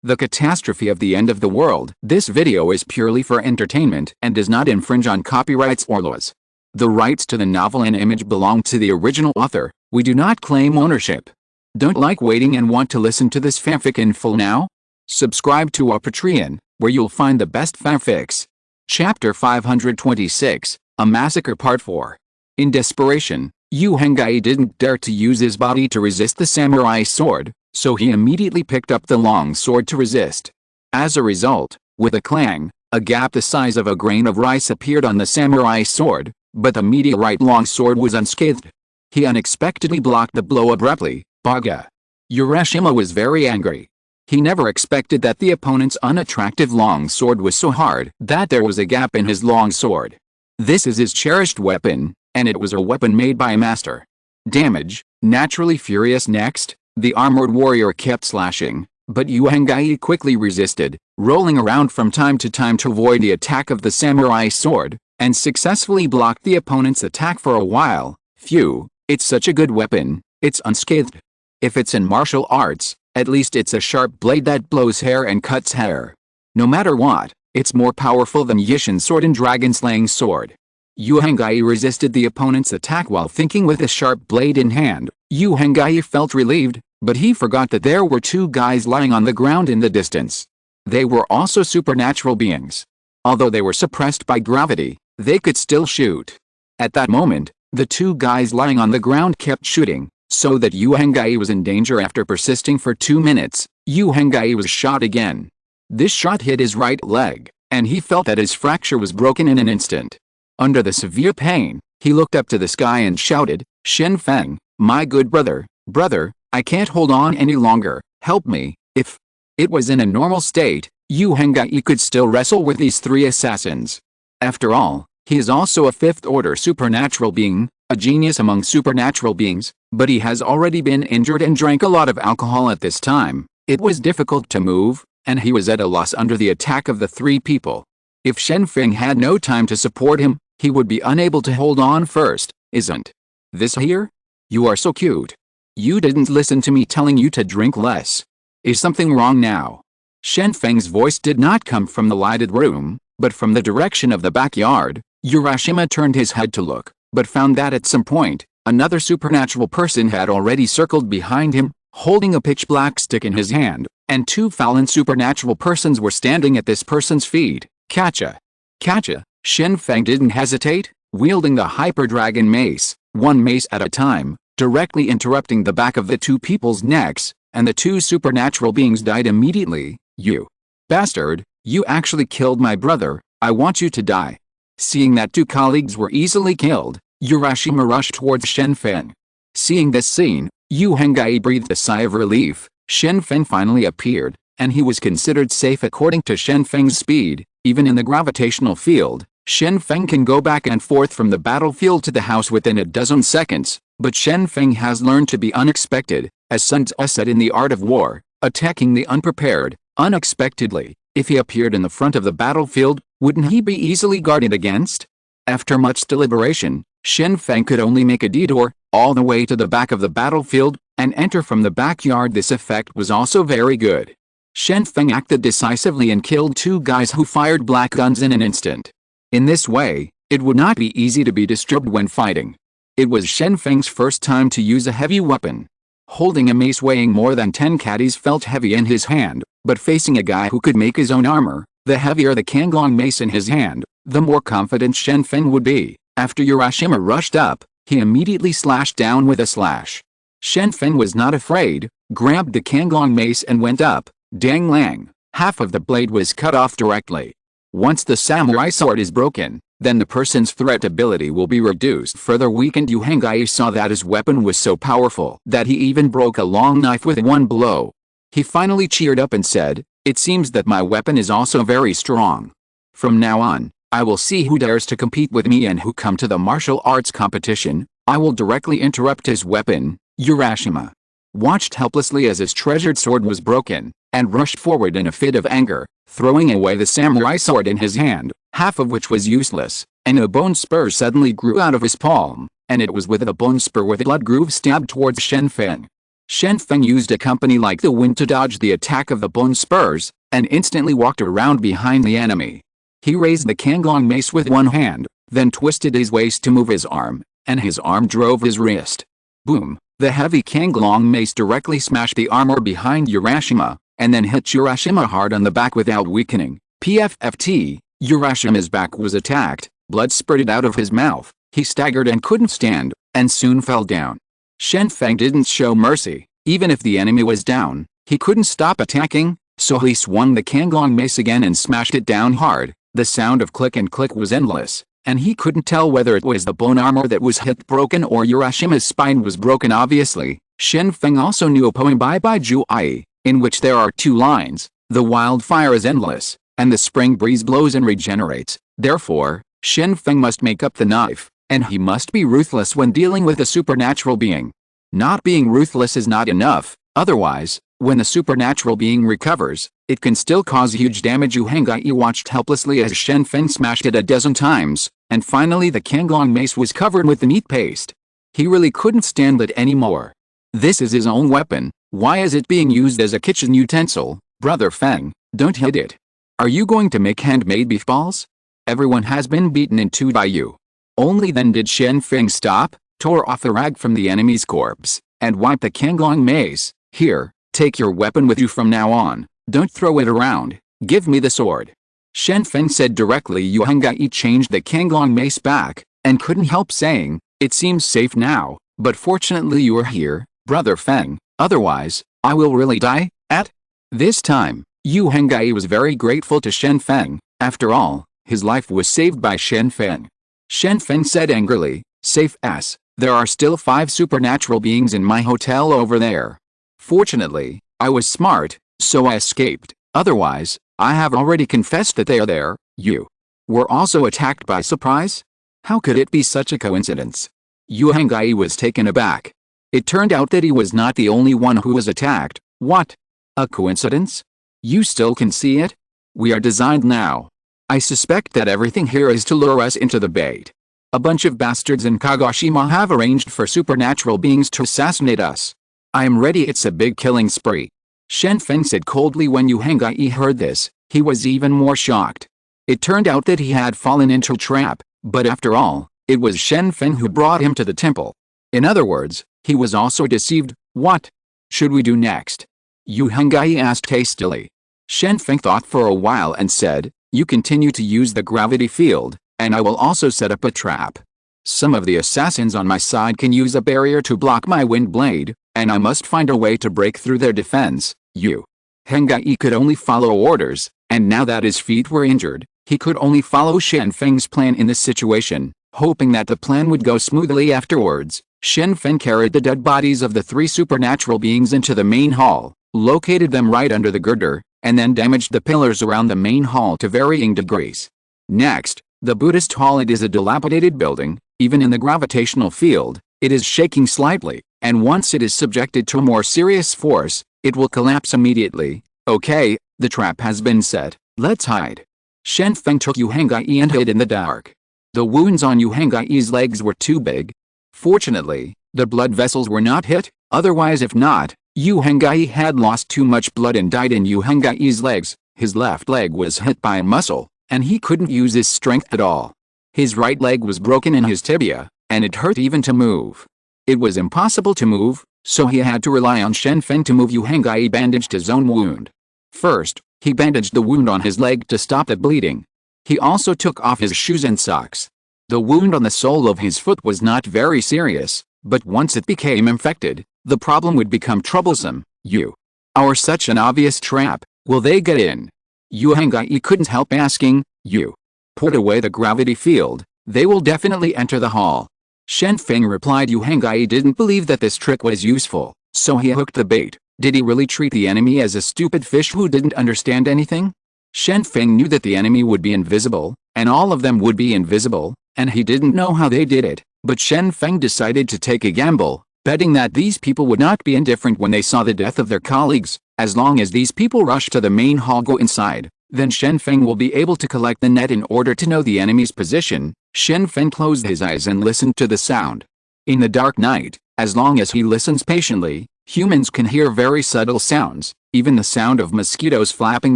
The catastrophe of the end of the world. This video is purely for entertainment and does not infringe on copyrights or laws. The rights to the novel and image belong to the original author. We do not claim ownership. Don't like waiting and want to listen to this fanfic in full now? Subscribe to our Patreon, where you'll find the best fanfics. Chapter 526, A Massacre Part 4. In desperation, Yu Hengai didn't dare to use his body to resist the samurai sword, so he immediately picked up the long sword to resist. As a result, with a clang, a gap the size of a grain of rice appeared on the samurai sword, but the meteorite long sword was unscathed. He unexpectedly blocked the blow abruptly. Baga. Urashima was very angry. He never expected that the opponent's unattractive long sword was so hard that there was a gap in his long sword. This is his cherished weapon, and it was a weapon made by a master. Damage. Naturally furious next, the armored warrior kept slashing, but Yu Hengai quickly resisted, rolling around from time to time to avoid the attack of the samurai sword, and successfully blocked the opponent's attack for a while. Phew, it's such a good weapon, it's unscathed. If it's in martial arts, at least it's a sharp blade that blows hair and cuts hair. No matter what, it's more powerful than Yishin's sword and dragon-slaying sword. Yu Hengai resisted the opponent's attack while thinking with a sharp blade in hand. Yu Hengai felt relieved, but he forgot that there were two guys lying on the ground in the distance. They were also supernatural beings. Although they were suppressed by gravity, they could still shoot. At that moment, the two guys lying on the ground kept shooting, so that Yu Hengai was in danger. After persisting for 2 minutes, Yu Hengai was shot again. This shot hit his right leg, and he felt that his fracture was broken in an instant. Under the severe pain, he looked up to the sky and shouted, "Shen Feng, my good brother, I can't hold on any longer, help me." If it was in a normal state, Yu Hengai could still wrestle with these three assassins. After all, he is also a fifth-order supernatural being, a genius among supernatural beings, but he has already been injured and drank a lot of alcohol at this time. It was difficult to move, and he was at a loss under the attack of the three people. If Shen Feng had no time to support him, he would be unable to hold on first. "Isn't this here? You are so cute. You didn't listen to me telling you to drink less. Is something wrong now?" Shen Feng's voice did not come from the lighted room, but from the direction of the backyard. Urashima turned his head to look, but found that at some point, another supernatural person had already circled behind him, holding a pitch-black stick in his hand, and two fallen supernatural persons were standing at this person's feet. "Catcha! Catcha!" Shen Feng didn't hesitate, wielding the hyper-dragon mace, one mace at a time, directly interrupting the back of the two people's necks, and the two supernatural beings died immediately. "You bastard, you actually killed my brother, I want you to die." Seeing that two colleagues were easily killed, Urashima rushed towards Shen Feng. Seeing this scene, Yu Hengai breathed a sigh of relief. Shen Feng finally appeared, and he was considered safe according to Shen Feng's speed. Even in the gravitational field, Shen Feng can go back and forth from the battlefield to the house within a dozen seconds, but Shen Feng has learned to be unexpected, as Sun Tzu said in The Art of War, attacking the unprepared, unexpectedly. If he appeared in the front of the battlefield, wouldn't he be easily guarded against? After much deliberation, Shen Feng could only make a detour, all the way to the back of the battlefield, and enter from the backyard. This effect was also very good. Shen Feng acted decisively and killed two guys who fired black guns in an instant. In this way, it would not be easy to be disturbed when fighting. It was Shen Feng's first time to use a heavy weapon. Holding a mace weighing more than 10 kgs felt heavy in his hand, but facing a guy who could make his own armor, the heavier the Kanglong mace in his hand, the more confident Shen Feng would be. After Urashima rushed up, he immediately slashed down with a slash. Shen Feng was not afraid, grabbed the Kanglong mace and went up. Dang lang, half of the blade was cut off directly. Once the samurai sword is broken, then the person's threat ability will be reduced further weakened. Yu Hengai saw that his weapon was so powerful that he even broke a long knife with one blow. He finally cheered up and said, "It seems that my weapon is also very strong. From now on, I will see who dares to compete with me and who come to the martial arts competition. I will directly interrupt his weapon." Urashima watched helplessly as his treasured sword was broken, and rushed forward in a fit of anger, throwing away the samurai sword in his hand, half of which was useless, and a bone spur suddenly grew out of his palm, and it was with a bone spur with a blood groove stabbed towards Shen Feng. Shen Feng used a company like the wind to dodge the attack of the bone spurs, and instantly walked around behind the enemy. He raised the Kanglong mace with one hand, then twisted his waist to move his arm, and his arm drove his wrist. Boom! The heavy Kanglong mace directly smashed the armor behind Urashima, and then hit Urashima hard on the back without weakening. PFFT, Urashima's back was attacked, blood spurted out of his mouth, he staggered and couldn't stand, and soon fell down. Shen Feng didn't show mercy. Even if the enemy was down, he couldn't stop attacking, so he swung the Kanglong mace again and smashed it down hard. The sound of click and click was endless, and he couldn't tell whether it was the bone armor that was hit broken or Urashima's spine was broken. Obviously, Shen Feng also knew a poem by Jianyi, in which there are two lines: the wildfire is endless, and the spring breeze blows and regenerates. Therefore, Shen Feng must make up the knife, and he must be ruthless when dealing with a supernatural being. Not being ruthless is not enough, otherwise, when the supernatural being recovers, it can still cause huge damage. Yu Hengyi watched helplessly as Shen Feng smashed it a dozen times, and finally the Kanglong mace was covered with the meat paste. He really couldn't stand it anymore. This is his own weapon, why is it being used as a kitchen utensil? Brother Feng, don't hit it. Are you going to make handmade beef balls? Everyone has been beaten in two by you. Only then did Shen Feng stop, tore off a rag from the enemy's corpse, and wiped the Kanglong mace. Here, take your weapon with you from now on, don't throw it around, give me the sword. Shen Feng said directly. Yu Hengyi changed the Kanglong mace back, and couldn't help saying, it seems safe now, but fortunately you are here, Brother Feng, otherwise, I will really die. At this time, Yu Hengyi was very grateful to Shen Feng. After all, his life was saved by Shen Feng. Shen Feng said angrily, safe as, there are still 5 supernatural beings in my hotel over there. Fortunately, I was smart, so I escaped, otherwise, I have already confessed that they are there. You were also attacked by surprise? How could it be such a coincidence? Yu Hengyi was taken aback. It turned out that he was not the only one who was attacked. What? A coincidence? You still can see it? We are designed now. I suspect that everything here is to lure us into the bait. A bunch of bastards in Kagoshima have arranged for supernatural beings to assassinate us. I am ready. It's a big killing spree. Shen Feng said coldly. When Yu Hengyi heard this, he was even more shocked. It turned out that he had fallen into a trap, but after all, it was Shen Feng who brought him to the temple. In other words, he was also deceived. What should we do next? Yu Hengyi asked hastily. Shen Feng thought for a while and said, you continue to use the gravity field, and I will also set up a trap. Some of the assassins on my side can use a barrier to block my wind blade, and I must find a way to break through their defense. Yu Hengyi could only follow orders, and now that his feet were injured, he could only follow Shen Feng's plan in this situation, hoping that the plan would go smoothly. Afterwards, Shen Feng carried the dead bodies of the 3 supernatural beings into the main hall, located them right under the girder, and then damaged the pillars around the main hall to varying degrees. Next, the Buddhist hall. It is a dilapidated building. Even in the gravitational field, it is shaking slightly, and once it is subjected to a more serious force, it will collapse immediately. Okay, the trap has been set, let's hide. Shen Feng took Yu Hengyi and hid in the dark. The wounds on Yu Hengyi's legs were too big. Fortunately, the blood vessels were not hit, otherwise if not, Yu Hengyi had lost too much blood and died. In Yu Hengyi's legs, his left leg was hit by a muscle, and he couldn't use his strength at all. His right leg was broken in his tibia, and it hurt even to move. It was impossible to move, so he had to rely on Shen Feng to move. Yu Hengyi bandaged his own wound. First, he bandaged the wound on his leg to stop the bleeding. He also took off his shoes and socks. The wound on the sole of his foot was not very serious, but once it became infected, the problem would become troublesome. You are such an obvious trap, will they get in? Yu Hengyi couldn't help asking. You put away the gravity field, they will definitely enter the hall. Shen Feng replied. Yu Hengyi didn't believe that this trick was useful, so he hooked the bait. Did he really treat the enemy as a stupid fish who didn't understand anything? Shen Feng knew that the enemy would be invisible, and all of them would be invisible, and he didn't know how they did it, but Shen Feng decided to take a gamble, betting that these people would not be indifferent when they saw the death of their colleagues. As long as these people rush to the main hall, go inside, then Shen Feng will be able to collect the net in order to know the enemy's position. Shen Feng closed his eyes and listened to the sound. In the dark night, as long as he listens patiently, Humans can hear very subtle sounds, even the sound of mosquitoes flapping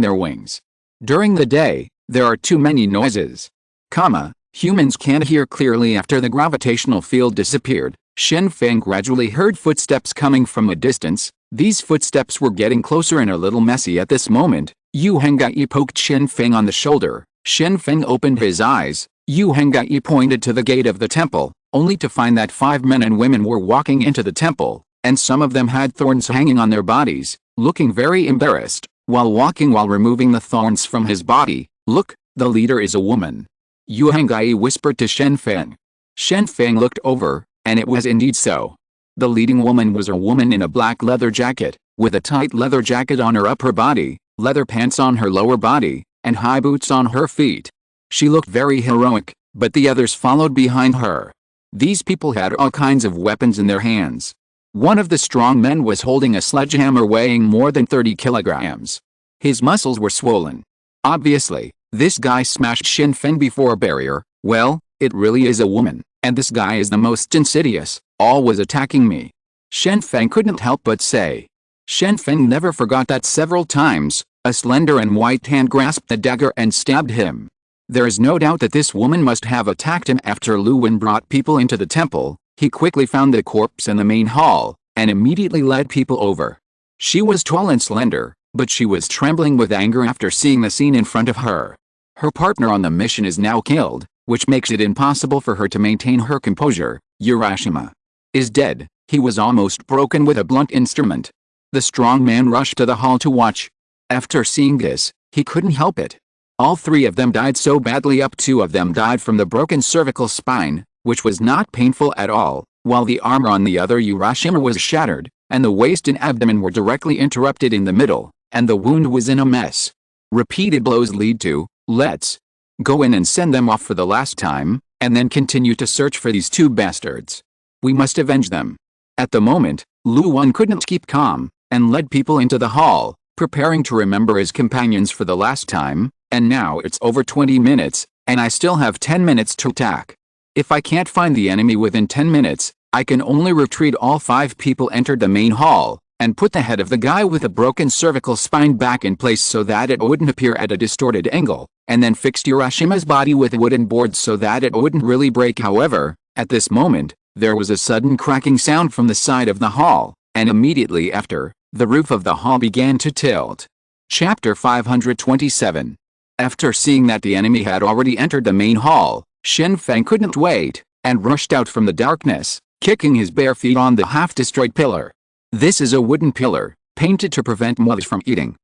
their wings. During the day, there are too many noises. Humans can't hear clearly after the gravitational field disappeared. Shen Feng gradually heard footsteps coming from a distance. These footsteps were getting closer and a little messy at this moment. Yu Henggai poked Shen Feng on the shoulder. Shen Feng opened his eyes. Yu Henggai pointed to the gate of the temple, only to find that 5 men and women were walking into the temple, and some of them had thorns hanging on their bodies, looking very embarrassed, while removing the thorns from his body. Look, the leader is a woman. Yu Henggai whispered to Shen Feng. Shen Feng looked over, and it was indeed so. The leading woman was a woman in a black leather jacket, with a tight leather jacket on her upper body, leather pants on her lower body, and high boots on her feet. She looked very heroic, but the others followed behind her. These people had all kinds of weapons in their hands. One of the strong men was holding a sledgehammer weighing more than 30 kilograms. His muscles were swollen. Obviously, this guy smashed Shen Feng before a barrier. Well, it really is a woman, and this guy is the most insidious. All was attacking me. Shen Feng couldn't help but say. Shen Feng never forgot that several times, a slender and white hand grasped the dagger and stabbed him. There is no doubt that this woman must have attacked him after Lu Wen brought people into the temple. He quickly found the corpse in the main hall, and immediately led people over. She was tall and slender, but she was trembling with anger after seeing the scene in front of her. Her partner on the mission is now killed, which makes it impossible for her to maintain her composure. Urashima is dead. He was almost broken with a blunt instrument. The strong man rushed to the hall to watch. After seeing this, he couldn't help it. All 3 of them died so badly. 2 of them died from the broken cervical spine, which was not painful at all, while the armor on the other Urashima was shattered, and the waist and abdomen were directly interrupted in the middle, and the wound was in a mess. Repeated blows lead to, let's go in and send them off for the last time, and then continue to search for these 2 bastards. We must avenge them. At the moment, Lu Wen couldn't keep calm, and led people into the hall, preparing to remember his companions for the last time. And now it's over 20 minutes, and I still have 10 minutes to attack. If I can't find the enemy within 10 minutes, I can only retreat. All 5 people entered the main hall, and put the head of the guy with a broken cervical spine back in place so that it wouldn't appear at a distorted angle, and then fixed Urashima's body with wooden boards so that it wouldn't really break. However, at this moment, there was a sudden cracking sound from the side of the hall, and immediately after, the roof of the hall began to tilt. Chapter 527. After seeing that the enemy had already entered the main hall, Shen Feng couldn't wait, and rushed out from the darkness, kicking his bare feet on the half-destroyed pillar. This is a wooden pillar, painted to prevent moths from eating.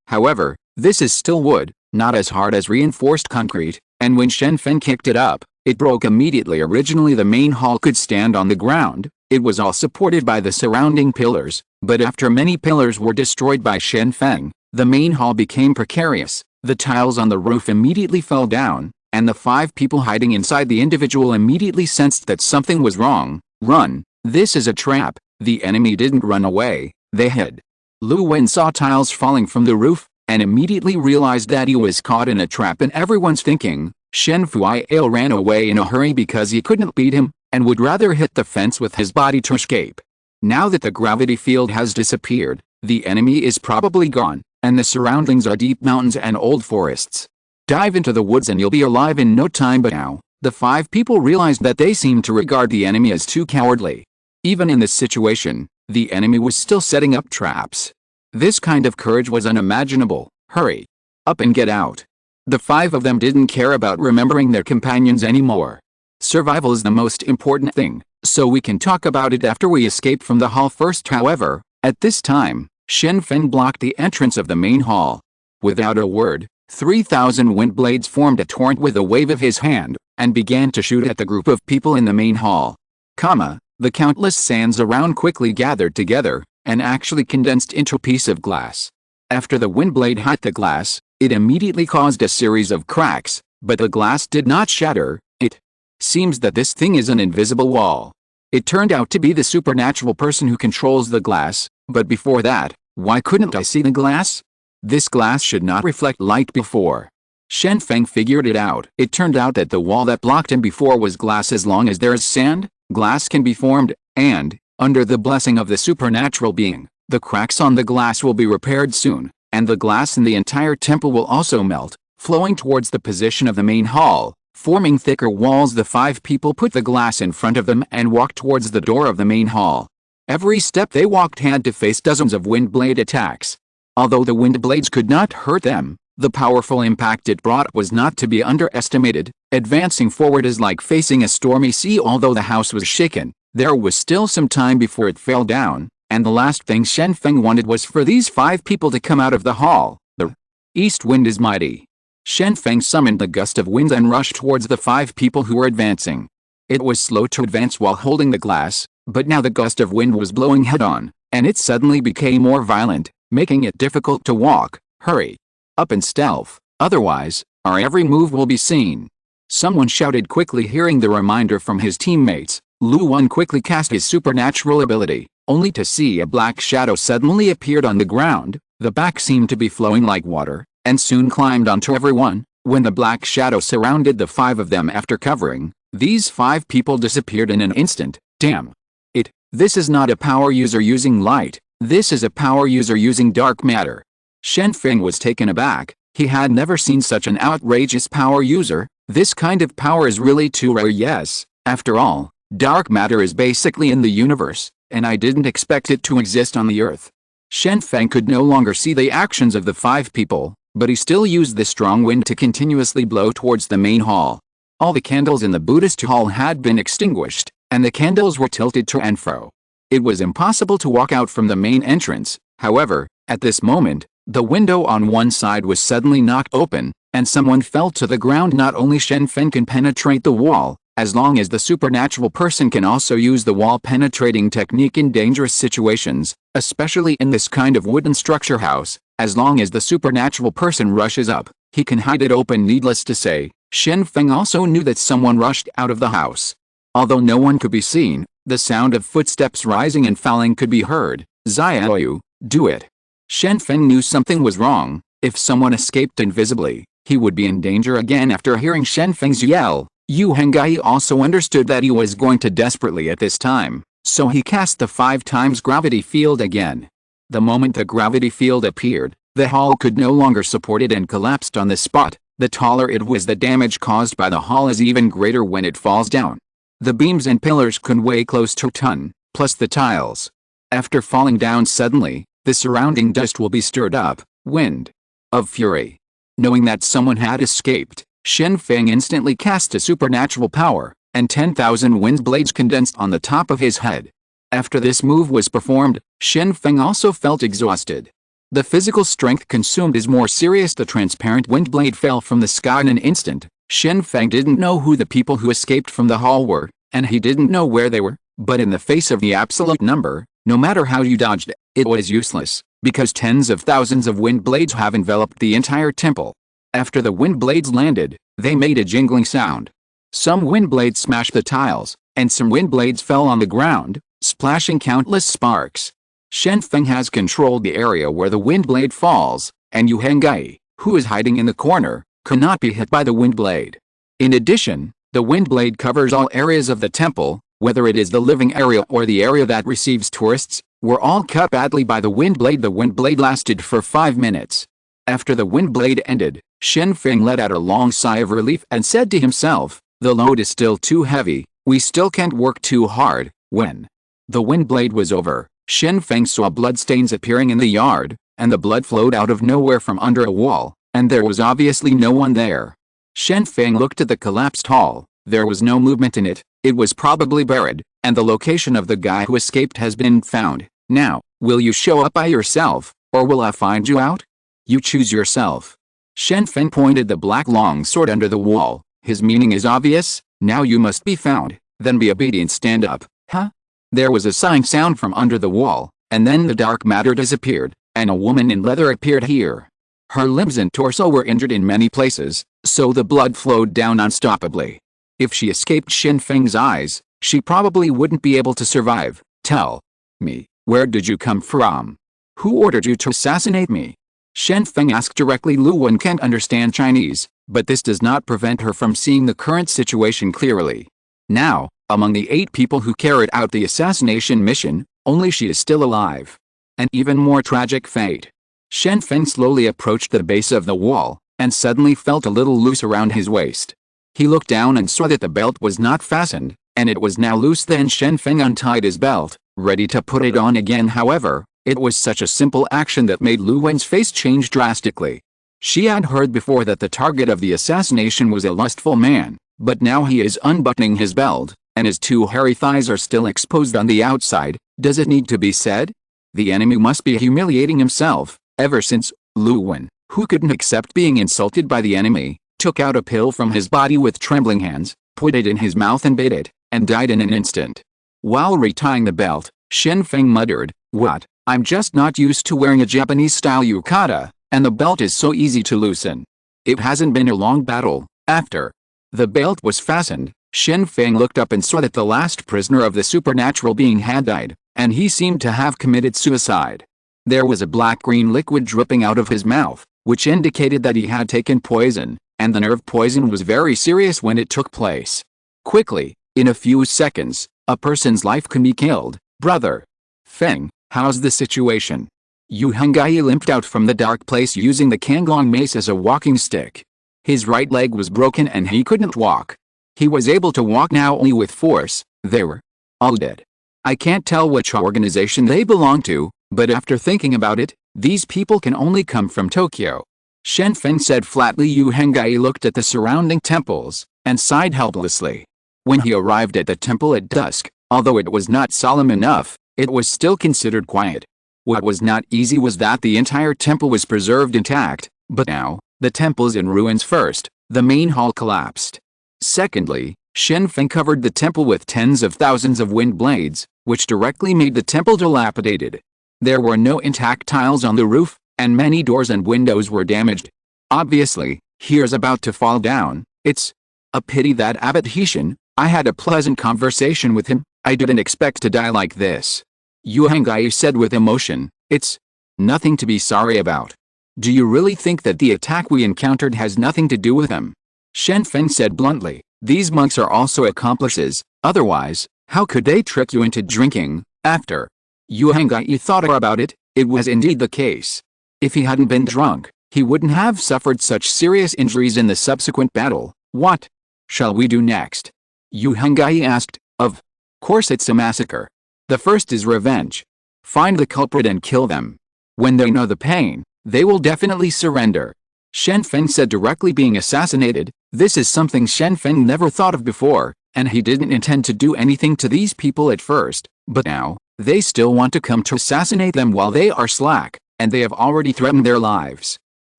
However, this is still wood, not as hard as reinforced concrete, and when Shen Feng kicked it up, it broke immediately. Originally the main hall could stand on the ground. It was all supported by the surrounding pillars, but after many pillars were destroyed by Shen Feng, the main hall became precarious. The tiles on the roof immediately fell down, and the 5 people hiding inside the individual immediately sensed that something was wrong. Run! This is a trap. The enemy didn't run away, they hid. Lu Wen saw tiles falling from the roof, and immediately realized that he was caught in a trap, and everyone's thinking, Shen Fuiao ran away in a hurry because he couldn't beat him, and would rather hit the fence with his body to escape. Now that the gravity field has disappeared, the enemy is probably gone, and the surroundings are deep mountains and old forests. Dive into the woods and you'll be alive in no time. But now, the 5 people realized that they seemed to regard the enemy as too cowardly. Even in this situation, the enemy was still setting up traps. This kind of courage was unimaginable. Hurry up and get out. The 5 of them didn't care about remembering their companions anymore. Survival is the most important thing, so we can talk about it after we escape from the hall first. However, at this time, Shen Feng blocked the entrance of the main hall. Without a word, 3,000 wind blades formed a torrent with a wave of his hand, and began to shoot at the group of people in the main hall. The countless sands around quickly gathered together, and actually condensed into a piece of glass. After the wind blade hit the glass, it immediately caused a series of cracks, but the glass did not shatter. It seems that this thing is an invisible wall. It turned out to be the supernatural person who controls the glass, but before that, why couldn't I see the glass? This glass should not reflect light before. Shen Feng figured it out. It turned out that the wall that blocked him before was glass. As long as there is sand, glass can be formed, and, Under the blessing of the supernatural being, the cracks on the glass will be repaired soon, and the glass in the entire temple will also melt, flowing towards the position of the main hall, forming thicker walls. The 5 people put the glass in front of them and walked towards the door of the main hall. Every step they walked had to face dozens of wind blade attacks. Although the wind blades could not hurt them, the powerful impact it brought was not to be underestimated. Advancing forward is like facing a stormy sea. Although the house was shaken, there was still some time before it fell down, and the last thing Shen Feng wanted was for these 5 people to come out of the hall. The east wind is mighty. Shen Feng summoned a gust of wind and rushed towards the 5 people who were advancing. It was slow to advance while holding the glass, but now the gust of wind was blowing head-on, and it suddenly became more violent, making it difficult to walk. Hurry up in stealth, otherwise, our every move will be seen. Someone shouted quickly. Hearing the reminder from his teammates, Lu Wan quickly cast his supernatural ability, only to see a black shadow suddenly appeared on the ground. The back seemed to be flowing like water, and soon climbed onto everyone. When the black shadow surrounded the 5 of them after covering, these 5 people disappeared in an instant. Damn it, this is not a power user using light, this is a power user using dark matter. Shen Feng was taken aback. He had never seen such an outrageous power user. This kind of power is really too rare. Yes, after all, dark matter is basically in the universe, and I didn't expect it to exist on the earth. Shen Feng could no longer see the actions of the 5 people, but he still used the strong wind to continuously blow towards the main hall. All the candles in the Buddhist hall had been extinguished, and the candles were tilted to and fro. It was impossible to walk out from the main entrance. However, at this moment, the window on one side was suddenly knocked open, and someone fell to the ground. Not only Shen Feng can penetrate the wall, as long as the supernatural person can also use the wall-penetrating technique in dangerous situations, especially in this kind of wooden structure house. As long as the supernatural person rushes up, he can hide it open. Needless to say, Shen Feng also knew that someone rushed out of the house. Although no one could be seen, the sound of footsteps rising and falling could be heard. Xiaoyu, do it. Shen Feng knew something was wrong. If someone escaped invisibly, he would be in danger again. After hearing Shen Feng's yell, Yu Hengai also understood that he was going to desperately at this time, so he cast the 5 times gravity field again. The moment the gravity field appeared, the hall could no longer support it and collapsed on the spot. The taller it was, the damage caused by the hall is even greater when it falls down. The beams and pillars could weigh close to a ton, plus the tiles. After falling down suddenly, the surrounding dust will be stirred up. Wind of fury. Knowing that someone had escaped, Shen Feng instantly cast a supernatural power, and 10,000 wind blades condensed on the top of his head. After this move was performed, Shen Feng also felt exhausted. The physical strength consumed is more serious. The transparent wind blade fell from the sky in an instant. Shen Feng didn't know who the people who escaped from the hall were, and he didn't know where they were, but in the face of the absolute number, no matter how you dodged, it was useless, because tens of thousands of wind blades have enveloped the entire temple. After the wind blades landed, they made a jingling sound. Some wind blades smashed the tiles, and some wind blades fell on the ground, splashing countless sparks. Shen Feng has controlled the area where the wind blade falls, and Yu Hengai, who is hiding in the corner, cannot be hit by the wind blade. In addition, the wind blade covers all areas of the temple, whether it is the living area or the area that receives tourists, were all cut badly by the wind blade. The wind blade lasted for 5 minutes. After the wind blade ended, Shen Feng let out a long sigh of relief and said to himself, the load is still too heavy, we still can't work too hard. When the wind blade was over, Shen Feng saw bloodstains appearing in the yard, and the blood flowed out of nowhere from under a wall, and there was obviously no one there. Shen Feng looked at the collapsed hall. There was no movement in it. It was probably buried, and the location of the guy who escaped has been found. Now, will you show up by yourself, or will I find you out? You choose yourself. Shen Feng pointed the black long sword under the wall. His meaning is obvious. Now you must be found, then be obedient. Stand up. Huh? There was a sighing sound from under the wall, and then the dark matter disappeared, and a woman in leather appeared here. Her limbs and torso were injured in many places, so the blood flowed down unstoppably. If she escaped Shen Feng's eyes, she probably wouldn't be able to survive. Tell me, where did you come from? Who ordered you to assassinate me? Shen Feng asked directly. Lu Wen can't understand Chinese, but this does not prevent her from seeing the current situation clearly. Now, among the 8 people who carried out the assassination mission, only she is still alive. An even more tragic fate. Shen Feng slowly approached the base of the wall, and suddenly felt a little loose around his waist. He looked down and saw that the belt was not fastened, and it was now loose. Then Shen Feng untied his belt, ready to put it on again. However, it was such a simple action that made Lu Wen's face change drastically. She had heard before that the target of the assassination was a lustful man, but now he is unbuttoning his belt, and his 2 hairy thighs are still exposed on the outside. Does it need to be said? The enemy must be humiliating himself. Ever since, Lu Wen, who couldn't accept being insulted by the enemy, took out a pill from his body with trembling hands, put it in his mouth and bit it, and died in an instant. While retying the belt, Shen Feng muttered, "What? I'm just not used to wearing a Japanese-style yukata, and the belt is so easy to loosen." It hasn't been a long battle. After the belt was fastened, Shen Feng looked up and saw that the last prisoner of the supernatural being had died, and he seemed to have committed suicide. There was a black-green liquid dripping out of his mouth, which indicated that he had taken poison, and the nerve poison was very serious when it took place. Quickly, in a few seconds, a person's life can be killed. "Brother Feng, how's the situation?" Yu Henggai limped out from the dark place using the Kanglong mace as a walking stick. His right leg was broken and he couldn't walk. He was able to walk now only with force. They were all dead. I can't tell which organization they belong to, but after thinking about it, these people can only come from Tokyo. Shen Feng said flatly. Yu Henggai looked at the surrounding temples, and sighed helplessly. When he arrived at the temple at dusk, although it was not solemn enough, it was still considered quiet. What was not easy was that the entire temple was preserved intact, but now, the temple's in ruins. First, the main hall collapsed. Secondly, Shen Feng covered the temple with tens of thousands of wind blades, which directly made the temple dilapidated. There were no intact tiles on the roof, and many doors and windows were damaged. Obviously, here's about to fall down. It's a pity that Abbot Heshin. I had a pleasant conversation with him. I didn't expect to die like this. Yu Henggai said with emotion. It's nothing to be sorry about. Do you really think that the attack we encountered has nothing to do with him? Shen Feng said bluntly. These monks are also accomplices, otherwise, how could they trick you into drinking? After Yu Henggai thought about it, it was indeed the case. If he hadn't been drunk, he wouldn't have suffered such serious injuries in the subsequent battle. What shall we do next? Yu Henggai asked. Of course it's a massacre. The first is revenge. Find the culprit and kill them. When they know the pain, they will definitely surrender. Shen Feng said directly. Being assassinated, this is something Shen Feng never thought of before, and he didn't intend to do anything to these people at first, but now, they still want to come to assassinate them while they are slack, and they have already threatened their lives.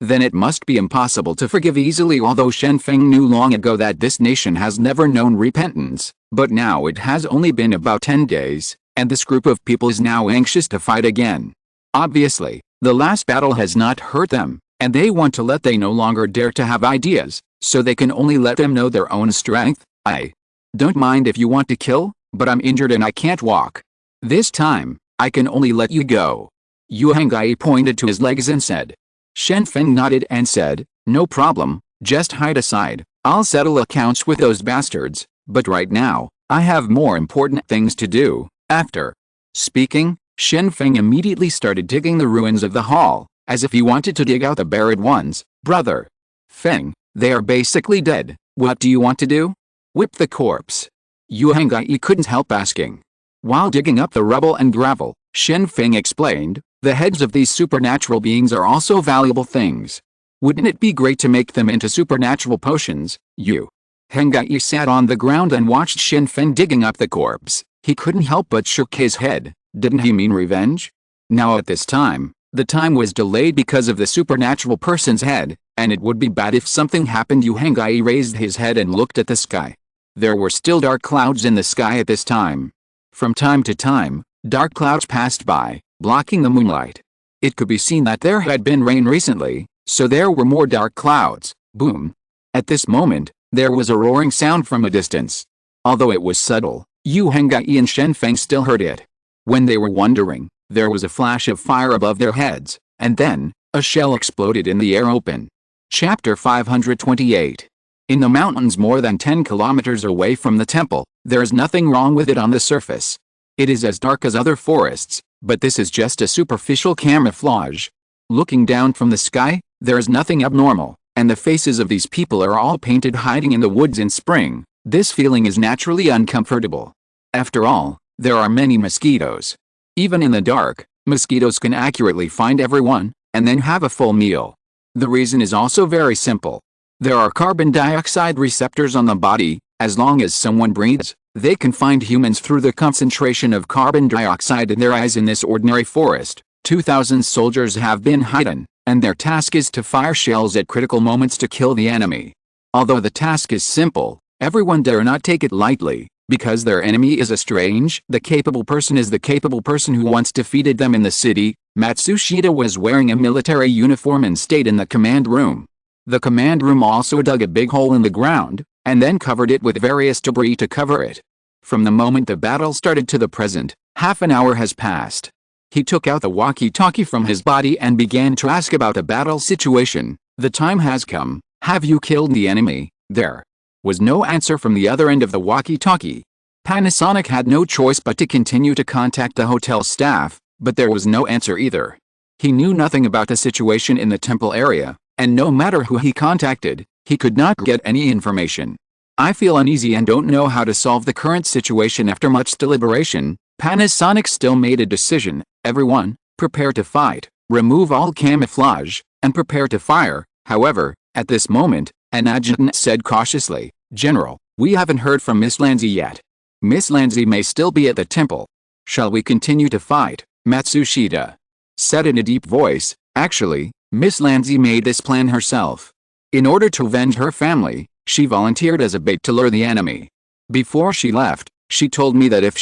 Then it must be impossible to forgive easily. Although Shen Feng knew long ago that this nation has never known repentance, but now it has only been about 10 days, and this group of people is now anxious to fight again. Obviously, the last battle has not hurt them, and they want to let they no longer dare to have ideas, so they can only let them know their own strength. I don't mind if you want to kill, but I'm injured and I can't walk. This time, I can only let you go. Yu Henggai pointed to his legs and said. Shen Feng nodded and said, no problem, just hide aside. I'll settle accounts with those bastards, but right now, I have more important things to do. After speaking, Shen Feng immediately started digging the ruins of the hall, as if he wanted to dig out the buried ones. Brother Feng, they are basically dead. What do you want to do? Whip the corpse. Yu Henggai couldn't help asking. While digging up the rubble and gravel, Shen Feng explained, the heads of these supernatural beings are also valuable things. Wouldn't it be great to make them into supernatural potions? Yu Henggai sat on the ground and watched Shen Feng digging up the corpse. He couldn't help but shook his head. Didn't he mean revenge? Now at this time, the time was delayed because of the supernatural person's head, and it would be bad if something happened. Yu Henggai raised his head and looked at the sky. There were still dark clouds in the sky at this time. From time to time, dark clouds passed by, blocking the moonlight. It could be seen that there had been rain recently, so there were more dark clouds. Boom. At this moment, there was a roaring sound from a distance. Although it was subtle, Yu Henggai and Shen Feng still heard it. When they were wondering, there was a flash of fire above their heads, and then, a shell exploded in the air. Open. Chapter 528. In the mountains more than 10 kilometers away from the temple, there is nothing wrong with it on the surface. It is as dark as other forests, but this is just a superficial camouflage. Looking down from the sky, there is nothing abnormal, and the faces of these people are all painted hiding in the woods in spring. This feeling is naturally uncomfortable. After all, there are many mosquitoes. Even in the dark, mosquitoes can accurately find everyone, and then have a full meal. The reason is also very simple. There are carbon dioxide receptors on the body. As long as someone breathes, they can find humans through the concentration of carbon dioxide in their eyes. In this ordinary forest, 2,000 soldiers have been hidden, and their task is to fire shells at critical moments to kill the enemy. Although the task is simple, everyone dare not take it lightly, because their enemy is the capable person is the capable person who once defeated them in the city. Matsushita was wearing a military uniform and stayed in the command room. The command room also dug a big hole in the ground, and then covered it with various debris to cover it. From the moment the battle started to the present, half an hour has passed. He took out the walkie-talkie from his body and began to ask about the battle situation. The time has come. Have you killed the enemy? There was no answer from the other end of the walkie-talkie. Panasonic had no choice but to continue to contact the hotel staff, but there was no answer either. He knew nothing about the situation in the temple area, and no matter who he contacted, he could not get any information. I feel uneasy and don't know how to solve the current situation. After much deliberation, Panasonic still made a decision. Everyone, prepare to fight, remove all camouflage, and prepare to fire. However, at this moment, an adjutant said cautiously, "General, we haven't heard from Miss Lanzi yet. Miss Lanzi may still be at the temple. Shall we continue to fight?" Matsushita said in a deep voice. Actually, Miss Lanzi made this plan herself. In order to avenge her family, she volunteered as a bait to lure the enemy. Before she left, she told me that if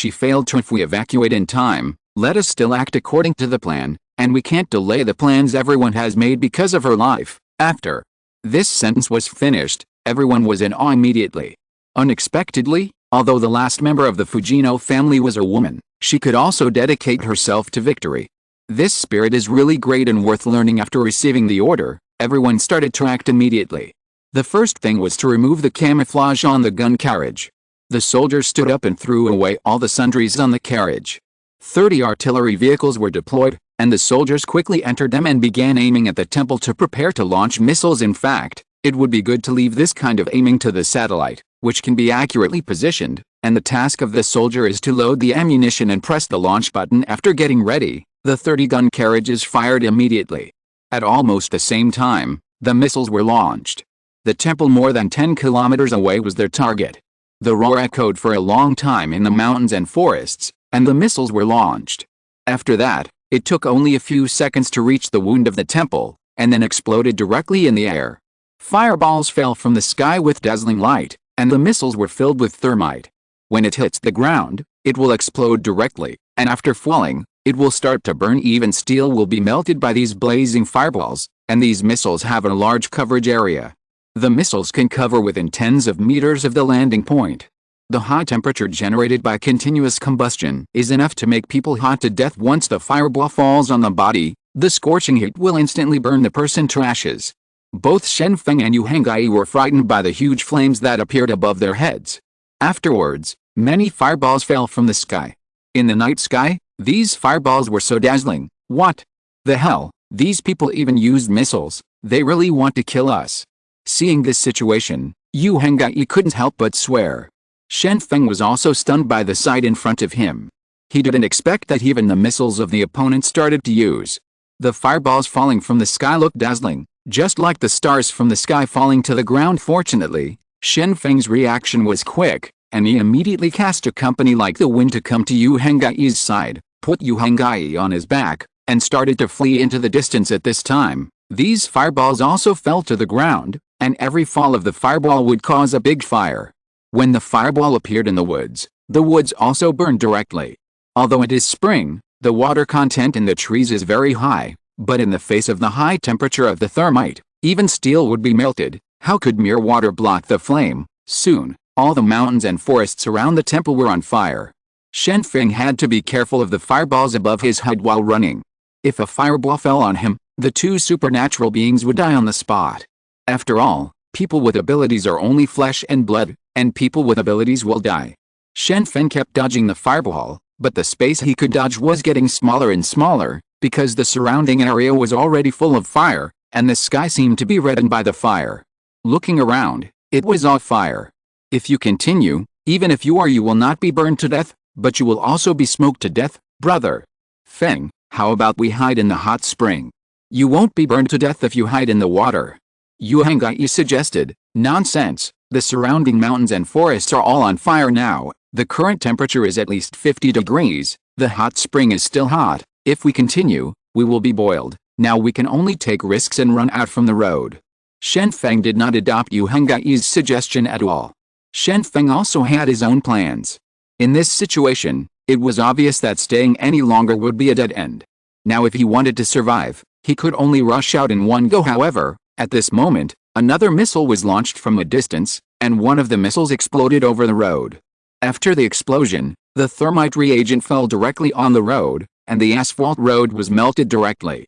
we evacuate in time, let us still act according to the plan, and we can't delay the plans everyone has made because of her life. After this sentence was finished, everyone was in awe immediately. Unexpectedly, although the last member of the Fujino family was a woman, she could also dedicate herself to victory. This spirit is really great and worth learning. After receiving the order, everyone started to act immediately. The first thing was to remove the camouflage on the gun carriage. The soldiers stood up and threw away all the sundries on the carriage. 30 artillery vehicles were deployed, and the soldiers quickly entered them and began aiming at the temple to prepare to launch missiles. In fact, it would be good to leave this kind of aiming to the satellite, which can be accurately positioned, and the task of the soldier is to load the ammunition and press the launch button. After getting ready, the 30 gun carriages fired immediately. At almost the same time, the missiles were launched. The temple more than 10 kilometers away was their target. The roar echoed for a long time in the mountains and forests, and the missiles were launched. After that, it took only a few seconds to reach the wound of the temple, and then exploded directly in the air. Fireballs fell from the sky with dazzling light, and the missiles were filled with thermite. When it hits the ground, it will explode directly, and after falling, it will start to burn. Even steel will be melted by these blazing fireballs, and these missiles have a large coverage area. The missiles can cover within tens of meters of the landing point. The high temperature generated by continuous combustion is enough to make people hot to death. Once the fireball falls on the body, the scorching heat will instantly burn the person to ashes. Both Shen Feng and Yu Hengai were frightened by the huge flames that appeared above their heads. Afterwards, many fireballs fell from the sky. In the night sky, these fireballs were so dazzling. What the hell? These people even used missiles. They really want to kill us. Seeing this situation, Yu Hengai couldn't help but swear. Shen Feng was also stunned by the sight in front of him. He didn't expect that even the missiles of the opponent started to use. The fireballs falling from the sky looked dazzling, just like the stars from the sky falling to the ground. Fortunately, Shen Feng's reaction was quick, and he immediately cast a company like the wind to come to Yu Hengai's side, put Yu Hengai on his back, and started to flee into the distance. At this time, these fireballs also fell to the ground, and every fall of the fireball would cause a big fire. When the fireball appeared in the woods also burned directly. Although it is spring, the water content in the trees is very high, but in the face of the high temperature of the thermite, even steel would be melted. How could mere water block the flame? Soon, all the mountains and forests around the temple were on fire. Shen Feng had to be careful of the fireballs above his head while running. If a fireball fell on him, the two supernatural beings would die on the spot. After all, People with abilities are only flesh and blood, and people with abilities will die. Shen Feng kept dodging the fireball, but the space he could dodge was getting smaller and smaller, because the surrounding area was already full of fire, and the sky seemed to be reddened by the fire. Looking around, it was all fire. If you continue, even if you will not be burned to death, but you will also be smoked to death, brother. Feng, how about we hide in the hot spring? You won't be burned to death if you hide in the water. Yu Hengyi suggested. Nonsense, the surrounding mountains and forests are all on fire now. The current temperature is at least 50 degrees, the hot spring is still hot. If we continue, we will be boiled. Now we can only take risks and run out from the road. Shen Feng did not adopt Yu Hengyi's suggestion at all. Shen Feng also had his own plans. In this situation, it was obvious that staying any longer would be a dead end. Now if he wanted to survive, he could only rush out in one go. However, at this moment, another missile was launched from a distance, and one of the missiles exploded over the road. After the explosion, the thermite reagent fell directly on the road, and the asphalt road was melted directly.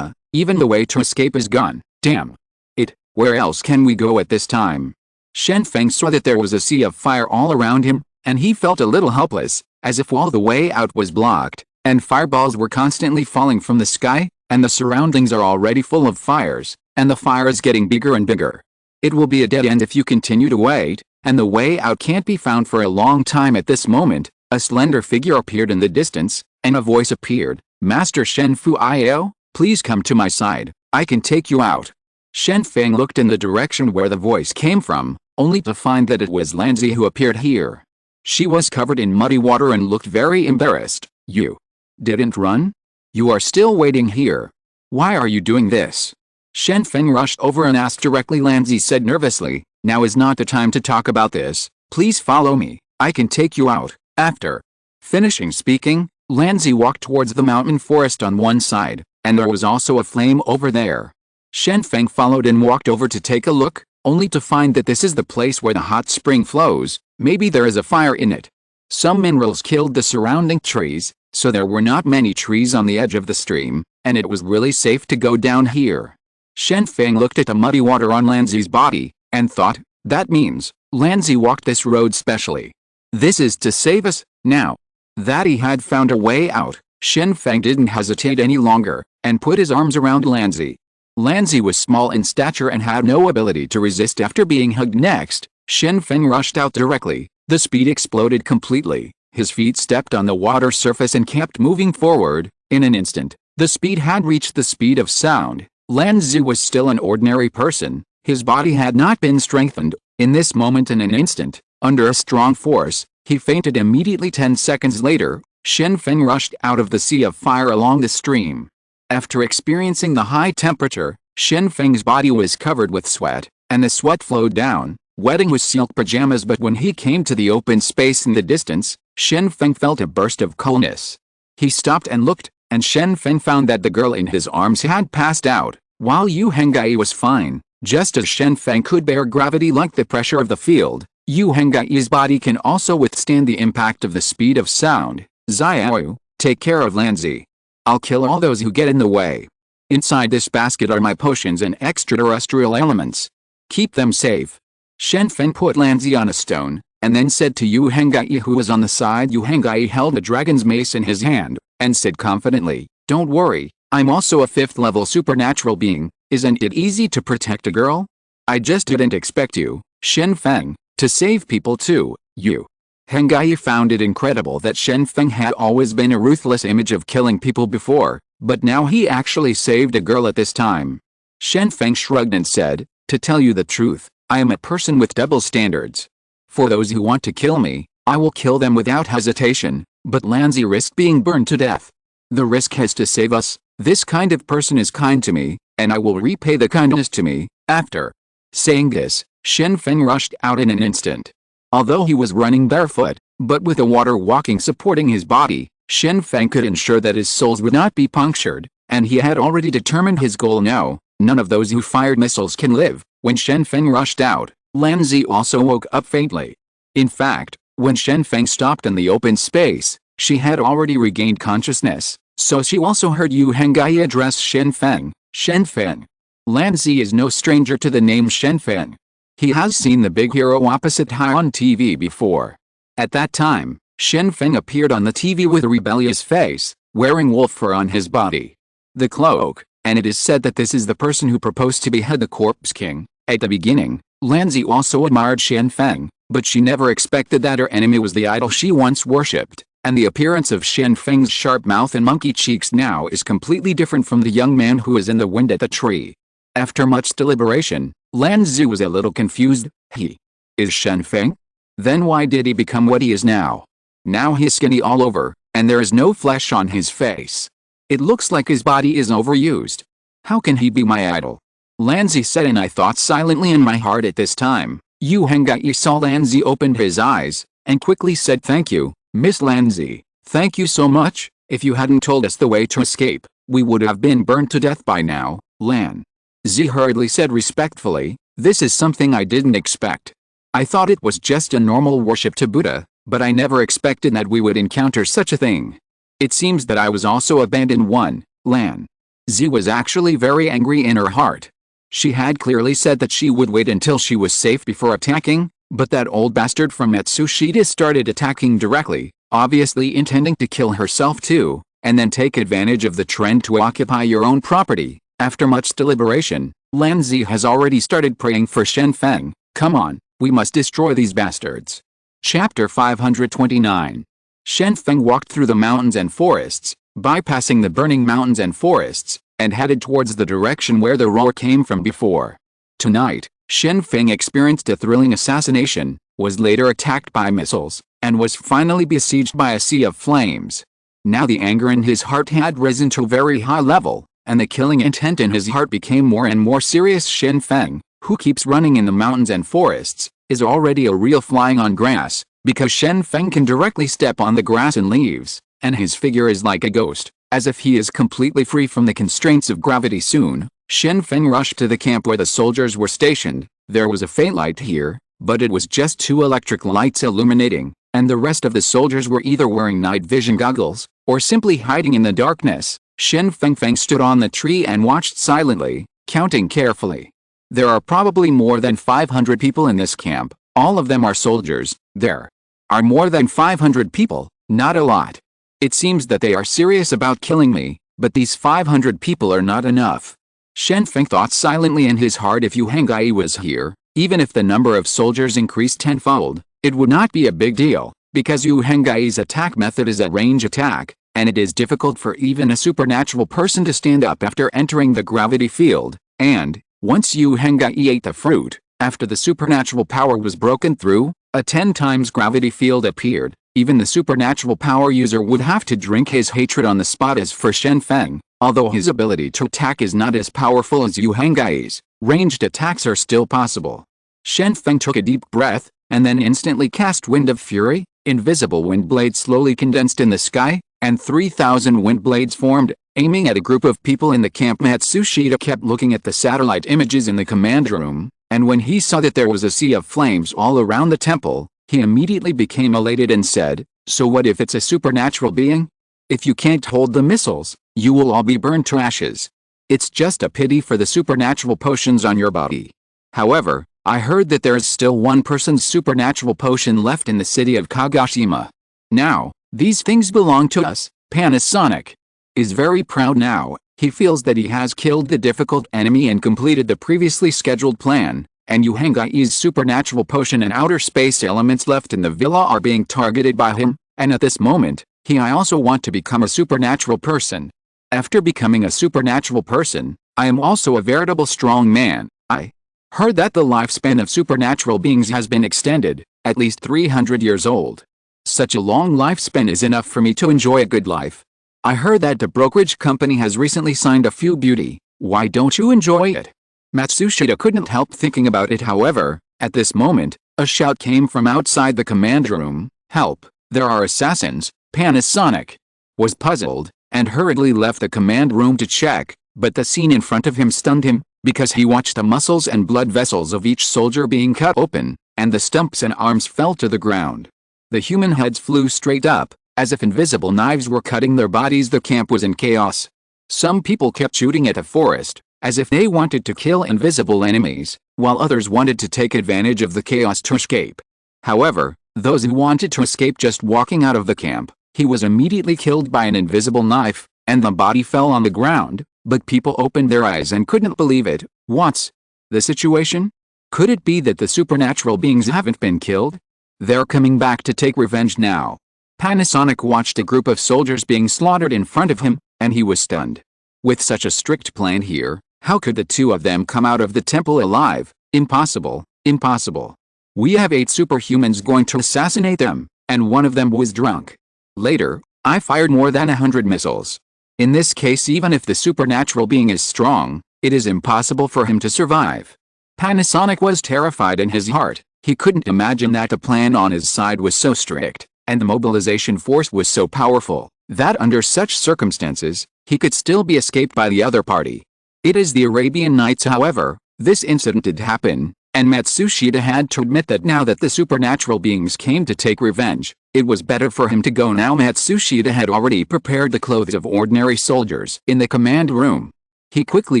Even the way to escape is gone. Damn it, where else can we go at this time? Shen Feng saw that there was a sea of fire all around him, and he felt a little helpless, as if all the way out was blocked, and fireballs were constantly falling from the sky, and the surroundings are already full of fires, and the fire is getting bigger and bigger. It will be a dead end if you continue to wait, and the way out can't be found for a long time. At this moment, a slender figure appeared in the distance, and a voice appeared. Master Shen Feng, please come to my side, I can take you out. Shen Feng looked in the direction where the voice came from, only to find that it was Lanzi who appeared here. She was covered in muddy water and looked very embarrassed. You didn't run? You are still waiting here. Why are you doing this? Shen Feng rushed over and asked directly. Lanzi said nervously, now is not the time to talk about this, please follow me, I can take you out. After finishing speaking, Lanzi walked towards the mountain forest on one side, and there was also a flame over there. Shen Feng followed and walked over to take a look, only to find that this is the place where the hot spring flows. Maybe there is a fire in it. Some minerals killed the surrounding trees, so there were not many trees on the edge of the stream, and it was really safe to go down here. Shen Feng looked at the muddy water on Lanzi's body, and thought, that means, Lanzi walked this road specially. This is to save us. Now that he had found a way out, Shen Feng didn't hesitate any longer, and put his arms around Lanzi. Lanzi was small in stature and had no ability to resist after being hugged. Next, Shen Feng rushed out directly. The speed exploded completely. His feet stepped on the water surface and kept moving forward. In an instant, the speed had reached the speed of sound. Lanzi was still an ordinary person. His body had not been strengthened. In this moment, in an instant, under a strong force, he fainted immediately. 10 seconds later, Shen Feng rushed out of the sea of fire along the stream. After experiencing the high temperature, Shen Feng's body was covered with sweat, and the sweat flowed down, wetting his silk pajamas. But when he came to the open space in the distance, Shen Feng felt a burst of coolness. He stopped and looked, and Shen Feng found that the girl in his arms had passed out, while Yu Hengyi was fine. Just as Shen Feng could bear gravity like the pressure of the field, Yu Hengyi's body can also withstand the impact of the speed of sound. Xiao, take care of Lanzi. I'll kill all those who get in the way. Inside this basket are my potions and extraterrestrial elements. Keep them safe. Shen Feng put Lanzi on a stone, and then said to Yu Hengyi, who was on the side. Yu Hengyi held a dragon's mace in his hand, and said confidently, don't worry, I'm also a 5th level supernatural being. Isn't it easy to protect a girl? I just didn't expect you, Shen Feng, to save people too. Yu Hengyi found it incredible that Shen Feng had always been a ruthless image of killing people before, but now he actually saved a girl at this time. Shen Feng shrugged and said, to tell you the truth, I am a person with double standards. For those who want to kill me, I will kill them without hesitation, but Lanzi risked being burned to death. The risk has to save us. This kind of person is kind to me, and I will repay the kindness to me. After saying this, Shen Feng rushed out in an instant. Although he was running barefoot, but with the water walking supporting his body, Shen Feng could ensure that his soles would not be punctured, and he had already determined his goal. No, none of those who fired missiles can live. When Shen Feng rushed out, Lanzi also woke up faintly. In fact, when Shen Feng stopped in the open space, she had already regained consciousness, so she also heard Yu Hengyi address Shen Feng. Shen Feng, Lan Zi is no stranger to the name Shen Feng. He has seen the big hero opposite Hai on TV before. At that time, Shen Feng appeared on the TV with a rebellious face, wearing wolf fur on his body. The cloak, and it is said that this is the person who proposed to behead the Corpse King. At the beginning, Lan Zi also admired Shen Feng, but she never expected that her enemy was the idol she once worshipped, and the appearance of Shen Feng's sharp mouth and monkey cheeks now is completely different from the young man who was in the wind at the tree. After much deliberation, Lan Zi was a little confused. He is Shen Feng? Then why did he become what he is now? Now he's skinny all over, and there is no flesh on his face. It looks like his body is overused. How can he be my idol? Lan Zi said, and I thought silently in my heart at this time. Yu Henggai saw Lan Zi opened his eyes, and quickly said, "Thank you, Miss Lan Zi. Thank you so much. If you hadn't told us the way to escape, we would have been burned to death by now." Lan Zi hurriedly said respectfully, "This is something I didn't expect. I thought it was just a normal worship to Buddha, but I never expected that we would encounter such a thing. It seems that I was also abandoned one." Lan Zi was actually very angry in her heart. She had clearly said that she would wait until she was safe before attacking, but that old bastard from Matsushita started attacking directly, obviously intending to kill herself too, and then take advantage of the trend to occupy your own property. After much deliberation, Lan Zi has already started praying for Shen Feng. Come on, we must destroy these bastards. Chapter 529. Shen Feng walked through the mountains and forests, bypassing the burning mountains and forests, and headed towards the direction where the roar came from before. Tonight, Shen Feng experienced a thrilling assassination, was later attacked by missiles, and was finally besieged by a sea of flames. Now the anger in his heart had risen to a very high level, and the killing intent in his heart became more and more serious. Shen Feng, who keeps running in the mountains and forests, is already a real flying on grass, because Shen Feng can directly step on the grass and leaves, and his figure is like a ghost, as if he is completely free from the constraints of gravity. Soon, Shen Feng rushed to the camp where the soldiers were stationed. There was a faint light here, but it was just 2 electric lights illuminating, and the rest of the soldiers were either wearing night vision goggles, or simply hiding in the darkness. Shen Feng stood on the tree and watched silently, counting carefully. There are probably more than 500 people in this camp. All of them are soldiers. There are more than 500 people, not a lot. It seems that they are serious about killing me, but these 500 people are not enough. Shen Feng thought silently in his heart, if Yu Henggai was here, even if the number of soldiers increased tenfold, it would not be a big deal, because Yu Henggai's attack method is a range attack, and it is difficult for even a supernatural person to stand up after entering the gravity field, and, once Yu Henggai ate the fruit, after the supernatural power was broken through, a 10 times gravity field appeared. Even the supernatural power user would have to drink his hatred on the spot. As for Shen Feng, although his ability to attack is not as powerful as Yu Henggai's, ranged attacks are still possible. Shen Feng took a deep breath, and then instantly cast Wind of Fury. Invisible wind blades slowly condensed in the sky, and 3,000 wind blades formed, aiming at a group of people in the camp. Matsushita kept looking at the satellite images in the command room, and when he saw that there was a sea of flames all around the temple, he immediately became elated and said, "So what if it's a supernatural being? If you can't hold the missiles, you will all be burned to ashes. It's just a pity for the supernatural potions on your body. However, I heard that there is still one person's supernatural potion left in the city of Kagoshima. Now, these things belong to us." Panasonic is very proud now. He feels that he has killed the difficult enemy and completed the previously scheduled plan, and Yu Henggai's supernatural potion and outer space elements left in the villa are being targeted by him, and at this moment, I also want to become a supernatural person. After becoming a supernatural person, I am also a veritable strong man. I heard that the lifespan of supernatural beings has been extended, at least 300 years old. Such a long lifespan is enough for me to enjoy a good life. I heard that the brokerage company has recently signed a few beauty. Why don't you enjoy it? Matsushita couldn't help thinking about it. However, at this moment, a shout came from outside the command room. "Help, there are assassins." Panasonic was puzzled, and hurriedly left the command room to check, but the scene in front of him stunned him, because he watched the muscles and blood vessels of each soldier being cut open, and the stumps and arms fell to the ground. The human heads flew straight up, as if invisible knives were cutting their bodies. The camp was in chaos. Some people kept shooting at the forest, as if they wanted to kill invisible enemies, while others wanted to take advantage of the chaos to escape. However, those who wanted to escape just walking out of the camp, he was immediately killed by an invisible knife, and the body fell on the ground, but people opened their eyes and couldn't believe it. What's the situation? Could it be that the supernatural beings haven't been killed? They're coming back to take revenge now. Panasonic watched a group of soldiers being slaughtered in front of him, and he was stunned. With such a strict plan here, how could the two of them come out of the temple alive? Impossible, impossible. We have 8 superhumans going to assassinate them, and one of them was drunk. Later, I fired more than 100 missiles. In this case, even if the supernatural being is strong, it is impossible for him to survive. Panasonic was terrified in his heart. He couldn't imagine that the plan on his side was so strict, and the mobilization force was so powerful, that under such circumstances, he could still be escaped by the other party. It is the Arabian Nights, however. This incident did happen, and Matsushita had to admit that now that the supernatural beings came to take revenge, it was better for him to go now. Matsushita had already prepared the clothes of ordinary soldiers in the command room. He quickly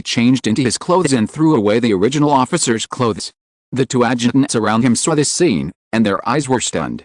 changed into his clothes and threw away the original officer's clothes. The 2 adjutants around him saw this scene, and their eyes were stunned.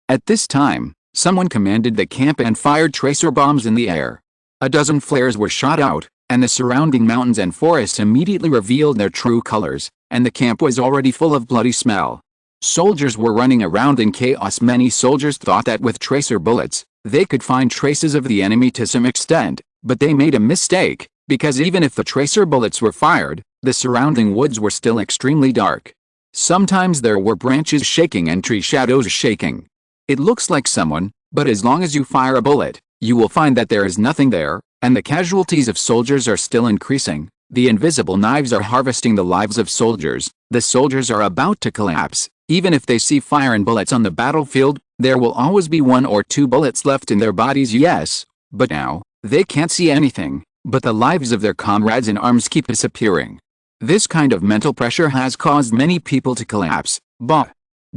At this time, someone commanded the camp and fired tracer bombs in the air. A dozen flares were shot out, and the surrounding mountains and forests immediately revealed their true colors, and the camp was already full of bloody smell. Soldiers were running around in chaos. Many soldiers thought that with tracer bullets, they could find traces of the enemy to some extent, but they made a mistake, because even if the tracer bullets were fired, the surrounding woods were still extremely dark. Sometimes there were branches shaking and tree shadows shaking. It looks like someone, but as long as you fire a bullet, you will find that there is nothing there, and the casualties of soldiers are still increasing. The invisible knives are harvesting the lives of soldiers. The soldiers are about to collapse. Even if they see fire and bullets on the battlefield, there will always be 1 or 2 bullets left in their bodies, yes, but now, they can't see anything, but the lives of their comrades in arms keep disappearing. This kind of mental pressure has caused many people to collapse. Bah!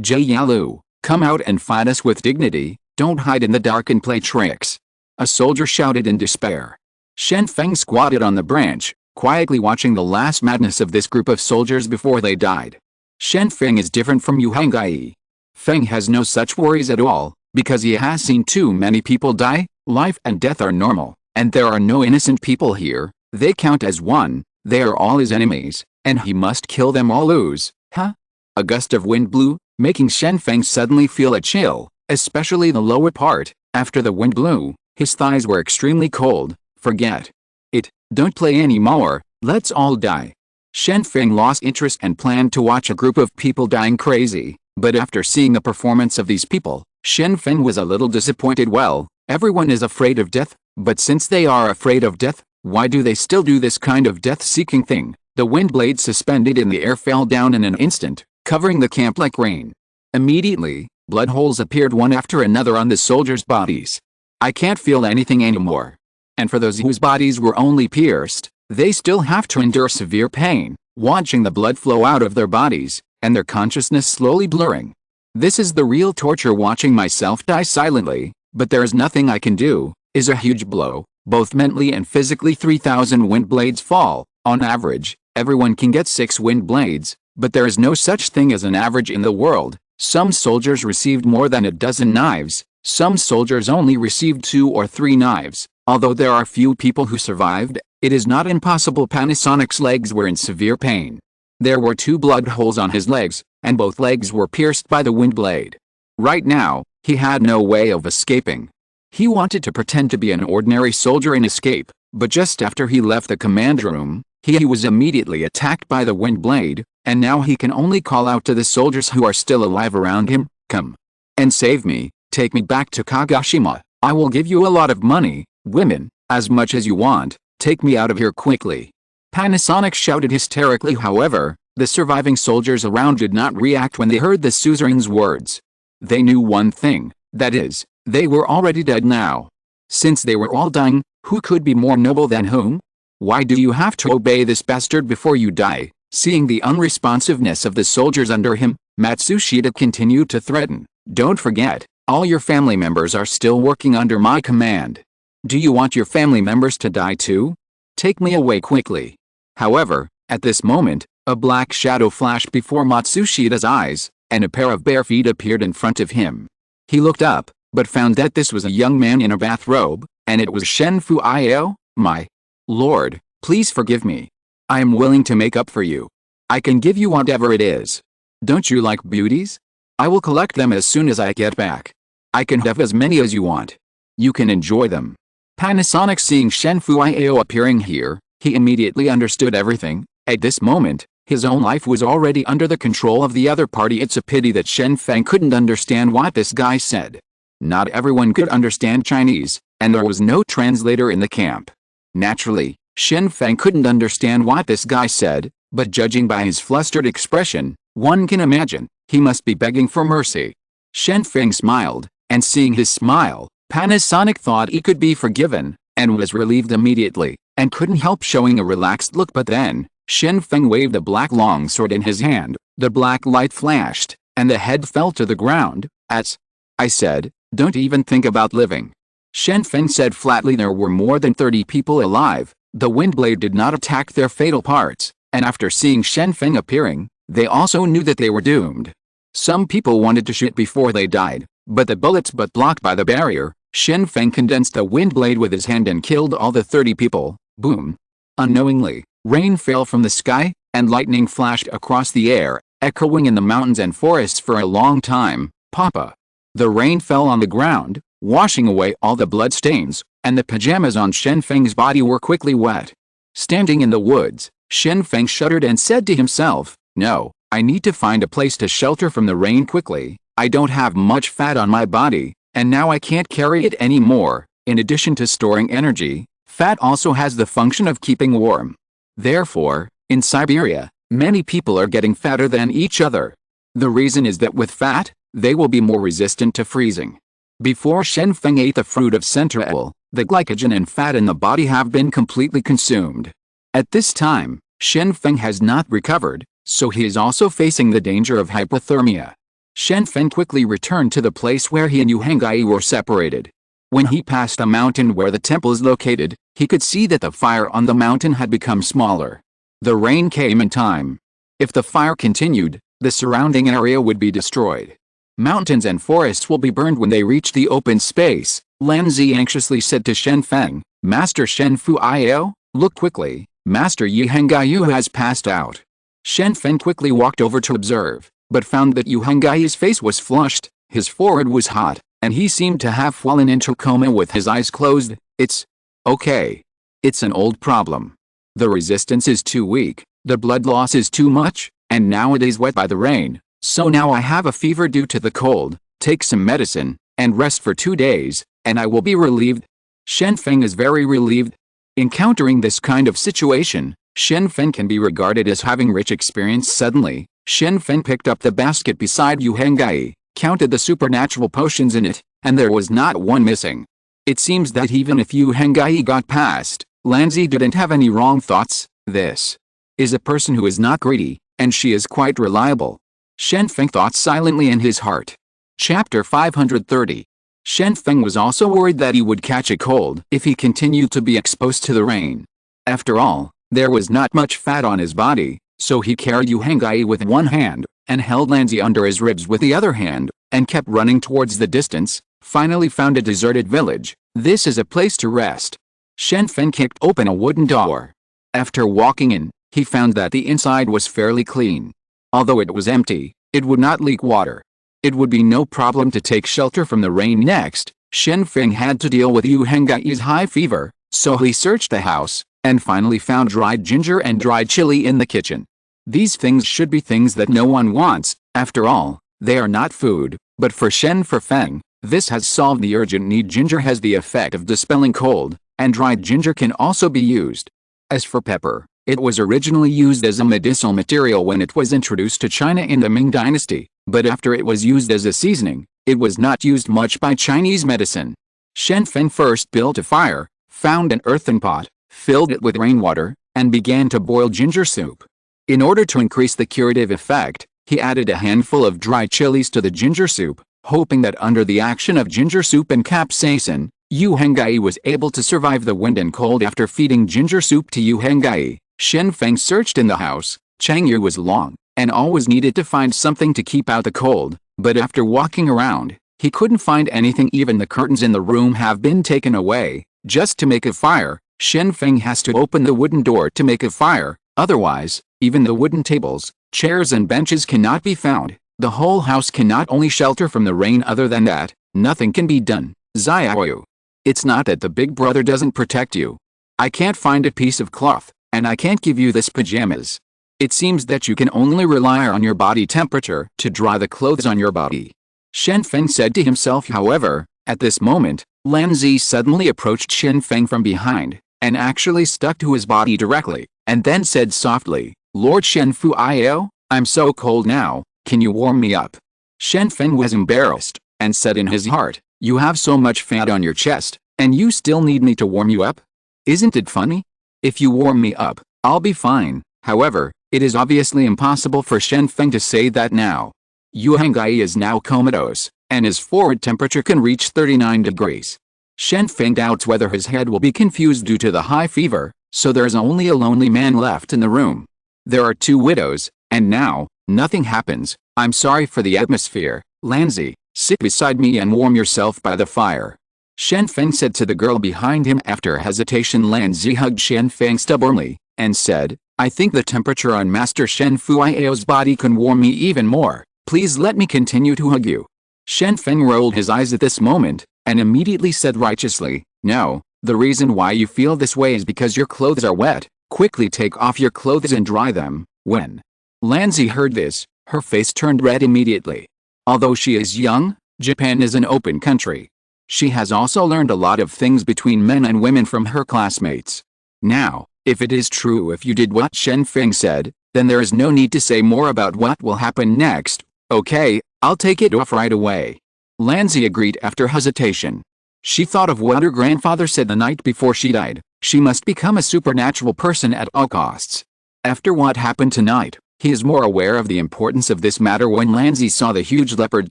Jialu, come out and fight us with dignity, don't hide in the dark and play tricks. A soldier shouted in despair. Shen Feng squatted on the branch, quietly watching the last madness of this group of soldiers before they died. Shen Feng is different from Yu Hangai. Feng has no such worries at all, because he has seen too many people die. Life and death are normal, and there are no innocent people here. They count as one. They are all his enemies, and he must kill them all. Lose. Huh? A gust of wind blew, making Shen Feng suddenly feel a chill, especially the lower part. After the wind blew, his thighs were extremely cold. Forget it, don't play anymore, let's all die. Shen Feng lost interest and planned to watch a group of people dying crazy, but after seeing the performance of these people, Shen Feng was a little disappointed. Well, everyone is afraid of death, but since they are afraid of death, why do they still do this kind of death-seeking thing? The wind blade suspended in the air fell down in an instant, covering the camp like rain. Immediately, blood holes appeared one after another on the soldiers' bodies. I can't feel anything anymore. And for those whose bodies were only pierced, they still have to endure severe pain, watching the blood flow out of their bodies, and their consciousness slowly blurring. This is the real torture, watching myself die silently, but there is nothing I can do, is a huge blow, both mentally and physically. 3,000 wind blades fall. On average, everyone can get 6 wind blades, but there is no such thing as an average in the world. Some soldiers received more than a dozen knives, some soldiers only received 2 or 3 knives. Although there are few people who survived, it is not impossible. Panasonic's legs were in severe pain. There were 2 blood holes on his legs, and both legs were pierced by the wind blade. Right now, he had no way of escaping. He wanted to pretend to be an ordinary soldier and escape, but just after he left the command room, he was immediately attacked by the wind blade, and now he can only call out to the soldiers who are still alive around him, "Come and save me, take me back to Kagoshima. I will give you a lot of money, women, as much as you want, take me out of here quickly." Panasonic shouted hysterically. However, the surviving soldiers around did not react when they heard the suzerain's words. They knew one thing, that is, they were already dead now. Since they were all dying, who could be more noble than whom? Why do you have to obey this bastard before you die? Seeing the unresponsiveness of the soldiers under him, Matsushita continued to threaten. Don't forget, all your family members are still working under my command. Do you want your family members to die too? Take me away quickly. However, at this moment, a black shadow flashed before Matsushida's eyes, and a pair of bare feet appeared in front of him. He looked up, but found that this was a young man in a bathrobe, and it was Shen Feng. My lord, please forgive me. I am willing to make up for you. I can give you whatever it is. Don't you like beauties? I will collect them as soon as I get back. I can have as many as you want. You can enjoy them. Panasonic, seeing Shen Feng appearing here, he immediately understood everything. At this moment, his own life was already under the control of the other party. It's a pity that Shen Feng couldn't understand what this guy said. Not everyone could understand Chinese, and there was no translator in the camp. Naturally, Shen Feng couldn't understand what this guy said, but judging by his flustered expression, one can imagine he must be begging for mercy. Shen Feng smiled, and seeing his smile, Panasonic thought he could be forgiven, and was relieved immediately, and couldn't help showing a relaxed look. But then, Shen Feng waved a black longsword in his hand, the black light flashed, and the head fell to the ground. As I said, don't even think about living. Shen Feng said flatly. There were more than 30 people alive. The windblade did not attack their fatal parts, and after seeing Shen Feng appearing, they also knew that they were doomed. Some people wanted to shoot before they died, but the bullets but blocked by the barrier. Shen Feng condensed the windblade with his hand and killed all the 30 people. Boom. Unknowingly, rain fell from the sky, and lightning flashed across the air, echoing in the mountains and forests for a long time. Papa. The rain fell on the ground, washing away all the blood stains, and the pajamas on Shen Feng's body were quickly wet. Standing in the woods, Shen Feng shuddered and said to himself, no, I need to find a place to shelter from the rain quickly. I don't have much fat on my body, and now I can't carry it anymore. In addition to storing energy, fat also has the function of keeping warm. Therefore, in Siberia, many people are getting fatter than each other. The reason is that with fat, they will be more resistant to freezing. Before Shen Feng ate the fruit of Central, the glycogen and fat in the body have been completely consumed. At this time, Shen Feng has not recovered, so he is also facing the danger of hypothermia. Shen Feng quickly returned to the place where he and Yu Henggai were separated. When he passed a mountain where the temple is located, he could see that the fire on the mountain had become smaller. The rain came in time. If the fire continued, the surrounding area would be destroyed. Mountains and forests will be burned when they reach the open space. Lan Zi anxiously said to Shen Feng, Master Shen Feng, look quickly, Master Yu Henggai has passed out. Shen Feng quickly walked over to observe, but found that Yu Henggai's face was flushed, his forehead was hot, and he seemed to have fallen into a coma with his eyes closed. It's okay. It's an old problem. The resistance is too weak, the blood loss is too much, and now it is wet by the rain, so now I have a fever due to the cold. Take some medicine, and rest for 2 days, and I will be relieved. Shen Feng is very relieved. Encountering this kind of situation, Shen Feng can be regarded as having rich experience. Suddenly, Shen Feng picked up the basket beside Yu Henggai, counted the supernatural potions in it, and there was not one missing. It seems that even if Yu Henggai got past, Lan Zi didn't have any wrong thoughts. This is a person who is not greedy, and she is quite reliable. Shen Feng thought silently in his heart. Chapter 530. Shen Feng was also worried that he would catch a cold if he continued to be exposed to the rain. After all, there was not much fat on his body, so he carried Yu Henggai with one hand, and held Lan Zi under his ribs with the other hand, and kept running towards the distance. Finally found a deserted village. This is a place to rest. Shen Feng kicked open a wooden door. After walking in, he found that the inside was fairly clean. Although it was empty, it would not leak water. It would be no problem to take shelter from the rain. Next, Shen Feng had to deal with Yu Henggai's high fever, so he searched the house, and finally found dried ginger and dried chili in the kitchen. These things should be things that no one wants. After all, they are not food, but for Shen Feng, this has solved the urgent need. Ginger has the effect of dispelling cold, and dried ginger can also be used. As for pepper, it was originally used as a medicinal material when it was introduced to China in the Ming Dynasty, but after it was used as a seasoning, it was not used much by Chinese medicine. Shen Feng first built a fire, found an earthen pot, filled it with rainwater, and began to boil ginger soup. In order to increase the curative effect, he added a handful of dried chilies to the ginger soup, hoping that under the action of ginger soup and capsaicin, Yu Hengai was able to survive the wind and cold after feeding ginger soup to Yu Hengai. Shen Feng searched in the house. Chang Jianyi was long, and always needed to find something to keep out the cold, but after walking around, he couldn't find anything. Even the curtains in the room have been taken away. Just to make a fire, Shen Feng has to open the wooden door to make a fire, otherwise, even the wooden tables, chairs and benches cannot be found. The whole house can not only shelter from the rain, other than that, nothing can be done. Xiaoyu. It's not that the big brother doesn't protect you. I can't find a piece of cloth, and I can't give you this pajamas. It seems that you can only rely on your body temperature to dry the clothes on your body. Shen Feng said to himself. However, at this moment, Lan Zi suddenly approached Shen Feng from behind, and actually stuck to his body directly, and then said softly, Lord Shen Fuio, I'm so cold now, can you warm me up? Shen Feng was embarrassed, and said in his heart, you have so much fat on your chest, and you still need me to warm you up? Isn't it funny? If you warm me up, I'll be fine. However, it is obviously impossible for Shen Feng to say that now. Yu Hengai is now comatose, and his forward temperature can reach 39 degrees. Shen Feng doubts whether his head will be confused due to the high fever, so there's only a lonely man left in the room. There are 2 widows, and now, nothing happens. I'm sorry for the atmosphere. Lan Zi, sit beside me and warm yourself by the fire. Shen Feng said to the girl behind him. After hesitation, Lan Zi hugged Shen Feng stubbornly, and said, I think the temperature on Master Shen Fuio's body can warm me even more. Please let me continue to hug you. Shen Feng rolled his eyes at this moment, and immediately said righteously, no, the reason why you feel this way is because your clothes are wet. Quickly take off your clothes and dry them. When Lan Zi heard this, her face turned red immediately. Although she is young, Japan is an open country. She has also learned a lot of things between men and women from her classmates. Now, if it is true, if you did what Shen Feng said, then there is no need to say more about what will happen next. Okay, I'll take it off right away. Lan Zi agreed after hesitation. She thought of what her grandfather said the night before she died. She must become a supernatural person at all costs. After what happened tonight, he is more aware of the importance of this matter. When Lan Zi saw the huge leopard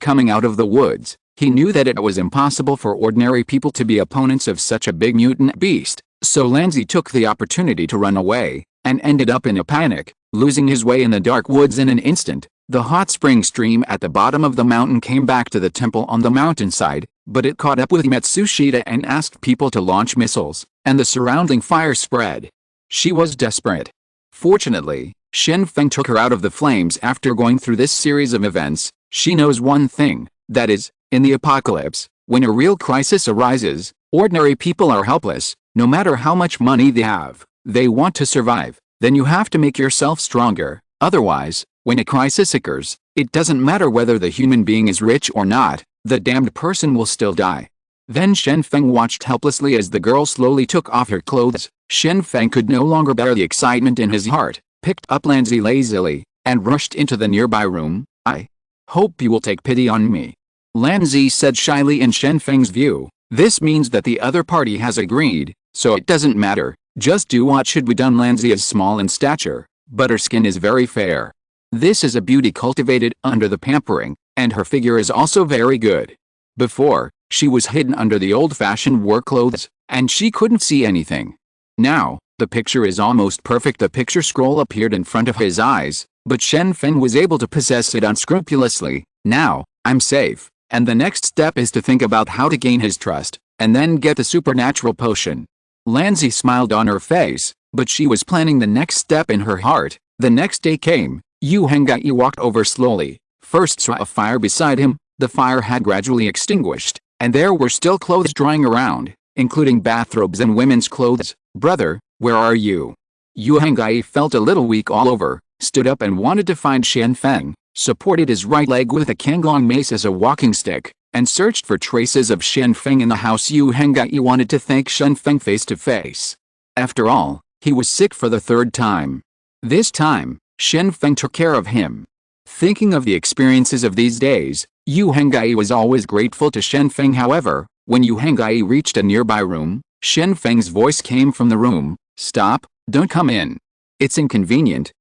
coming out of the woods, he knew that it was impossible for ordinary people to be opponents of such a big mutant beast, so Lan Zi took the opportunity to run away, and ended up in a panic, losing his way in the dark woods in an instant. The hot spring stream at the bottom of the mountain came back to the temple on the mountainside, but it caught up with Matsushita and asked people to launch missiles, and the surrounding fire spread. She was desperate. Fortunately, Shen Feng took her out of the flames. After going through this series of events, she knows one thing, that is, in the apocalypse, when a real crisis arises, ordinary people are helpless. No matter how much money they have, they want to survive. Then you have to make yourself stronger. Otherwise, when a crisis occurs, it doesn't matter whether the human being is rich or not, the damned person will still die. Then Shen Feng watched helplessly as the girl slowly took off her clothes. Shen Feng could no longer bear the excitement in his heart, picked up Lan Zi lazily, and rushed into the nearby room. I hope you will take pity on me. Lan Zi said shyly. In Shen Feng's view, this means that the other party has agreed, so it doesn't matter, just do what should be done. Lan Zi is small in stature, but her skin is very fair. This is a beauty cultivated under the pampering, and her figure is also very good. Before, she was hidden under the old-fashioned war clothes, and she couldn't see anything. Now, the picture is almost perfect. The picture scroll appeared in front of his eyes, but Shen Feng was able to possess it unscrupulously. Now, I'm safe, and the next step is to think about how to gain his trust, and then get the supernatural potion. Lan Zi smiled on her face, but she was planning the next step in her heart. The next day came. Yu Hengai walked over slowly, first saw a fire beside him. The fire had gradually extinguished, and there were still clothes drying around, including bathrobes and women's clothes. Brother, where are you? Yu Hengai felt a little weak all over, stood up and wanted to find Shen Feng, supported his right leg with a Kanglong mace as a walking stick, and searched for traces of Shen Feng in the house. Yu Hengai wanted to thank Shen Feng face to face. After all, he was sick for the 3rd time. This time, Shen Feng took care of him. Thinking of the experiences of these days, Yu Hengai was always grateful to Shen Feng. However, when Yu Hengai reached a nearby room, Shen Feng's voice came from the room. Stop, don't come in. It's inconvenient,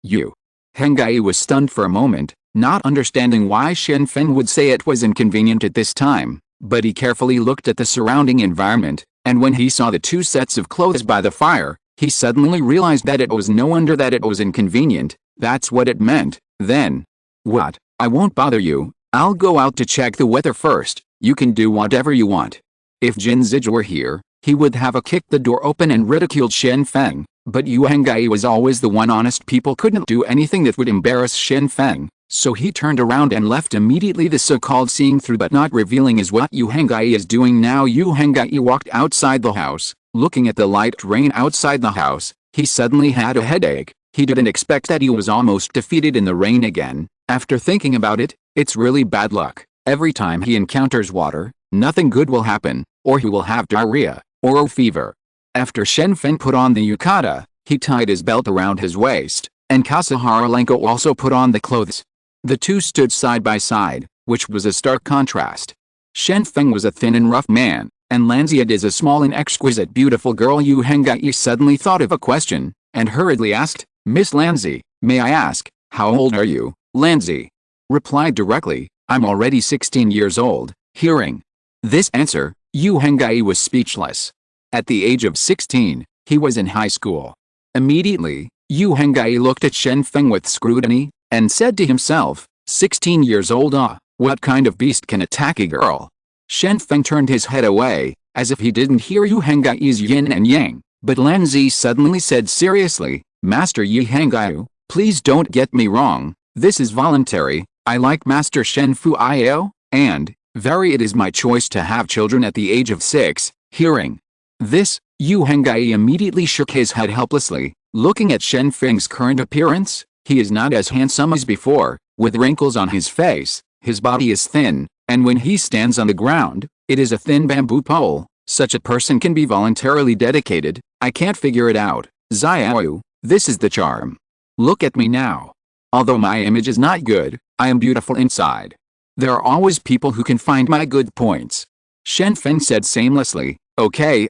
Yu Hengai was stunned for a moment, not understanding why Shen Feng would say it was inconvenient at this time. But he carefully looked at the surrounding environment, and when he saw the two sets of clothes by the fire, he suddenly realized that it was no wonder that it was inconvenient. That's what it meant. Then, "What? I won't bother you. I'll go out to check the weather first. You can do whatever you want." If Jin Ziji were here, he would have kicked the door open and ridiculed Shen Feng, but Yu Hengyi was always the one honest people couldn't do anything that would embarrass Shen Feng, so he turned around and left immediately. The so-called seeing through but not revealing is what Yu Hengyi is doing now. Yu Hengyi walked outside the house, looking at the light rain outside the house. He suddenly had a headache. He didn't expect that he was almost defeated in the rain again. After thinking about it, it's really bad luck. Every time he encounters water, nothing good will happen, or he will have diarrhea, or a fever. After Shen Feng put on the yukata, he tied his belt around his waist, and Kasaharalenko also put on the clothes. The two stood side by side, which was a stark contrast. Shen Feng was a thin and rough man, and Lanziad is a small and exquisite beautiful girl. Yu Hengyi suddenly thought of a question, and hurriedly asked, "Miss Lanzi, may I ask, how old are you?" Lanzi replied directly, "I'm already 16 years old." Hearing this answer, Yu Hengyi was speechless. At the age of 16, he was in high school. Immediately, Yu Hengyi looked at Shen Feng with scrutiny, and said to himself, 16 years old, what kind of beast can attack a girl? Shen Feng turned his head away, as if he didn't hear Yu Hengyi's yin and yang, but Lanzi suddenly said seriously, "Master Yu Hengyi, please don't get me wrong, this is voluntary. I like Master Shen Fuio, and, very it is my choice to have children at the age of 6. Hearing this, Yu Hengyi immediately shook his head helplessly, looking at Shen Feng's current appearance. He is not as handsome as before, with wrinkles on his face, his body is thin, and when he stands on the ground, it is a thin bamboo pole. Such a person can be voluntarily dedicated. I can't figure it out. Xiao, this is the charm. Look at me now. Although my image is not good, I am beautiful inside. There are always people who can find my good points." Shen Feng said shamelessly, Okay,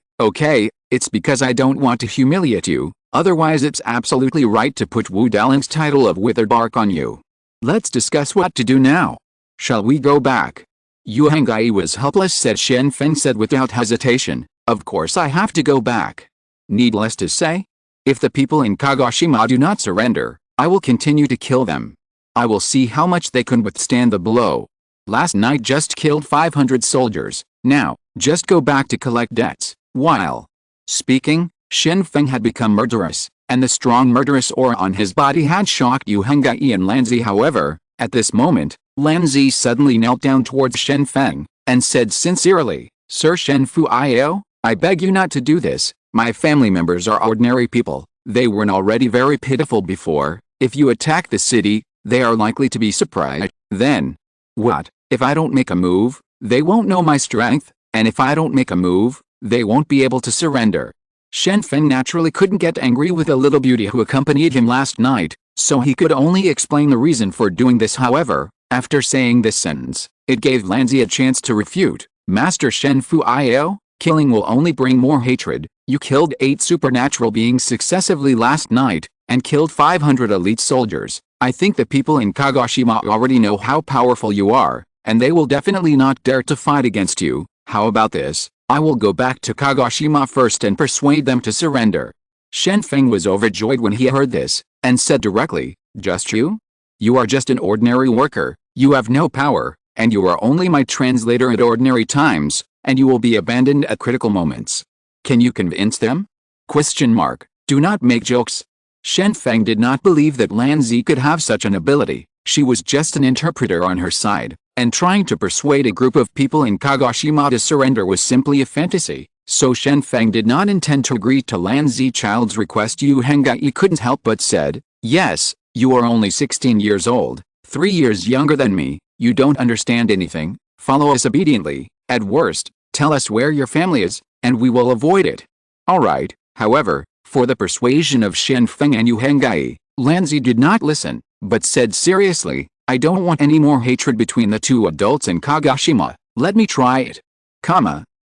it's because I don't want to humiliate you. Otherwise it's absolutely right to put Wu Daling's title of withered bark on you. Let's discuss what to do now. Shall we go back? Yu Hengyi was helpless, said Shen Feng said without hesitation. Of course I have to go back. Needless to say, if the people in Kagoshima do not surrender, I will continue to kill them. I will see how much they can withstand the blow. Last night just killed 500 soldiers. Now, just go back to collect debts. While speaking, Shen Feng had become murderous, and the strong murderous aura on his body had shocked Yu Hengyi and Lanzi. However, at this moment, Lanzi suddenly knelt down towards Shen Feng, and said sincerely, Sir Shen Fuio, I beg you not to do this. My family members are ordinary people. They weren't already very pitiful before. If you attack the city, they are likely to be surprised. Then, what? If I don't make a move, they won't know my strength, and if I don't make a move, they won't be able to surrender. Shen Feng naturally couldn't get angry with the little beauty who accompanied him last night, so he could only explain the reason for doing this. However, after saying this sentence, it gave Lanzi a chance to refute. Master Shen Fuio, killing will only bring more hatred. You killed 8 supernatural beings successively last night, and killed 500 elite soldiers. I think the people in Kagoshima already know how powerful you are, and they will definitely not dare to fight against you. How about this? I will go back to Kagoshima first and persuade them to surrender. Shen Feng was overjoyed when he heard this, and said directly, Just you? You are just an ordinary worker, you have no power, and you are only my translator at ordinary times, and you will be abandoned at critical moments. Can you convince them? Do not make jokes. Shen Feng did not believe that Lanzi could have such an ability. She was just an interpreter on her side, and trying to persuade a group of people in Kagoshima to surrender was simply a fantasy, so Shen Feng did not intend to agree to Lanzi child's request. Yu Hengyi couldn't help but said, Yes, you are only 16 years old, 3 years younger than me, you don't understand anything, follow us obediently, at worst, tell us where your family is, and we will avoid it. Alright, however, for the persuasion of Shen Feng and Yu Hengyi, Lanzi did not listen, but said seriously, I don't want any more hatred between the two adults in Kagoshima. Let me try it.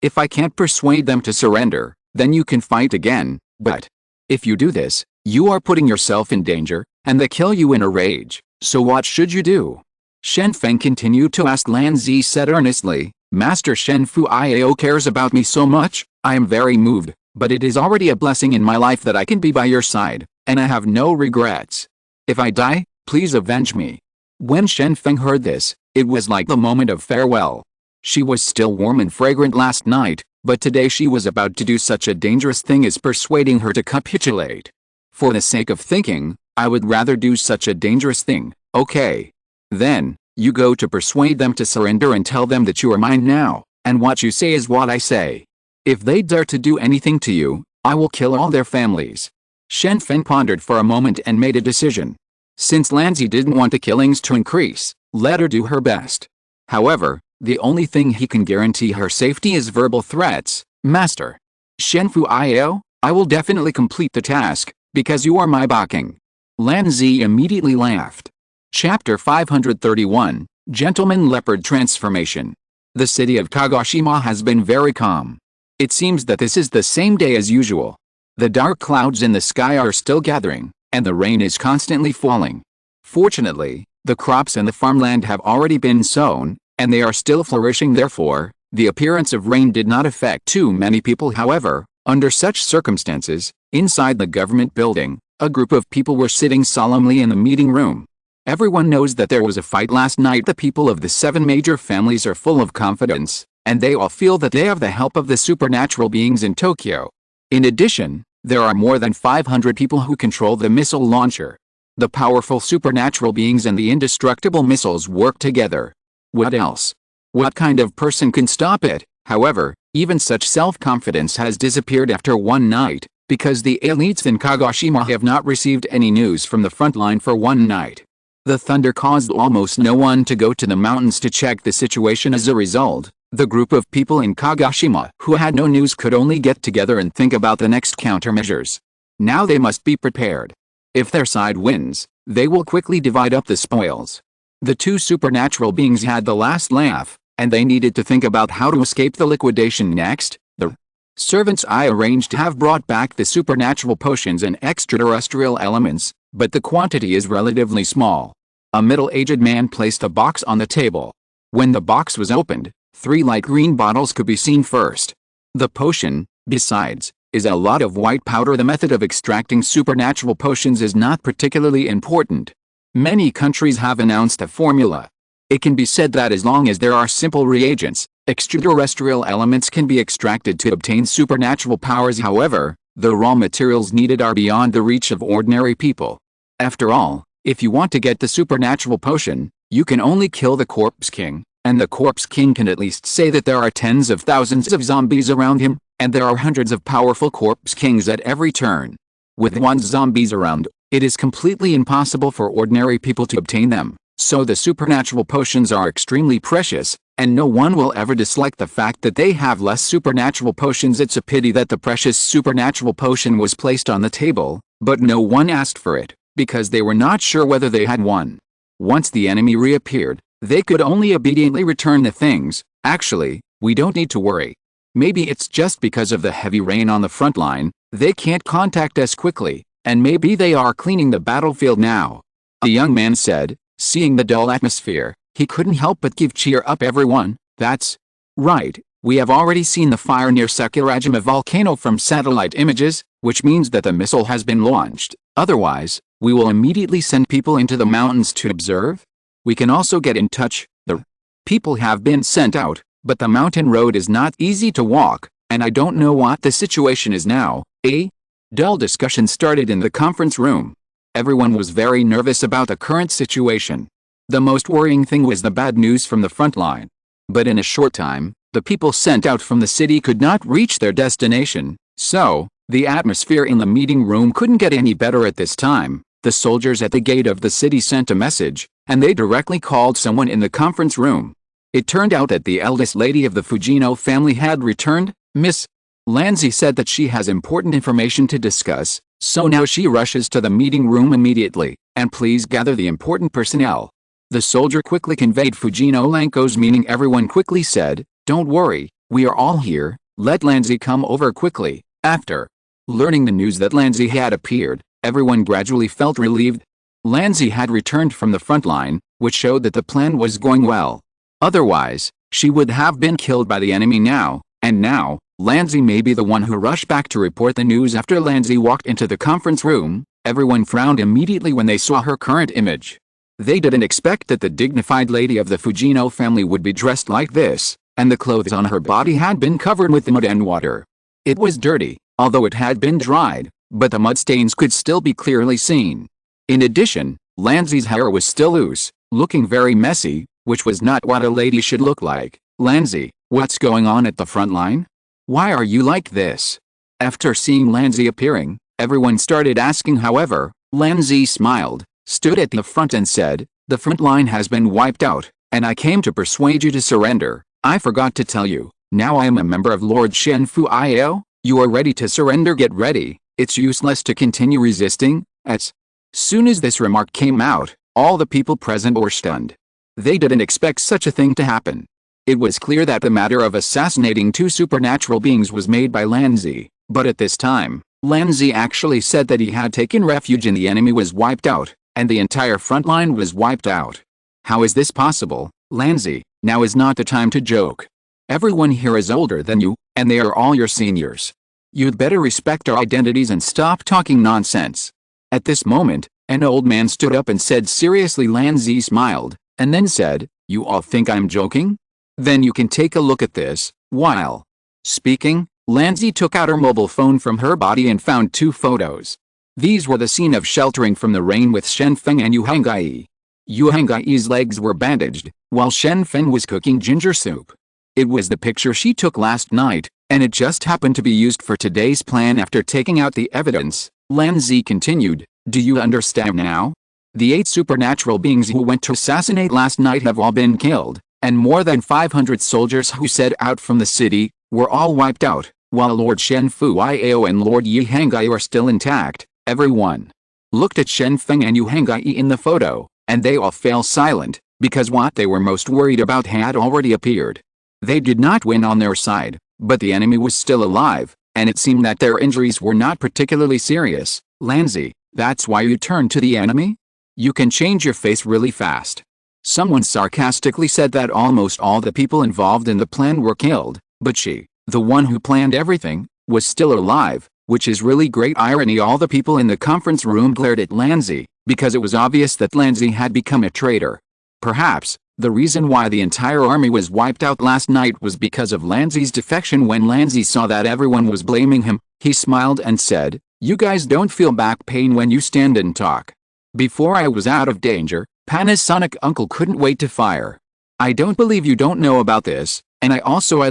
If I can't persuade them to surrender, then you can fight again, but if you do this, you are putting yourself in danger, and they kill you in a rage, so what should you do? Shen Feng continued to ask. Lanzi said earnestly, Master Shen Feng cares about me so much, I am very moved, but it is already a blessing in my life that I can be by your side, and I have no regrets. If I die, please avenge me." When Shen Feng heard this, it was like the moment of farewell. She was still warm and fragrant last night, but today she was about to do such a dangerous thing as persuading her to capitulate. For the sake of thinking, I would rather do such a dangerous thing, okay? Then, you go to persuade them to surrender and tell them that you are mine now, and what you say is what I say. If they dare to do anything to you, I will kill all their families. Shen Feng pondered for a moment and made a decision. Since Lanzi didn't want the killings to increase, let her do her best. However, the only thing he can guarantee her safety is verbal threats. "Master Shen Feng, I will definitely complete the task, because you are my Baking." Lanzi immediately laughed. Chapter 531, Gentleman Leopard Transformation. The city of Kagoshima has been very calm. It seems that this is the same day as usual. The dark clouds in the sky are still gathering, and the rain is constantly falling. Fortunately, the crops in the farmland have already been sown, and they are still flourishing. Therefore, the appearance of rain did not affect too many people. However, under such circumstances, inside the government building, a group of people were sitting solemnly in the meeting room. Everyone knows that there was a fight last night. The people of the 7 major families are full of confidence, and they all feel that they have the help of the supernatural beings in Tokyo. In addition, there are more than 500 people who control the missile launcher. The powerful supernatural beings and the indestructible missiles work together. What else? What kind of person can stop it? However, even such self-confidence has disappeared after one night, because the elites in Kagoshima have not received any news from the front line for one night. The thunder caused almost no one to go to the mountains to check the situation. As a result, the group of people in Kagoshima who had no news could only get together and think about the next countermeasures. Now they must be prepared. If their side wins, they will quickly divide up the spoils. The 2 supernatural beings had the last laugh, and they needed to think about how to escape the liquidation next. The servants I arranged have brought back the supernatural potions and extraterrestrial elements, but the quantity is relatively small. A middle-aged man placed a box on the table. When the box was opened, 3 light green bottles could be seen first. The potion, besides, is a lot of white powder. The method of extracting supernatural potions is not particularly important. Many countries have announced a formula. It can be said that as long as there are simple reagents, extraterrestrial elements can be extracted to obtain supernatural powers. However, the raw materials needed are beyond the reach of ordinary people. After all, if you want to get the supernatural potion, you can only kill the Corpse King, and the Corpse King can at least say that there are tens of thousands of zombies around him, and there are hundreds of powerful Corpse Kings at every turn. With 1 zombies around, it is completely impossible for ordinary people to obtain them, so the supernatural potions are extremely precious, and no one will ever dislike the fact that they have less supernatural potions. It's a pity that the precious supernatural potion was placed on the table, but no one asked for it, because they were not sure whether they had one. Once the enemy reappeared, they could only obediently return the things. Actually, we don't need to worry. Maybe it's just because of the heavy rain on the front line, they can't contact us quickly, and maybe they are cleaning the battlefield now. The young man said, seeing the dull atmosphere. He couldn't help but give cheer up everyone. That's right, we have already seen the fire near Sakurajima volcano from satellite images, which means that the missile has been launched. Otherwise, we will immediately send people into the mountains to observe. We can also get in touch. The people have been sent out, but the mountain road is not easy to walk, and I don't know what the situation is now. A dull discussion started in the conference room. Everyone was very nervous about the current situation. The most worrying thing was the bad news from the front line. But in a short time, the people sent out from the city could not reach their destination, so the atmosphere in the meeting room couldn't get any better at this time. The soldiers at the gate of the city sent a message, and they directly called someone in the conference room. It turned out that the eldest lady of the Fujino family had returned. Miss Lanzi said that she has important information to discuss, so now she rushes to the meeting room immediately, and please gather the important personnel. The soldier quickly conveyed Fujino Lanko's meaning. Everyone quickly said, "Don't worry, we are all here, let Lanzi come over quickly." After learning the news that Lanzi had appeared, everyone gradually felt relieved. Lanzi had returned from the front line, which showed that the plan was going well. Otherwise, she would have been killed by the enemy now, and now, Lanzi may be the one who rushed back to report the news. After Lanzi walked into the conference room, everyone frowned immediately when they saw her current image. They didn't expect that the dignified lady of the Fujino family would be dressed like this, and the clothes on her body had been covered with mud and water. It was dirty, although it had been dried, but the mud stains could still be clearly seen. In addition, Lanzi's hair was still loose, looking very messy, which was not what a lady should look like. Lanzi, what's going on at the front line? Why are you like this? After seeing Lanzi appearing, everyone started asking. However, Lanzi smiled, stood at the front and said, "The front line has been wiped out, and I came to persuade you to surrender. I forgot to tell you, now I am a member of Lord Shen Feng. You are ready to surrender. Get ready, it's useless to continue resisting." As soon as this remark came out, all the people present were stunned. They didn't expect such a thing to happen. It was clear that the matter of assassinating two supernatural beings was made by Lanzi, but at this time, Lanzi actually said that he had taken refuge and the enemy was wiped out, and the entire front line was wiped out. How is this possible, Lanzi? Now is not the time to joke. Everyone here is older than you, and they are all your seniors. You'd better respect our identities and stop talking nonsense. At this moment, an old man stood up and said seriously. Lanzi smiled, and then said, "You all think I'm joking? Then you can take a look at this." While speaking, Lanzi took out her mobile phone from her body and found two photos. These were the scene of sheltering from the rain with Shen Feng and Yu Hangyi. Yu Hangyi's legs were bandaged, while Shen Feng was cooking ginger soup. It was the picture she took last night, and it just happened to be used for today's plan. After taking out the evidence, Lanzi continued, "Do you understand now? The 8 supernatural beings who went to assassinate last night have all been killed, and more than 500 soldiers who set out from the city were all wiped out, while Lord Shen Feng and Lord Yu Hangyi are still intact." Everyone looked at Shen Feng and Yu Hangyi in the photo, and they all fell silent, because what they were most worried about had already appeared. They did not win on their side, but the enemy was still alive, and it seemed that their injuries were not particularly serious. Lanzi, that's why you turned to the enemy? You can change your face really fast. Someone sarcastically said that almost all the people involved in the plan were killed, but she, the one who planned everything, was still alive, which is really great irony. All the people in the conference room glared at Lanzi, because it was obvious that Lanzi had become a traitor. Perhaps, the reason why the entire army was wiped out last night was because of Lanzi's defection. When Lanzi saw that everyone was blaming him, he smiled and said, "You guys don't feel back pain when you stand and talk. Before I was out of danger, Panasonic uncle couldn't wait to fire. I don't believe you don't know about this, and I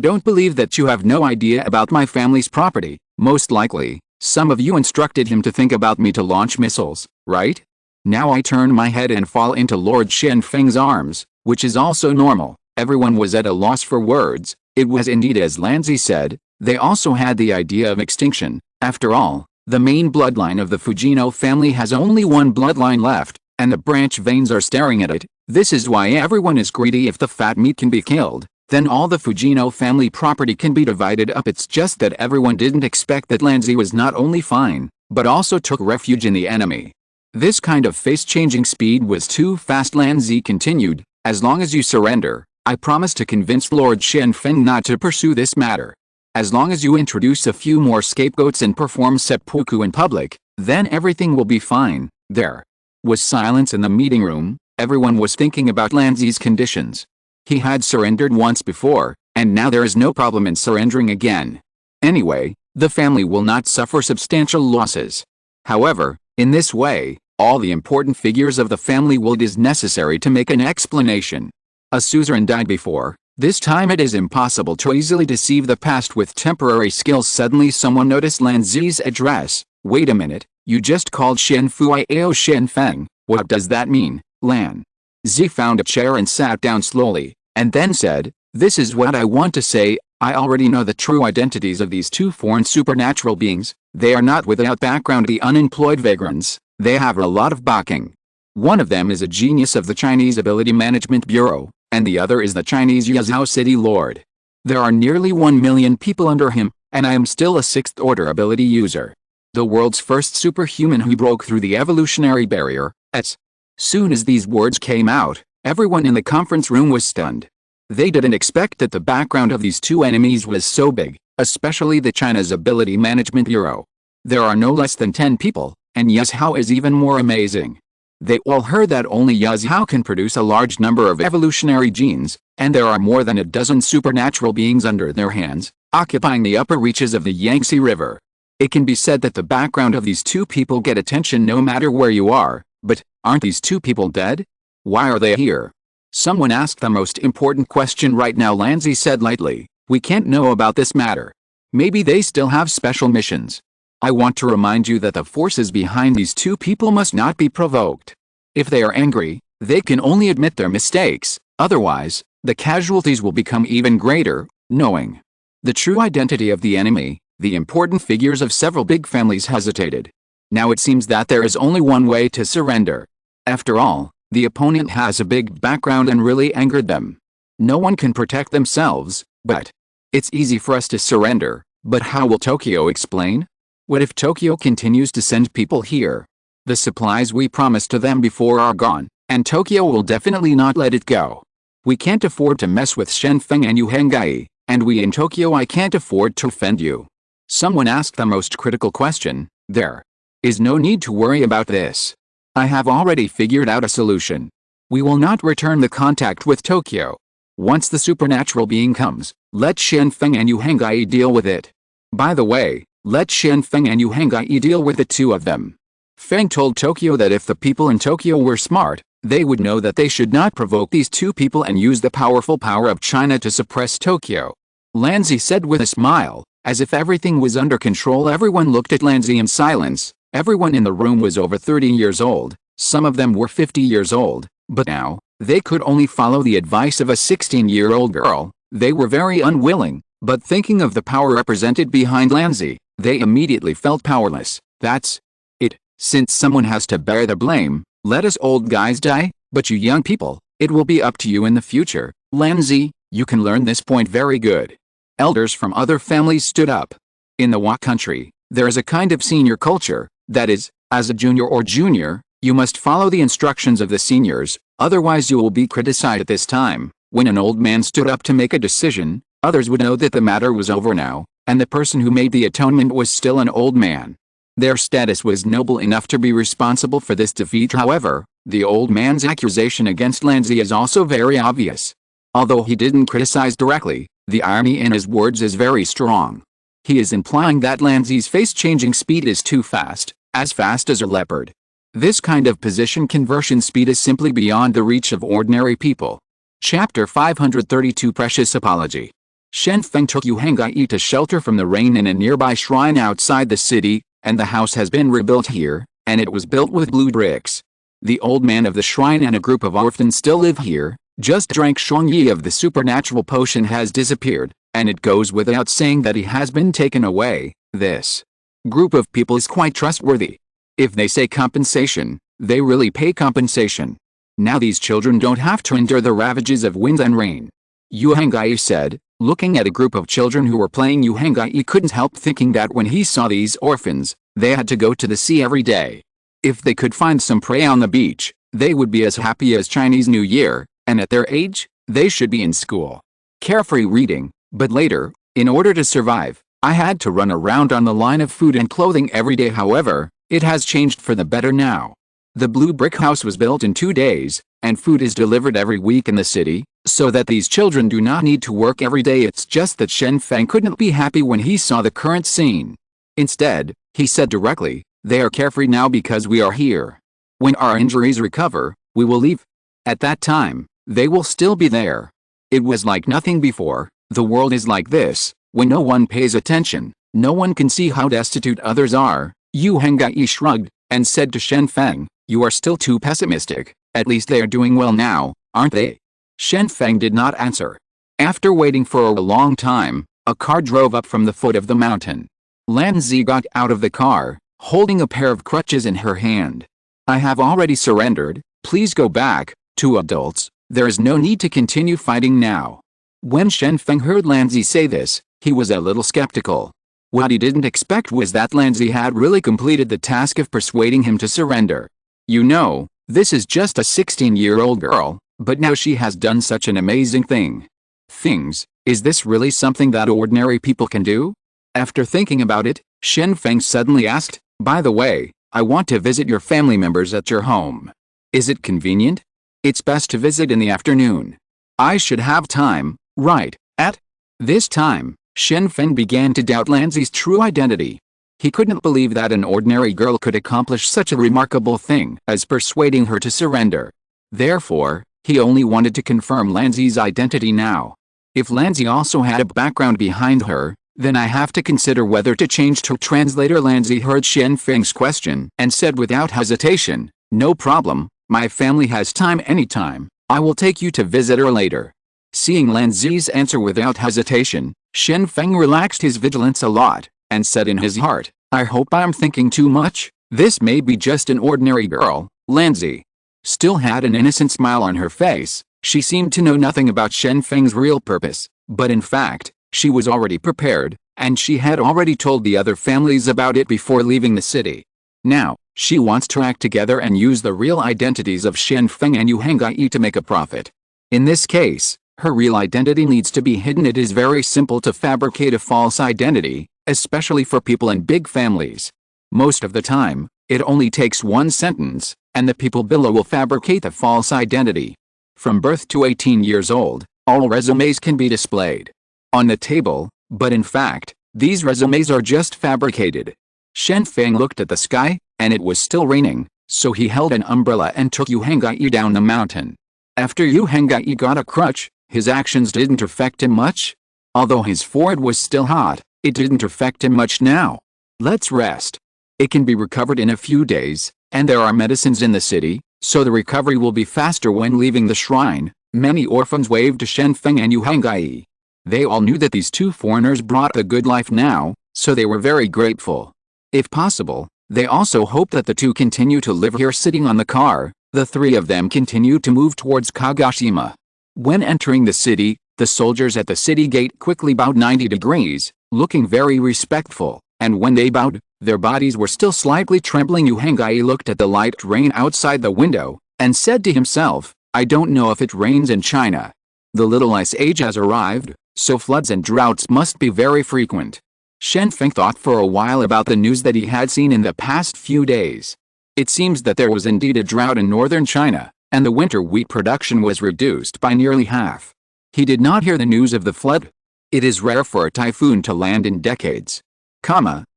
don't believe that you have no idea about my family's property. Most likely, some of you instructed him to think about me to launch missiles, right? Now I turn my head and fall into Lord Shen Feng's arms, which is also normal." Everyone was at a loss for words. It was indeed as Lanzi said, they also had the idea of extinction. After all, the main bloodline of the Fujino family has only one bloodline left, and the branch veins are staring at it. This is why everyone is greedy. If the fat meat can be killed, then all the Fujino family property can be divided up. It's just that everyone didn't expect that Lanzi was not only fine, but also took refuge in the enemy. This kind of face-changing speed was too fast. Lanzi continued, "As long as you surrender, I promise to convince Lord Shen Feng not to pursue this matter. As long as you introduce a few more scapegoats and perform seppuku in public, then everything will be fine." There was silence in the meeting room. Everyone was thinking about Lanzi's conditions. He had surrendered once before, and now there is no problem in surrendering again. Anyway, the family will not suffer substantial losses. However, in this way, all the important figures of the family will. It is necessary to make an explanation. A suzerain died before. This time it is impossible to easily deceive the past with temporary skills. Suddenly someone noticed Lanzi's address. "Wait a minute, you just called Shen Feng. What does that mean?" Lanzi found a chair and sat down slowly, and then said, "This is what I want to say. I already know the true identities of these two foreign supernatural beings. They are not without background, the unemployed vagrants. They have a lot of backing. One of them is a genius of the Chinese Ability Management Bureau, and the other is the Chinese Yazhou City Lord. There are nearly 1 million people under him, and I am still a 6th-order ability user. The world's first superhuman who broke through the evolutionary barrier." As soon as these words came out, everyone in the conference room was stunned. They didn't expect that the background of these two enemies was so big, especially the China's Ability Management Bureau. There are no less than 10 people, and Yazhao is even more amazing. They all heard that only Yazhao can produce a large number of evolutionary genes, and there are more than a dozen supernatural beings under their hands, occupying the upper reaches of the Yangtze River. It can be said that the background of these two people get attention no matter where you are, but aren't these two people dead? Why are they here? Someone asked the most important question right now. Lanzi said lightly, we can't know about this matter. Maybe they still have special missions. I want to remind you that the forces behind these two people must not be provoked. If they are angry, they can only admit their mistakes, otherwise, the casualties will become even greater. Knowing the true identity of the enemy, the important figures of several big families hesitated. Now it seems that there is only one way to surrender. After all, the opponent has a big background and really angered them. No one can protect themselves, but it's easy for us to surrender, but how will Tokyo explain? What if Tokyo continues to send people here? The supplies we promised to them before are gone, and Tokyo will definitely not let it go. We can't afford to mess with Shen Feng and Yu Hengai, and we in Tokyo I can't afford to offend you. Someone asked the most critical question. There is no need to worry about this. I have already figured out a solution. We will not return the contact with Tokyo. Once the supernatural being comes, let Shen Feng and Yu Hengai deal with it. By the way, let Shen Feng and Yu Hengai deal with the two of them. Feng told Tokyo that if the people in Tokyo were smart, they would know that they should not provoke these two people and use the powerful power of China to suppress Tokyo. Lanzi said with a smile, as if everything was under control. Everyone looked at Lanzi in silence. Everyone in the room was over 30 years old, some of them were 50 years old, but now, they could only follow the advice of a 16-year-old girl. They were very unwilling, but thinking of the power represented behind Lanzi, they immediately felt powerless. That's it. Since someone has to bear the blame, let us old guys die, but you young people, it will be up to you in the future. Lanzi, you can learn this point very good. Elders from other families stood up. In the Wa country, there is a kind of senior culture, that is, as a junior or junior, you must follow the instructions of the seniors, otherwise you will be criticized. At this time, when an old man stood up to make a decision, others would know that the matter was over now, and the person who made the atonement was still an old man. Their status was noble enough to be responsible for this defeat. However, the old man's accusation against Lanzi is also very obvious. Although he didn't criticize directly, the irony in his words is very strong. He is implying that Lanzi's face-changing speed is too fast as a leopard. This kind of position conversion speed is simply beyond the reach of ordinary people. Chapter 532 Precious Apology. Shen Feng took Yu Hengai to shelter from the rain in a nearby shrine outside the city, and the house has been rebuilt here, and it was built with blue bricks. The old man of the shrine and a group of orphans still live here. Just drank Shuangyi of the supernatural potion has disappeared, and it goes without saying that he has been taken away. This group of people is quite trustworthy. If they say compensation, they really pay compensation. Now these children don't have to endure the ravages of wind and rain. Yu Hengai said, looking at a group of children who were playing. Yu Hengai couldn't help thinking that when he saw these orphans, they had to go to the sea every day. If they could find some prey on the beach, they would be as happy as Chinese New Year. And at their age, they should be in school. Carefree reading, but later, in order to survive, I had to run around on the line of food and clothing every day. However, it has changed for the better now. The blue brick house was built in 2 days, and food is delivered every week in the city, so that these children do not need to work every day. It's just that Shen Feng couldn't be happy when he saw the current scene. Instead, he said directly, they are carefree now because we are here. When our injuries recover, we will leave. At that time, they will still be there. It was like nothing before. The world is like this, when no one pays attention, no one can see how destitute others are. Yu Hengai shrugged, and said to Shen Feng, you are still too pessimistic. At least they are doing well now, aren't they? Shen Feng did not answer. After waiting for a long time, a car drove up from the foot of the mountain. Lanzi got out of the car, holding a pair of crutches in her hand. I have already surrendered, please go back. To adults, there is no need to continue fighting now. When Shen Feng heard Lanzi say this, he was a little skeptical. What he didn't expect was that Lanzi had really completed the task of persuading him to surrender. You know, this is just a 16-year-old girl, but now she has done such an amazing thing. things. Is this really something that ordinary people can do? After thinking about it, Shen Feng suddenly asked, by the way, I want to visit your family members at your home. Is it convenient? It's best to visit in the afternoon. I should have time, right? At this time, Shen Feng began to doubt Lanzi's true identity. He couldn't believe that an ordinary girl could accomplish such a remarkable thing as persuading her to surrender. Therefore, he only wanted to confirm Lanzi's identity now. If Lanzi also had a background behind her, then I have to consider whether to change to translator. Lanzi heard Shen Feng's question and said without hesitation, no problem, my family has time anytime, I will take you to visit her later. Seeing Lanzi's answer without hesitation, Shen Feng relaxed his vigilance a lot, and said in his heart, I hope I'm thinking too much, this may be just an ordinary girl. Lanzi still had an innocent smile on her face. She seemed to know nothing about Shen Feng's real purpose, but in fact, she was already prepared, and she had already told the other families about it before leaving the city. Now, she wants to act together and use the real identities of Shen Feng and Yu Hengyi to make a profit. In this case, her real identity needs to be hidden. It is very simple to fabricate a false identity, especially for people in big families. Most of the time, it only takes one sentence, and the people below will fabricate the false identity. From birth to 18 years old, all resumes can be displayed on the table, but in fact, these resumes are just fabricated. Shen Feng looked at the sky, and it was still raining, so he held an umbrella and took Yu Hengyi down the mountain. After Yu Hengyi got a crutch, his actions didn't affect him much. Although his forehead was still hot, it didn't affect him much now. Let's rest. It can be recovered in a few days, and there are medicines in the city, so the recovery will be faster. When leaving the shrine, many orphans waved to Shen Feng and Yu Hengyi. They all knew that these two foreigners brought a good life now, so they were very grateful. If possible, they also hoped that the two continue to live here. Sitting on the car, the three of them continued to move towards Kagoshima. When entering the city, the soldiers at the city gate quickly bowed 90 degrees, looking very respectful, and when they bowed, their bodies were still slightly trembling. Yu Hengyi looked at the light rain outside the window, and said to himself, I don't know if it rains in China. The little ice age has arrived, so floods and droughts must be very frequent. Shen Feng thought for a while about the news that he had seen in the past few days. It seems that there was indeed a drought in northern China, and the winter wheat production was reduced by nearly half. He did not hear the news of the flood. It is rare for a typhoon to land in decades.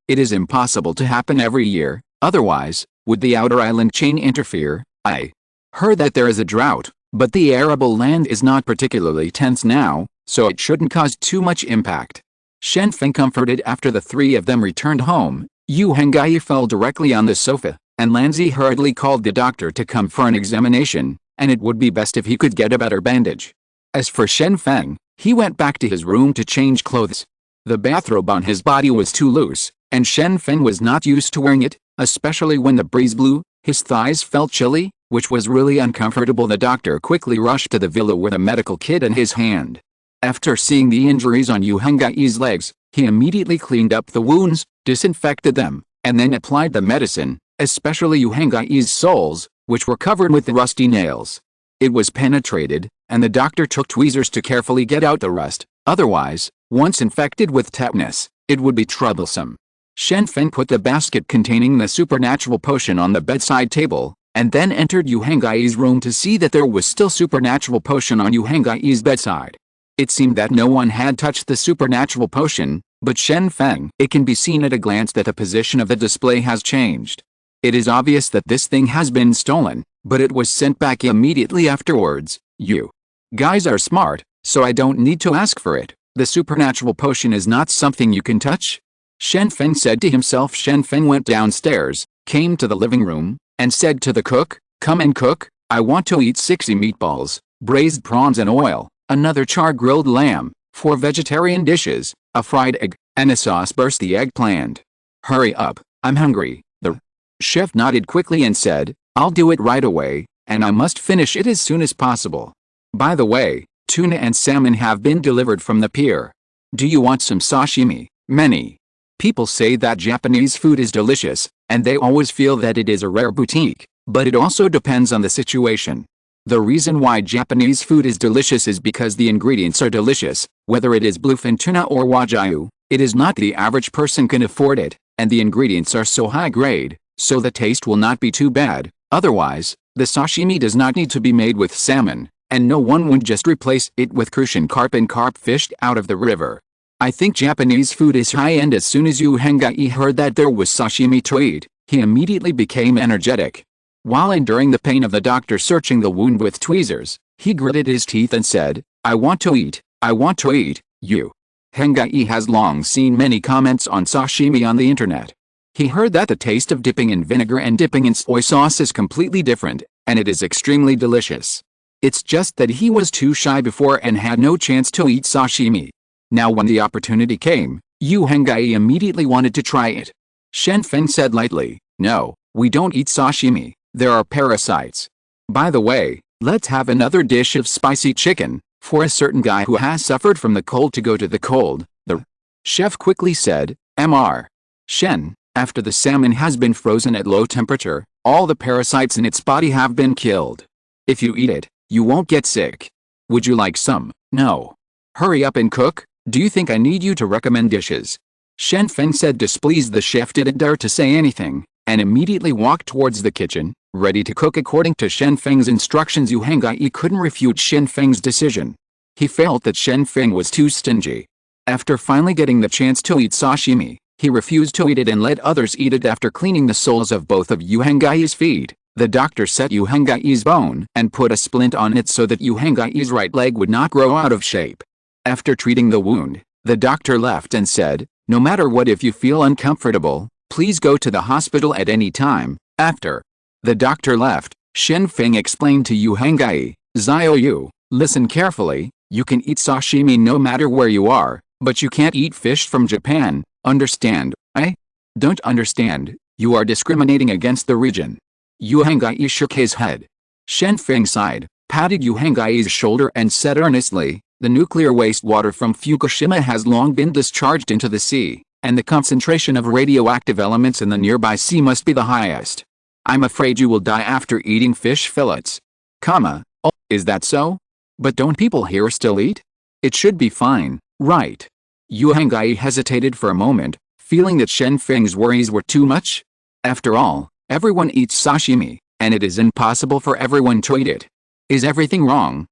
It is impossible to happen every year, otherwise, would the outer island chain interfere? I heard that there is a drought, but the arable land is not particularly tense now, so it shouldn't cause too much impact. Shen Feng comforted. After the three of them returned home, Yu Hengyi fell directly on the sofa, and Lanzi hurriedly called the doctor to come for an examination, and it would be best if he could get a better bandage. As for Shen Feng, he went back to his room to change clothes. The bathrobe on his body was too loose, and Shen Feng was not used to wearing it, especially when the breeze blew. His thighs felt chilly, which was really uncomfortable. The doctor quickly rushed to the villa with a medical kit in his hand. After seeing the injuries on Yu Hengyi's legs, he immediately cleaned up the wounds, disinfected them, and then applied the medicine, especially Yu Hengyi's soles, which were covered with the rusty nails. It was penetrated, and the doctor took tweezers to carefully get out the rust. Otherwise, once infected with tetanus, it would be troublesome. Shen Feng put the basket containing the supernatural potion on the bedside table, and then entered Yu Hengyi's room to see that there was still supernatural potion on Yu Hengyi's bedside. It seemed that no one had touched the supernatural potion, but Shen Feng. It can be seen at a glance that the position of the display has changed. It is obvious that this thing has been stolen, but it was sent back immediately afterwards. You guys are smart, so I don't need to ask for it. The supernatural potion is not something you can touch? Shen Feng said to himself. Shen Feng went downstairs, came to the living room, and said to the cook, come and cook, I want to eat 60 meatballs, braised prawns and oil, another char-grilled lamb, 4 vegetarian dishes, a fried egg, and a sauce. Burst the eggplant. Hurry up, I'm hungry. The chef nodded quickly and said, I'll do it right away, and I must finish it as soon as possible. By the way, tuna and salmon have been delivered from the pier. Do you want some sashimi? Many people say that Japanese food is delicious, and they always feel that it is a rare boutique, but it also depends on the situation. The reason why Japanese food is delicious is because the ingredients are delicious, whether it is bluefin tuna or wagyu. It is not the average person can afford it, and the ingredients are so high grade, so the taste will not be too bad. Otherwise, the sashimi does not need to be made with salmon, and no one would just replace it with crucian carp and carp fished out of the river. I think Japanese food is high-end. As soon as Yu Hengai heard that there was sashimi to eat, he immediately became energetic. While enduring the pain of the doctor searching the wound with tweezers, he gritted his teeth and said, "I want to eat, I want to eat." Yu Hengai has long seen many comments on sashimi on the internet. He heard that the taste of dipping in vinegar and dipping in soy sauce is completely different, and it is extremely delicious. It's just that he was too shy before and had no chance to eat sashimi. Now when the opportunity came, Yu Hengai immediately wanted to try it. Shen Feng said lightly, "No, we don't eat sashimi. There are parasites. By the way, let's have another dish of spicy chicken, for a certain guy who has suffered from the cold to go to the cold," the chef quickly said. Mr. Shen, after the salmon has been frozen at low temperature, all the parasites in its body have been killed. If you eat it, you won't get sick. Would you like some? No. Hurry up and cook. Do you think I need you to recommend dishes? Shen Feng said, displeased. The chef didn't dare to say anything, and immediately walked towards the kitchen, ready to cook according to Shen Feng's instructions. Yu Hengai couldn't refute Shen Feng's decision. He felt that Shen Feng was too stingy. After finally getting the chance to eat sashimi, he refused to eat it and let others eat it. After cleaning the soles of both of Yu Hengai's feet, the doctor set Yu Hengai's bone and put a splint on it so that Yu Hengai's right leg would not grow out of shape. After treating the wound, the doctor left and said, "No matter what, if you feel uncomfortable, please go to the hospital at any time." After the doctor left, Shen Feng explained to Yu Hengai, "Zio Yu, listen carefully, you can eat sashimi no matter where you are, but you can't eat fish from Japan, understand?" "I don't understand. You are discriminating against the region." Yu Hengai shook his head. Shen Feng sighed, patted Yu Hengai's shoulder and said earnestly, "The nuclear wastewater from Fukushima has long been discharged into the sea, and the concentration of radioactive elements in the nearby sea must be the highest. I'm afraid you will die after eating fish fillets." "Oh, is that so? But don't people here still eat? It should be fine, right?" Yu Hengai hesitated for a moment, feeling that Shen Feng's worries were too much. After all, everyone eats sashimi, and it is impossible for everyone to eat it. Is everything wrong?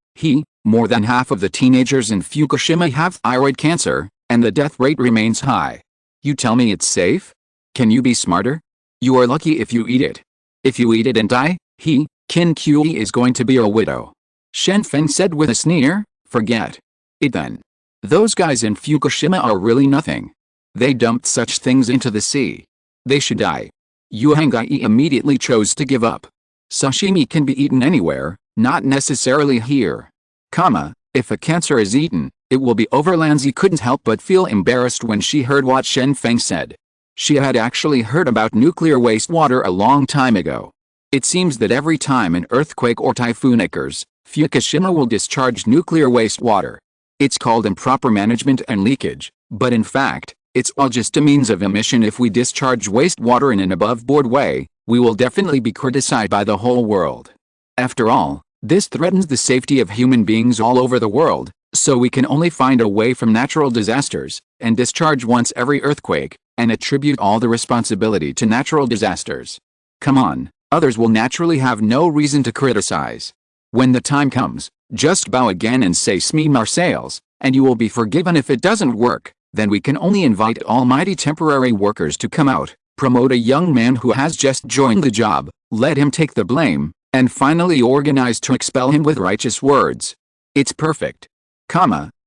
More than half of the teenagers in Fukushima have thyroid cancer, and the death rate remains high. You tell me it's safe? Can you be smarter? You are lucky if you eat it. If you eat it and die, Kin Kui is going to be a widow." Shen Feng said with a sneer, "Forget it then. Those guys in Fukushima are really nothing. They dumped such things into the sea. They should die." Yu Hengai immediately chose to give up. Sashimi can be eaten anywhere, not necessarily here. If a cancer is eaten, it will be overlands. He couldn't help but feel embarrassed when she heard what Shen Feng said. She had actually heard about nuclear wastewater a long time ago. It seems that every time an earthquake or typhoon occurs, Fukushima will discharge nuclear wastewater. It's called improper management and leakage, but in fact, it's all just a means of emission. If we discharge wastewater in an above-board way, we will definitely be criticized by the whole world. After all, this threatens the safety of human beings all over the world, so we can only find a way from natural disasters, and discharge once every earthquake, and attribute all the responsibility to natural disasters. Come on, others will naturally have no reason to criticize. When the time comes, just bow again and say "Sme Marseilles," and you will be forgiven. If it doesn't work, then we can only invite almighty temporary workers to come out, promote a young man who has just joined the job, let him take the blame, and finally organize to expel him with righteous words. It's perfect.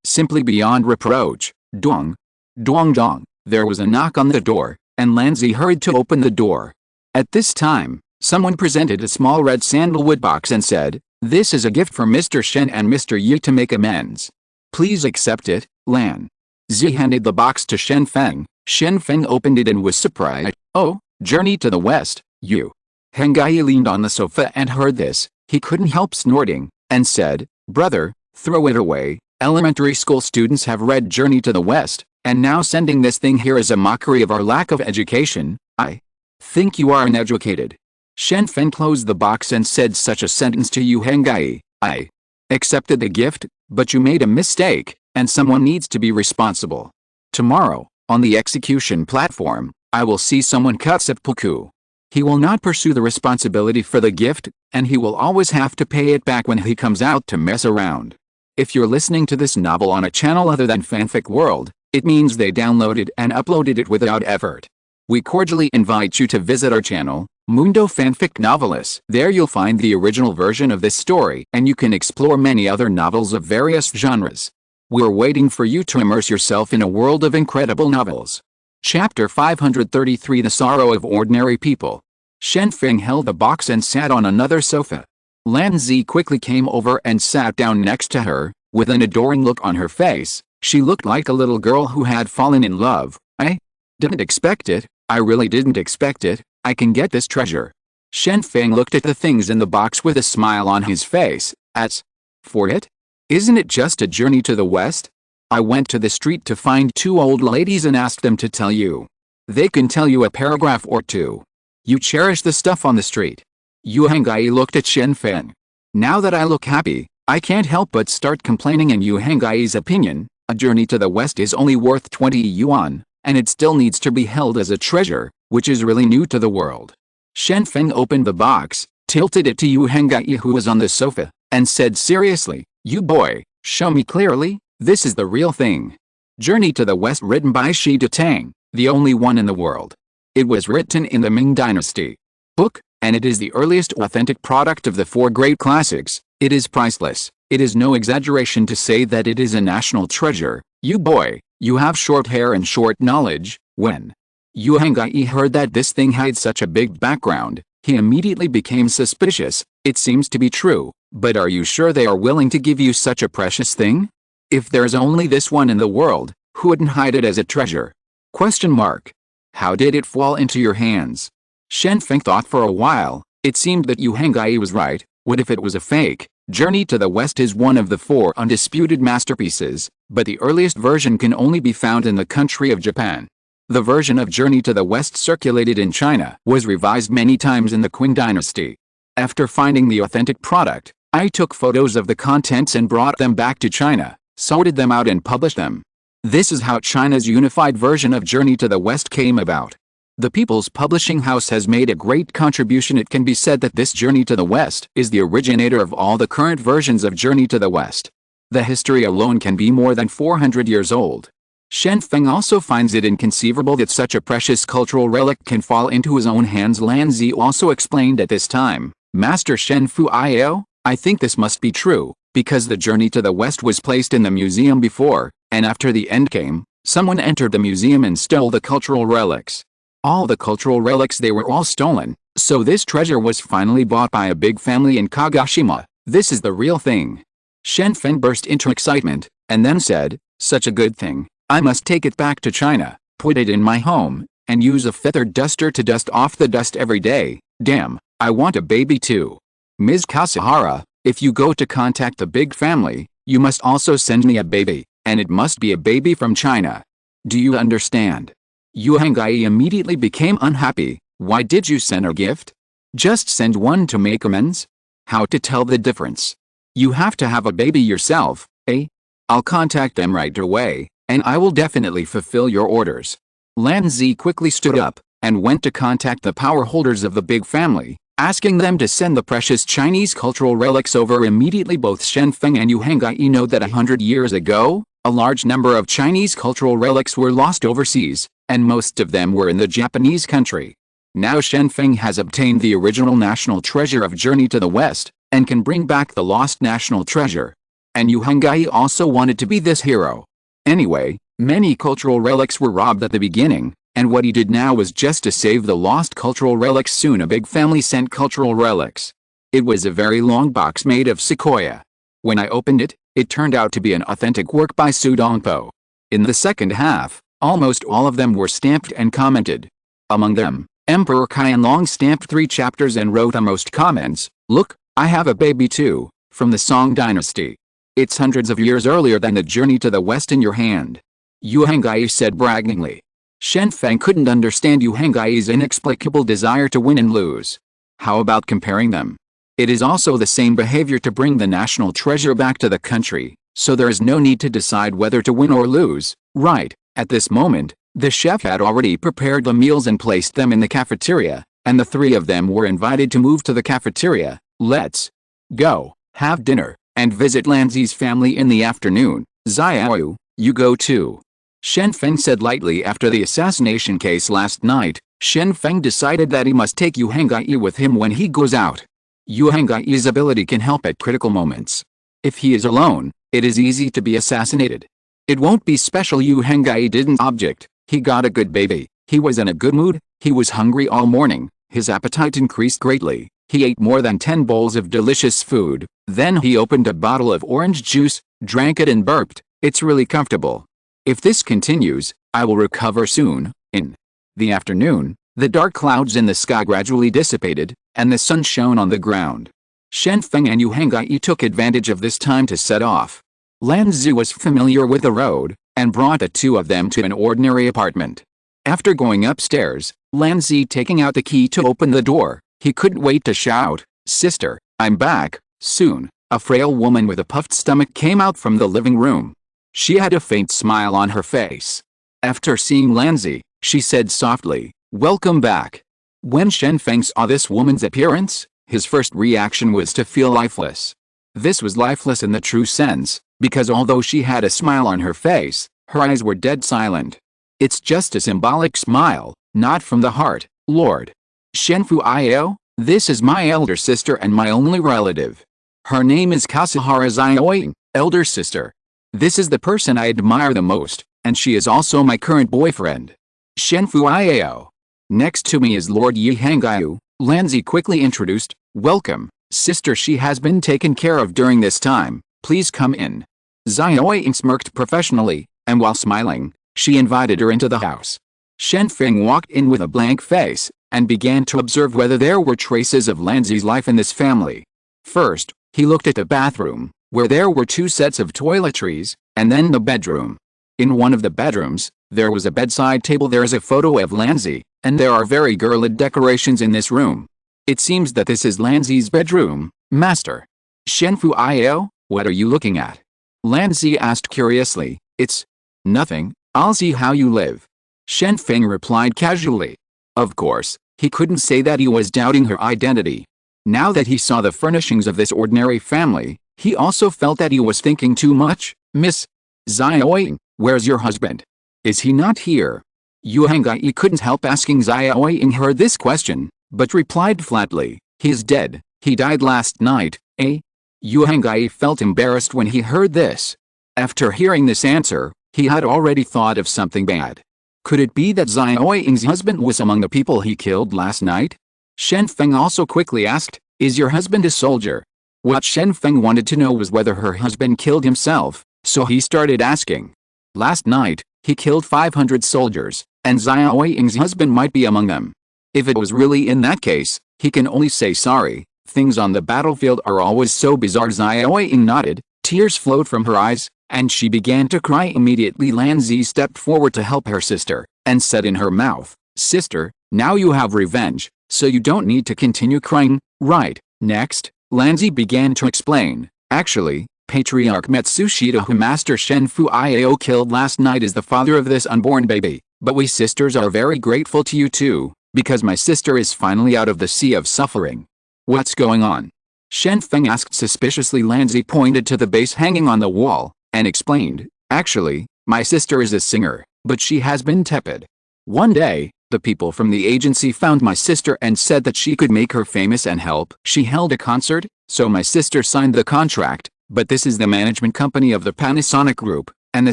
Simply beyond reproach. Dong. Dong dong. There was a knock on the door, and Lanzi hurried to open the door. At this time, someone presented a small red sandalwood box and said, "This is a gift for Mr. Shen and Mr. Yi to make amends. Please accept it, Lan." Zi handed the box to Shen Feng. Shen Feng opened it and was surprised. "Oh, Journey to the West, Yu." Hengai leaned on the sofa and heard this. He couldn't help snorting, and said, "Brother, throw it away. Elementary school students have read Journey to the West, and now sending this thing here is a mockery of our lack of education. I think you are uneducated." Shen Feng closed the box and said such a sentence to Yu Hengai. I accepted the gift, but you made a mistake, and someone needs to be responsible. Tomorrow, on the execution platform, I will see someone cut seppuku. He will not pursue the responsibility for the gift, and he will always have to pay it back when he comes out to mess around. If you're listening to this novel on a channel other than Fanfic World, it means they downloaded and uploaded it without effort. We cordially invite you to visit our channel, Mundo Fanfic Novelis. There you'll find the original version of this story, and you can explore many other novels of various genres. We're waiting for you to immerse yourself in a world of incredible novels. Chapter 533 The Sorrow of Ordinary People. Shen Feng held the box and sat on another sofa. Lan Zi quickly came over and sat down next to her, with an adoring look on her face. She looked like a little girl who had fallen in love. I didn't expect it. I really didn't expect it. I can get this treasure. Shen Feng looked at the things in the box with a smile on his face. As for it? Isn't it just a journey to the west? I went to the street to find two old ladies and asked them to tell you. They can tell you a paragraph or two. You cherish the stuff on the street. Yu Hengai looked at Shen Feng. Now that I look happy, I can't help but start complaining. In Yu Hengai's opinion, a journey to the west is only worth 20 yuan, and it still needs to be held as a treasure, which is really new to the world. Shen Feng opened the box, tilted it to Yu Hengai who was on the sofa, and said seriously, "You boy, show me clearly, this is the real thing." Journey to the West, written by Shi Tang, the only one in the world. It was written in the Ming Dynasty book, and it is the earliest authentic product of the four great classics. It is priceless. It is no exaggeration to say that it is a national treasure. You boy, you have short hair and short knowledge. When Yu Hengai heard that this thing had such a big background, he immediately became suspicious. It seems to be true, but are you sure they are willing to give you such a precious thing? If there's only this one in the world, who wouldn't hide it as a treasure? Question mark. How did it fall into your hands? Shen Feng thought for a while. It seemed that Yu Hengai was right. What if it was a fake? Journey to the West is one of the four undisputed masterpieces, but the earliest version can only be found in the country of Japan. The version of Journey to the West circulated in China was revised many times in the Qing dynasty. After finding the authentic product, I took photos of the contents and brought them back to China, sorted them out and published them. This is how China's unified version of Journey to the West came about. The People's Publishing House has made a great contribution. It can be said that this Journey to the West is the originator of all the current versions of Journey to the West. The history alone can be more than 400 years old. Shen Feng also finds it inconceivable that such a precious cultural relic can fall into his own hands. Lan Zi also explained at this time, "Master Shen Fu Io, I think this must be true, because the Journey to the West was placed in the museum before, and after the end came, someone entered the museum and stole the cultural relics. All the cultural relics, they were all stolen, so this treasure was finally bought by a big family in Kagoshima. This is the real thing." Shen Feng burst into excitement, and then said, "Such a good thing. I must take it back to China, put it in my home, and use a feather duster to dust off the dust every day. Damn, I want a baby too. Ms. Kasahara, if you go to contact the big family, you must also send me a baby, and it must be a baby from China. Do you understand?" Yu Hengai immediately became unhappy. "Why did you send a gift? Just send one to make amends? How to tell the difference? You have to have a baby yourself, eh? I'll contact them right away, and I will definitely fulfill your orders." Lan Zi quickly stood up, and went to contact the power holders of the big family, asking them to send the precious Chinese cultural relics over immediately. Both Shen Feng and Yu Hengai know that 100 years ago, a large number of Chinese cultural relics were lost overseas, and most of them were in the Japanese country. Now Shen Feng has obtained the original national treasure of Journey to the West, and can bring back the lost national treasure. And Yu Hengai also wanted to be this hero. Anyway, many cultural relics were robbed at the beginning, and what he did now was just to save the lost cultural relics. Soon a big family sent cultural relics. It was a very long box made of sequoia. When I opened it, it turned out to be an authentic work by Su Dongpo. In the second half, almost all of them were stamped and commented. Among them, Emperor Qianlong stamped 3 chapters and wrote the most comments. "Look, I have a baby too, from the Song dynasty. It's hundreds of years earlier than the Journey to the West in your hand," Yu Hengai said braggingly. Shen Feng couldn't understand Yu Hengai's inexplicable desire to win and lose. How about comparing them? It is also the same behavior to bring the national treasure back to the country, so there is no need to decide whether to win or lose, right? At this moment, the chef had already prepared the meals and placed them in the cafeteria, and the three of them were invited to move to the cafeteria. Let's go, have dinner, and visit Lanzi's family in the afternoon. Xiao, you go too. Shen Feng said lightly. After the assassination case last night, Shen Feng decided that he must take Yu Hangyi with him when he goes out. Yu Hangyi's ability can help at critical moments. If he is alone, it is easy to be assassinated. It won't be special. Yu Hangyi didn't object. He got a good baby. He was in a good mood. He was hungry all morning. His appetite increased greatly. He ate more than 10 bowls of delicious food. Then he opened a bottle of orange juice, drank it and burped. It's really comfortable. If this continues, I will recover soon. In the afternoon, the dark clouds in the sky gradually dissipated, and the sun shone on the ground. Shen Feng and Yu Hangyi took advantage of this time to set off. Lanzi was familiar with the road, and brought the two of them to an ordinary apartment. After going upstairs, Lanzi taking out the key to open the door, he couldn't wait to shout, "Sister, I'm back." Soon, a frail woman with a puffed stomach came out from the living room. She had a faint smile on her face. After seeing Lanzi, she said softly, "Welcome back." When Shen Feng saw this woman's appearance, his first reaction was to feel lifeless. This was lifeless in the true sense, because although she had a smile on her face, her eyes were dead silent. It's just a symbolic smile, not from the heart, Lord. Shen Fuio, this is my elder sister and my only relative. Her name is Kasahara Xiaoying, elder sister. This is the person I admire the most, and she is also my current boyfriend. Shen Fuio. Next to me is Lord Yi Hangyu, Lanzi quickly introduced. Welcome, sister. She has been taken care of during this time. Please come in. Xiaoying smirked professionally, and while smiling, she invited her into the house. Shen Feng walked in with a blank face, and began to observe whether there were traces of Lanzi's life in this family. First, he looked at the bathroom, where there were 2 sets of toiletries, and then the bedroom. In one of the bedrooms, there was a bedside table. There is a photo of Lanzi, and there are very girly decorations in this room. It seems that this is Lanzi's bedroom, master. Shen Fuio, what are you looking at? Lanzi asked curiously. It's nothing, I'll see how you live. Shen Feng replied casually. Of course, he couldn't say that he was doubting her identity. Now that he saw the furnishings of this ordinary family, he also felt that he was thinking too much. Miss Xiaoying, where's your husband? Is he not here? Yu Hangyi couldn't help asking Xiaoying her this question, but replied flatly, he's dead. He died last night, eh? Yu Hangyi felt embarrassed when he heard this. After hearing this answer, he had already thought of something bad. Could it be that Xiaoying's husband was among the people he killed last night? Shen Feng also quickly asked, is your husband a soldier? What Shen Feng wanted to know was whether her husband killed himself, so he started asking. Last night, he killed 500 soldiers, and Xiaoying's husband might be among them. If it was really in that case, he can only say sorry. Things on the battlefield are always so bizarre. Xiaoying nodded, tears flowed from her eyes, and she began to cry immediately. Lanzi stepped forward to help her sister, and said in her mouth, Sister, now you have revenge, so you don't need to continue crying, right? Next, Lanzi began to explain. Actually, Patriarch Matsushita, who Master Shen Fuio killed last night, is the father of this unborn baby, but we sisters are very grateful to you too, because my sister is finally out of the sea of suffering. What's going on? Shen Feng asked suspiciously. Lanzi pointed to the base hanging on the wall, and explained, actually, my sister is a singer, but she has been tepid. One day, the people from the agency found my sister and said that she could make her famous and help. She held a concert, so my sister signed the contract, but this is the management company of the Panasonic Group, and the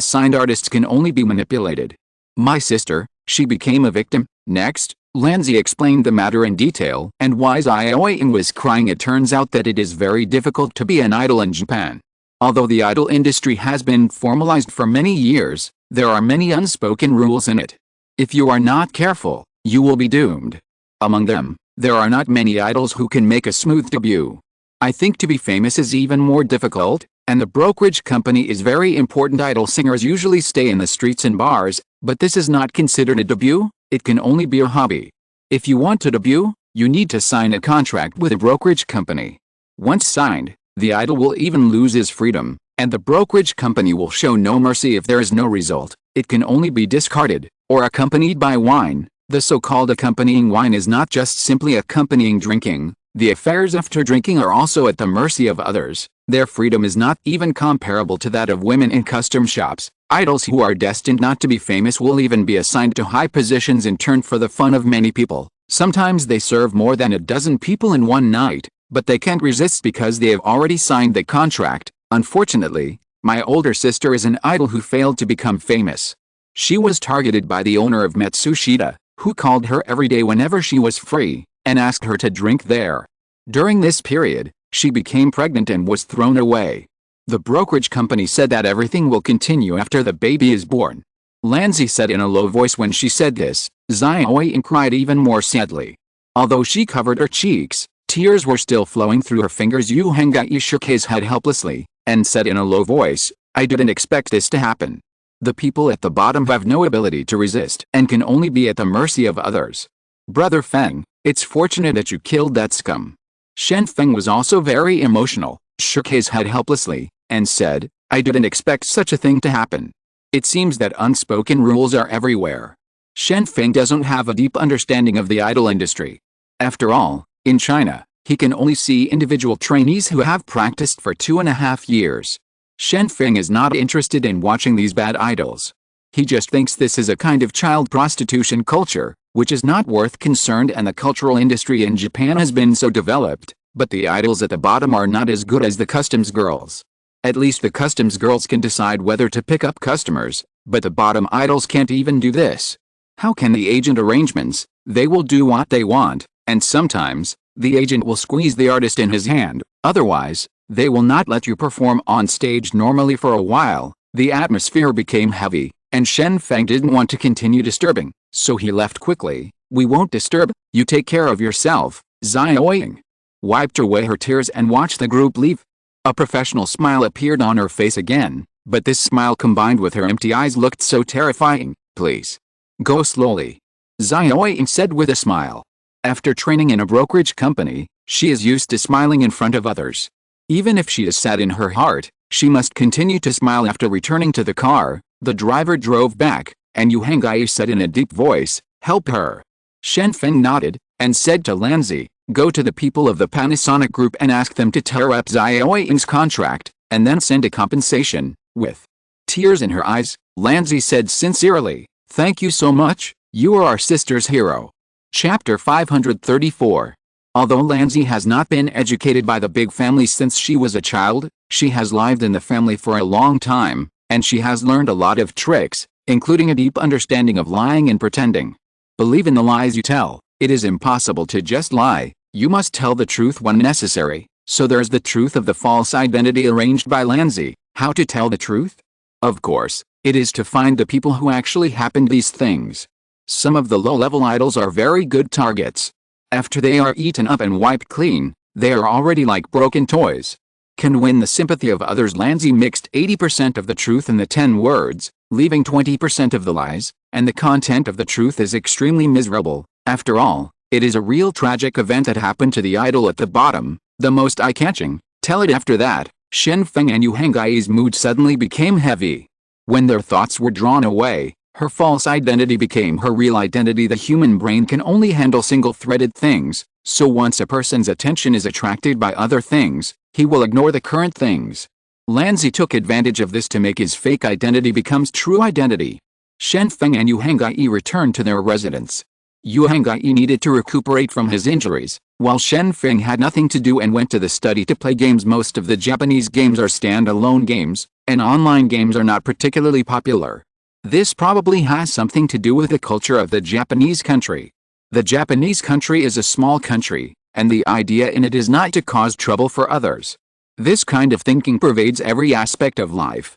signed artists can only be manipulated. My sister, she became a victim. Next, Lanzi explained the matter in detail and why Xiaoying was crying. It turns out that it is very difficult to be an idol in Japan. Although the idol industry has been formalized for many years, there are many unspoken rules in it. If you are not careful, you will be doomed. Among them, there are not many idols who can make a smooth debut. I think to be famous is even more difficult, and the brokerage company is very important. Idol singers usually stay in the streets and bars, but this is not considered a debut, it can only be a hobby. If you want to debut, You need to sign a contract with a brokerage company. Once signed, the idol will even lose his freedom, and the brokerage company will show no mercy if there is no result. It can only be discarded, or accompanied by wine. The so-called accompanying wine is not just simply accompanying drinking. The affairs after drinking are also at the mercy of others. Their freedom is not even comparable to that of women in custom shops. Idols who are destined not to be famous will even be assigned to high positions in turn for the fun of many people. Sometimes they serve more than a dozen people in one night, but they can't resist because they have already signed the contract. Unfortunately, my older sister is an idol who failed to become famous. She was targeted by the owner of Matsushita, who called her every day whenever she was free, and asked her to drink there. During this period, she became pregnant and was thrown away. The brokerage company said that everything will continue after the baby is born. Lanzi said in a low voice when she said this. Xiaoying cried even more sadly. Although she covered her cheeks, tears were still flowing through her fingers. Yu Hengyi shook his head helplessly, and said in a low voice, I didn't expect this to happen. The people at the bottom have no ability to resist and can only be at the mercy of others. Brother Feng, it's fortunate that you killed that scum. Shen Feng was also very emotional, shook his head helplessly, and said, I didn't expect such a thing to happen. It seems that unspoken rules are everywhere. Shen Feng doesn't have a deep understanding of the idol industry. After all, in China, he can only see individual trainees who have practiced for 2.5 years. Shen Feng is not interested in watching these bad idols. He just thinks this is a kind of child prostitution culture, which is not worth concerned, and the cultural industry in Japan has been so developed, but the idols at the bottom are not as good as the customs girls. At least the customs girls can decide whether to pick up customers, but the bottom idols can't even do this. How can the agent arrangements? They will do what they want, and sometimes, the agent will squeeze the artist in his hand, otherwise, they will not let you perform on stage normally for a while. The atmosphere became heavy, and Shen Feng didn't want to continue disturbing, so he left quickly. We won't disturb, you take care of yourself. Xiaoying wiped away her tears and watched the group leave. A professional smile appeared on her face again, but this smile combined with her empty eyes looked so terrifying. Please. Go slowly. Xiaoying said with a smile. After training in a brokerage company, she is used to smiling in front of others. Even if she is sad in her heart, she must continue to smile. After returning to the car, the driver drove back, and Yu Hengyi said in a deep voice, help her. Shen Feng nodded, and said to Lanzi, go to the people of the Panasonic Group and ask them to tear up Xiaoying's contract, and then send a compensation. With tears in her eyes, Lanzi said sincerely, thank you so much, you are our sister's hero. Chapter 534. Although Lanzi has not been educated by the big family since she was a child, she has lived in the family for a long time, and she has learned a lot of tricks, including a deep understanding of lying and pretending. Believe in the lies you tell. It is impossible to just lie. You must tell the truth when necessary. So there's the truth of the false identity arranged by Lanzi. How to tell the truth? Of course, it is to find the people who actually happened these things. Some of the low-level idols are very good targets. After they are eaten up and wiped clean, they are already like broken toys. Can win the sympathy of others. Lanzi mixed 80% of the truth in the 10 words, leaving 20% of the lies, and the content of the truth is extremely miserable. After all, it is a real tragic event that happened to the idol at the bottom, the most eye-catching. Tell it. After that, Shen Feng and Yu Hengyi's mood suddenly became heavy. When their thoughts were drawn away, her false identity became her real identity. The human brain can only handle single-threaded things, so once a person's attention is attracted by other things, he will ignore the current things. Lanzi took advantage of this to make his fake identity becomes true identity. Shen Feng and Yu Hengyi returned to their residence. Yu Hengyi needed to recuperate from his injuries, while Shen Feng had nothing to do and went to the study to play games. Most of the Japanese games are stand-alone games, and online games are not particularly popular. This probably has something to do with the culture of the Japanese country. The Japanese country is a small country, and the idea in it is not to cause trouble for others. This kind of thinking pervades every aspect of life.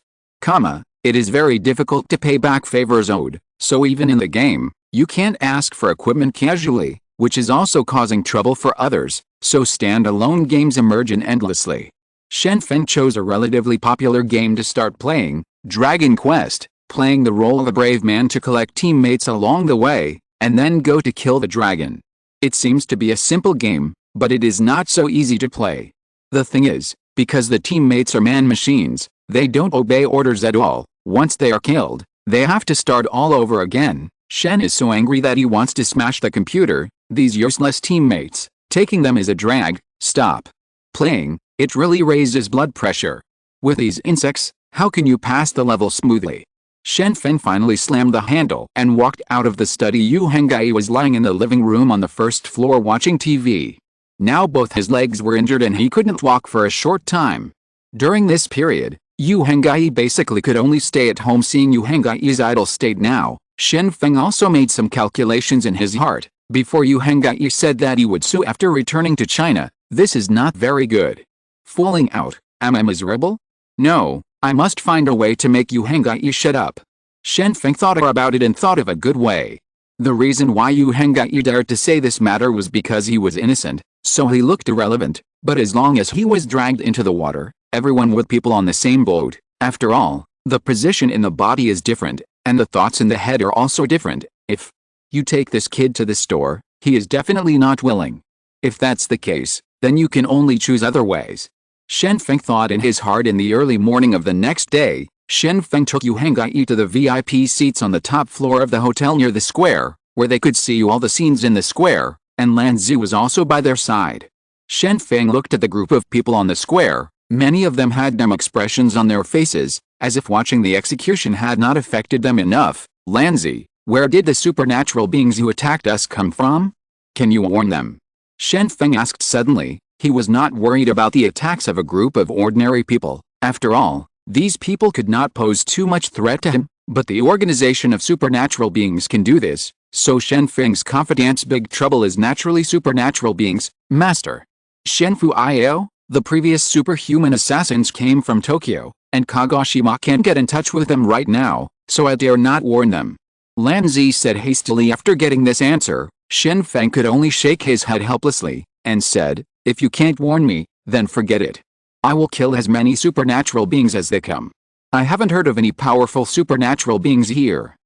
It is very difficult to pay back favors owed, so even in the game, you can't ask for equipment casually, which is also causing trouble for others, so stand-alone games emerge endlessly. Shen Feng chose a relatively popular game to start playing, Dragon Quest, playing the role of a brave man to collect teammates along the way, and then go to kill the dragon. It seems to be a simple game, but it is not so easy to play. The thing is, because the teammates are man-machines, they don't obey orders at all. Once they are killed, they have to start all over again. Shen is so angry that he wants to smash the computer. These useless teammates, taking them is a drag. Stop playing, it really raises blood pressure. With these insects, how can you pass the level smoothly? Shen Feng finally slammed the handle and walked out of the study. Yu Henggai was lying in the living room on the first floor watching TV. Now both his legs were injured and he couldn't walk for a short time. During this period, Yu Henggai basically could only stay at home. Seeing Yu Henggai's idle state now, Shen Feng also made some calculations in his heart. Before Yu Henggai said that he would sue after returning to China. This is not very good. Falling out. Am I miserable? No, I must find a way to make Yu Henggai shut up. Shen Feng thought about it and thought of a good way. The reason why Yu Henggai dared to say this matter was because he was innocent, so he looked irrelevant, but as long as he was dragged into the water, everyone with people on the same boat. After all, the position in the body is different, and the thoughts in the head are also different. If you take this kid to the store, he is definitely not willing. If that's the case, then you can only choose other ways. Shen Feng thought in his heart. In the early morning of the next day, Shen Feng took Yu Henggai to the VIP seats on the top floor of the hotel near the square, where they could see all the scenes in the square, and Lan Zi was also by their side. Shen Feng looked at the group of people on the square. Many of them had dumb expressions on their faces, as if watching the execution had not affected them enough. Lan Zi, where did the supernatural beings who attacked us come from? Can you warn them? Shen Feng asked suddenly. He was not worried about the attacks of a group of ordinary people. After all, these people could not pose too much threat to him, but the organization of supernatural beings can do this, so Shen Feng's confidant's big trouble is naturally supernatural beings. Master Shen Fuio, the previous superhuman assassins came from Tokyo, and Kagoshima can't get in touch with them right now, so I dare not warn them. Lan Zi said hastily. After getting this answer, Shen Feng could only shake his head helplessly, and said, if you can't warn me, then forget it. I will kill as many supernatural beings as they come. I haven't heard of any powerful supernatural beings here.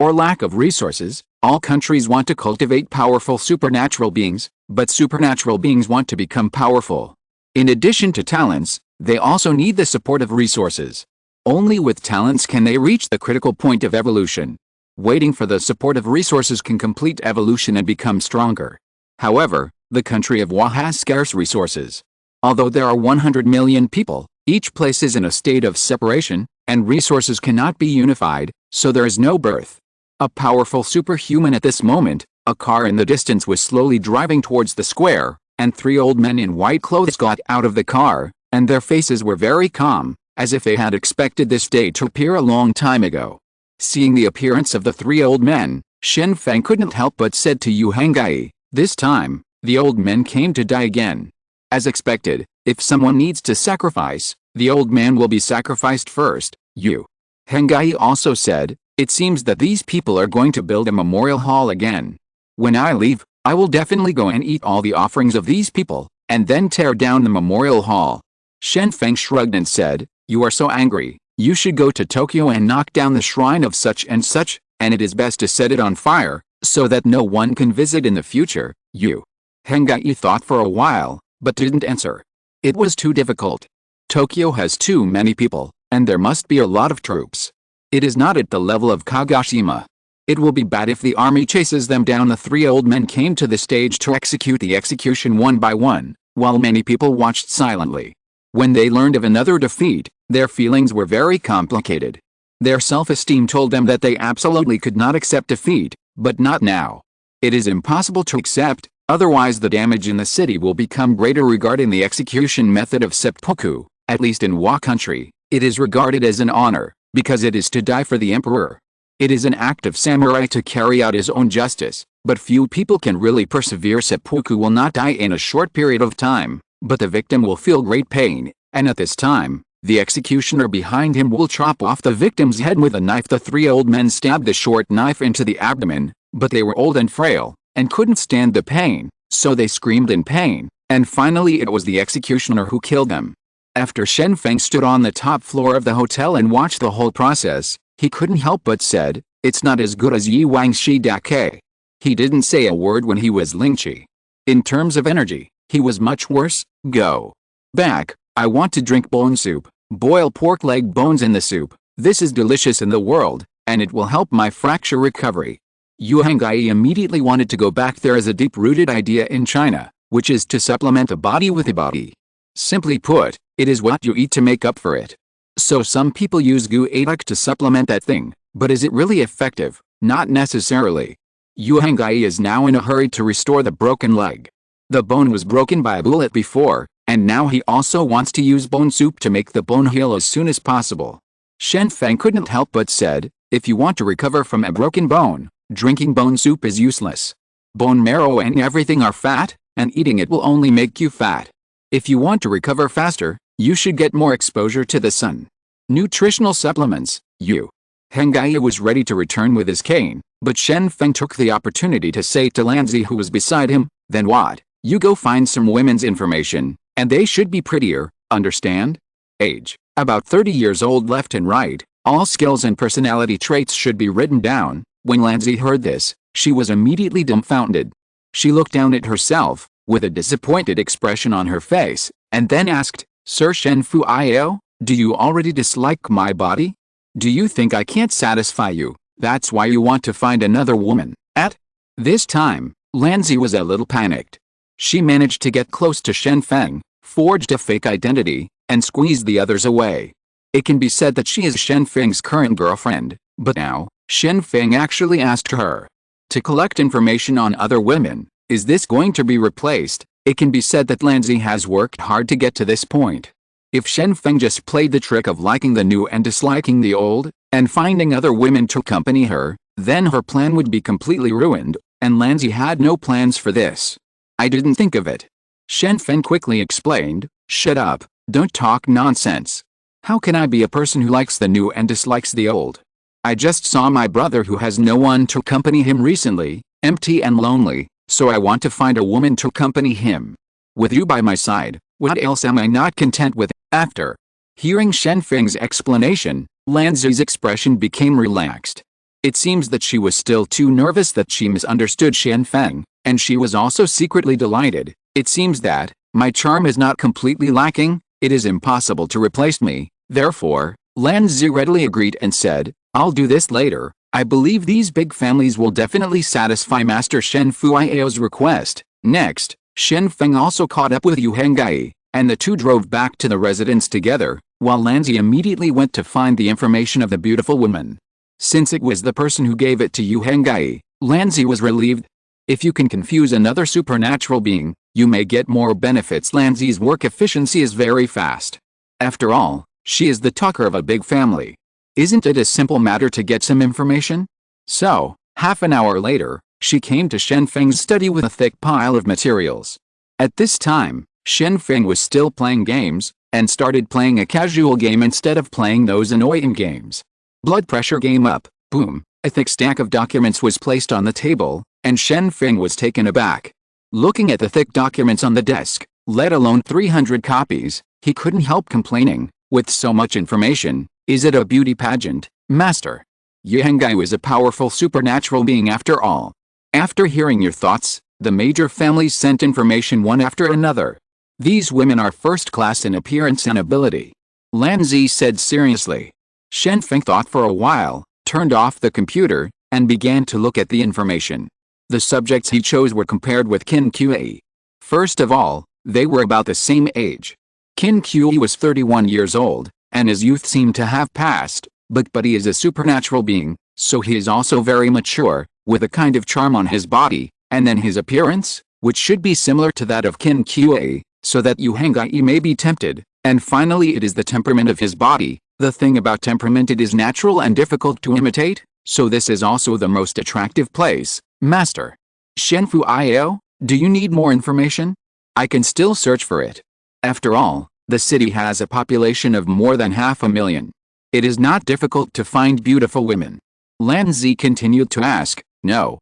Or lack of resources. All countries want to cultivate powerful supernatural beings, but supernatural beings want to become powerful. In addition to talents, they also need the support of resources. Only with talents can they reach the critical point of evolution. Waiting for the support of resources can complete evolution and become stronger. However, the country of Wa has scarce resources. Although there are 100 million people, each place is in a state of separation, and resources cannot be unified, so there is no birth. A powerful superhuman at this moment. A car in the distance was slowly driving towards the square, and 3 old men in white clothes got out of the car, and their faces were very calm, as if they had expected this day to appear a long time ago. Seeing the appearance of the 3 old men, Shen Feng couldn't help but said to Yu Henggai, this time, the old men came to die again. As expected, if someone needs to sacrifice, the old man will be sacrificed first. Yu Henggai also said, it seems that these people are going to build a memorial hall again. When I leave, I will definitely go and eat all the offerings of these people, and then tear down the memorial hall. Shen Feng shrugged and said, you are so angry, you should go to Tokyo and knock down the shrine of such and such, and it is best to set it on fire, so that no one can visit in the future. Yu Henggai thought for a while, but didn't answer. It was too difficult. Tokyo has too many people, and there must be a lot of troops. It is not at the level of Kagoshima. It will be bad if the army chases them down. The 3 old men came to the stage to execute the execution one by one, while many people watched silently. When they learned of another defeat, their feelings were very complicated. Their self-esteem told them that they absolutely could not accept defeat, but not now. It is impossible to accept, otherwise the damage in the city will become greater. Regarding the execution method of seppuku, at least in Wa country, it is regarded as an honor, because it is to die for the emperor. It is an act of samurai to carry out his own justice, but few people can really persevere. Seppuku will not die in a short period of time, but the victim will feel great pain, and at this time, the executioner behind him will chop off the victim's head with a knife. The 3 old men stabbed the short knife into the abdomen, but they were old and frail, and couldn't stand the pain, so they screamed in pain, and finally it was the executioner who killed them. After Shen Feng stood on the top floor of the hotel and watched the whole process, he couldn't help but said, it's not as good as Yi Wang Shi Dake. He didn't say a word when he was Lingqi. In terms of energy, he was much worse. Go back. I want to drink bone soup. Boil pork leg bones in the soup. This is delicious in the world, and it will help my fracture recovery. Yu Hengyi immediately wanted to go back. There is a deep-rooted idea in China, which is to supplement a body with a body. Simply put, it is what you eat to make up for it. So some people use gu atak to supplement that thing, but is it really effective? Not necessarily. Yu Hengyi is now in a hurry to restore the broken leg. The bone was broken by a bullet before, and now he also wants to use bone soup to make the bone heal as soon as possible. Shen Feng couldn't help but said, if you want to recover from a broken bone, drinking bone soup is useless. Bone marrow and everything are fat, and eating it will only make you fat. If you want to recover faster, you should get more exposure to the sun. Nutritional supplements. Yu Hengyi was ready to return with his cane, but Shen Feng took the opportunity to say to Lanzi, who was beside him, then what? You go find some women's information, and they should be prettier, understand? Age. About 30 years old left and right, all skills and personality traits should be written down. When Lanzi heard this, she was immediately dumbfounded. She looked down at herself, with a disappointed expression on her face, and then asked, Sir Shen Fuio, do you already dislike my body? Do you think I can't satisfy you? That's why you want to find another woman. At this time, Lanzi was a little panicked. She managed to get close to Shen Feng, forged a fake identity, and squeezed the others away. It can be said that she is Shen Feng's current girlfriend, but now, Shen Feng actually asked her to collect information on other women. Is this going to be replaced? It can be said that Lanzi has worked hard to get to this point. If Shen Feng just played the trick of liking the new and disliking the old, and finding other women to accompany her, then her plan would be completely ruined, and Lanzi had no plans for this. I didn't think of it. Shen Feng quickly explained, shut up, don't talk nonsense. How can I be a person who likes the new and dislikes the old? I just saw my brother who has no one to accompany him recently, empty and lonely, so I want to find a woman to accompany him. With you by my side, what else am I not content with? After hearing Shen Feng's explanation, Lanzi's expression became relaxed. It seems that she was still too nervous that she misunderstood Shen Feng, and she was also secretly delighted. It seems that my charm is not completely lacking, it is impossible to replace me. Therefore, Lanzi readily agreed and said, I'll do this later. I believe these big families will definitely satisfy Master Shen Fuio's request. Next, Shen Feng also caught up with Yu Hengyi, and the two drove back to the residence together, while Lanzi immediately went to find the information of the beautiful woman. Since it was the person who gave it to Yu Hengyi, Lanzi was relieved. If you can confuse another supernatural being, you may get more benefits. Lanzi's work efficiency is very fast. After all, she is the talker of a big family. Isn't it a simple matter to get some information? So, half an hour later, she came to Shen Feng's study with a thick pile of materials. At this time, Shen Feng was still playing games, and started playing a casual game instead of playing those annoying games. Blood pressure game up, boom, a thick stack of documents was placed on the table, and Shen Feng was taken aback. Looking at the thick documents on the desk, let alone 300 copies, he couldn't help complaining, with so much information, is it a beauty pageant, master? Yu Hengyi was a powerful supernatural being after all. After hearing your thoughts, the major families sent information one after another. These women are first class in appearance and ability. Lanzi said seriously. Shen Feng thought for a while, turned off the computer, and began to look at the information. The subjects he chose were compared with Qin Kui. First of all, they were about the same age. Qin Kui was 31 years old, and his youth seemed to have passed, but he is a supernatural being, so he is also very mature, with a kind of charm on his body, and then his appearance, which should be similar to that of Qin Kui, so that Yu Hengyi may be tempted, and finally it is the temperament of his body. The thing about temperament, it is natural and difficult to imitate, so this is also the most attractive place. Master Shen Fuio, do you need more information? I can still search for it. After all, the city has a population of more than 500,000. It is not difficult to find beautiful women. Lanzi continued to ask, No,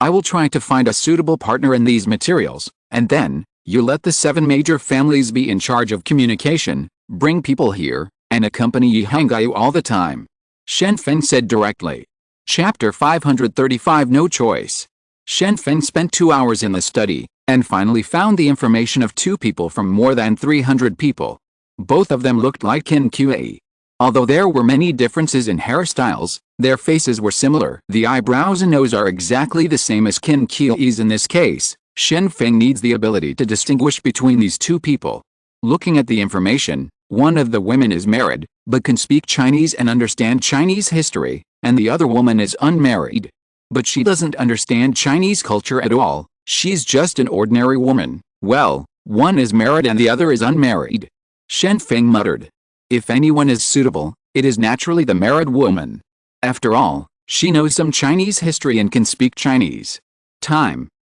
I will try to find a suitable partner in these materials, and then, you let the 7 major families be in charge of communication, bring people here, and accompany Yu Hengyi all the time. Shen Feng said directly. Chapter 535 No Choice. Shen Feng spent 2 hours in the study, and finally found the information of 2 people from more than 300 people. Both of them looked like Qin Qa. Although there were many differences in hairstyles, their faces were similar. The eyebrows and nose are exactly the same as Qin Qa's. In this case, Shen Feng needs the ability to distinguish between these 2 people. Looking at the information, one of the women is married, but can speak Chinese and understand Chinese history, and the other woman is unmarried. But she doesn't understand Chinese culture at all, she's just an ordinary woman. Well, one is married and the other is unmarried. Shen Feng muttered. If anyone is suitable, it is naturally the married woman. After all, she knows some Chinese history and can speak Chinese.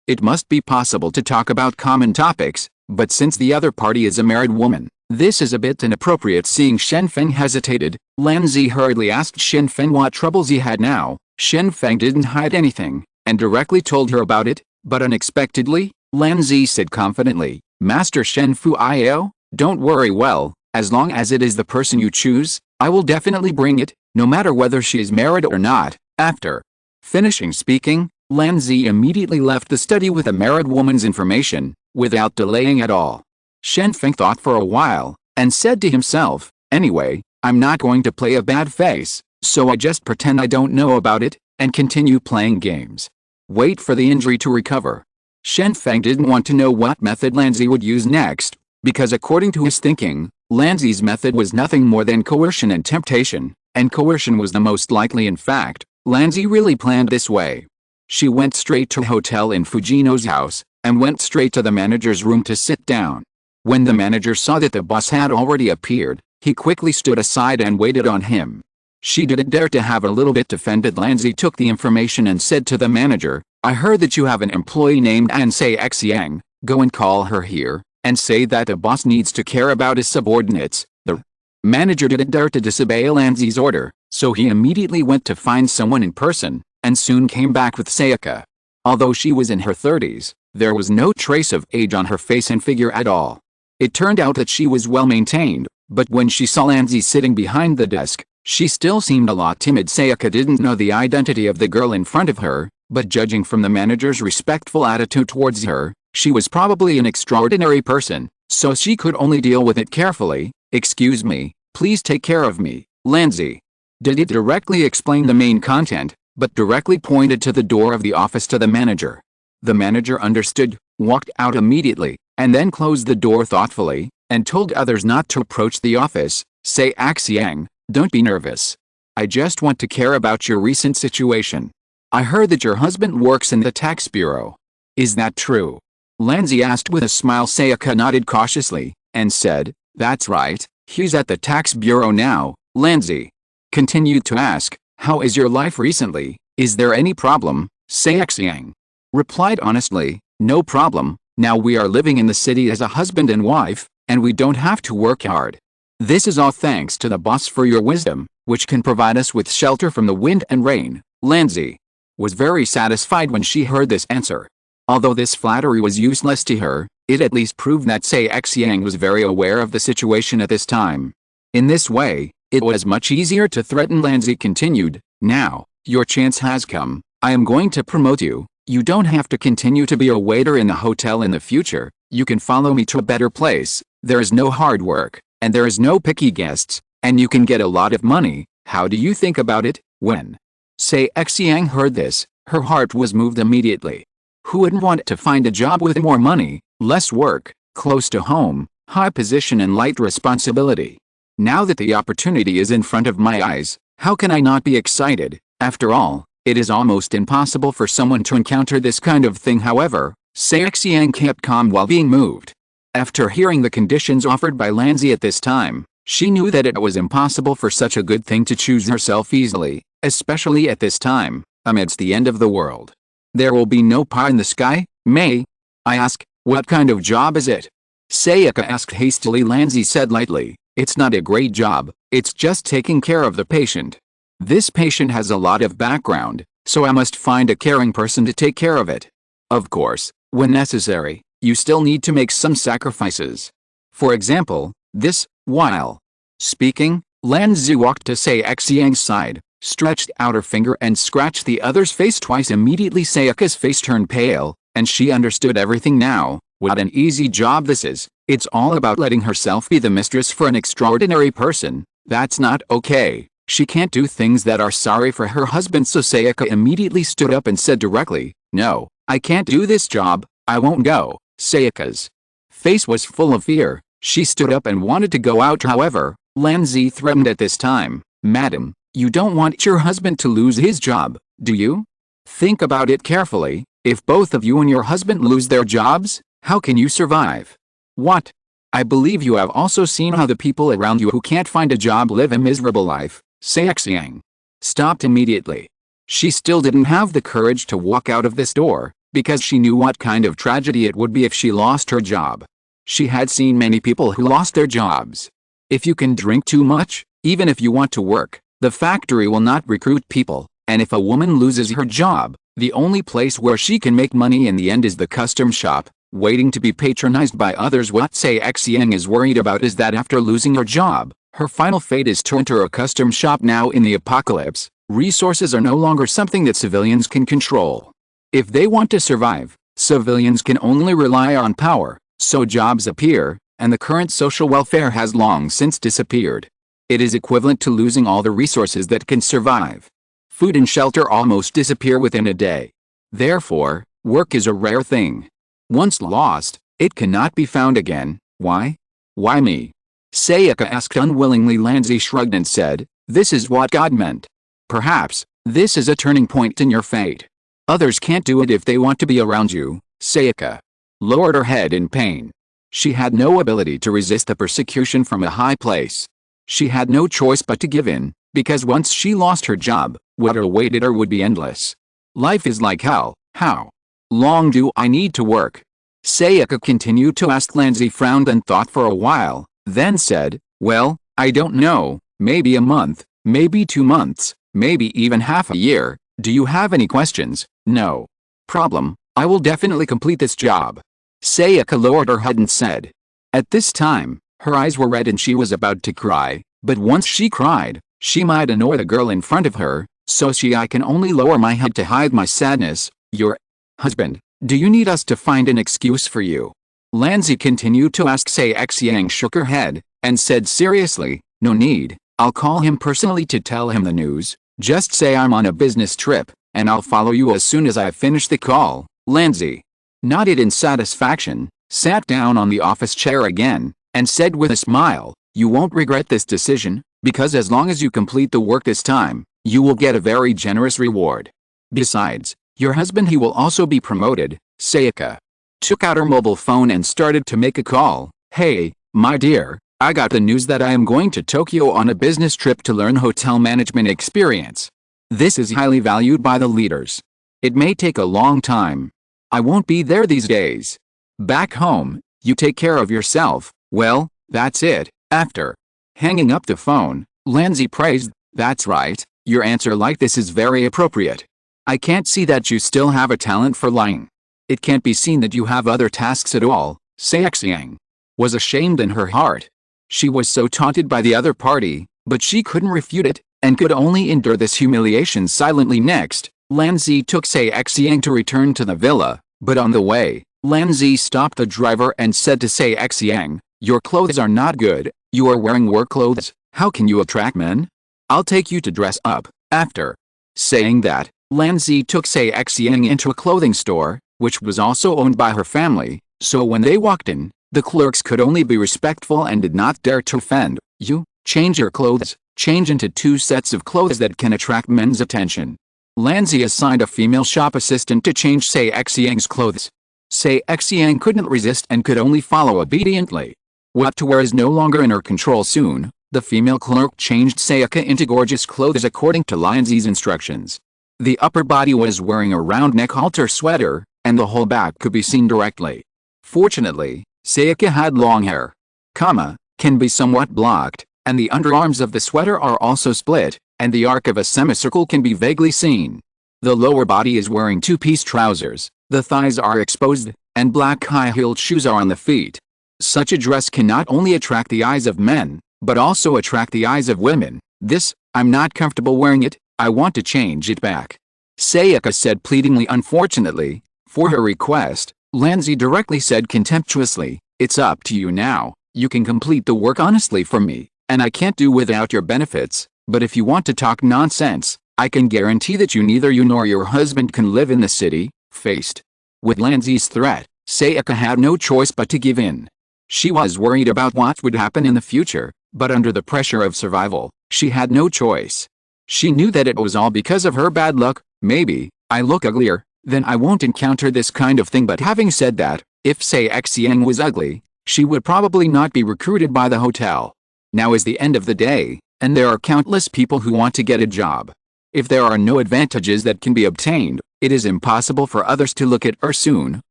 It must be possible to talk about common topics, but since the other party is a married woman, this is a bit inappropriate. Seeing Shen Feng hesitated, Lan Zi hurriedly asked Shen Feng what troubles he had now. Shen Feng didn't hide anything, and directly told her about it, but unexpectedly, Lan Zi said confidently, Master Shen Fu Io, don't worry. Well, as long as it is the person you choose, I will definitely bring it, no matter whether she is married or not. After finishing speaking, Lan Zi immediately left the study with a married woman's information, without delaying at all. Shen Feng thought for a while, and said to himself, anyway, I'm not going to play a bad face, so I just pretend I don't know about it, and continue playing games. Wait for the injury to recover. Shen Feng didn't want to know what method Lan Zi would use next, because according to his thinking, Lan Zi's method was nothing more than coercion and temptation, and coercion was the most likely. In fact, Lan Zi really planned this way. She went straight to a hotel in Fujino's house, and went straight to the manager's room to sit down. When the manager saw that the boss had already appeared, he quickly stood aside and waited on him. She didn't dare to have a little bit offended. Lan Zi took the information and said to the manager, I heard that you have an employee named Ansei Xiang, go and call her here, and say that the boss needs to care about his subordinates. The manager didn't dare to disobey Lan Zi's order, so he immediately went to find someone in person, and soon came back with Sayaka. Although she was in her 30s, there was no trace of age on her face and figure at all. It turned out that she was well maintained, but when she saw Lan Zi sitting behind the desk, she still seemed a lot timid. Sayaka didn't know the identity of the girl in front of her, but judging from the manager's respectful attitude towards her, she was probably an extraordinary person, so she could only deal with it carefully. Excuse me, please take care of me, Lan Zi. Didn't directly explain the main content, but directly pointed to the door of the office to the manager. The manager understood, walked out immediately, and then closed the door thoughtfully, and told others not to approach the office. Say Xiang, don't be nervous. I just want to care about your recent situation. I heard that your husband works in the tax bureau. Is that true? Lan Zi asked with a smile. Sayaka nodded cautiously, and said, that's right, he's at the tax bureau now. Lan Zi continued to ask, how is your life recently? Is there any problem? Say Xiang replied honestly, no problem, now we are living in the city as a husband and wife, and we don't have to work hard. This is all thanks to the boss for your wisdom, which can provide us with shelter from the wind and rain. Lan Zi was very satisfied when she heard this answer. Although this flattery was useless to her, it at least proved that Say Xiang was very aware of the situation at this time. In this way, it was much easier to threaten. Lan Zi continued, now, your chance has come, I am going to promote you. You don't have to continue to be a waiter in the hotel in the future, you can follow me to a better place, there is no hard work, and there is no picky guests, and you can get a lot of money. How do you think about it? When Say Xiang heard this, her heart was moved immediately. Who wouldn't want to find a job with more money, less work, close to home, high position and light responsibility? Now that the opportunity is in front of my eyes, how can I not be excited? After all, it is almost impossible for someone to encounter this kind of thing. However, Say Xiang kept calm while being moved. After hearing the conditions offered by Lan Zi at this time, she knew that it was impossible for such a good thing to choose herself easily, especially at this time, amidst the end of the world. There will be no pie in the sky, may I ask, what kind of job is it? Sayaka asked hastily. Lan Zi said lightly, it's not a great job, it's just taking care of the patient. This patient has a lot of background, so I must find a caring person to take care of it. Of course, when necessary, you still need to make some sacrifices. For example, this. While speaking, Lan Zi walked to Say Xiang's side, stretched out her finger and scratched the other's face twice. Immediately Sayaka's face turned pale, and she understood everything now. What an easy job this is. It's all about letting herself be the mistress for an extraordinary person. That's not okay. She can't do things that are sorry for her husband. So Sayaka immediately stood up and said directly, "No, I can't do this job. I won't go." Sayaka's face was full of fear. She stood up and wanted to go out. However, Lanzi threatened at this time, "Madam, you don't want your husband to lose his job, do you? Think about it carefully. If both of you and your husband lose their jobs, how can you survive? What? I believe you have also seen how the people around you who can't find a job live a miserable life." Sayaka stopped immediately. She still didn't have the courage to walk out of this door, because she knew what kind of tragedy it would be if she lost her job. She had seen many people who lost their jobs. If you can drink too much, even if you want to work, the factory will not recruit people, and if a woman loses her job, the only place where she can make money in the end is the custom shop, waiting to be patronized by others. What Sayaka is worried about is that after losing her job, her final fate is to enter a custom shop. Now in the apocalypse, resources are no longer something that civilians can control. If they want to survive, civilians can only rely on power, so jobs appear, and the current social welfare has long since disappeared. It is equivalent to losing all the resources that can survive. Food and shelter almost disappear within a day. Therefore, work is a rare thing. Once lost, it cannot be found again. Why? Why me? Sayaka asked unwillingly. Lanzi shrugged and said, "This is what God meant. Perhaps, this is a turning point in your fate. Others can't do it if they want to be around you." Sayaka lowered her head in pain. She had no ability to resist the persecution from a high place. She had no choice but to give in, because once she lost her job, what awaited her would be endless. Life is like hell. How long do I need to work? Sayaka continued to ask. Lanzi frowned and thought for a while, then said, "Well, I don't know, maybe a month, maybe 2 months, maybe even half a year. Do you have any questions?" "No problem, I will definitely complete this job." Sayaka lowered her head and said. At this time, her eyes were red and she was about to cry, but once she cried, she might annoy the girl in front of her, so I can only lower my head to hide my sadness. "Your husband, do you need us to find an excuse for you?" Lanzi continued to ask. Sayaka shook her head, and said seriously, "No need, I'll call him personally to tell him the news. Just say I'm on a business trip, and I'll follow you as soon as I finish the call." Lanzi nodded in satisfaction, sat down on the office chair again, and said with a smile, "You won't regret this decision, because as long as you complete the work this time, you will get a very generous reward. Besides, your husband, he will also be promoted." Sayaka took out her mobile phone and started to make a call. "Hey, my dear, I got the news that I am going to Tokyo on a business trip to learn hotel management experience. This is highly valued by the leaders. It may take a long time. I won't be there these days. Back home, you take care of yourself." Well, that's it. After hanging up the phone, Lanzi praised, "That's right, your answer like this is very appropriate. I can't see that you still have a talent for lying. It can't be seen that you have other tasks at all." Sayaka was ashamed in her heart. She was so taunted by the other party, but she couldn't refute it, and could only endure this humiliation silently. Next, Lanzi took Sayaka to return to the villa, but on the way, Lanzi stopped the driver and said to Sayaka, "Your clothes are not good, you are wearing work clothes, how can you attract men? I'll take you to dress up." After saying that, Lanzi took Sayaka into a clothing store, which was also owned by her family, so when they walked in, the clerks could only be respectful and did not dare to offend. "You, change your clothes, change into 2 sets of clothes that can attract men's attention." Lanzi assigned a female shop assistant to change Sayaka's clothes. Sayaka couldn't resist and could only follow obediently. What to wear is no longer in her control. Soon, the female clerk changed Sayaka into gorgeous clothes according to Lanzi's instructions. The upper body was wearing a round neck halter sweater, and the whole back could be seen directly. Fortunately, Sayaka had long hair, can be somewhat blocked, and the underarms of the sweater are also split, and the arc of a semicircle can be vaguely seen. The lower body is wearing 2-piece trousers, the thighs are exposed, and black high-heeled shoes are on the feet. Such a dress can not only attract the eyes of men, but also attract the eyes of women. "This, I'm not comfortable wearing it," I want to change it back. Sayaka said pleadingly. Unfortunately, for her request, Lanzi directly said contemptuously, "It's up to you now. You can complete the work honestly for me, and I can't do without your benefits, but if you want to talk nonsense, I can guarantee that neither you nor your husband can live in the city." Faced with Lanzi's threat, Sayaka had no choice but to give in. She was worried about what would happen in the future, but under the pressure of survival, she had no choice. She knew that it was all because of her bad luck. "Maybe I look uglier, then I won't encounter this kind of thing." But having said that, if Xiang was ugly, she would probably not be recruited by the hotel. Now is the end of the day, and there are countless people who want to get a job. If there are no advantages that can be obtained, it is impossible for others to look at her. Soon,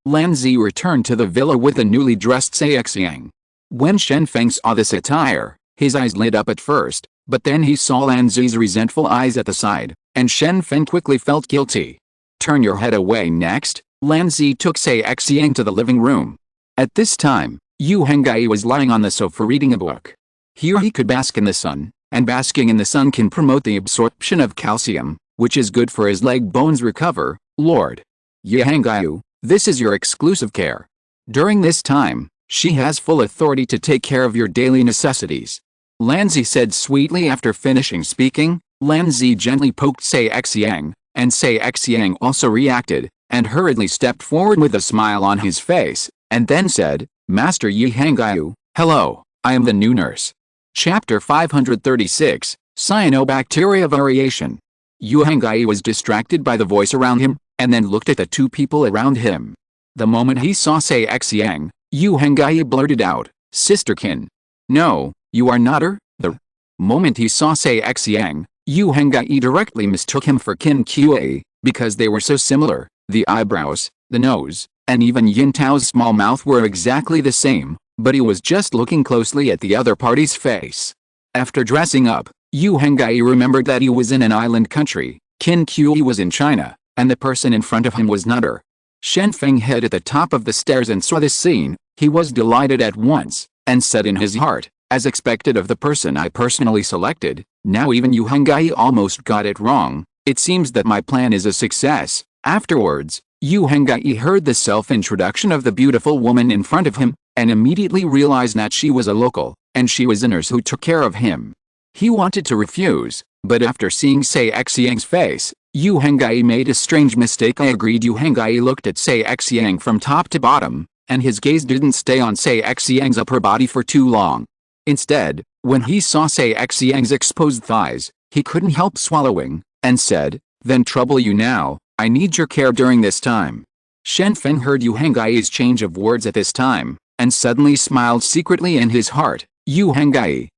Lanzi returned to the villa with the newly dressed Xiang. When Shen Feng saw this attire, his eyes lit up at first, but then he saw Lanzi's resentful eyes at the side, and Shen Feng quickly felt guilty. "Turn your head away." Next, Lanzi took Xiang to the living room. At this time, Yu Hengai was lying on the sofa reading a book. Here he could bask in the sun, and basking in the sun can promote the absorption of calcium, which is good for his leg bones recover. "Lord Yu Hengai, this is your exclusive care. During this time, she has full authority to take care of your daily necessities," Lanzi said sweetly. After finishing speaking, Lanzi gently poked Xiang, and Xiang also reacted, and hurriedly stepped forward with a smile on his face, and then said, "Master Yu Hengai, hello, I am the new nurse." Chapter 536, Cyanobacteria Variation. Yu Hengai was distracted by the voice around him, and then looked at the two people around him. The moment he saw Xiang, Yu Hengai blurted out, "Sisterkin." "No, you are not her." The moment he saw Xiang, Yu Hengai directly mistook him for Qin Qa, because they were so similar. The eyebrows, the nose, and even Yin Tao's small mouth were exactly the same, but he was just looking closely at the other party's face. After dressing up, Yu Hengai remembered that he was in an island country, Qin Qa was in China, and the person in front of him was not her. Shen Feng hid at the top of the stairs and saw this scene. He was delighted at once, and said in his heart, "As expected of the person I personally selected, now even Yu Hengai almost got it wrong. It seems that my plan is a success." Afterwards, Yu Hengai heard the self-introduction of the beautiful woman in front of him, and immediately realized that she was a local, and she was a nurse who took care of him. He wanted to refuse, but after seeing Xiang's face, Yu Hengai made a strange mistake. "I agreed." Yu Hengai looked at Xiang from top to bottom, and his gaze didn't stay on Xiang's upper body for too long. Instead, when he saw Xiang's exposed thighs, he couldn't help swallowing, and said, "Then trouble you now, I need your care during this time." Shen Feng heard Yu Hengai's change of words at this time, and suddenly smiled secretly in his heart. Yu Hengai,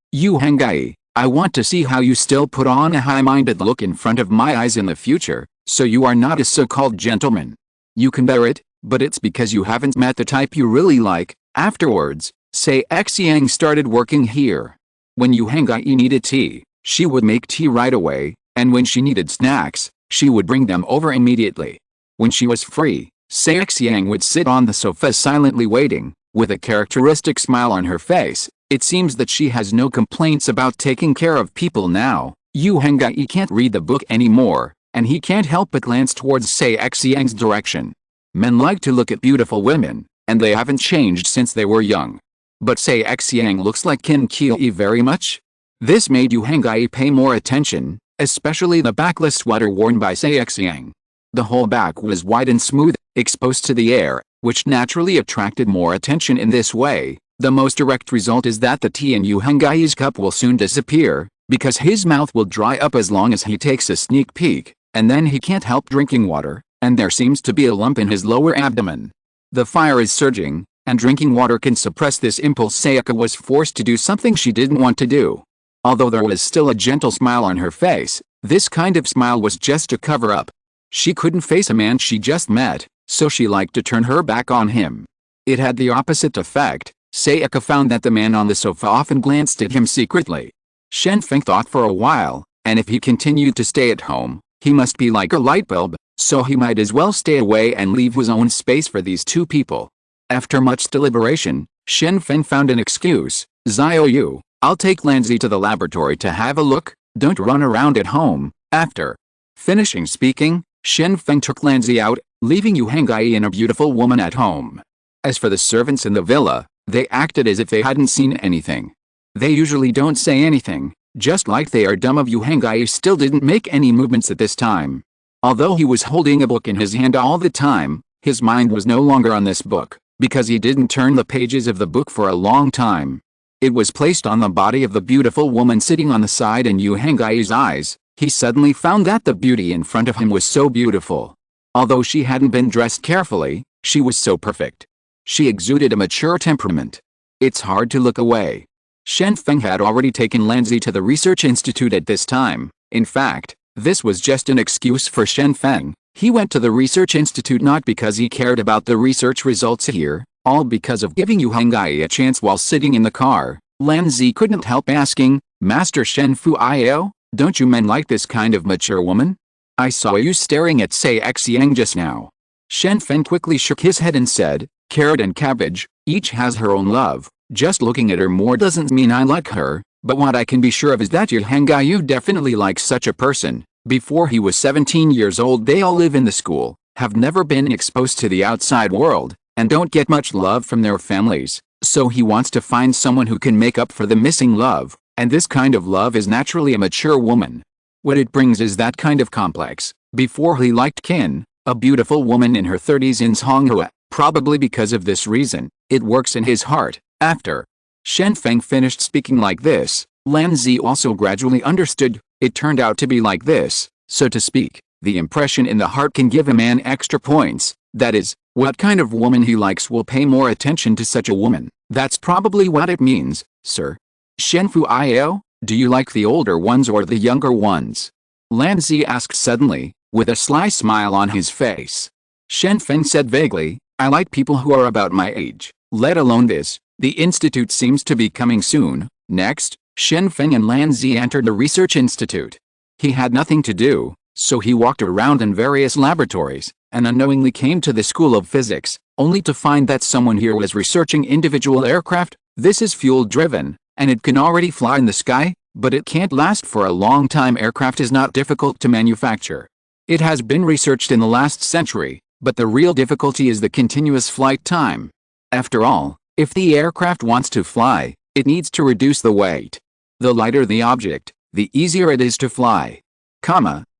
I want to see how you still put on a high-minded look in front of my eyes in the future, so you are not a so-called gentleman. You can bear it, but it's because you haven't met the type you really like." Afterwards, Xiang started working here. When Yu Hengai needed tea, she would make tea right away, and when she needed snacks, she would bring them over immediately. When she was free, Xiang would sit on the sofa silently waiting, with a characteristic smile on her face. It seems that she has no complaints about taking care of people now. Yu Hengai can't read the book anymore, and he can't help but glance towards Xiang's direction. Men like to look at beautiful women, and they haven't changed since they were young. But Xiang looks like Qin Qa very much. This made Yu Hengai pay more attention, especially the backless sweater worn by Xiang. The whole back was wide and smooth, exposed to the air, which naturally attracted more attention. In this way, the most direct result is that the tea in Yu Hengai's cup will soon disappear, because his mouth will dry up as long as he takes a sneak peek, and then he can't help drinking water, and there seems to be a lump in his lower abdomen. The fire is surging, and drinking water can suppress this impulse. Sayaka was forced to do something she didn't want to do. Although there was still a gentle smile on her face, this kind of smile was just to cover up. She couldn't face a man she just met, so she liked to turn her back on him. It had the opposite effect. Sayaka found that the man on the sofa often glanced at him secretly. Shen Feng thought for a while, and if he continued to stay at home, he must be like a light bulb, so he might as well stay away and leave his own space for these two people. After much deliberation, Shen Feng found an excuse. "Xiao Yu, I'll take Lanzi to the laboratory to have a look. Don't run around at home, After finishing speaking, Shen Feng took Lanzi out, leaving Yu Hangai and a beautiful woman at home. As for the servants in the villa, they acted as if they hadn't seen anything. They usually don't say anything, just like they are dumb. Yu Hangai still didn't make any movements at this time. Although he was holding a book in his hand all the time, his mind was no longer on this book, because he didn't turn the pages of the book for a long time. It was placed on the body of the beautiful woman sitting on the side, and Yu Hangai's eyes, he suddenly found that the beauty in front of him was so beautiful. Although she hadn't been dressed carefully, she was so perfect. She exuded a mature temperament. It's hard to look away. Shen Feng had already taken Lanzi to the research institute at this time. In fact, this was just an excuse for Shen Feng. He went to the research institute not because he cared about the research results here, all because of giving Yu Hangai a chance. While sitting in the car, Lanzi couldn't help asking, "Master Shen Fuio, don't you men like this kind of mature woman? I saw you staring at Sei Xiang just now." Shen Feng quickly shook his head and said, "Carrot and cabbage, each has her own love. Just looking at her more doesn't mean I like her, but what I can be sure of is that Yu Hangai definitely likes such a person. Before he was 17 years old, they all live in the school, have never been exposed to the outside world, and don't get much love from their families, so he wants to find someone who can make up for the missing love, and this kind of love is naturally a mature woman. What it brings is that kind of complex. Before he liked Qin, a beautiful woman in her 30s in Songhua, probably because of this reason, it works in his heart." After Shen Feng finished speaking like this, Lanzi also gradually understood. It turned out to be like this, so to speak, the impression in the heart can give a man extra points. That is, what kind of woman he likes will pay more attention to such a woman. That's probably what it means, sir. Shen Fuio, do you like the older ones or the younger ones? Lanzi asked suddenly, with a sly smile on his face. Shen Feng said vaguely, "I like people who are about my age, let alone this. The institute seems to be coming soon." Next, Shen Feng and Lanzi entered the research institute. He had nothing to do, so he walked around in various laboratories, and unknowingly came to the School of Physics, only to find that someone here was researching individual aircraft. This is fuel-driven, and it can already fly in the sky, but it can't last for a long time. Aircraft is not difficult to manufacture. It has been researched in the last century, but the real difficulty is the continuous flight time. After all, if the aircraft wants to fly, it needs to reduce the weight. The lighter the object, the easier it is to fly.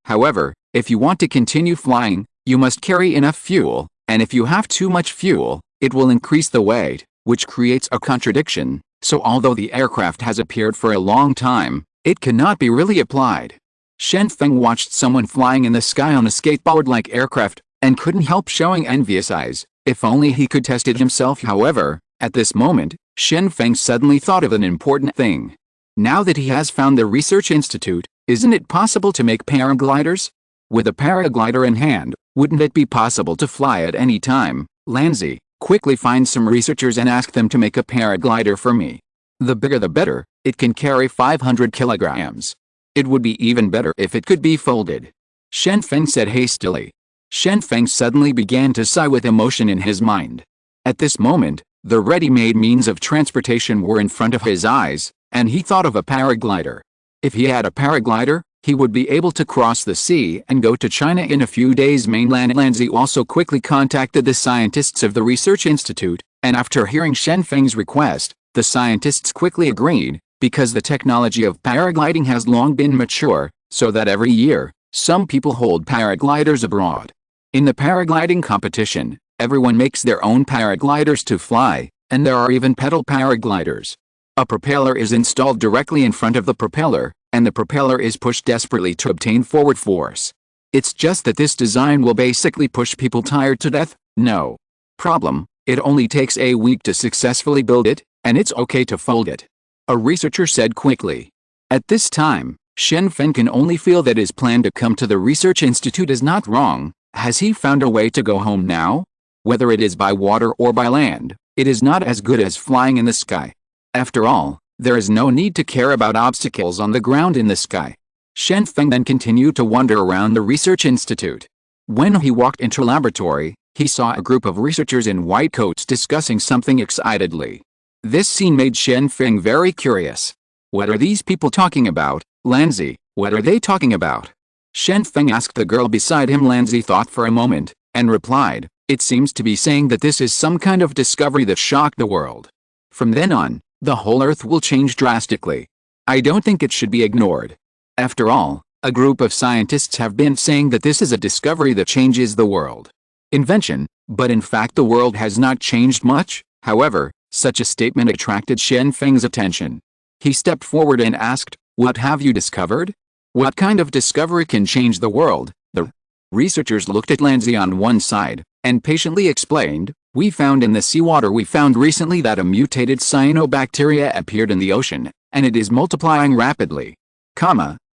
However, if you want to continue flying, you must carry enough fuel, and if you have too much fuel, it will increase the weight, which creates a contradiction. So although the aircraft has appeared for a long time, it cannot be really applied. Shen Feng watched someone flying in the sky on a skateboard-like aircraft, and couldn't help showing envious eyes. If only he could test it himself. However, at this moment, Shen Feng suddenly thought of an important thing. Now that he has found the research institute, isn't it possible to make paragliders? With a paraglider in hand, wouldn't it be possible to fly at any time? Lanzi, quickly find some researchers and ask them to make a paraglider for me. The bigger the better. It can carry 500 kilograms. It would be even better if it could be folded. Shen Feng said hastily. Shen Feng suddenly began to sigh with emotion in his mind. At this moment, the ready-made means of transportation were in front of his eyes, and he thought of a paraglider. If he had a paraglider, he would be able to cross the sea and go to China in a few days. Mainland Lanzi also quickly contacted the scientists of the research institute, and after hearing Shen Feng's request, the scientists quickly agreed, because the technology of paragliding has long been mature, so that every year, some people hold paragliders abroad. In the paragliding competition, everyone makes their own paragliders to fly, and there are even pedal paragliders. A propeller is installed directly in front of the propeller, and the propeller is pushed desperately to obtain forward force. It's just that this design will basically push people tired to death. No problem, it only takes a week to successfully build it, and it's okay to fold it. A researcher said quickly. At this time, Shen Feng can only feel that his plan to come to the research institute is not wrong. Has he found a way to go home now? Whether it is by water or by land, it is not as good as flying in the sky. After all, there is no need to care about obstacles on the ground in the sky. Shen Feng then continued to wander around the research institute. When he walked into laboratory, he saw a group of researchers in white coats discussing something excitedly. This scene made Shen Feng very curious. What are these people talking about, Lanzi? What are they talking about? Shen Feng asked the girl beside him. Lanzi thought for a moment, and replied, "It seems to be saying that this is some kind of discovery that shocked the world. From then on, the whole Earth will change drastically. I don't think it should be ignored. After all, a group of scientists have been saying that this is a discovery that changes the world. Invention, but in fact the world has not changed much." However, such a statement attracted Shen Feng's attention. He stepped forward and asked, "What have you discovered? What kind of discovery can change the world?" The researchers looked at Lanzi on one side, and patiently explained, "We found in the seawater recently that a mutated cyanobacteria appeared in the ocean, and it is multiplying rapidly.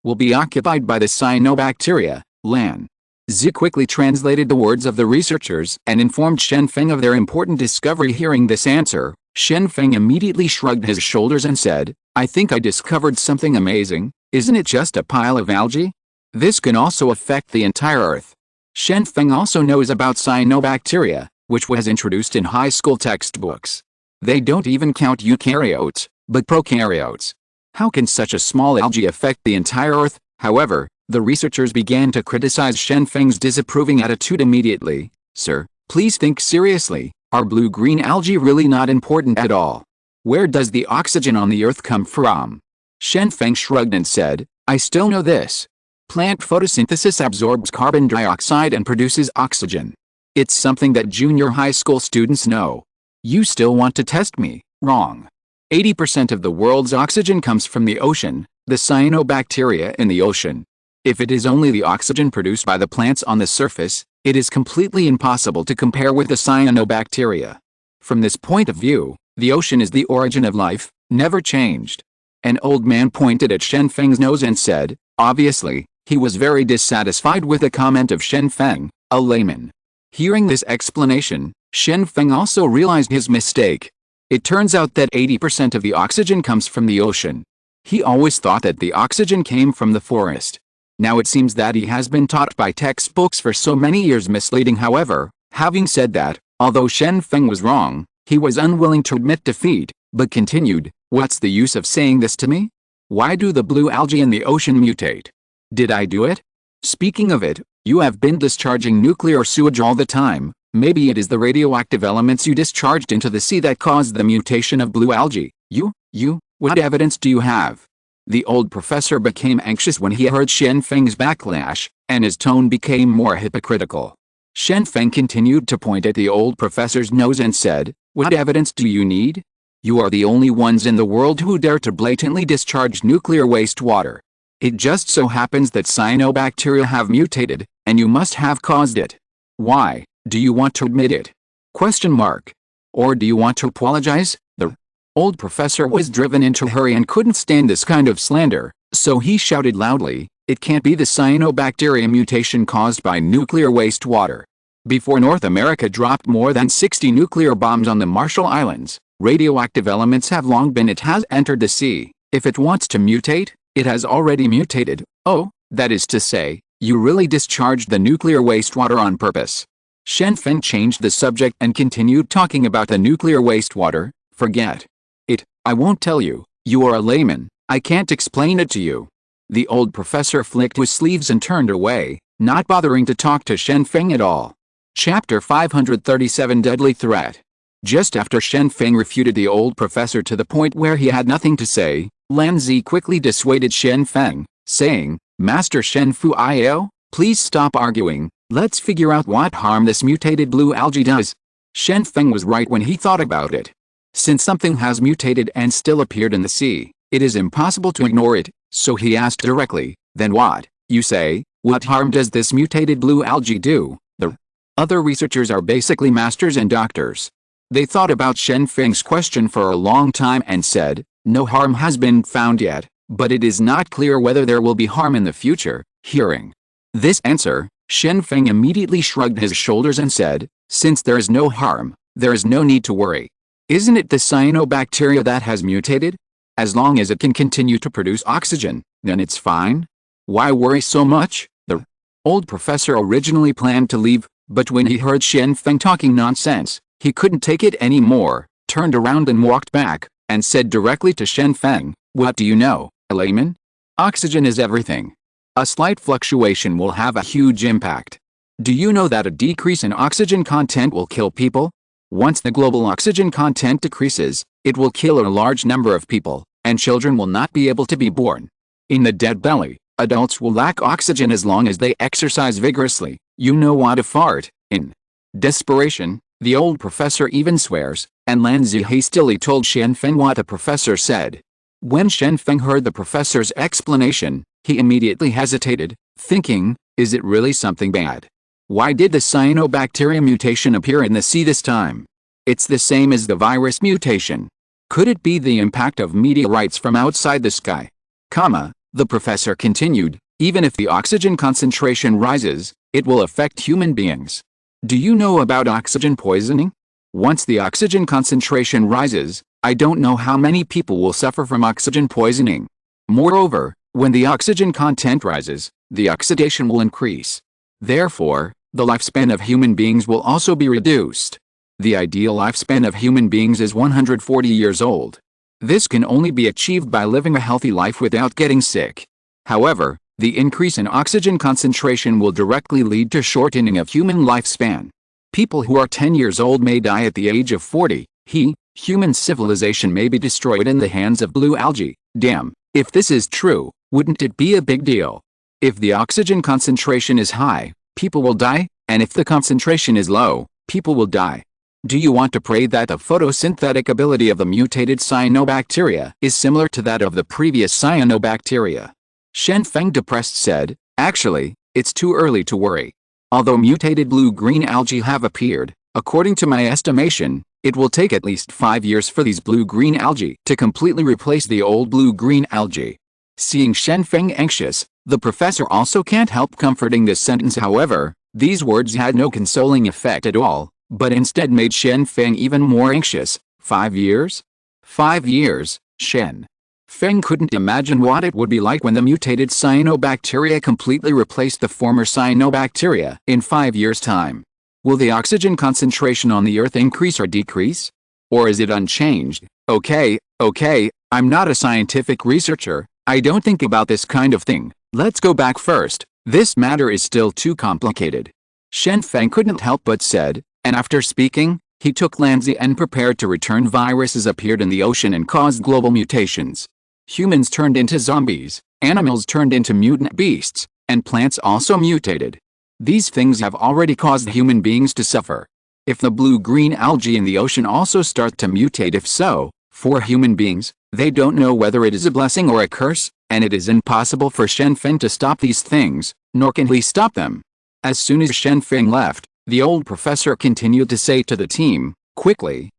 Will be occupied by the cyanobacteria, Lan." Zi quickly translated the words of the researchers and informed Shen Feng of their important discovery. Hearing this answer, Shen Feng immediately shrugged his shoulders and said, "I think I discovered something amazing. Isn't it just a pile of algae? This can also affect the entire Earth." Shen Feng also knows about cyanobacteria, which was introduced in high school textbooks. They don't even count eukaryotes, but prokaryotes. How can such a small algae affect the entire Earth? However, the researchers began to criticize Shen Feng's disapproving attitude immediately. "Sir, please think seriously. Are blue-green algae really not important at all? Where does the oxygen on the Earth come from?" Shen Feng shrugged and said, "I still know this. Plant photosynthesis absorbs carbon dioxide and produces oxygen. It's something that junior high school students know. You still want to test me? Wrong. 80% of the world's oxygen comes from the ocean, the cyanobacteria in the ocean. If it is only the oxygen produced by the plants on the surface, it is completely impossible to compare with the cyanobacteria. From this point of view, the ocean is the origin of life, never changed." An old man pointed at Shen Feng's nose and said, obviously, he was very dissatisfied with the comment of Shen Feng, a layman. Hearing this explanation, Shen Feng also realized his mistake. It turns out that 80% of the oxygen comes from the ocean. He always thought that the oxygen came from the forest. Now it seems that he has been taught by textbooks for so many years misleading. However, having said that, although Shen Feng was wrong, he was unwilling to admit defeat, but continued, "What's the use of saying this to me? Why do the blue algae in the ocean mutate? Did I do it? Speaking of it, you have been discharging nuclear sewage all the time. Maybe it is the radioactive elements you discharged into the sea that caused the mutation of blue algae. What evidence do you have?" The old professor became anxious when he heard Shen Feng's backlash, and his tone became more hypocritical. Shen Feng continued to point at the old professor's nose and said, "What evidence do you need? You are the only ones in the world who dare to blatantly discharge nuclear wastewater. It just so happens that cyanobacteria have mutated, and you must have caused it. Why? Do you want to admit it? Or do you want to apologize?" The old professor was driven into a hurry and couldn't stand this kind of slander, so he shouted loudly, "It can't be the cyanobacteria mutation caused by nuclear wastewater. Before North America dropped more than 60 nuclear bombs on the Marshall Islands, radioactive elements have long been. It has entered the sea. If it wants to mutate, it has already mutated. Oh, that is to say, you really discharged the nuclear wastewater on purpose." Shen Feng changed the subject and continued talking about the nuclear wastewater. "Forget it, I won't tell you. You are a layman, I can't explain it to you." The old professor flicked his sleeves and turned away, not bothering to talk to Shen Feng at all. Chapter 537 Deadly Threat. Just after Shen Feng refuted the old professor to the point where he had nothing to say, Lan Zi quickly dissuaded Shen Feng, saying, "Master Shen Fuio, please stop arguing, let's figure out what harm this mutated blue algae does." Shen Feng was right when he thought about it. Since something has mutated and still appeared in the sea, it is impossible to ignore it, so he asked directly, "Then what, you say, what harm does this mutated blue algae do?" The other researchers are basically masters and doctors. They thought about Shen Feng's question for a long time and said, "No harm has been found yet, but it is not clear whether there will be harm in the future." Hearing this answer, Shen Feng immediately shrugged his shoulders and said, "Since there is no harm, there is no need to worry. Isn't it the cyanobacteria that has mutated? As long as it can continue to produce oxygen, then it's fine. Why worry so much?" The old professor originally planned to leave, but when he heard Shen Feng talking nonsense, he couldn't take it anymore, turned around and walked back, and said directly to Shen Feng, "What do you know, a layman? Oxygen is everything. A slight fluctuation will have a huge impact. Do you know that a decrease in oxygen content will kill people? Once the global oxygen content decreases, it will kill a large number of people, and children will not be able to be born. In the dead belly, adults will lack oxygen as long as they exercise vigorously. You know what to fart. In desperation, the old professor even swears, and Lanzi hastily told Shen Feng what the professor said. When Shen Feng heard the professor's explanation, he immediately hesitated, thinking, is it really something bad? Why did the cyanobacteria mutation appear in the sea this time? It's the same as the virus mutation. Could it be the impact of meteorites from outside the sky? The professor continued, even if the oxygen concentration rises, it will affect human beings. Do you know about oxygen poisoning? Once the oxygen concentration rises, I don't know how many people will suffer from oxygen poisoning. Moreover, when the oxygen content rises, the oxidation will increase. Therefore, the lifespan of human beings will also be reduced. The ideal lifespan of human beings is 140 years old. This can only be achieved by living a healthy life without getting sick. However, the increase in oxygen concentration will directly lead to shortening of human lifespan. People who are 10 years old may die at the age of 40. Human civilization may be destroyed in the hands of blue algae. Damn, if this is true, wouldn't it be a big deal? If the oxygen concentration is high, people will die, and if the concentration is low, people will die. Do you want to pray that the photosynthetic ability of the mutated cyanobacteria is similar to that of the previous cyanobacteria? Shen Feng depressed said, actually, it's too early to worry. Although mutated blue-green algae have appeared, according to my estimation, it will take at least 5 years for these blue-green algae to completely replace the old blue-green algae. Seeing Shen Feng anxious, the professor also can't help comforting this sentence. However, these words had no consoling effect at all, but instead made Shen Feng even more anxious. 5 years? 5 years, Shen Feng couldn't imagine what it would be like when the mutated cyanobacteria completely replaced the former cyanobacteria in 5 years' time. Will the oxygen concentration on the Earth increase or decrease? Or is it unchanged? Okay, I'm not a scientific researcher, I don't think about this kind of thing. Let's go back first, this matter is still too complicated. Shen Feng couldn't help but said, and after speaking, he took Lanzi and prepared to return. Viruses appeared in the ocean and caused global mutations. Humans turned into zombies, animals turned into mutant beasts, and plants also mutated. These things have already caused human beings to suffer. If the blue-green algae in the ocean also start to mutate, if so, for human beings, they don't know whether it is a blessing or a curse, and it is impossible for Shen Feng to stop these things, nor can he stop them. As soon as Shen Feng left, the old professor continued to say to the team, quickly,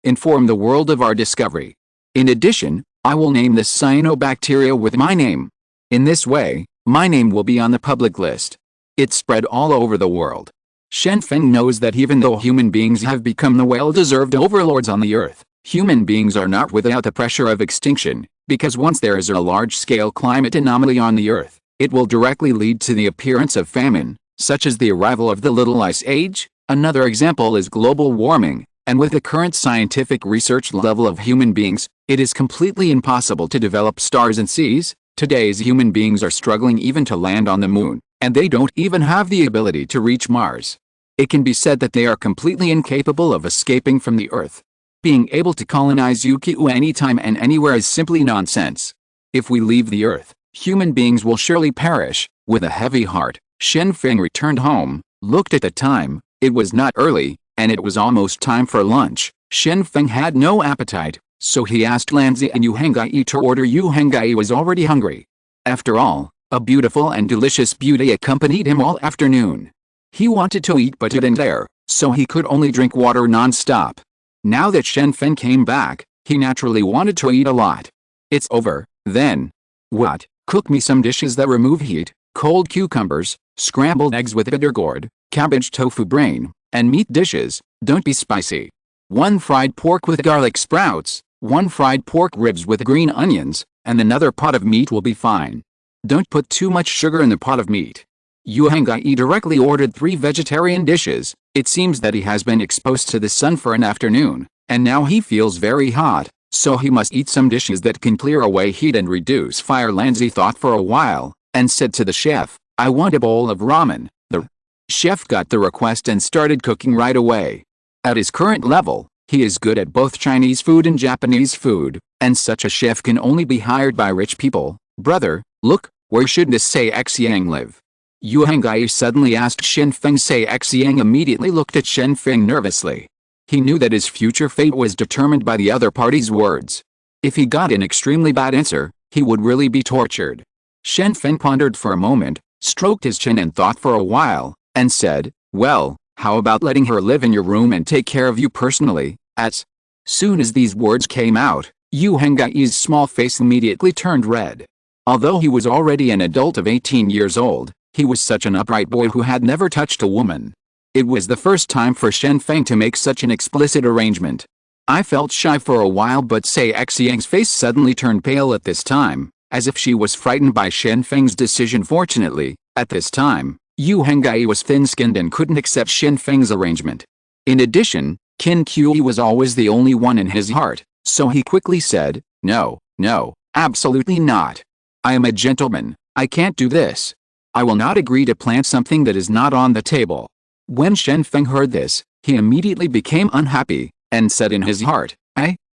inform the world of our discovery. In addition, I will name this cyanobacteria with my name. In this way, my name will be on the public list. It spread all over the world. Shen Feng knows that even though human beings have become the well-deserved overlords on the Earth, human beings are not without the pressure of extinction, because once there is a large-scale climate anomaly on the Earth, it will directly lead to the appearance of famine, such as the arrival of the Little Ice Age. Another example is global warming, and with the current scientific research level of human beings, it is completely impossible to develop stars and seas. Today's human beings are struggling even to land on the moon, and they don't even have the ability to reach Mars. It can be said that they are completely incapable of escaping from the Earth. Being able to colonize Ukiu anytime and anywhere is simply nonsense. If we leave the Earth, human beings will surely perish. With a heavy heart, Shen Feng returned home, looked at the time, it was not early, and it was almost time for lunch. Shen Feng had no appetite, so he asked Lanzi and Yu Henggai to order. Yu Henggai was already hungry. After all, a beautiful and delicious beauty accompanied him all afternoon. He wanted to eat but didn't dare, so he could only drink water non-stop. Now that Shen Feng came back, he naturally wanted to eat a lot. It's over, then. What? Cook me some dishes that remove heat, cold cucumbers, scrambled eggs with bitter gourd, cabbage tofu brain, and meat dishes, don't be spicy. 1 fried pork with garlic sprouts, 1 fried pork ribs with green onions, and another pot of meat will be fine. Don't put too much sugar in the pot of meat. Yu Henggai directly ordered 3 vegetarian dishes. It seems that he has been exposed to the sun for an afternoon, and now he feels very hot, so he must eat some dishes that can clear away heat and reduce fire. Lanzi thought for a while, and said to the chef, "I want a bowl of ramen." The chef got the request and started cooking right away. At his current level, he is good at both Chinese food and Japanese food, and such a chef can only be hired by rich people. "Brother, look, where should this Say Xiang live?" Yu Henggai suddenly asked Shen Feng. Say Xiang immediately looked at Shen Feng nervously. He knew that his future fate was determined by the other party's words. If he got an extremely bad answer, he would really be tortured. Shen Feng pondered for a moment, stroked his chin and thought for a while, and said, "Well, how about letting her live in your room and take care of you personally?" As soon as these words came out, Yu Henggai's small face immediately turned red. Although he was already an adult of 18 years old, he was such an upright boy who had never touched a woman. It was the first time for Shen Feng to make such an explicit arrangement. I felt shy for a while, but Say Xiang's face suddenly turned pale at this time, as if she was frightened by Shen Feng's decision. Fortunately, at this time, Yu Henggai was thin-skinned and couldn't accept Shen Feng's arrangement. In addition, Qin Kui was always the only one in his heart, so he quickly said, "No, no, absolutely not. I am a gentleman, I can't do this. I will not agree to plant something that is not on the table." When Shen Feng heard this, he immediately became unhappy, and said in his heart,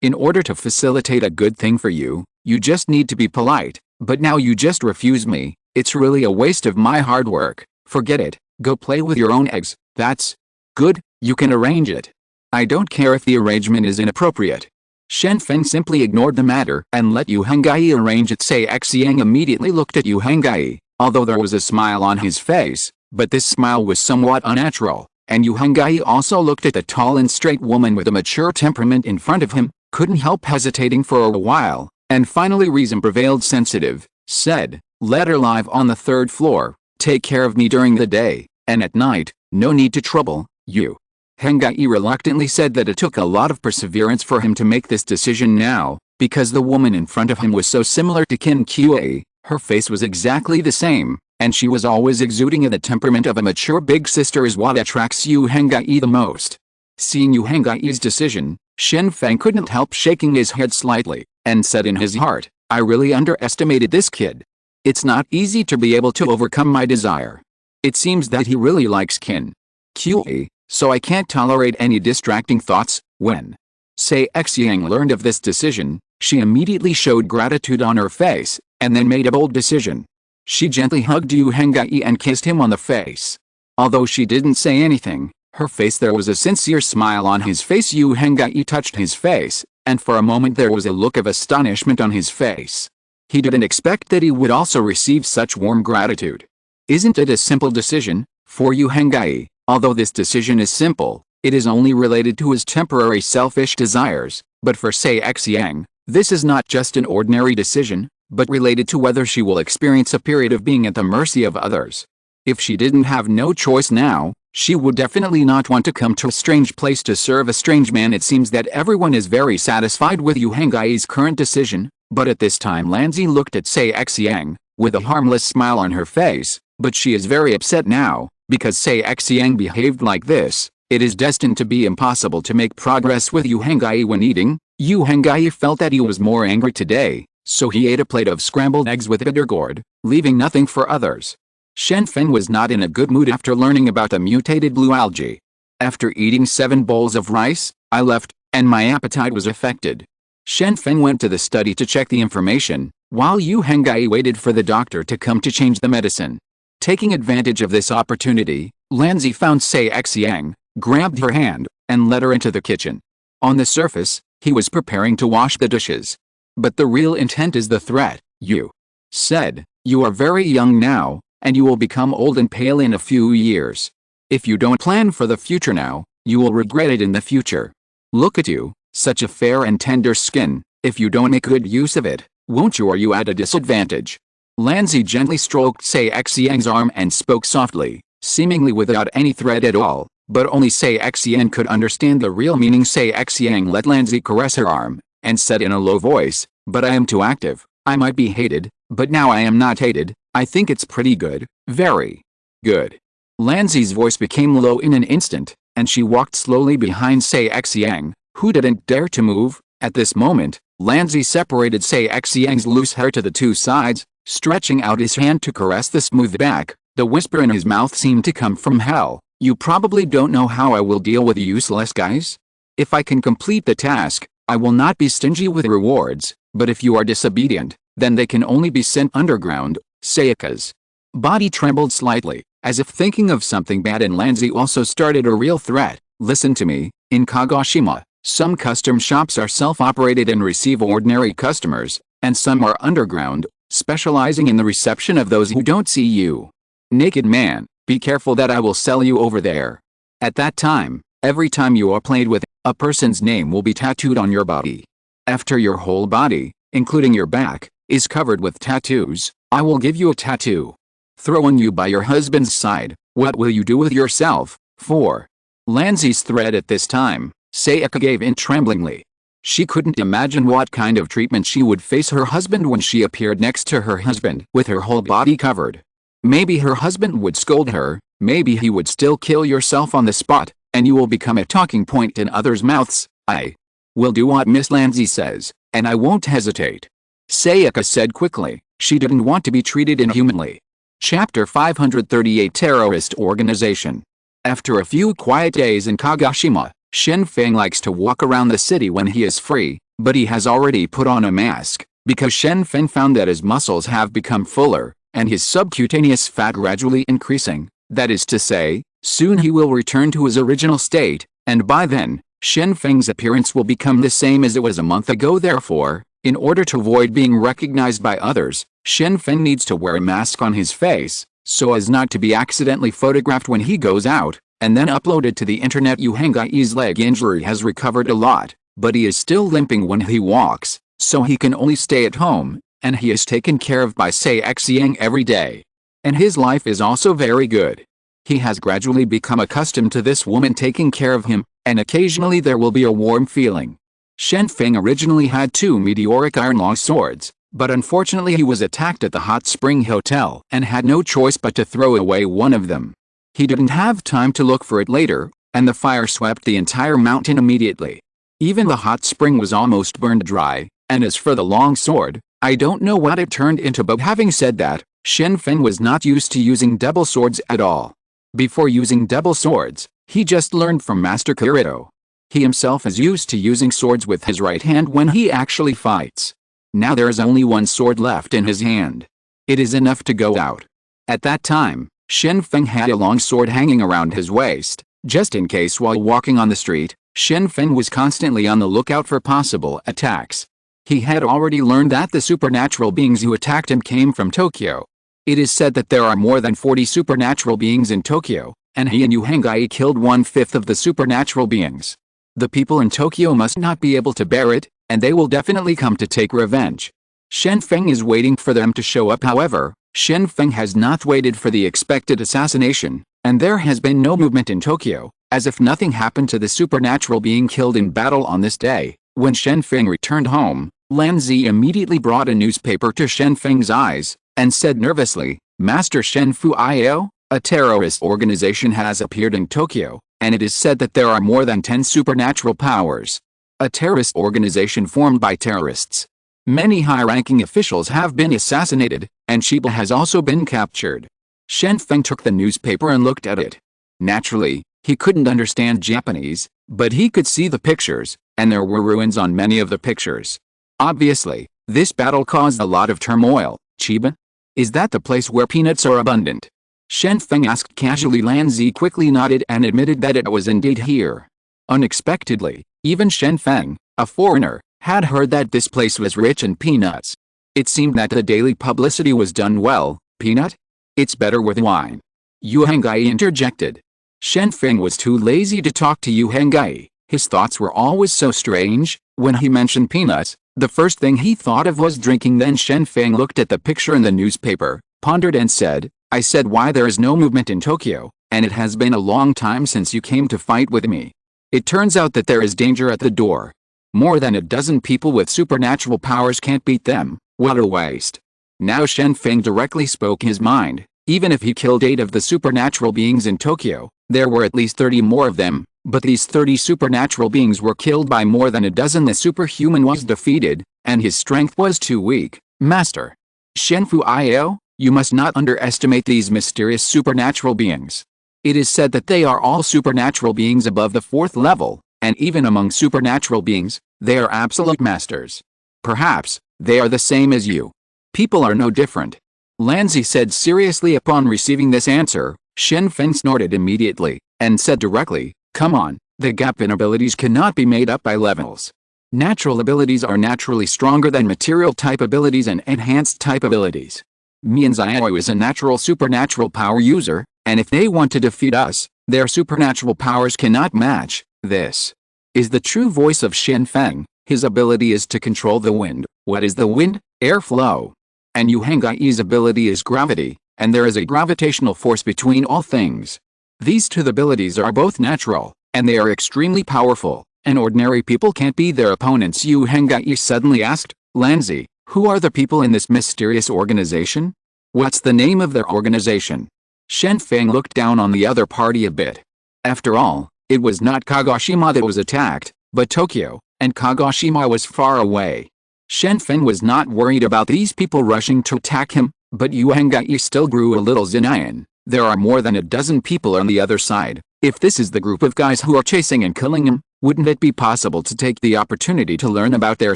In order to facilitate a good thing for you, you just need to be polite, but now you just refuse me. It's really a waste of my hard work. Forget it, go play with your own eggs." "That's good, you can arrange it. I don't care if the arrangement is inappropriate." Shen Feng simply ignored the matter and let Yu Henggai arrange it. Say Xiang immediately looked at Yu Henggai, although there was a smile on his face, but this smile was somewhat unnatural, and Yu Henggai also looked at the tall and straight woman with a mature temperament in front of him, couldn't help hesitating for a while, and finally reason prevailed. Sensitive, said, "Let her live on the 3rd floor, take care of me during the day, and at night, no need to trouble you." Henggai reluctantly said that it took a lot of perseverance for him to make this decision now, because the woman in front of him was so similar to Qin Kui, her face was exactly the same, and she was always exuding the temperament of a mature big sister is what attracts Yu Henggai the most. Seeing Yu Henggai's decision, Shen Feng couldn't help shaking his head slightly, and said in his heart, "I really underestimated this kid. It's not easy to be able to overcome my desire. It seems that he really likes Qin Kui, so I can't tolerate any distracting thoughts." When Say Xiang learned of this decision, she immediately showed gratitude on her face, and then made a bold decision. She gently hugged Yu Henggai and kissed him on the face. Although she didn't say anything, her face there was a sincere smile on his face. Yu Henggai touched his face, and for a moment there was a look of astonishment on his face. He didn't expect that he would also receive such warm gratitude. Isn't it a simple decision? For Yu Henggai, although this decision is simple, it is only related to his temporary selfish desires, but for Say Xiang, this is not just an ordinary decision, but related to whether she will experience a period of being at the mercy of others. If she didn't have no choice now, she would definitely not want to come to a strange place to serve a strange man. It seems that everyone is very satisfied with Yu Henggai's current decision, but at this time Lanzi looked at Say Xiang, with a harmless smile on her face, but she is very upset now, because Say Xiang behaved like this. It is destined to be impossible to make progress with Yu Henggai when eating. Yu Henggai felt that he was more angry today, so he ate a plate of scrambled eggs with bitter gourd, leaving nothing for others. Shen Feng was not in a good mood after learning about the mutated blue algae. After eating 7 bowls of rice, I left, and my appetite was affected. Shen Feng went to the study to check the information, while Yu Henggai waited for the doctor to come to change the medicine. Taking advantage of this opportunity, Lanzi found Say Xiang, grabbed her hand, and led her into the kitchen. On the surface, he was preparing to wash the dishes. But the real intent is the threat. "You said, you are very young now, and you will become old and pale in a few years. If you don't plan for the future now, you will regret it in the future. Look at you, such a fair and tender skin. If you don't make good use of it, won't you, are you at a disadvantage?" Lanzi gently stroked Say Xiang's arm and spoke softly, seemingly without any threat at all, but only Say Xiang could understand the real meaning. Say Xiang let Lanzi caress her arm, and said in a low voice, "But I am too active. I might be hated, but now I am not hated. I think it's pretty good, very good." Lanzi's voice became low in an instant, and she walked slowly behind Say Xiang, who didn't dare to move. At this moment, Lanzi separated Say Xiang's loose hair to the 2 sides, Stretching out his hand to caress the smooth back, the whisper in his mouth seemed to come from hell. You probably don't know how I will deal with useless guys. If I can complete the task, I will not be stingy with rewards, but if you are disobedient, then they can only be sent underground. Sayaka's body trembled slightly, as if thinking of something bad, and Lanzi also started a real threat. Listen to me, in Kagoshima, some custom shops are self-operated and receive ordinary customers, and some are underground, specializing in the reception of those who don't see you. Naked man, be careful that I will sell you over there. At that time, every time you are played with, a person's name will be tattooed on your body. After your whole body, including your back, is covered with tattoos, I will give you a tattoo. Throwing you by your husband's side, what will you do with yourself? 4. Lanzi's threat at this time, Sayaka gave in tremblingly. She couldn't imagine what kind of treatment she would face her husband when she appeared next to her husband with her whole body covered. Maybe her husband would scold her, maybe he would still kill yourself on the spot, and you will become a talking point in others' mouths. I will do what Miss Lanzi says, and I won't hesitate. Sayaka said quickly. She didn't want to be treated inhumanly. Chapter 538 Terrorist Organization. After a few quiet days in Kagoshima, Shen Feng likes to walk around the city when he is free, but he has already put on a mask, because Shen Feng found that his muscles have become fuller, and his subcutaneous fat gradually increasing. That is to say, soon he will return to his original state, and by then, Shen Feng's appearance will become the same as it was a month ago. Therefore, in order to avoid being recognized by others, Shen Feng needs to wear a mask on his face, so as not to be accidentally photographed when he goes out, and then uploaded to the internet. Yuhengai's leg injury has recovered a lot, but he is still limping when he walks, so he can only stay at home, and he is taken care of by Xiang every day. And his life is also very good. He has gradually become accustomed to this woman taking care of him, and occasionally there will be a warm feeling. Shen Feng originally had 2 meteoric iron long swords, but unfortunately he was attacked at the hot spring hotel and had no choice but to throw away one of them. He didn't have time to look for it later, and the fire swept the entire mountain immediately. Even the hot spring was almost burned dry, and as for the long sword, I don't know what it turned into, but having said that, Shen Feng was not used to using double swords at all. Before using double swords, he just learned from Master Kirito. He himself is used to using swords with his right hand when he actually fights. Now there is only one sword left in his hand. It is enough to go out. At that time, Shen Feng had a long sword hanging around his waist, just in case while walking on the street. Shen Feng was constantly on the lookout for possible attacks. He had already learned that the supernatural beings who attacked him came from Tokyo. It is said that there are more than 40 supernatural beings in Tokyo, and he and Yuhengai killed 1/5 of the supernatural beings. The people in Tokyo must not be able to bear it, and they will definitely come to take revenge. Shen Feng is waiting for them to show up. However, Shen Feng has not waited for the expected assassination, and there has been no movement in Tokyo, as if nothing happened to the supernatural being killed in battle on this day. When Shen Feng returned home, Lanzi immediately brought a newspaper to Shen Feng's eyes, and said nervously, Master Shen Fuio, a terrorist organization has appeared in Tokyo, and it is said that there are more than 10 supernatural powers. A terrorist organization formed by terrorists. Many high-ranking officials have been assassinated, and Shiba has also been captured. Shen Feng took the newspaper and looked at it. Naturally, he couldn't understand Japanese, but he could see the pictures, and there were ruins on many of the pictures. Obviously, this battle caused a lot of turmoil. Chiba? Is that the place where peanuts are abundant? Shen Feng asked casually. Lanzi quickly nodded and admitted that it was indeed here. Unexpectedly, even Shen Feng, a foreigner, had heard that this place was rich in peanuts. It seemed that the daily publicity was done well. Peanut? It's better with wine. Yuhengai interjected. Shen Feng was too lazy to talk to Yuhengai. His thoughts were always so strange. When he mentioned peanuts, the first thing he thought of was drinking. Then Shen Feng looked at the picture in the newspaper, pondered and said, I said why there is no movement in Tokyo, and it has been a long time since you came to fight with me. It turns out that there is danger at the door. More than a dozen people with supernatural powers can't beat them. What a waste. Now Shen Feng directly spoke his mind. Even if he killed 8 of the supernatural beings in Tokyo, there were at least 30 more of them, but these 30 supernatural beings were killed by more than a dozen. The superhuman was defeated, and his strength was too weak. Master, Shen Feng, you must not underestimate these mysterious supernatural beings. It is said that they are all supernatural beings above the 4th level, and even among supernatural beings, they are absolute masters. Perhaps, they are the same as you. People are no different. Lanzi said seriously upon receiving this answer. Shen Feng snorted immediately, and said directly, come on, the gap in abilities cannot be made up by levels. Natural abilities are naturally stronger than material type abilities and enhanced type abilities. Me and Jianyi is a natural supernatural power user, and if they want to defeat us, their supernatural powers cannot match. This is the true voice of Shen Feng. His ability is to control the wind. What is the wind? Airflow. And Yu Hengai's ability is gravity, and there is a gravitational force between all things. These two abilities are both natural, and they are extremely powerful, and ordinary people can't be their opponents. Yu Hengai suddenly asked, Lanzi, who are the people in this mysterious organization? What's the name of their organization? Shen Feng looked down on the other party a bit. After all, it was not Kagoshima that was attacked, but Tokyo, and Kagoshima was far away. Shen Feng was not worried about these people rushing to attack him, but Yu Hengai still grew a little Zinayan. There are more than a dozen people on the other side. If this is the group of guys who are chasing and killing him, wouldn't it be possible to take the opportunity to learn about their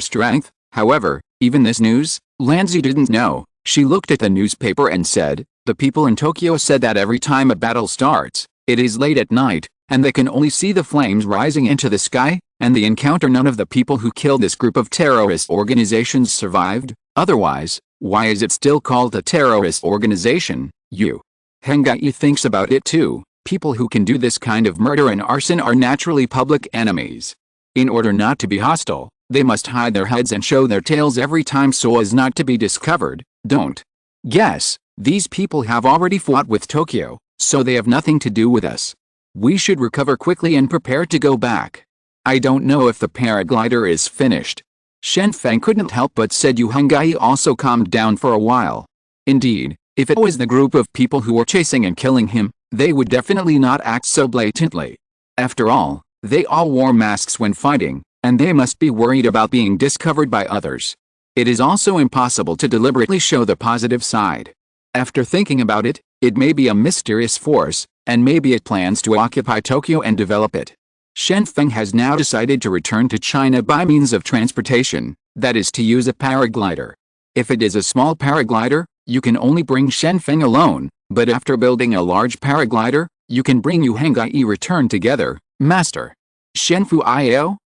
strength? However, even this news, Lanzi didn't know. She looked at the newspaper and said, the people in Tokyo said that every time a battle starts, it is late at night, and they can only see the flames rising into the sky, and they encounter none of the people who killed this group of terrorist organizations survived. Otherwise, why is it still called a terrorist organization? Yu Hengai thinks about it too. People who can do this kind of murder and arson are naturally public enemies. In order not to be hostile, they must hide their heads and show their tails every time so as not to be discovered. Don't guess. These people have already fought with Tokyo, so they have nothing to do with us. We should recover quickly and prepare to go back. I don't know if the paraglider is finished. Shen Feng couldn't help but said. Yu Hengai also calmed down for a while. Indeed, if it was the group of people who were chasing and killing him, they would definitely not act so blatantly. After all, they all wore masks when fighting, and they must be worried about being discovered by others. It is also impossible to deliberately show the positive side. After thinking about it, it may be a mysterious force, and maybe it plans to occupy Tokyo and develop it. Shen Feng has now decided to return to China by means of transportation, that is to use a paraglider. If it is a small paraglider, you can only bring Shen Feng alone, but after building a large paraglider, you can bring Yu Hengai return together. Master Shen Feng,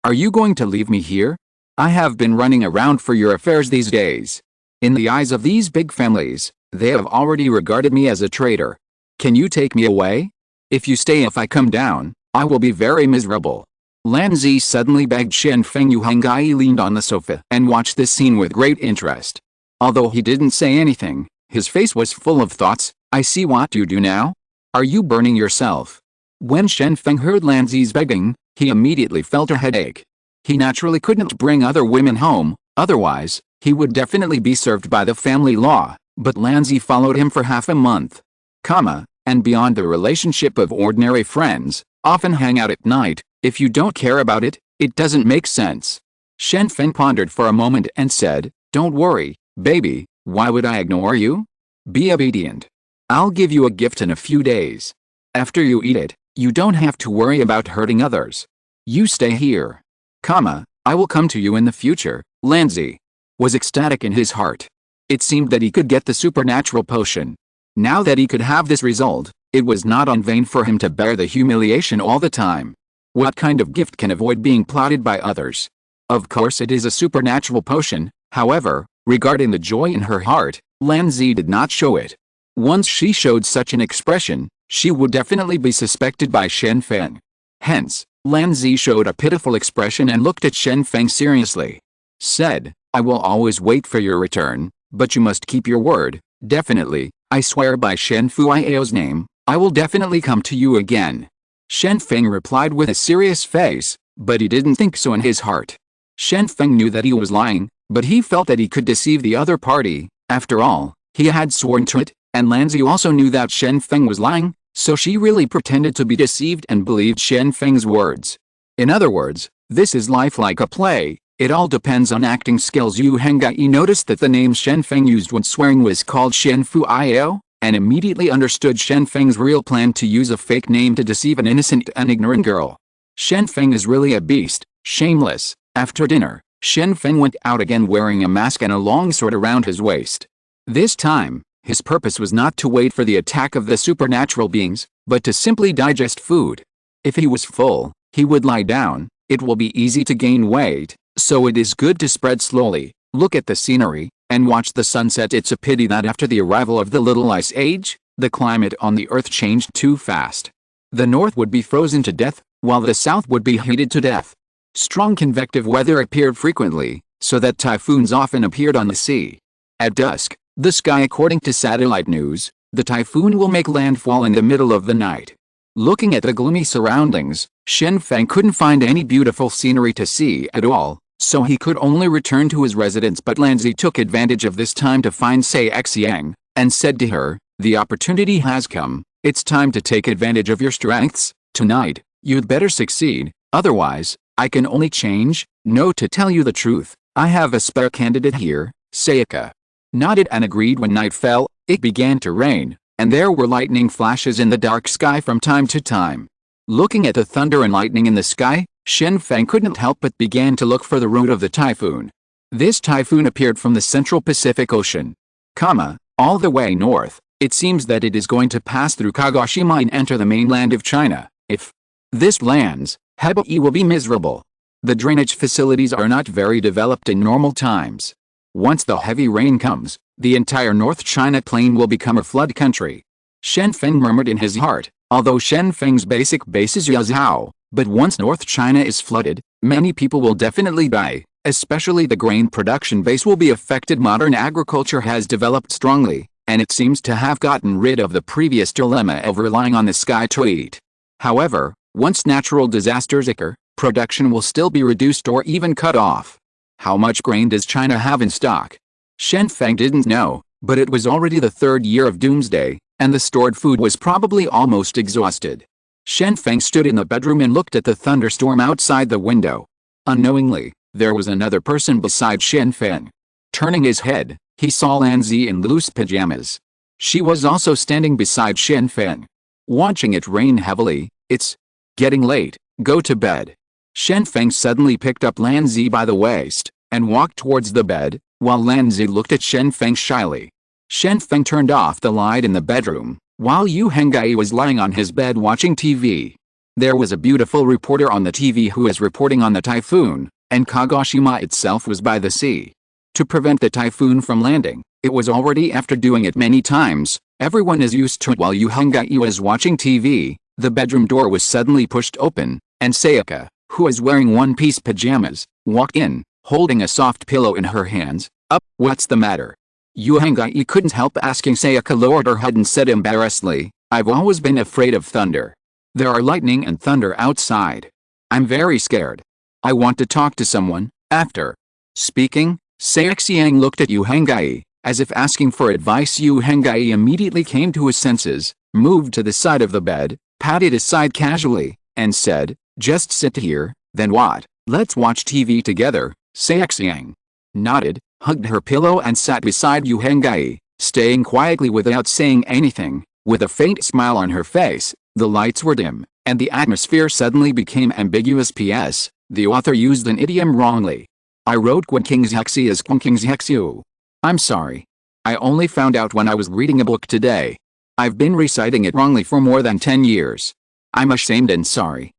are you going to leave me here? I have been running around for your affairs these days. In the eyes of these big families, they have already regarded me as a traitor. Can you take me away? If you stay, if I come down, I will be very miserable. Lanzi suddenly begged Shen Feng. Yu Hengai leaned on the sofa and watched this scene with great interest. Although he didn't say anything, his face was full of thoughts. I see what you do now. Are you burning yourself? When Shen Feng heard Lanzi's begging, he immediately felt a headache. He naturally couldn't bring other women home, otherwise, he would definitely be served by the family law, but Lanzi followed him for half a month. And beyond the relationship of ordinary friends, often hang out at night. If you don't care about it, it doesn't make sense. Shen Feng pondered for a moment and said, don't worry, baby, why would I ignore you? Be obedient. I'll give you a gift in a few days. After you eat it, you don't have to worry about hurting others. You stay here. I will come to you in the future. Lanzi was ecstatic in his heart. It seemed that he could get the supernatural potion. Now that he could have this result, it was not in vain for him to bear the humiliation all the time. What kind of gift can avoid being plotted by others? Of course it is a supernatural potion. However, regarding the joy in her heart, Lanzi did not show it. Once she showed such an expression, she would definitely be suspected by Shen Feng. Hence, Lanzi showed a pitiful expression and looked at Shen Feng seriously. Said, I will always wait for your return, but you must keep your word. Definitely, I swear by Shen Feng's name, I will definitely come to you again. Shen Feng replied with a serious face, but he didn't think so in his heart. Shen Feng knew that he was lying, but he felt that he could deceive the other party. After all, he had sworn to it, and Lanzi also knew that Shen Feng was lying, so she really pretended to be deceived and believed Shen Feng's words. In other words, this is life like a play. It all depends on acting skills. Yu Hengyi noticed that the name Shen Feng used when swearing was called Shen Fuio, and immediately understood Shen Feng's real plan to use a fake name to deceive an innocent and ignorant girl. Shen Feng is really a beast, shameless. After dinner, Shen Feng went out again wearing a mask and a long sword around his waist. This time, his purpose was not to wait for the attack of the supernatural beings, but to simply digest food. If he was full, he would lie down. It will be easy to gain weight, so it is good to spread slowly, look at the scenery, and watch the sunset. It's a pity that after the arrival of the Little Ice Age, the climate on the Earth changed too fast. The north would be frozen to death, while the south would be heated to death. Strong convective weather appeared frequently, so that typhoons often appeared on the sea. At dusk, the sky according to satellite news, the typhoon will make landfall in the middle of the night. Looking at the gloomy surroundings, Shen Feng couldn't find any beautiful scenery to see at all, so he could only return to his residence. But Lanzi took advantage of this time to find Sei Xiang, and said to her, "The opportunity has come, it's time to take advantage of your strengths. Tonight, you'd better succeed, otherwise, I can only change." "No, to tell you the truth, I have a spare candidate here." Sayaka nodded and agreed. When night fell, it began to rain, and there were lightning flashes in the dark sky from time to time. Looking at the thunder and lightning in the sky, Shen Feng couldn't help but began to look for the route of the typhoon. This typhoon appeared from the central Pacific Ocean, all the way north. It seems that it is going to pass through Kagoshima and enter the mainland of China. If this lands, Hebei will be miserable. The drainage facilities are not very developed in normal times. Once the heavy rain comes, the entire North China plain will become a flood country. Shen Feng murmured in his heart, although Shen Feng's basic base is Yazhou, but once North China is flooded, many people will definitely die, especially the grain production base will be affected. Modern agriculture has developed strongly, and it seems to have gotten rid of the previous dilemma of relying on the sky to eat. However, once natural disasters occur, production will still be reduced or even cut off. How much grain does China have in stock? Shen Feng didn't know, but it was already the third year of doomsday, and the stored food was probably almost exhausted. Shen Feng stood in the bedroom and looked at the thunderstorm outside the window. Unknowingly, there was another person beside Shen Feng. Turning his head, he saw Lanzi in loose pajamas. She was also standing beside Shen Feng. Watching it rain heavily, "It's getting late, go to bed." Shen Feng suddenly picked up Lanzi by the waist, and walked towards the bed, while Lanzi looked at Shen Feng shyly. Shen Feng turned off the light in the bedroom, while Yu Hengyi was lying on his bed watching TV. There was a beautiful reporter on the TV who was reporting on the typhoon, and Kagoshima itself was by the sea. To prevent the typhoon from landing, it was already after doing it many times, everyone is used to it. While Yu Hengyi was watching TV, the bedroom door was suddenly pushed open, and Sayaka, who was wearing one-piece pajamas, walked in, holding a soft pillow in her hands. What's the matter?" Yu Hengyi couldn't help asking. Sayaka lowered her head and said embarrassedly, "I've always been afraid of thunder. There are lightning and thunder outside. I'm very scared. I want to talk to someone." After speaking, Xiang looked at Yu Hengyi, as if asking for advice. Yu Hengyi immediately came to his senses, moved to the side of the bed, patted his side casually, and said, "Just sit here." "Then what? Let's watch TV together." Xiang nodded, hugged her pillow and sat beside Yu Hengyi, staying quietly without saying anything. With a faint smile on her face, the lights were dim, and the atmosphere suddenly became ambiguous. P.S. The author used an idiom wrongly. I wrote Quinkingsexi as Quinkingsexu. I'm sorry. I only found out when I was reading a book today. I've been reciting it wrongly for more than 10 years. I'm ashamed and sorry.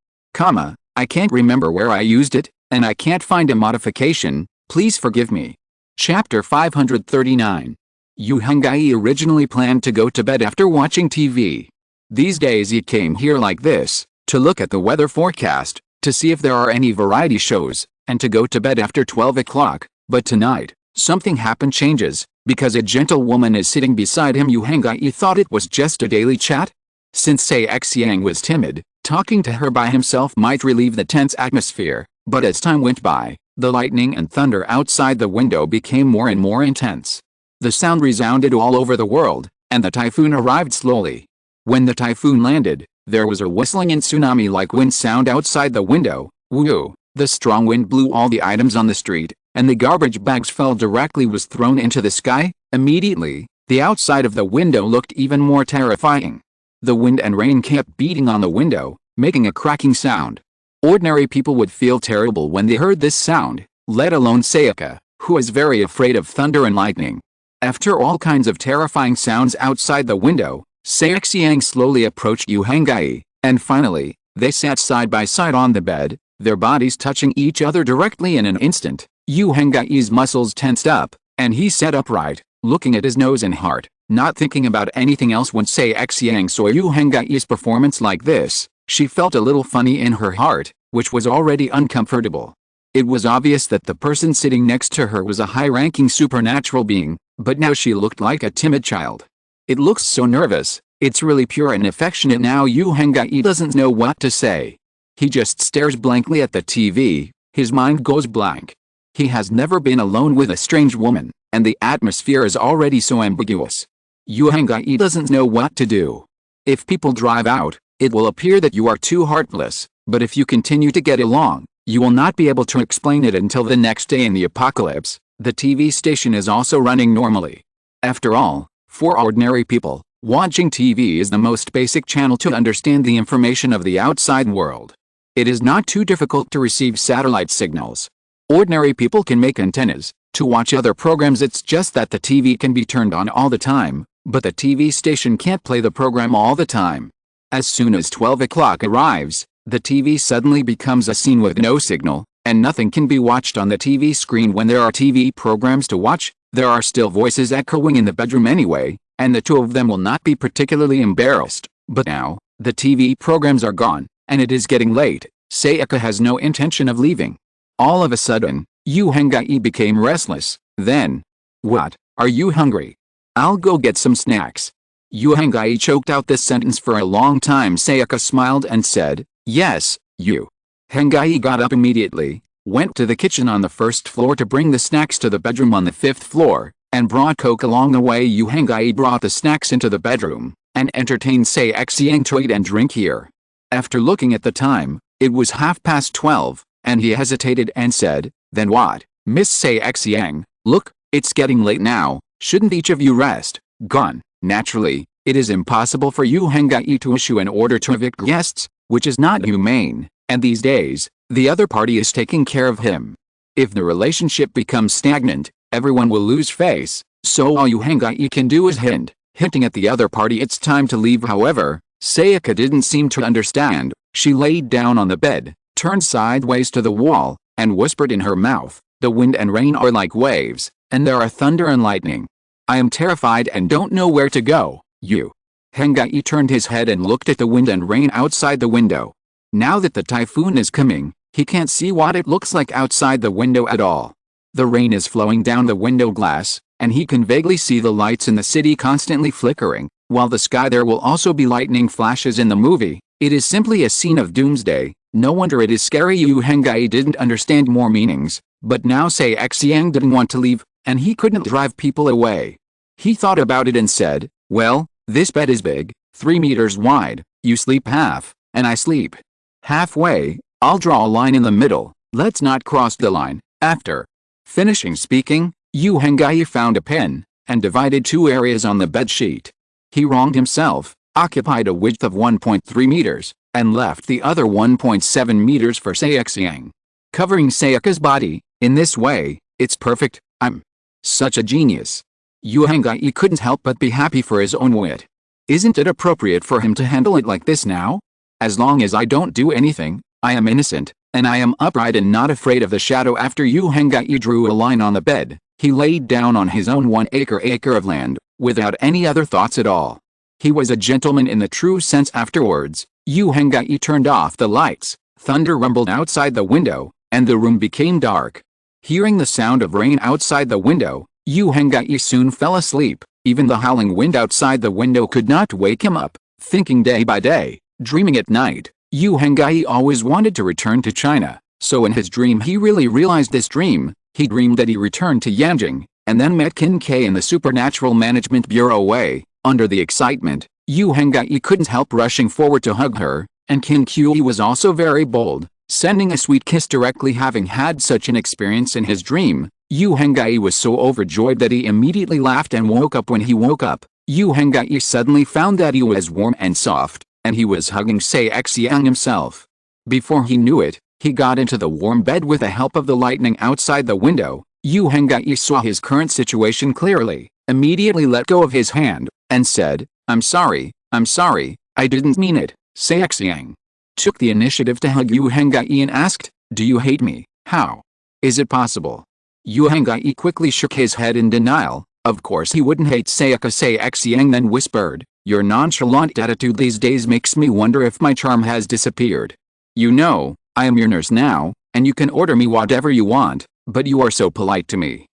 I can't remember where I used it, and I can't find a modification. Please forgive me. Chapter 539. Yu Hengyi originally planned to go to bed after watching TV. These days he came here like this, to look at the weather forecast, to see if there are any variety shows, and to go to bed after 12 o'clock, but tonight, something happened. Changes, because a gentle woman is sitting beside him. Yu Hengyi thought it was just a daily chat. Since Sei Xiang was timid, talking to her by himself might relieve the tense atmosphere, but as time went by, the lightning and thunder outside the window became more and more intense. The sound resounded all over the world, and the typhoon arrived slowly. When the typhoon landed, there was a whistling and tsunami-like wind sound outside the window. Woo! The strong wind blew all the items on the street, and the garbage bags fell directly was thrown into the sky. Immediately, the outside of the window looked even more terrifying. The wind and rain kept beating on the window, making a cracking sound. Ordinary people would feel terrible when they heard this sound, let alone Sayaka, who is very afraid of thunder and lightning. After all kinds of terrifying sounds outside the window, Xiang slowly approached Yu Hangai, and finally, they sat side by side on the bed, their bodies touching each other directly in an instant. Yu Hangai's muscles tensed up, and he sat upright, looking at his nose and heart, not thinking about anything else. When Xiang saw Yu Hangai's performance like this, she felt a little funny in her heart, which was already uncomfortable. It was obvious that the person sitting next to her was a high-ranking supernatural being, but now she looked like a timid child. It looks so nervous, it's really pure and affectionate now. Yu Hangai doesn't know what to say. He just stares blankly at the TV, his mind goes blank. He has never been alone with a strange woman, and the atmosphere is already so ambiguous. Yu Hangai doesn't know what to do. If people drive out, it will appear that you are too heartless, but if you continue to get along, you will not be able to explain it until the next day in the apocalypse. The TV station is also running normally. After all, for ordinary people, watching TV is the most basic channel to understand the information of the outside world. It is not too difficult to receive satellite signals. Ordinary people can make antennas to watch other programs. It's just that the TV can be turned on all the time, but the TV station can't play the program all the time. As soon as 12 o'clock arrives, the TV suddenly becomes a scene with no signal, and nothing can be watched on the TV screen. When there are TV programs to watch, there are still voices echoing in the bedroom anyway, and the two of them will not be particularly embarrassed. But now, the TV programs are gone, and it is getting late. Sayaka has no intention of leaving. All of a sudden, Yu Hangai became restless. Then, "What, are you hungry? I'll go get some snacks." Yu Hangai choked out this sentence for a long time. Sayaka smiled and said, "Yes, Yu." Hangai got up immediately, went to the kitchen on the first floor to bring the snacks to the bedroom on the 5th floor, and brought Coke along the way. Yu Hangai brought the snacks into the bedroom, and entertained Xiang to eat and drink here. After looking at the time, it was 12:30, and he hesitated and said, "Then what, Miss Xiang? Look, it's getting late now, shouldn't each of you rest?" Gone. Naturally, it is impossible for Yu Hangai to issue an order to evict guests, which is not humane, and these days, the other party is taking care of him. If the relationship becomes stagnant, everyone will lose face, so all Yu Hangai can do is hinting at the other party it's time to leave. However, Sayaka didn't seem to understand. She laid down on the bed, turned sideways to the wall, and whispered in her mouth, "The wind and rain are like waves, and there are thunder and lightning. I am terrified and don't know where to go." Yu Hangai turned his head and looked at the wind and rain outside the window. Now that the typhoon is coming, he can't see what it looks like outside the window at all. The rain is flowing down the window glass, and he can vaguely see the lights in the city constantly flickering, while the sky there will also be lightning flashes in the movie. It is simply a scene of doomsday. No wonder it is scary. Yu Hangai didn't understand more meanings, but now Xiang didn't want to leave, and he couldn't drive people away. He thought about it and said, "Well, this bed is big, 3 meters wide, you sleep half, and I sleep halfway. I'll draw a line in the middle, let's not cross the line." After finishing speaking, Yu Hangai found a pen, and divided 2 areas on the bed sheet. He wronged himself, occupied a width of 1.3 meters, and left the other 1.7 meters for Xiang, covering Sayaka's body. In this way, it's perfect. I'm such a genius. Yu Hangai couldn't help but be happy for his own wit. Isn't it appropriate for him to handle it like this now? As long as I don't do anything, I am innocent, and I am upright and not afraid of the shadow. After Yu Hangai drew a line on the bed, he laid down on his own 1 acre of land, without any other thoughts at all. He was a gentleman in the true sense. Afterwards, Yu Hangai turned off the lights, thunder rumbled outside the window, and the room became dark. Hearing the sound of rain outside the window, Yu Hangai soon fell asleep. Even the howling wind outside the window could not wake him up. Thinking day by day, dreaming at night, Yu Hangai always wanted to return to China, so in his dream he really realized this dream. He dreamed that he returned to Yanjing, and then met Qin Kai in the Supernatural Management Bureau way. Under the excitement, Yu Hangai couldn't help rushing forward to hug her, and Qin Kai was also very bold. sending a sweet kiss directly. Having had such an experience in his dream, Yu Henggai was so overjoyed that he immediately laughed and woke up. When he woke up, Yu Henggai suddenly found that he was warm and soft, and he was hugging Sei Xiang himself. Before he knew it, he got into the warm bed with the help of the lightning outside the window. Yu Henggai saw his current situation clearly, immediately let go of his hand, and said, I'm sorry, I didn't mean it. Sei Xiang took the initiative to hug Yu Henggai and asked, do you hate me? How is it possible? Yu Henggai quickly shook his head in denial. Of course he wouldn't hate Sei Xiang then whispered, your nonchalant attitude these days makes me wonder if my charm has disappeared. You know, I am your nurse now, and you can order me whatever you want, but you are so polite to me.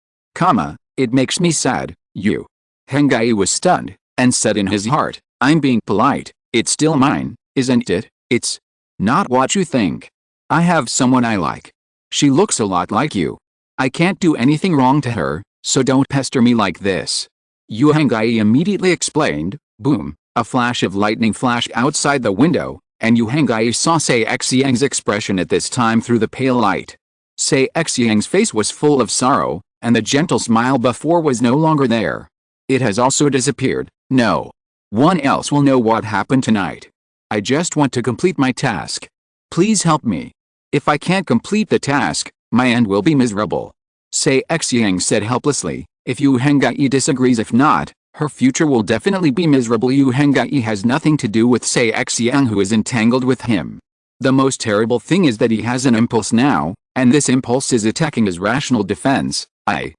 It makes me sad. Yu Henggai was stunned, and said in his heart, I'm being polite, it's still mine, isn't it? It's not what you think. I have someone I like. She looks a lot like you. I can't do anything wrong to her, so don't pester me like this. Yu Henggai immediately explained. Boom, a flash of lightning flashed outside the window, and Yu Henggai saw Sei Xiang's expression at this time through the pale light. Sei Xiang's face was full of sorrow, and the gentle smile before was no longer there. It has also disappeared. No one else will know what happened tonight. I just want to complete my task. Please help me. If I can't complete the task, my end will be miserable. Sei Xiang said helplessly. If Yu Henggai disagrees, if not, her future will definitely be miserable. Yu Henggai has nothing to do with Sei Xiang, who is entangled with him. The most terrible thing is that he has an impulse now, and this impulse is attacking his rational defense. I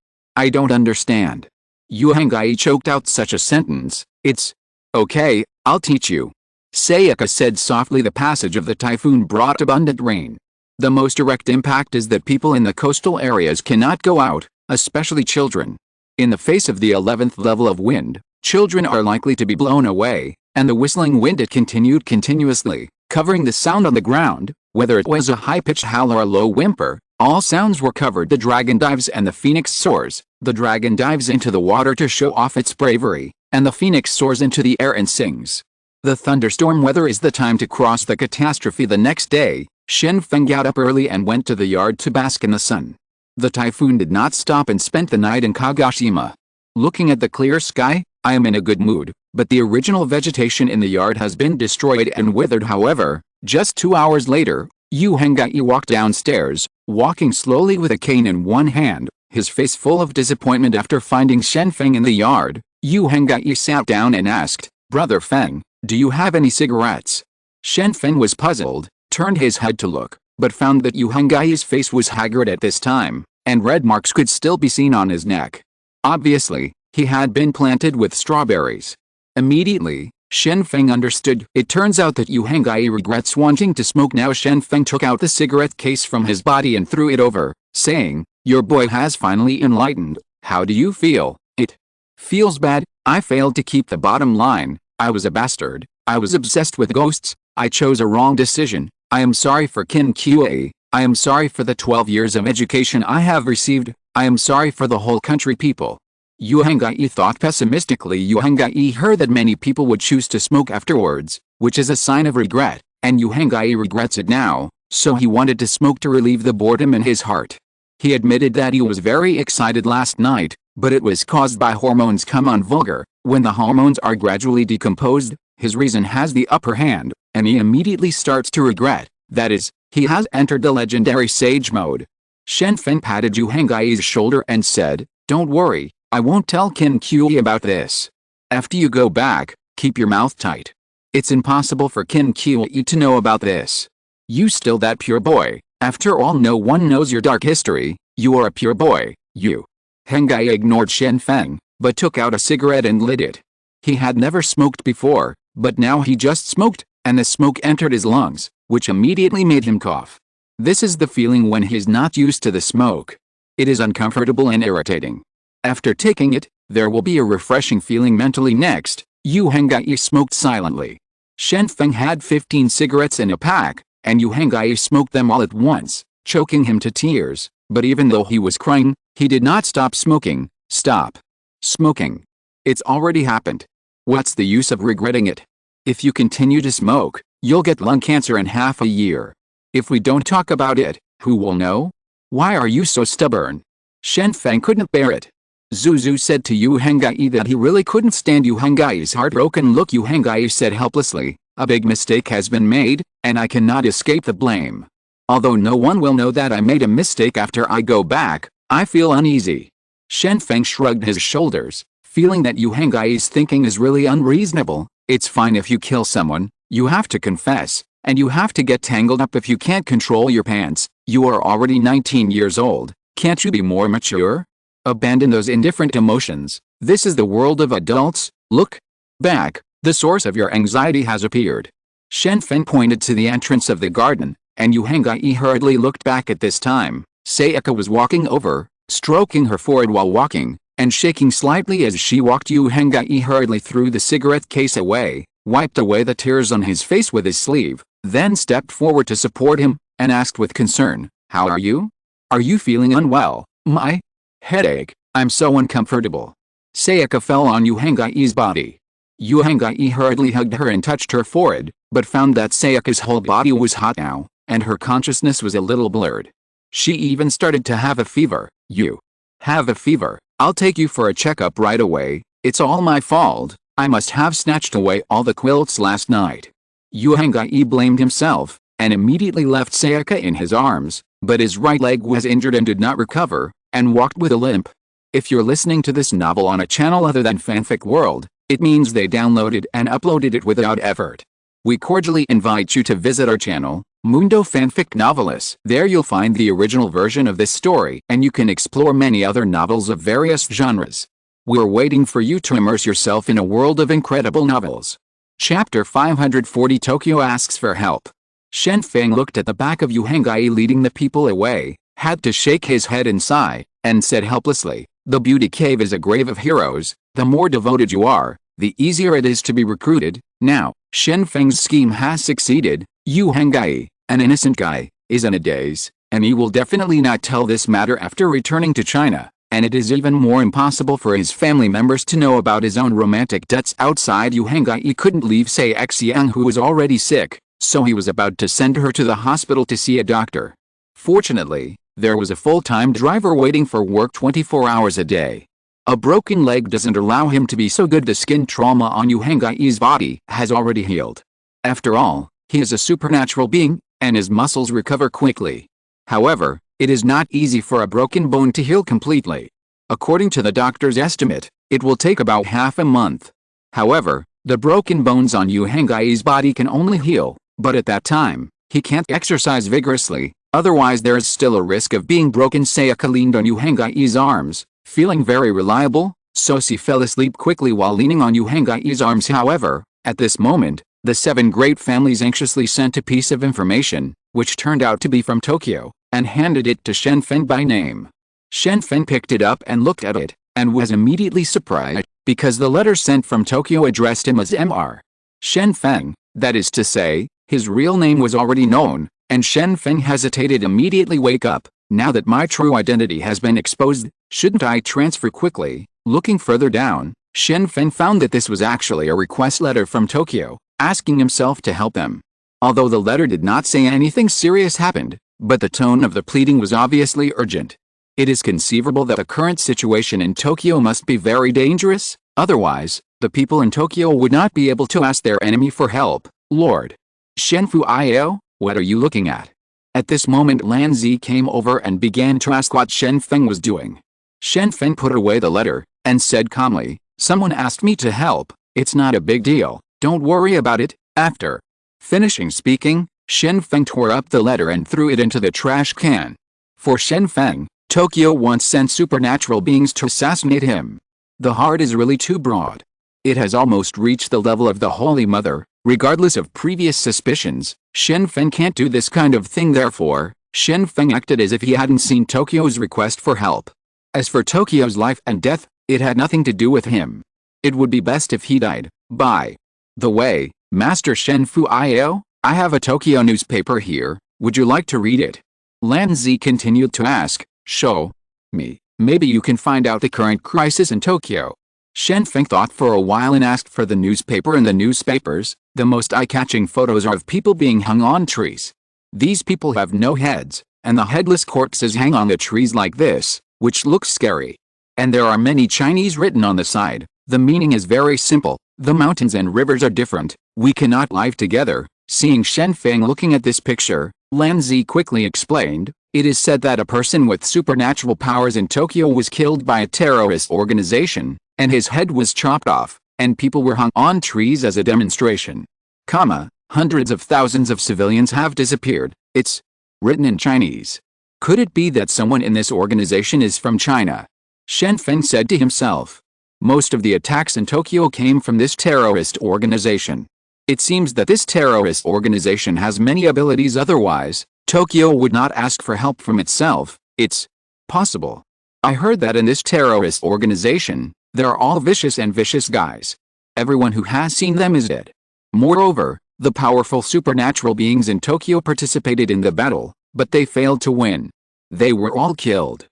don't understand. Yu Henggai choked out such a sentence. It's okay, I'll teach you. Sayaka said softly. The passage of the typhoon brought abundant rain. The most direct impact is that people in the coastal areas cannot go out, especially children. In the face of the 11th level of wind, children are likely to be blown away, and the whistling wind it continued continuously, covering the sound on the ground, whether it was a high-pitched howl or a low whimper. All sounds were covered. The dragon dives and the phoenix soars. The dragon dives into the water to show off its bravery, and the phoenix soars into the air and sings. The thunderstorm weather is the time to cross the catastrophe. The next day, Shen Feng got up early and went to the yard to bask in the sun. The typhoon did not stop and spent the night in Kagoshima. Looking at the clear sky, I am in a good mood, but the original vegetation in the yard has been destroyed and withered. However, just 2 hours later, Yu Henggai walked downstairs, walking slowly with a cane in one hand, his face full of disappointment. After finding Shen Feng in the yard, Yu Henggai sat down and asked, Brother Feng, do you have any cigarettes? Shen Feng was puzzled, turned his head to look, but found that Yu Henggai's face was haggard at this time, and red marks could still be seen on his neck. Obviously, he had been planted with strawberries. Immediately, Shen Feng understood. It turns out that Yu Henggai regrets wanting to smoke now. Shen Feng took out the cigarette case from his body and threw it over, saying, Your boy has finally enlightened. How do you feel? It feels bad. I failed to keep the bottom line. I was a bastard. I was obsessed with ghosts. I chose a wrong decision. I am sorry for Qin Qa. I am sorry for the 12 years of education I have received. I am sorry for the whole country people. Yu Henggai thought pessimistically. Yu Henggai heard that many people would choose to smoke afterwards, which is a sign of regret, and Yu Henggai regrets it now, so he wanted to smoke to relieve the boredom in his heart. He admitted that he was very excited last night, but it was caused by hormones. Come on, vulgar. When the hormones are gradually decomposed, his reason has the upper hand, and he immediately starts to regret. That is, he has entered the legendary sage mode. Shen Feng patted Yu Henggai's shoulder and said, Don't worry, I won't tell Qin Qa about this. After you go back, keep your mouth tight. It's impossible for Qin Qa to know about this. You still that pure boy. After all, no one knows your dark history. You are a pure boy. Yu Henggai ignored Shen Feng, but took out a cigarette and lit it. He had never smoked before, but now he just smoked, and the smoke entered his lungs, which immediately made him cough. This is the feeling when he is not used to the smoke. It is uncomfortable and irritating. After taking it, there will be a refreshing feeling mentally. Next, Yu Henggai smoked silently. Shen Feng had 15 cigarettes in a pack, and Yu Henggai smoked them all at once, choking him to tears, but even though he was crying, he did not stop smoking. Stop smoking. It's already happened. What's the use of regretting it? If you continue to smoke, you'll get lung cancer in half a year. If we don't talk about it, who will know? Why are you so stubborn? Shen Feng couldn't bear it. Zuzu said to Yu Hengai that he really couldn't stand Yu Hengai's heartbroken look. Yu Hengai said helplessly, a big mistake has been made, and I cannot escape the blame. Although no one will know that I made a mistake after I go back, I feel uneasy. Shen Feng shrugged his shoulders, feeling that Yu Hengai's thinking is really unreasonable. It's fine if you kill someone, you have to confess, and you have to get tangled up if you can't control your pants. You are already 19 years old, can't you be more mature? Abandon those indifferent emotions, this is the world of adults. Look back, the source of your anxiety has appeared. Shen Feng pointed to the entrance of the garden, and Yu Hengai hurriedly looked back at this time. Sayaka was walking over, stroking her forehead while walking, and shaking slightly as she walked. Yu Hengai hurriedly threw the cigarette case away, wiped away the tears on his face with his sleeve, then stepped forward to support him, and asked with concern, how are you? Are you feeling unwell? My headache, I'm so uncomfortable. Sayaka fell on Yu Hengai's body. Yu Hengai hurriedly hugged her and touched her forehead, but found that Sayaka's whole body was hot now, and her consciousness was a little blurred. She even started to have a fever. You have a fever? I'll take you for a checkup right away. It's all my fault. I must have snatched away all the quilts last night. Yu Hengai blamed himself, and immediately left Sayaka in his arms, but his right leg was injured and did not recover, and walked with a limp. If you're listening to this novel on a channel other than Fanfic World, it means they downloaded and uploaded it without effort. We cordially invite you to visit our channel, Mundo Fanfic Novelists. There you'll find the original version of this story, and you can explore many other novels of various genres. We're waiting for you to immerse yourself in a world of incredible novels. Chapter 540. Tokyo asks for help. Shen Feng looked at the back of Yu Hengai leading the people away, had to shake his head and sigh, and said helplessly, the beauty cave is a grave of heroes. The more devoted you are, the easier it is to be recruited. Now, Shen Feng's scheme has succeeded. Yu Hengai, an innocent guy, is in a daze, and he will definitely not tell this matter after returning to China, and it is even more impossible for his family members to know about his own romantic debts outside. Yu Hengai couldn't leave Xiang, who was already sick, so he was about to send her to the hospital to see a doctor. Fortunately, there was a full-time driver waiting for work 24 hours a day. A broken leg doesn't allow him to be so good. The skin trauma on Yu Hengai's body has already healed. After all, he is a supernatural being, and his muscles recover quickly. However, it is not easy for a broken bone to heal completely. According to the doctor's estimate, it will take about half a month. However, the broken bones on Yu Hengai's body can only heal, but at that time, he can't exercise vigorously, otherwise there is still a risk of being broken. Sayaka leaned on Yu Hengai's arms, feeling very reliable, so she fell asleep quickly while leaning on Yu Hengai's arms. However, at this moment, the 7 great families anxiously sent a piece of information, which turned out to be from Tokyo, and handed it to Shen Feng by name. Shen Feng picked it up and looked at it, and was immediately surprised, because the letter sent from Tokyo addressed him as Mr. Shen Feng, that is to say, his real name was already known, and Shen Feng hesitated. Immediately. Wake up, now that my true identity has been exposed, shouldn't I transfer quickly? Looking further down, Shen Feng found that this was actually a request letter from Tokyo, asking himself to help them. Although the letter did not say anything serious happened, but the tone of the pleading was obviously urgent. It is conceivable that the current situation in Tokyo must be very dangerous, otherwise, the people in Tokyo would not be able to ask their enemy for help. Lord Shenfu, what are you looking at? At this moment Lan Zi came over and began to ask what Shen Feng was doing. Shen Feng put away the letter, and said calmly, someone asked me to help, it's not a big deal, don't worry about it. After finishing speaking, Shen Feng tore up the letter and threw it into the trash can. For Shen Feng, Tokyo once sent supernatural beings to assassinate him. The heart is really too broad. It has almost reached the level of the Holy Mother. Regardless of previous suspicions, Shen Feng can't do this kind of thing. Therefore, Shen Feng acted as if he hadn't seen Tokyo's request for help. As for Tokyo's life and death, it had nothing to do with him. It would be best if he died. By the way, Master Shenfu, I have a Tokyo newspaper here, would you like to read it? Lan Zi continued to ask, show me, maybe you can find out the current crisis in Tokyo. Shen Feng thought for a while and asked for the newspaper. In the newspapers, the most eye-catching photos are of people being hung on trees. These people have no heads, and the headless corpses hang on the trees like this, which looks scary. And there are many Chinese written on the side. The meaning is very simple. The mountains and rivers are different. We cannot live together. Seeing Shen Feng looking at this picture, Lan Zi quickly explained, it is said that a person with supernatural powers in Tokyo was killed by a terrorist organization, and his head was chopped off, and people were hung on trees as a demonstration. Hundreds of thousands of civilians have disappeared. It's written in Chinese. Could it be that someone in this organization is from China? Shen Feng said to himself. Most of the attacks in Tokyo came from this terrorist organization. It seems that this terrorist organization has many abilities, otherwise, Tokyo would not ask for help from itself. It's possible. I heard that in this terrorist organization, they are all vicious and vicious guys. Everyone who has seen them is dead. Moreover, the powerful supernatural beings in Tokyo participated in the battle, but they failed to win. They were all killed.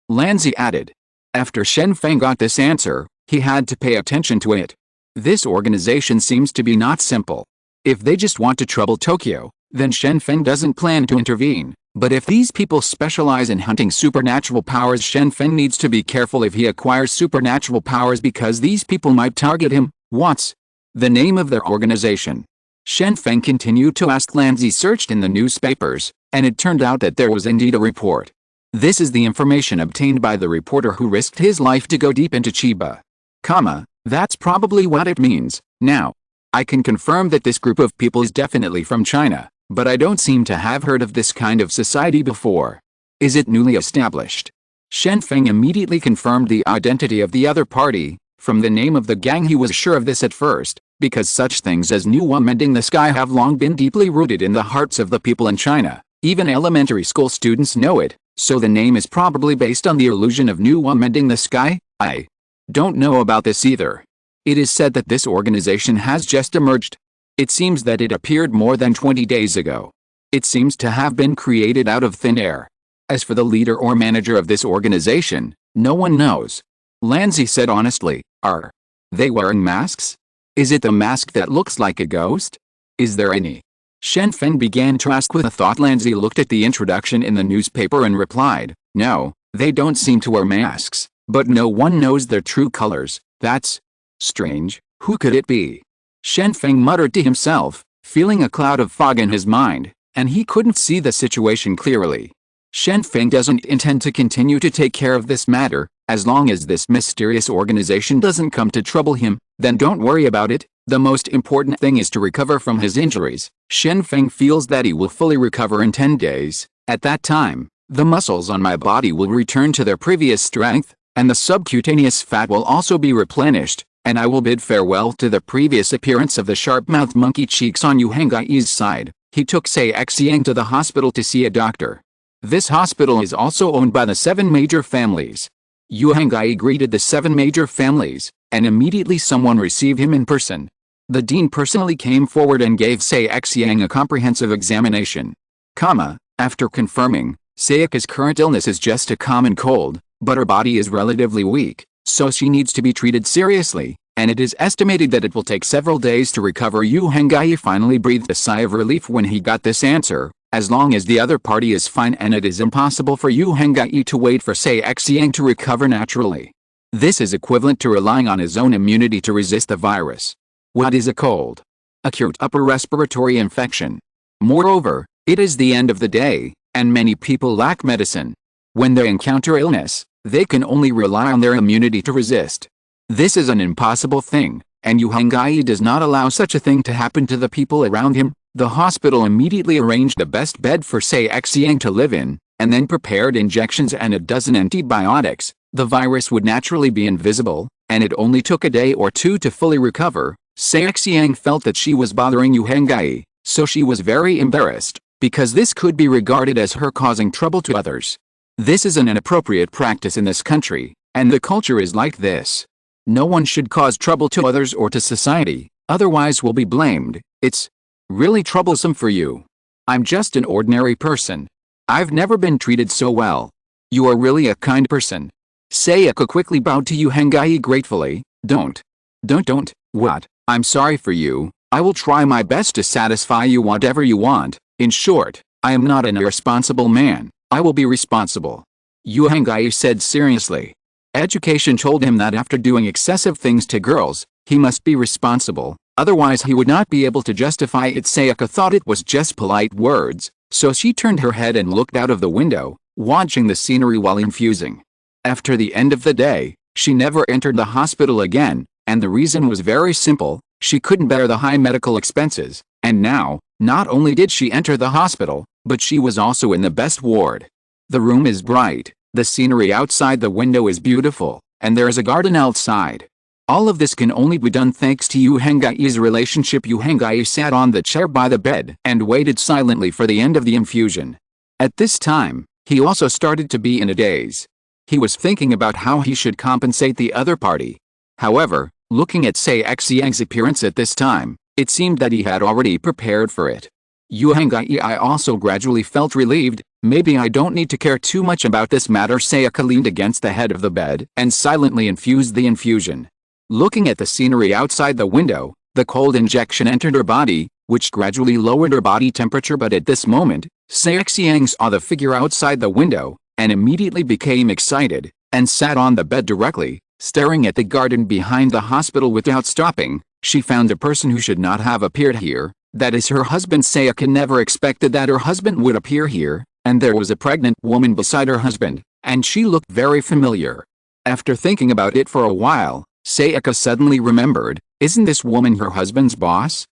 Lan Zi added. After Shen Feng got this answer, he had to pay attention to it. This organization seems to be not simple. If they just want to trouble Tokyo, then Shen Feng doesn't plan to intervene. But if these people specialize in hunting supernatural powers, Shen Feng needs to be careful if he acquires supernatural powers, because these people might target him. What's the name of their organization? Shen Feng continued to ask. Lan Zi searched in the newspapers, and it turned out that there was indeed a report. This is the information obtained by the reporter who risked his life to go deep into Chiba. That's probably what it means. Now, I can confirm that this group of people is definitely from China, but I don't seem to have heard of this kind of society before. Is it newly established? Shen Feng immediately confirmed the identity of the other party. From the name of the gang he was sure of this at first, because such things as New One Mending the Sky have long been deeply rooted in the hearts of the people in China. Even elementary school students know it, so the name is probably based on the illusion of New One Mending the Sky. I don't know about this either. It is said that this organization has just emerged. It seems that it appeared more than 20 days ago. It seems to have been created out of thin air. As for the leader or manager of this organization, no one knows. Lan Zi said honestly. Are they wearing masks? Is it the mask that looks like a ghost? Is there any? Shen Feng began to ask with a thought. Lan Zi looked at the introduction in the newspaper and replied, no, they don't seem to wear masks, but no one knows their true colors. That's strange. Who could it be? Shen Feng muttered to himself, feeling a cloud of fog in his mind, and he couldn't see the situation clearly. Shen Feng doesn't intend to continue to take care of this matter. As long as this mysterious organization doesn't come to trouble him, then don't worry about it. The most important thing is to recover from his injuries. Shen Feng feels that he will fully recover in 10 days. At that time, the muscles on my body will return to their previous strength, and the subcutaneous fat will also be replenished, and I will bid farewell to the previous appearance of the sharp-mouthed monkey cheeks on Yu Hengai's side. He took Sei Xiang to the hospital to see a doctor. This hospital is also owned by the 7 major families. Yu Hengai greeted the 7 major families, and immediately someone received him in person. The dean personally came forward and gave Sei Xiang a comprehensive examination. After confirming, Sei's current illness is just a common cold, but her body is relatively weak, so she needs to be treated seriously, and it is estimated that it will take several days to recover. Yu Hengai finally breathed a sigh of relief when he got this answer. As long as the other party is fine, and it is impossible for Yu Hengai to wait for Sei Xiang to recover naturally. This is equivalent to relying on his own immunity to resist the virus. What is a cold? Acute upper respiratory infection. Moreover, it is the end of the day, and many people lack medicine. When they encounter illness, they can only rely on their immunity to resist. This is an impossible thing, and Yu Hengai does not allow such a thing to happen to the people around him. The hospital immediately arranged the best bed for Sei Xiang to live in, and then prepared injections and a dozen antibiotics. The virus would naturally be invisible, and it only took a day or 2 to fully recover. Sei Xiang felt that she was bothering Yu Hengai, so she was very embarrassed, because this could be regarded as her causing trouble to others. This is an inappropriate practice in this country, and the culture is like this. No one should cause trouble to others or to society, otherwise will be blamed. It's really troublesome for you. I'm just an ordinary person. I've never been treated so well. You are really a kind person. Sayaka quickly bowed to Yu Hengai gratefully. Don't. What? I'm sorry for you. I will try my best to satisfy you whatever you want. In short, I am not an irresponsible man, I will be responsible. Yu Hengyi said seriously. Education told him that after doing excessive things to girls, he must be responsible, otherwise he would not be able to justify it. Sayaka thought it was just polite words, so she turned her head and looked out of the window, watching the scenery while infusing. After the end of the day, she never entered the hospital again, and the reason was very simple: she couldn't bear the high medical expenses, and now, not only did she enter the hospital, but she was also in the best ward. The room is bright, the scenery outside the window is beautiful, and there is a garden outside. All of this can only be done thanks to Yu Hengyi's relationship. Yu Hengyi sat on the chair by the bed and waited silently for the end of the infusion. At this time, he also started to be in a daze. He was thinking about how he should compensate the other party. However, looking at Sei Xiang's appearance at this time, it seemed that he had already prepared for it. Yu Hengyi also gradually felt relieved. Maybe I don't need to care too much about this matter. Sayaka leaned against the head of the bed and silently infused the infusion. Looking at the scenery outside the window, the cold injection entered her body, which gradually lowered her body temperature. But at this moment, Sei Xiang saw the figure outside the window, and immediately became excited, and sat on the bed directly, staring at the garden behind the hospital without stopping. She found a person who should not have appeared here, that is her husband. Sayaka never expected that her husband would appear here, and there was a pregnant woman beside her husband, and she looked very familiar. After thinking about it for a while, Sayaka suddenly remembered, isn't this woman her husband's boss?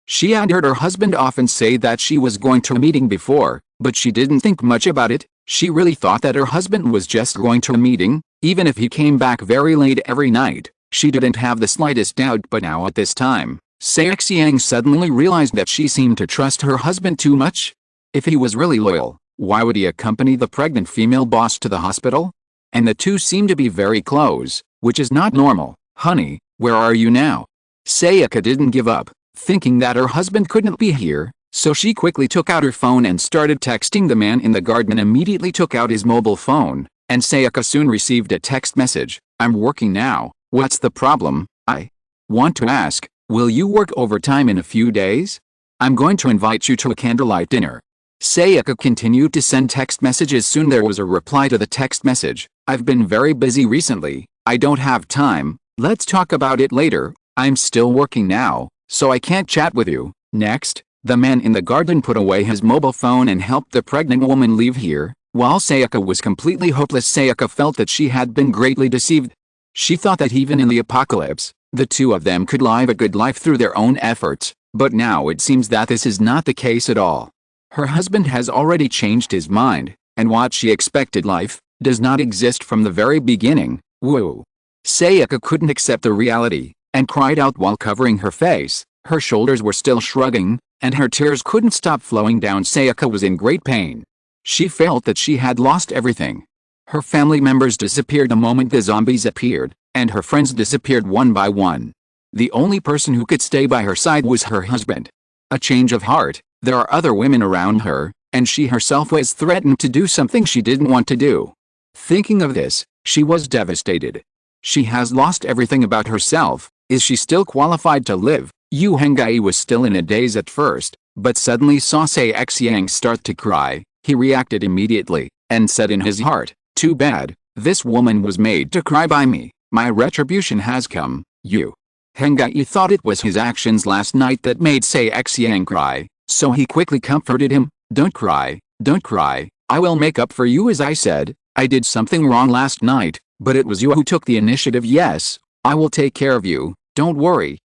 She had heard her husband often say that she was going to a meeting before, but she didn't think much about it. She really thought that her husband was just going to a meeting, even if he came back very late every night. She didn't have the slightest doubt. But now at this time, Sei Xiang suddenly realized that she seemed to trust her husband too much. If he was really loyal, why would he accompany the pregnant female boss to the hospital? And the two seem to be very close, which is not normal. Honey, where are you now? Sayaka didn't give up, thinking that her husband couldn't be here, so she quickly took out her phone and started texting the man in the garden. Immediately took out his mobile phone, and Sayaka soon received a text message. I'm working now, what's the problem? I want to ask, will you work overtime in a few days? I'm going to invite you to a candlelight dinner. Sayaka continued to send text messages. Soon there was a reply to the text message. I've been very busy recently, I don't have time, let's talk about it later, I'm still working now, so I can't chat with you. Next, the man in the garden put away his mobile phone and helped the pregnant woman leave here, while Sayaka was completely hopeless. Sayaka felt that she had been greatly deceived. She thought that even in the apocalypse, the two of them could live a good life through their own efforts, but now it seems that this is not the case at all. Her husband has already changed his mind, and what she expected life does not exist from the very beginning. Woo! Sayaka couldn't accept the reality, and cried out while covering her face. Her shoulders were still shrugging, and her tears couldn't stop flowing down. Sayaka was in great pain. She felt that she had lost everything. Her family members disappeared the moment the zombies appeared, and her friends disappeared one by one. The only person who could stay by her side was her husband. A change of heart, there are other women around her, and she herself was threatened to do something she didn't want to do. Thinking of this, she was devastated. She has lost everything about herself. Is she still qualified to live? Yu Hengyi was still in a daze at first, but suddenly saw Sei Xiang start to cry. He reacted immediately, and said in his heart, too bad, this woman was made to cry by me. My retribution has come. Yu Hengyi thought it was his actions last night that made Sei Xiang cry, so he quickly comforted him. Don't cry, I will make up for you. As I said, I did something wrong last night, but it was you who took the initiative. Yes, I will take care of you, don't worry.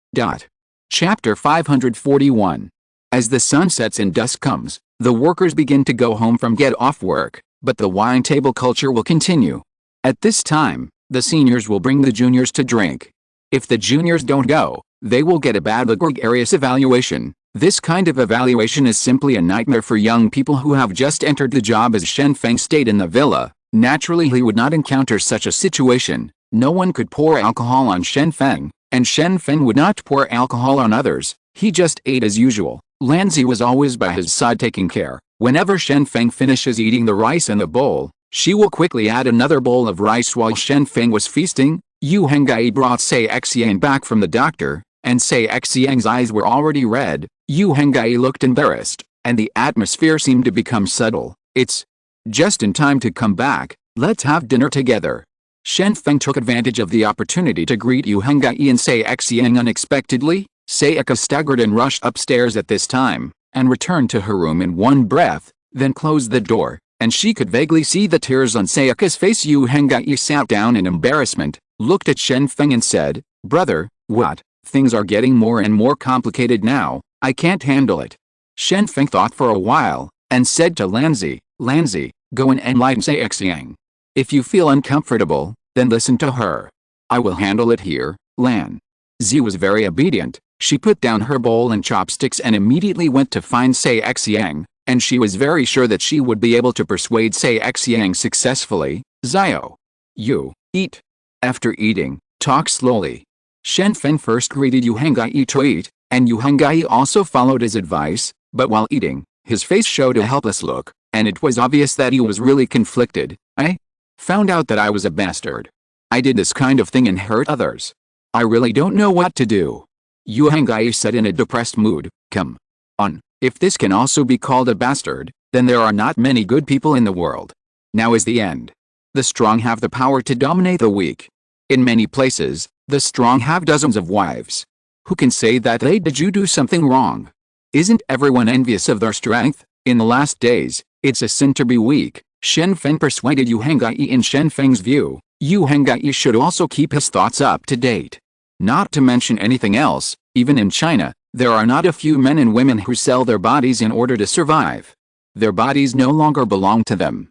Chapter 541. As the sun sets and dusk comes, the workers begin to go home from get off work, but the wine table culture will continue. At this time, the seniors will bring the juniors to drink. If the juniors don't go, they will get a bad gregarious evaluation. This kind of evaluation is simply a nightmare for young people who have just entered the job. As Shen Feng stayed in the villa, naturally he would not encounter such a situation. No one could pour alcohol on Shen Feng, and Shen Feng would not pour alcohol on others. He just ate as usual. Lanzi was always by his side taking care. Whenever Shen Feng finishes eating the rice in the bowl, she will quickly add another bowl of rice. While Shen Feng was feasting, Yu Hengyi brought Sei Xiang back from the doctor, and Sei Xiang's eyes were already red. Yu Hengai looked embarrassed, and the atmosphere seemed to become subtle. It's just in time to come back, let's have dinner together. Shen Feng took advantage of the opportunity to greet Yu Hengai and say Xiang unexpectedly. Sayaka staggered and rushed upstairs at this time, and returned to her room in one breath, then closed the door, and she could vaguely see the tears on Sayaka's face. Yu Hengai sat down in embarrassment, looked at Shen Feng and said, "Brother, what? Things are getting more and more complicated now, I can't handle it." Shen Feng thought for a while, and said to Lanzi, "Go and enlighten Xiang. If you feel uncomfortable, then listen to her. I will handle it here." Lan Zi was very obedient. She put down her bowl and chopsticks and immediately went to find Xiang, and she was very sure that she would be able to persuade Xiang successfully. Zio. You, eat. After eating, talk slowly. Shen Feng first greeted Yu Hengai to eat, and Yu Hengai also followed his advice, but while eating, his face showed a helpless look, and it was obvious that he was really conflicted. "I found out that I was a bastard. I did this kind of thing and hurt others. I really don't know what to do." Yu Hengai said in a depressed mood, "Come on, if this can also be called a bastard, then there are not many good people in the world. Now is the end. The strong have the power to dominate the weak. In many places, the strong have dozens of wives. Who can say that they did you do something wrong? Isn't everyone envious of their strength? In the last days, it's a sin to be weak." Shen Feng persuaded Yu Hengai. In Shen Feng's view, Yu Hengai should also keep his thoughts up to date. Not to mention anything else, even in China, there are not a few men and women who sell their bodies in order to survive. Their bodies no longer belong to them.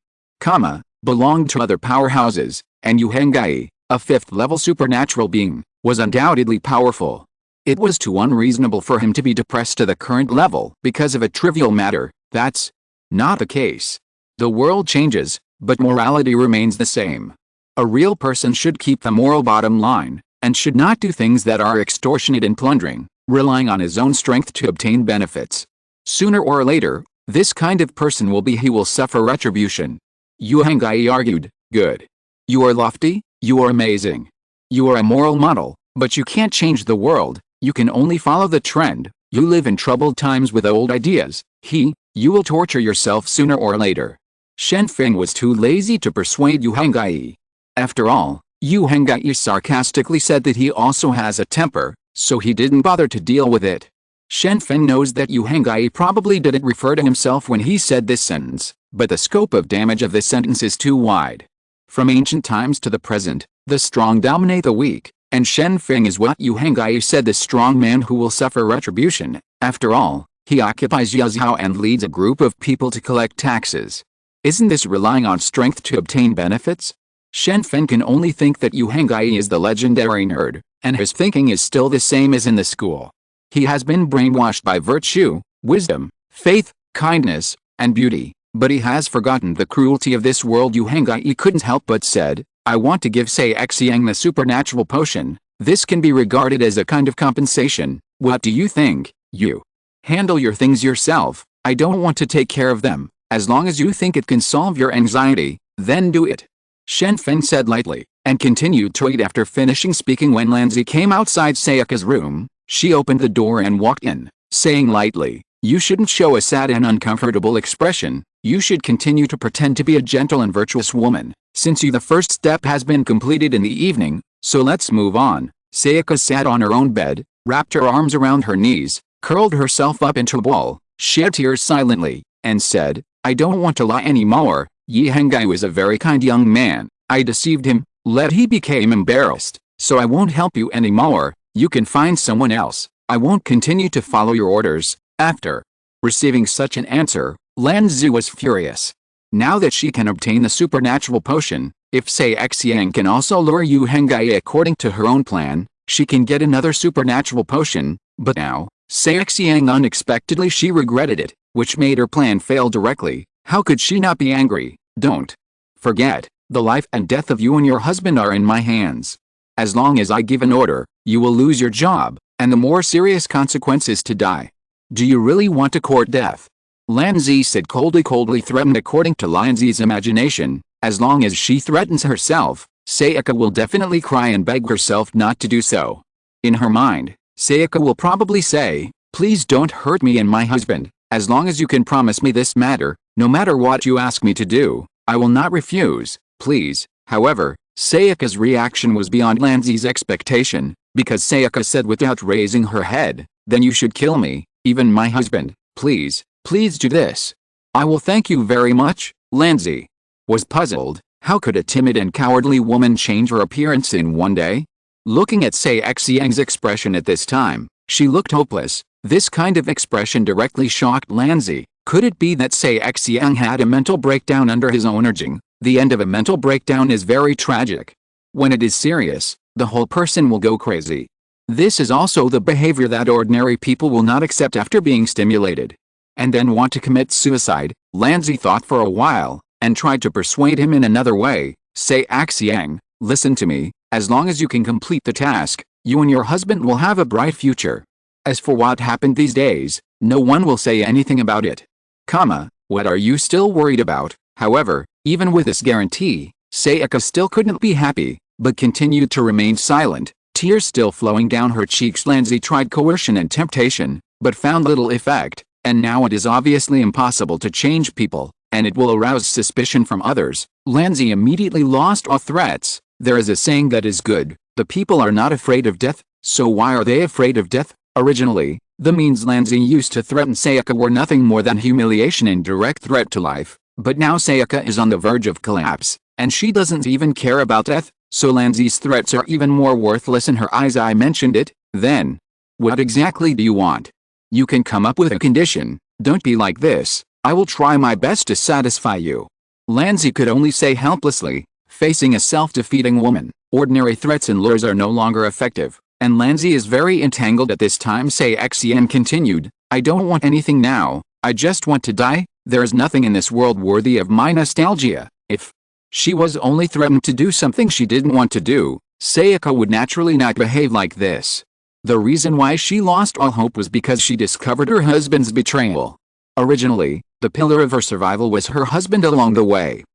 Belonged to other powerhouses, and Yu Hengai, a fifth-level supernatural being, was undoubtedly powerful. It was too unreasonable for him to be depressed to the current level because of a trivial matter. That's not the case. The world changes, but morality remains the same. A real person should keep the moral bottom line, and should not do things that are extortionate and plundering, relying on his own strength to obtain benefits. Sooner or later, this kind of person he will suffer retribution. Yu Hengai argued, "Good. You are lofty, you are amazing. You are a moral model, but you can't change the world, you can only follow the trend. You live in troubled times with old ideas. You will torture yourself sooner or later." Shen Feng was too lazy to persuade Yu Hengai. After all, Yu Hengai sarcastically said that he also has a temper, so he didn't bother to deal with it. Shen Feng knows that Yu Hengai probably didn't refer to himself when he said this sentence, but the scope of damage of this sentence is too wide. From ancient times to the present, the strong dominate the weak, and Shen Feng is what Yu Hengai said, the strong man who will suffer retribution. After all, he occupies Yazhou and leads a group of people to collect taxes. Isn't this relying on strength to obtain benefits? Shen Feng can only think that Yu Hengai is the legendary nerd, and his thinking is still the same as in the school. He has been brainwashed by virtue, wisdom, faith, kindness, and beauty, but he has forgotten the cruelty of this world. Yu Hengai couldn't help but said, "I want to give Xiang the supernatural potion. This can be regarded as a kind of compensation. What do you think? You handle your things yourself. I don't want to take care of them. As long as you think it can solve your anxiety, then do it." Shen Feng said lightly, and continued to eat. After finishing speaking, when Lanzi came outside Sayaka's room, she opened the door and walked in, saying lightly, "You shouldn't show a sad and uncomfortable expression. You should continue to pretend to be a gentle and virtuous woman, since the first step has been completed in the evening, so let's move on." Sayaka sat on her own bed, wrapped her arms around her knees, curled herself up into a ball, shed tears silently, and said, "I don't want to lie anymore. Yu Hengai was a very kind young man. I deceived him, he became embarrassed, so I won't help you anymore. You can find someone else. I won't continue to follow your orders." After receiving such an answer, Lanzi was furious. Now that she can obtain the supernatural potion, if Xiang can also lure Yu Hengai according to her own plan, she can get another supernatural potion, but now, Xiang unexpectedly she regretted it, which made her plan fail directly. How could she not be angry? "Don't forget, the life and death of you and your husband are in my hands. As long as I give an order, you will lose your job, and the more serious consequence is to die. Do you really want to court death?" Lanzi said coldly threatened. According to Lanzi's imagination, as long as she threatens herself, Sayaka will definitely cry and beg herself not to do so. In her mind, Sayaka will probably say, Please don't hurt me and my husband. As long as you can promise me this matter, no matter what you ask me to do, I will not refuse, please." However, Sayaka's reaction was beyond Lanzi's expectation, because Sayaka said without raising her head, "Then you should kill me, even my husband, please, please do this." "I will thank you very much." Lanzi was puzzled. How could a timid and cowardly woman change her appearance in one day? Looking at Xiang's expression at this time, she looked hopeless. This kind of expression directly shocked Lanzi. Could it be that Xiang had a mental breakdown under his own urging? The end of a mental breakdown is very tragic. When it is serious, the whole person will go crazy. This is also the behavior that ordinary people will not accept after being stimulated, and then want to commit suicide. Lanzi thought for a while, and tried to persuade him in another way. Xiang, listen to me, as long as you can complete the task, you and your husband will have a bright future. As for what happened these days, no one will say anything about it. What are you still worried about? However, even with this guarantee, Sayaka still couldn't be happy, but continued to remain silent, tears still flowing down her cheeks. Lanzi tried coercion and temptation, but found little effect, and now it is obviously impossible to change people, and it will arouse suspicion from others. Lanzi immediately lost all threats. There is a saying that is good: the people are not afraid of death, so why are they afraid of death? Originally, the means Lanzi used to threaten Sayaka were nothing more than humiliation and direct threat to life, but now Sayaka is on the verge of collapse, and she doesn't even care about death, so Lanzi's threats are even more worthless in her eyes. I mentioned it, then. What exactly do you want? You can come up with a condition. Don't be like this. I will try my best to satisfy you. Lanzi could only say helplessly, facing a self-defeating woman. Ordinary threats and lures are no longer effective, and Lanzi is very entangled at this time. Xiang continued, I don't want anything now, I just want to die. There is nothing in this world worthy of my nostalgia. If she was only threatened to do something she didn't want to do, Sayaka would naturally not behave like this. The reason why she lost all hope was because she discovered her husband's betrayal. Originally, the pillar of her survival was her husband along the way.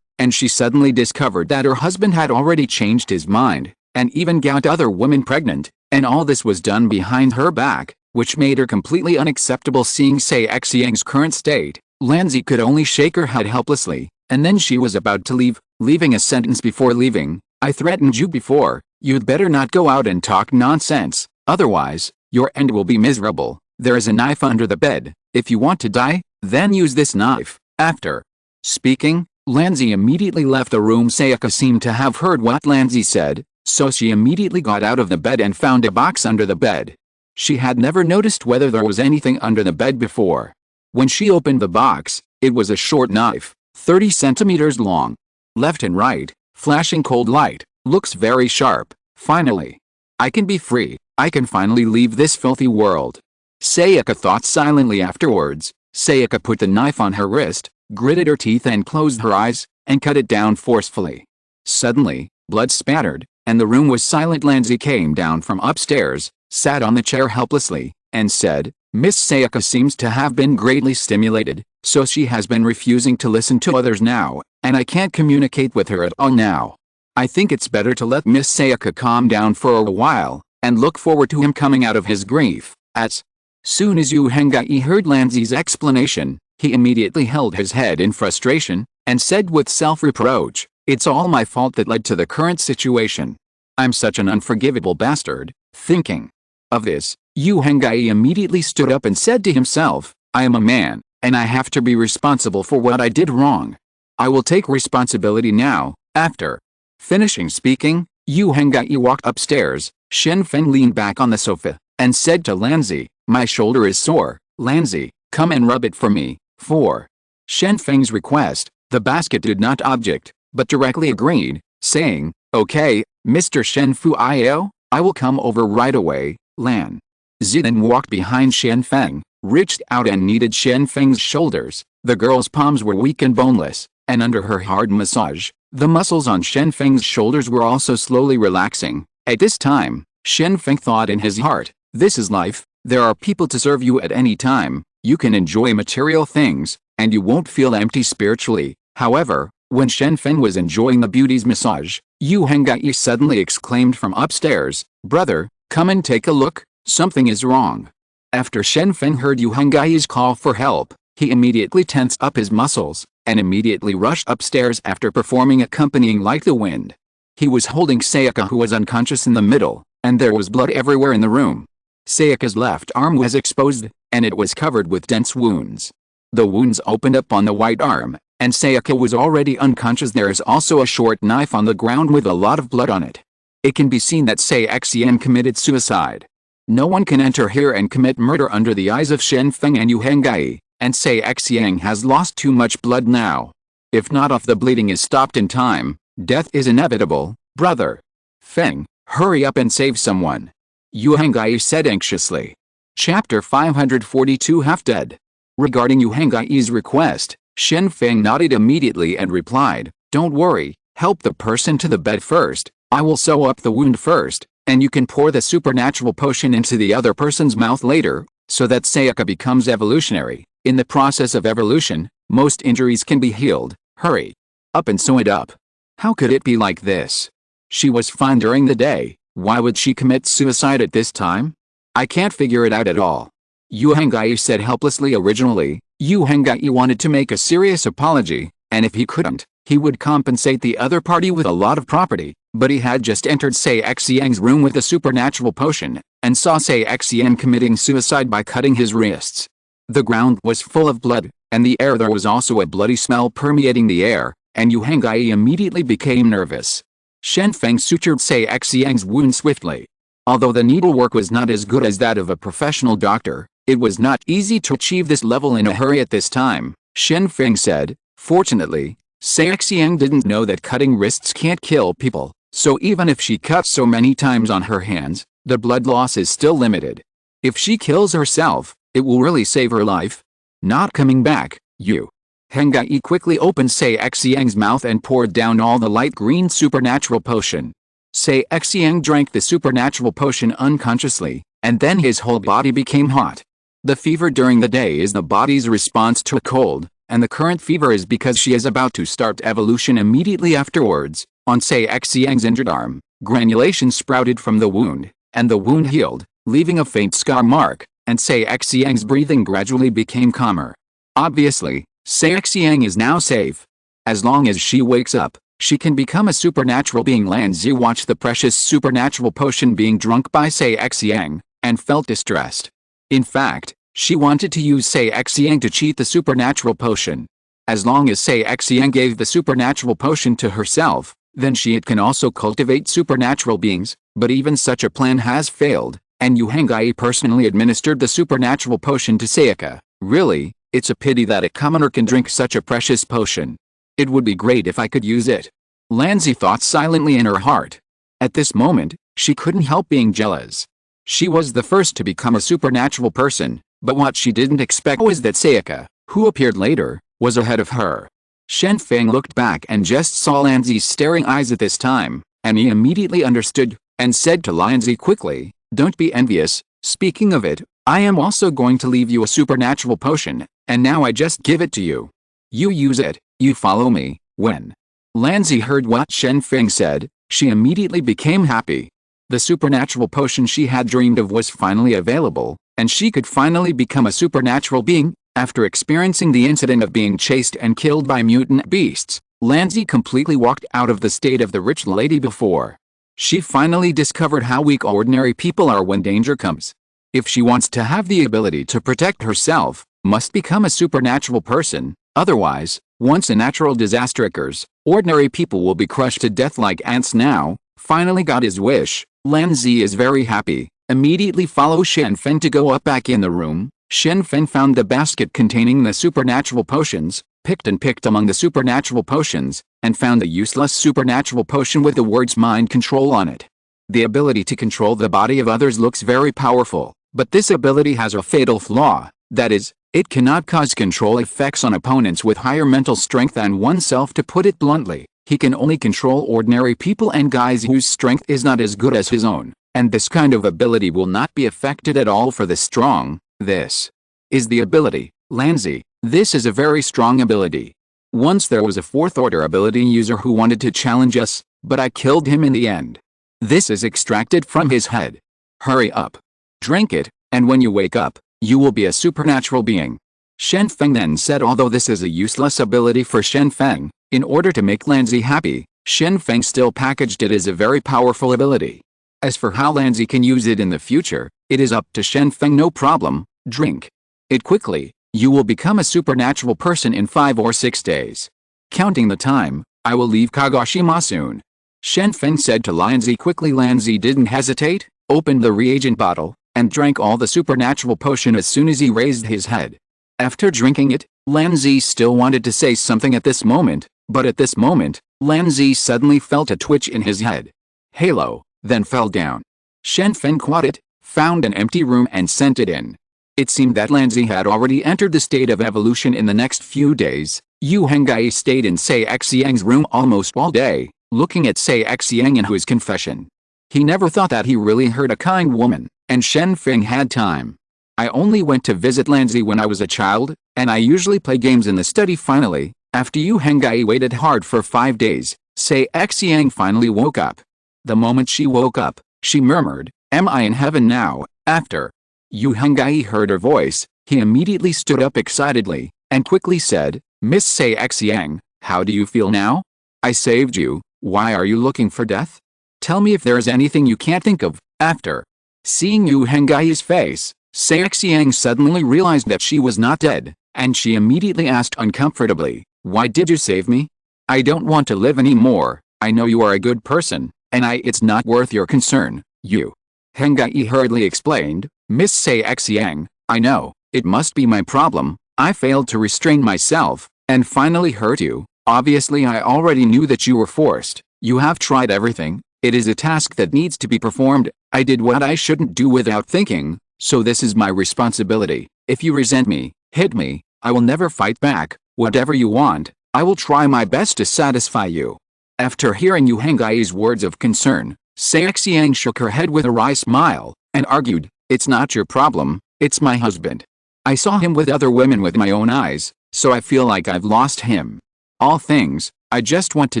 And she suddenly discovered that her husband had already changed his mind, and even got other women pregnant, and all this was done behind her back, which made her completely unacceptable. Seeing Xiang's current state, Lanzi could only shake her head helplessly, and then she was about to leave, leaving a sentence before leaving. I threatened you before, you'd better not go out and talk nonsense, otherwise, your end will be miserable. There is a knife under the bed. If you want to die, then use this knife. After speaking, Lanzi immediately left the room. Sayaka seemed to have heard what Lanzi said, so she immediately got out of the bed and found a box under the bed. She had never noticed whether there was anything under the bed before. When she opened the box, it was a short knife, 30 centimeters long. Left and right, flashing cold light, looks very sharp. Finally, I can be free. I can finally leave this filthy world. Sayaka thought silently. Afterwards, Sayaka put the knife on her wrist, gritted her teeth and closed her eyes, and cut it down forcefully. Suddenly, blood spattered, and the room was silent. Lanzi came down from upstairs, sat on the chair helplessly, and said, Miss Sayaka seems to have been greatly stimulated, so she has been refusing to listen to others now, and I can't communicate with her at all now. I think it's better to let Miss Sayaka calm down for a while, and look forward to him coming out of his grief. As soon as Yu Hengai heard Lanzi's explanation, he immediately held his head in frustration, and said with self-reproach, It's all my fault that led to the current situation. I'm such an unforgivable bastard. Thinking of this, Yu Hengai immediately stood up and said to himself, I am a man, and I have to be responsible for what I did wrong. I will take responsibility now. After finishing speaking, Yu Hengai walked upstairs. Shen Feng leaned back on the sofa, and said to Lanzi, My shoulder is sore. Lanzi, come and rub it for me. For Shen Feng's request, the basket did not object, but directly agreed, saying, Okay, Mr. Shen Fuio, I will come over right away. Lan Zi then walked behind Shen Feng, reached out and kneaded Shen Feng's shoulders. The girl's palms were weak and boneless, and under her hard massage, the muscles on Shen Feng's shoulders were also slowly relaxing. At this time, Shen Feng thought in his heart, This is life, there are people to serve you at any time, you can enjoy material things, and you won't feel empty spiritually. However, when Shen Feng was enjoying the beauty's massage, Yu Hengai suddenly exclaimed from upstairs, Brother, come and take a look, something is wrong. After Shen Feng heard Yu Hengai's call for help, he immediately tensed up his muscles, and immediately rushed upstairs after performing accompanying like the wind. He was holding Sayaka, who was unconscious in the middle, and there was blood everywhere in the room. Sayaka's left arm was exposed, and it was covered with dense wounds. The wounds opened up on the right arm, and Sayaka was already unconscious. There is also a short knife on the ground with a lot of blood on it. It can be seen that Sayaka committed suicide. No one can enter here and commit murder under the eyes of Shen Feng and Yu Hengai, and Sayaka has lost too much blood now. If not if the bleeding is stopped in time, death is inevitable. Brother Feng, hurry up and save someone, Yu Hengai said anxiously. Chapter 542 Half Dead. Regarding Yu Hengai's request, Shen Feng nodded immediately and replied, "Don't worry, help the person to the bed first. I will sew up the wound first, and you can pour the supernatural potion into the other person's mouth later, so that Sayaka becomes evolutionary. In the process of evolution, most injuries can be healed. Hurry up and sew it up." How could it be like this? She was fine during the day. Why would she commit suicide at this time? I can't figure it out at all, Yu Hengai said helplessly. Originally, Yu Hengai wanted to make a serious apology, and if he couldn't, he would compensate the other party with a lot of property, but he had just entered Sayaka's room with a supernatural potion, and saw Sayaka committing suicide by cutting his wrists. The ground was full of blood, and the air there was also a bloody smell permeating the air, and Yu Hengai immediately became nervous. Shen Feng sutured Sayaka's wound swiftly. Although the needlework was not as good as that of a professional doctor, it was not easy to achieve this level in a hurry at this time, Shen Feng said. Fortunately, Sayaka didn't know that cutting wrists can't kill people, so even if she cuts so many times on her hands, the blood loss is still limited. If she kills herself, it will really save her life. Not coming back, Yu Hengai quickly opened Sayaka's mouth and poured down all the light green supernatural potion. Sayaka drank the supernatural potion unconsciously, and then his whole body became hot. The fever during the day is the body's response to a cold, and the current fever is because she is about to start evolution immediately afterwards. On Sayaka's injured arm, granulation sprouted from the wound, and the wound healed, leaving a faint scar mark, and Sayaka's breathing gradually became calmer. Obviously, Sayaka is now safe. As long as she wakes up, she can become a supernatural being. Lanzi watched the precious supernatural potion being drunk by Sayaka, and felt distressed. In fact, she wanted to use Sayaka to cheat the supernatural potion. As long as Sayaka gave the supernatural potion to herself, then she can also cultivate supernatural beings, but even such a plan has failed, and Yu Hengai personally administered the supernatural potion to Sayaka. Really, it's a pity that a commoner can drink such a precious potion. It would be great if I could use it, Lanzi thought silently in her heart. At this moment, she couldn't help being jealous. She was the first to become a supernatural person, but what she didn't expect was that Sayaka, who appeared later, was ahead of her. Shen Feng looked back and just saw Lanzi's staring eyes at this time, and he immediately understood, and said to Lanzi quickly, "Don't be envious. Speaking of it, I am also going to leave you a supernatural potion, and now I just give it to you. You use it, you follow me." When Lanzi heard what Shen Feng said, she immediately became happy. The supernatural potion she had dreamed of was finally available, and she could finally become a supernatural being. After experiencing the incident of being chased and killed by mutant beasts, Lanzi completely walked out of the state of the rich lady before. She finally discovered how weak ordinary people are when danger comes. If she wants to have the ability to protect herself, must become a supernatural person. Otherwise, once a natural disaster occurs, ordinary people will be crushed to death like ants. Now, finally got his wish, Lanzi is very happy. Immediately follow Shen Feng to go up back in the room. Shen Feng found the basket containing the supernatural potions, picked among the supernatural potions, and found a useless supernatural potion with the words mind control on it. The ability to control the body of others looks very powerful, but this ability has a fatal flaw, that is, it cannot cause control effects on opponents with higher mental strength than oneself. To put it bluntly, he can only control ordinary people and guys whose strength is not as good as his own, and this kind of ability will not be affected at all for the strong. This is the ability, Lanzi. This is a very strong ability. Once there was a fourth order ability user who wanted to challenge us, but I killed him in the end. This is extracted from his head. Hurry up. Drink it, and when you wake up, You will be a supernatural being. Shen Feng then said although this is a useless ability for Shen Feng, in order to make Lanzi happy, Shen Feng still packaged it as a very powerful ability. As for how Lanzi can use it in the future, it is up to Shen Feng. No problem, drink it quickly, you will become a supernatural person in 5 or 6 days. Counting the time, I will leave Kagoshima soon. Shen Feng said to Lanzi quickly. Lanzi didn't hesitate, opened the reagent bottle, and drank all the supernatural potion as soon as he raised his head. After drinking it, Lanzi still wanted to say something at this moment, but at this moment, Lanzi suddenly felt a twitch in his head. Halo, then fell down. Shen Feng caught it, found an empty room and sent it in. It seemed that Lanzi had already entered the state of evolution in the next few days. Yu Hengai stayed in Sei Xiang's room almost all day, looking at Sei Xiang in his confession. He never thought that he really hurt a kind woman, and Shen Feng had time. I only went to visit Lanzi when I was a child, and I usually play games in the study. Finally, after Yu Hengai waited hard for 5 days, Sei Xiang finally woke up. The moment she woke up, she murmured, "Am I in heaven now?" After Yu Hengai heard her voice, he immediately stood up excitedly, and quickly said, "Miss Sei Xiang, how do you feel now? I saved you, why are you looking for death? Tell me if there is anything you can't think of." After seeing Yu Hengai's face, Sei Xiang suddenly realized that she was not dead, and she immediately asked uncomfortably, "Why did you save me? I don't want to live anymore. I know you are a good person, and it's not worth your concern." Yu Hengai hurriedly explained, "Miss Sei Xiang, I know, it must be my problem. I failed to restrain myself, and finally hurt you. Obviously I already knew that you were forced. You have tried everything. It is a task that needs to be performed. I did what I shouldn't do without thinking, so this is my responsibility. If you resent me, hit me, I will never fight back. Whatever you want, I will try my best to satisfy you." After hearing Yu Hengai's words of concern, Sei Xiang shook her head with a wry smile, and argued, "It's not your problem, it's my husband. I saw him with other women with my own eyes, so I feel like I've lost him. All things, I just want to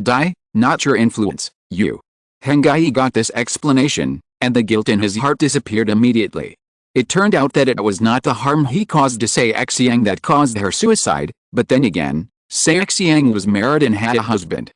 die, not your influence." Yu Hengai got this explanation, and the guilt in his heart disappeared immediately. It turned out that it was not the harm he caused to Sei Xiang that caused her suicide, but then again, Sei Xiang was married and had a husband.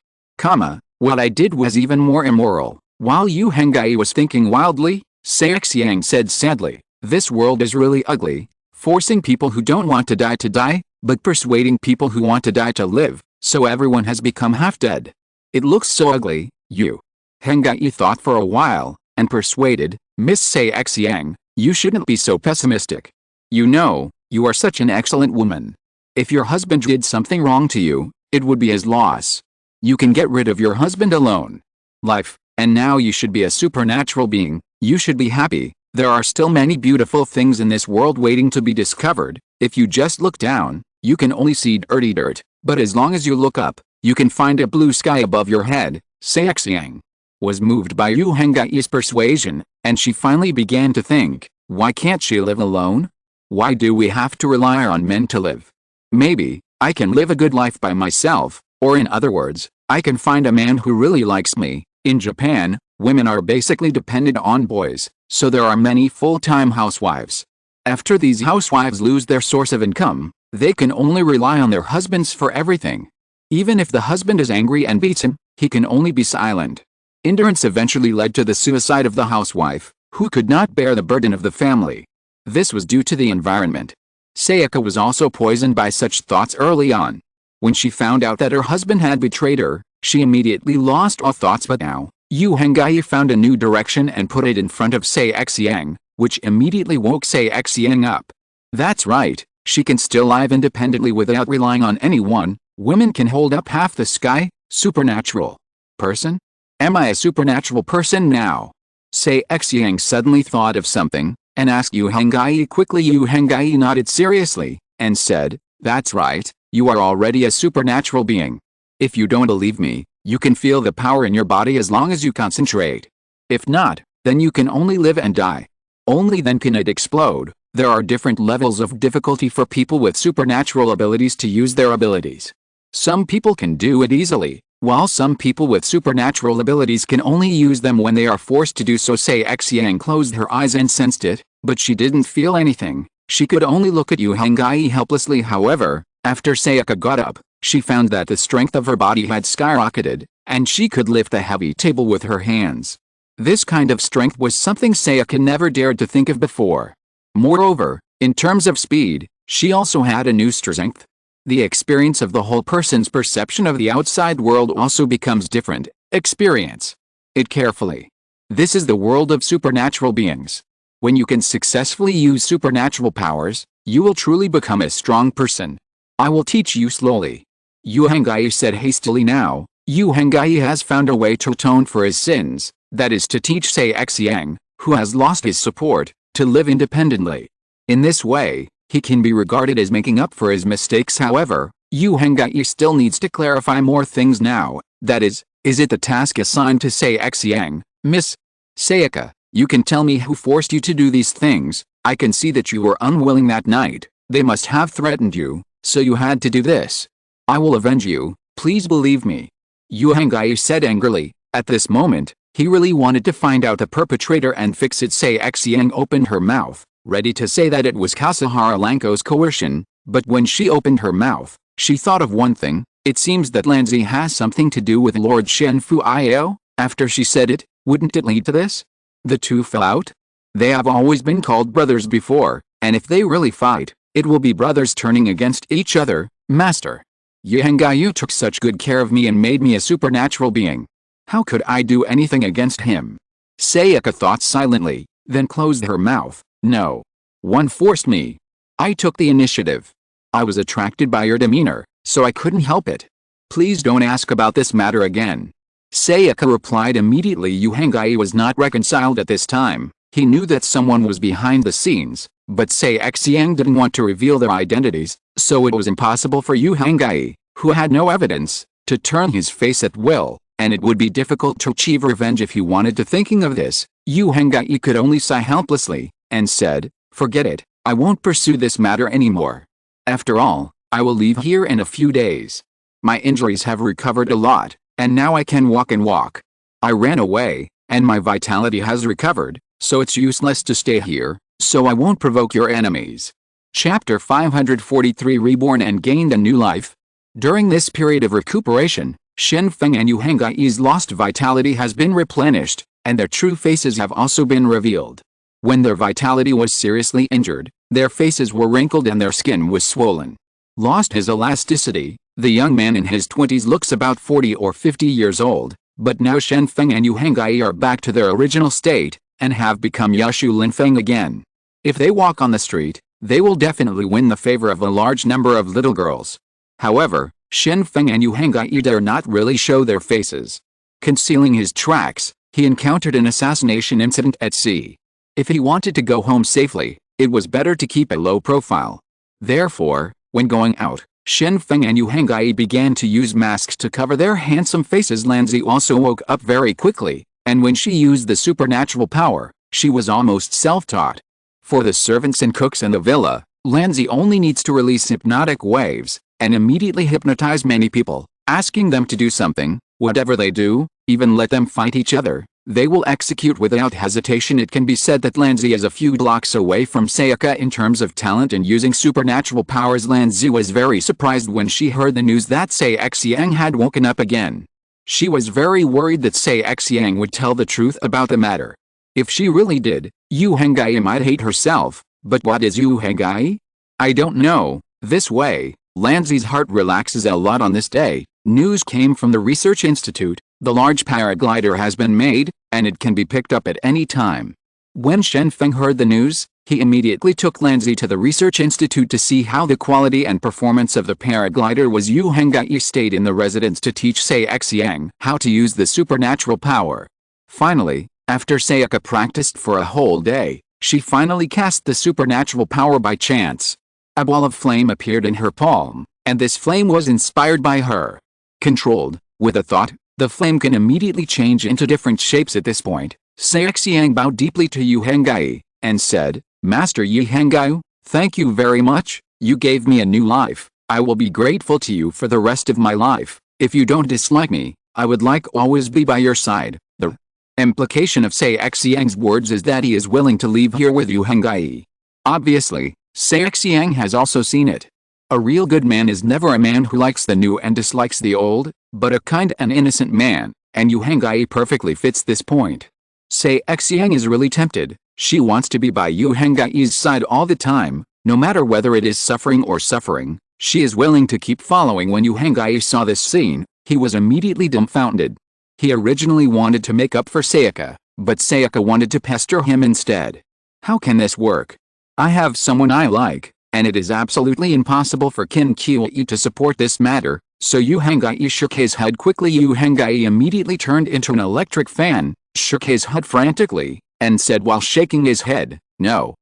What I did was even more immoral. While Yu Hengai was thinking wildly, Sei Xiang said sadly, "This world is really ugly, forcing people who don't want to die, but persuading people who want to die to live, so everyone has become half dead. It looks so ugly." Yu Hengai thought for a while, and persuaded, "Miss Sei Xiang, you shouldn't be so pessimistic. You know, you are such an excellent woman. If your husband did something wrong to you, it would be his loss. You can get rid of your husband alone. Life, and now you should be a supernatural being, you should be happy. There are still many beautiful things in this world waiting to be discovered. If you just look down, you can only see dirty dirt, but as long as you look up, you can find a blue sky above your head." Sei Xiang was moved by Yu Hengai's persuasion, and she finally began to think, why can't she live alone? Why do we have to rely on men to live? Maybe I can live a good life by myself, or in other words, I can find a man who really likes me. In Japan, women are basically dependent on boys, so there are many full-time housewives. After these housewives lose their source of income, they can only rely on their husbands for everything. Even if the husband is angry and beats him, he can only be silent. Endurance eventually led to the suicide of the housewife, who could not bear the burden of the family. This was due to the environment. Sayaka was also poisoned by such thoughts early on. When she found out that her husband had betrayed her, she immediately lost all thoughts, but now, Yu Hengai found a new direction and put it in front of Sei Xiang, which immediately woke Sei Xiang up. That's right, she can still live independently without relying on anyone. Women can hold up half the sky. Supernatural person? Am I a supernatural person now? Sei Xiang suddenly thought of something, and asked Yu Hengai quickly. Yu Hengai nodded seriously, and said, "That's right, you are already a supernatural being. If you don't believe me, you can feel the power in your body as long as you concentrate. If not, then you can only live and die. Only then can it explode." There are different levels of difficulty for people with supernatural abilities to use their abilities. Some people can do it easily, while some people with supernatural abilities can only use them when they are forced to do so. Sei Xiang closed her eyes and sensed it, but she didn't feel anything. She could only look at Yu Hangai helplessly. However, after Sayaka got up, she found that the strength of her body had skyrocketed, and she could lift a heavy table with her hands. This kind of strength was something Sayaka never dared to think of before. Moreover, in terms of speed, she also had a new strength. The experience of the whole person's perception of the outside world also becomes different. Experience it carefully. This is the world of supernatural beings. When you can successfully use supernatural powers, you will truly become a strong person. I will teach you slowly. Yu Hangai said hastily. Now, Yu Hangai has found a way to atone for his sins, that is to teach Xiang, who has lost his support, to live independently. In this way, he can be regarded as making up for his mistakes. However, Yu Hangai still needs to clarify more things now, that is it the task assigned to Xiang, Miss Sayaka? You can tell me who forced you to do these things. I can see that you were unwilling that night. They must have threatened you, so you had to do this. I will avenge you, please believe me. Yu Hangai said angrily. At this moment, he really wanted to find out the perpetrator and fix it. Xiang opened her mouth, ready to say that it was Kasahara Lanko's coercion, but when she opened her mouth, she thought of one thing. It seems that Lanzi has something to do with Lord Shen Feng. After she said it, wouldn't it lead to this? The two fell out? They have always been called brothers before, and if they really fight, it will be brothers turning against each other. Master, Yu Hangai took such good care of me and made me a supernatural being. How could I do anything against him? Sayaka thought silently, then closed her mouth. No. One forced me. I took the initiative. I was attracted by your demeanor, so I couldn't help it. Please don't ask about this matter again. Sayaka replied immediately. Yu Hangai was not reconciled at this time. He knew that someone was behind the scenes, but Xiang didn't want to reveal their identities, so it was impossible for Yu Hangai, who had no evidence, to turn his face at will, and it would be difficult to achieve revenge if he wanted to. Thinking of this, Yu Hangai could only sigh helplessly, and said, forget it, I won't pursue this matter anymore. After all, I will leave here in a few days. My injuries have recovered a lot, and now I can walk and walk. I ran away, and my vitality has recovered, so it's useless to stay here, so I won't provoke your enemies. Chapter 543 Reborn and Gained a New Life. During this period of recuperation, Shen Feng and Yu Hangai's lost vitality has been replenished, and their true faces have also been revealed. When their vitality was seriously injured, their faces were wrinkled and their skin was swollen. Lost his elasticity, the young man in his 20s looks about 40 or 50 years old, but now Shen Feng and Yu Hangai are back to their original state, and have become Yashu Linfeng again. If they walk on the street, they will definitely win the favor of a large number of little girls. However, Shen Feng and Yu Hangai dare not really show their faces. Concealing his tracks, he encountered an assassination incident at sea. If he wanted to go home safely, it was better to keep a low profile. Therefore, when going out, Shen Feng and Yu Hangai began to use masks to cover their handsome faces. Lanzi also woke up very quickly, and when she used the supernatural power, she was almost self-taught. For the servants and cooks in the villa, Lanzi only needs to release hypnotic waves, and immediately hypnotize many people, asking them to do something. Whatever they do, even let them fight each other, they will execute without hesitation. It can be said that Lanzi is a few blocks away from Sayaka in terms of talent and using supernatural powers. Lanzi was very surprised when she heard the news that Xiang had woken up again. She was very worried that Xiang would tell the truth about the matter. If she really did, Yu Hangai might hate herself, but what is Yu Hangai? I don't know. This way, Lanzi's heart relaxes a lot. On this day, news came from the research institute. The large paraglider has been made, and it can be picked up at any time. When Shen Feng heard the news, he immediately took Lanzi to the research institute to see how the quality and performance of the paraglider was. Yu Hangai stayed in the residence to teach Xiang how to use the supernatural power. Finally, after Sayaka practiced for a whole day, she finally cast the supernatural power by chance. A ball of flame appeared in her palm, and this flame was inspired by her. Controlled, with a thought, the flame can immediately change into different shapes. At this point, Xiang bowed deeply to Yu Hangai, and said, Master Yu Hangai, thank you very much, you gave me a new life. I will be grateful to you for the rest of my life. If you don't dislike me, I would like always be by your side. The implication of Xiang's words is that he is willing to leave here with Yu Hangai. Obviously, Xiang has also seen it. A real good man is never a man who likes the new and dislikes the old, but a kind and innocent man, and Yu Hengai perfectly fits this point. Xiang is really tempted. She wants to be by Yu Hengai's side all the time, no matter whether it is suffering or suffering. She is willing to keep following. When Yu Hengai saw this scene, he was immediately dumbfounded. He originally wanted to make up for Sayaka, but Sayaka wanted to pester him instead. How can this work? I have someone I like, and it is absolutely impossible for Qin Qiuyi to support this matter, so Yu Hengai shook his head quickly. Yu Hengai immediately turned into an electric fan, shook his head frantically, and said while shaking his head, No,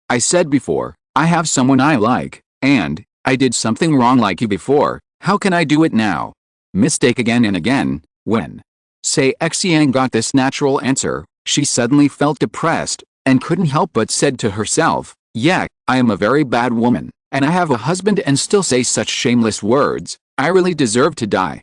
I said before, I have someone I like, and I did something wrong like you before. How can I do it now? Mistake again and again. When Xiang got this natural answer, she suddenly felt depressed, and couldn't help but said to herself, Yeah, I am a very bad woman, and I have a husband and still say such shameless words. I really deserve to die.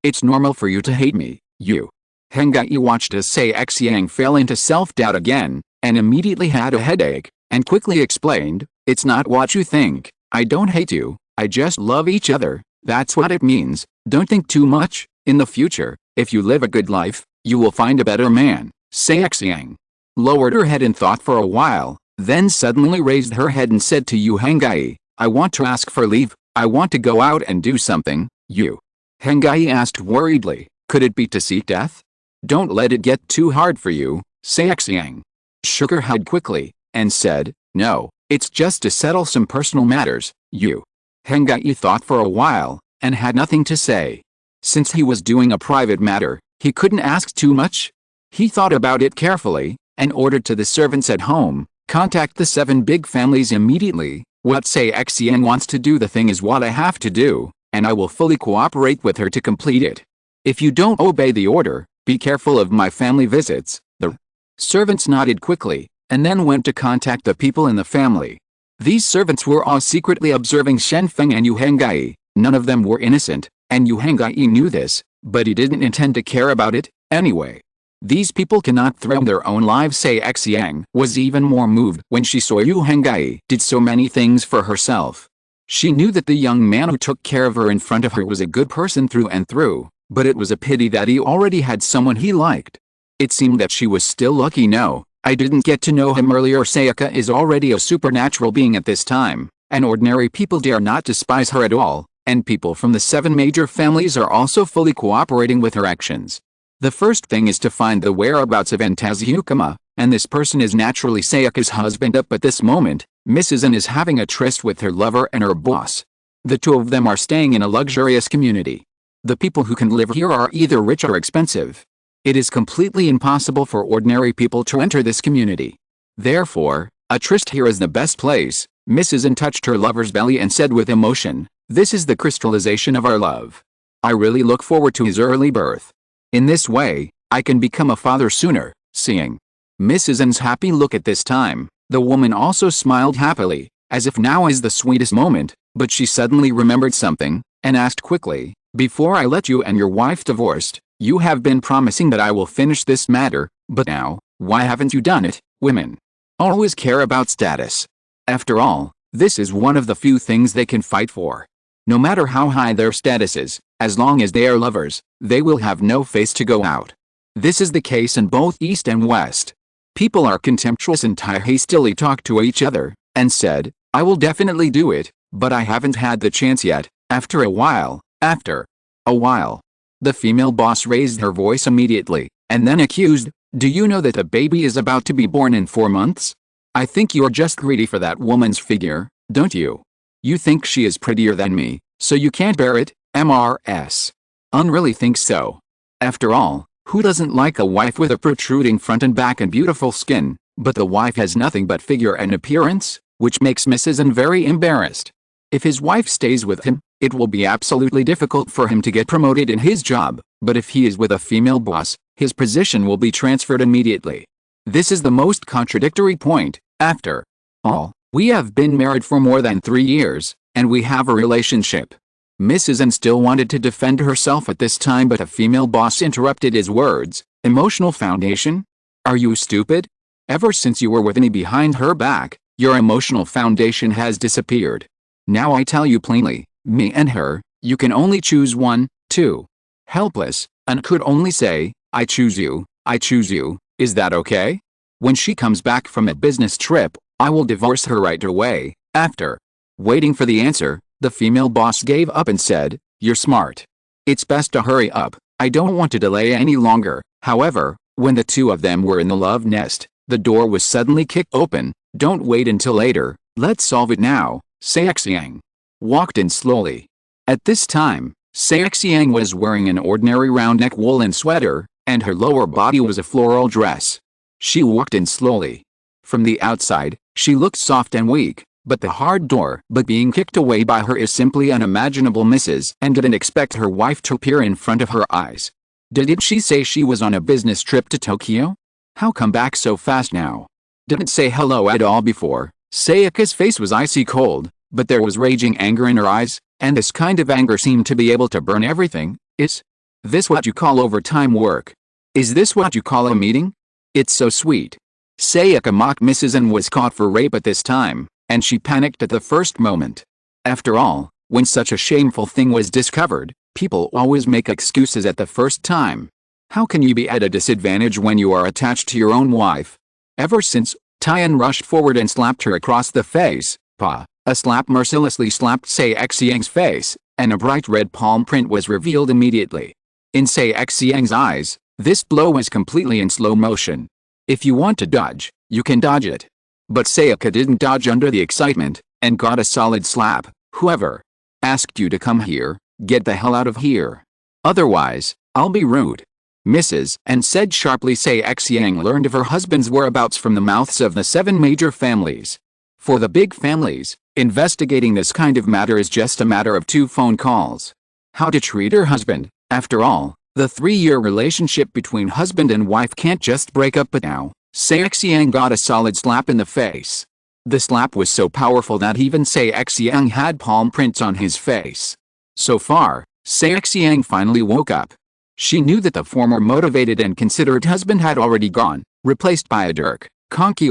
It's normal for you to hate me, Yu Hengai watched as Xiang fell into self-doubt again, and immediately had a headache, and quickly explained, It's not what you think. I don't hate you, I just love each other. That's what it means. Don't think too much. In the future, if you live a good life, you will find a better man. Xiang lowered her head in thought for a while, then suddenly raised her head and said to Yu Hengai, I want to ask for leave. I want to go out and do something. Yu Hengai asked worriedly, Could it be to seek death? Don't let it get too hard for you. Xiang shook her head quickly, and said, No, it's just to settle some personal matters. Yu Hengai thought for a while, and had nothing to say. Since he was doing a private matter, he couldn't ask too much. He thought about it carefully, and ordered to the servants at home, Contact the 7 big families immediately. What Xiang wants to do, the thing is what I have to do, and I will fully cooperate with her to complete it. If you don't obey the order, be careful of my family visits. The servants nodded quickly, and then went to contact the people in the family. These servants were all secretly observing Shen Feng and Yu Hengai. None of them were innocent, and Yu Hengai knew this, but he didn't intend to care about it, anyway. These people cannot threaten their own lives. Xiang was even more moved when she saw Yu Hengai did so many things for herself. She knew that the young man who took care of her in front of her was a good person through and through, but it was a pity that he already had someone he liked. It seemed that she was still lucky. No, I didn't get to know him earlier. Sayaka is already a supernatural being at this time, and ordinary people dare not despise her at all, and people from the 7 major families are also fully cooperating with her actions. The first thing is to find the whereabouts of Entazukama, and this person is naturally Sayaka's husband. Up at this moment, Mrs. N is having a tryst with her lover and her boss. The 2 of them are staying in a luxurious community. The people who can live here are either rich or expensive. It is completely impossible for ordinary people to enter this community. Therefore, a tryst here is the best place. Mrs. N touched her lover's belly and said with emotion, This is the crystallization of our love. I really look forward to his early birth. In this way, I can become a father sooner. Seeing Mrs. N's happy look at this time, the woman also smiled happily, as if now is the sweetest moment, but she suddenly remembered something, and asked quickly, Before I let you and your wife divorced, you have been promising that I will finish this matter, but now, why haven't you done it? Women always care about status. After all, this is one of the few things they can fight for. No matter how high their status is, as long as they are lovers, they will have no face to go out. This is the case in both East and West. People are contemptuous and hastily talk to each other, and said, I will definitely do it, but I haven't had the chance yet. After a while, the female boss raised her voice immediately, and then accused, Do you know that the baby is about to be born in 4 months? I think you're just greedy for that woman's figure, don't you? You think she is prettier than me, so you can't bear it, Mrs. Really think so. After all, who doesn't like a wife with a protruding front and back and beautiful skin? But the wife has nothing but figure and appearance, which makes Mrs. N very embarrassed. If his wife stays with him, it will be absolutely difficult for him to get promoted in his job, but if he is with a female boss, his position will be transferred immediately. This is the most contradictory point. After all, we have been married for more than 3 years, and we have a relationship. Mrs. N still wanted to defend herself at this time, but a female boss interrupted his words. Emotional foundation? Are you stupid? Ever since you were with me behind her back, Your emotional foundation has disappeared. Now I tell you plainly, me and her, you can only choose one, two. Helpless, and could only say, I choose you, I choose you, is that okay? When she comes back from a business trip, I will divorce her right away. After waiting for the answer, the female boss gave up and said, you're smart. It's best to hurry up, I don't want to delay any longer. However, when the two of them were in the love nest, the door was suddenly kicked open. Don't wait until later, let's solve it now. Xiang walked in slowly. At this time, Xiang was wearing an ordinary round-neck woolen sweater, and her lower body was a floral dress. She walked in slowly. From the outside, she looked soft and weak, but the hard door being kicked away by her is simply unimaginable. Mrs. and didn't expect her wife to appear in front of her eyes. Didn't she say she was on a business trip to Tokyo? How come back so fast now? Didn't say hello at all before. Sayaka's face was icy cold, but there was raging anger in her eyes, and this kind of anger seemed to be able to burn everything. Is this what you call overtime work? Is this what you call a meeting? It's so sweet. Sayaka mocked Mrs. and was caught for rape at this time, and she panicked at the first moment. After all, when such a shameful thing was discovered, people always make excuses at the first time. How can you be at a disadvantage when you are attached to your own wife? Ever since, Tian rushed forward and slapped her across the face. A slap mercilessly slapped Xiang's face, and a bright red palm print was revealed immediately. In Xiang's eyes, this blow was completely in slow motion. If you want to dodge, you can dodge it. But Sayaka didn't dodge under the excitement, and got a solid slap. Whoever asked you to come here, get the hell out of here. Otherwise, I'll be rude. Mrs. and said sharply. Xiang learned of her husband's whereabouts from the mouths of the 7 major families. For the big families, investigating this kind of matter is just a matter of 2 phone calls. How to treat her husband. After all, the 3-year relationship between husband and wife can't just break up. But now, Xiang got a solid slap in the face. The slap was so powerful that even Xiang had palm prints on his face. So far, Xiang finally woke up. She knew that the former motivated and considerate husband had already gone, replaced by a dirk, conky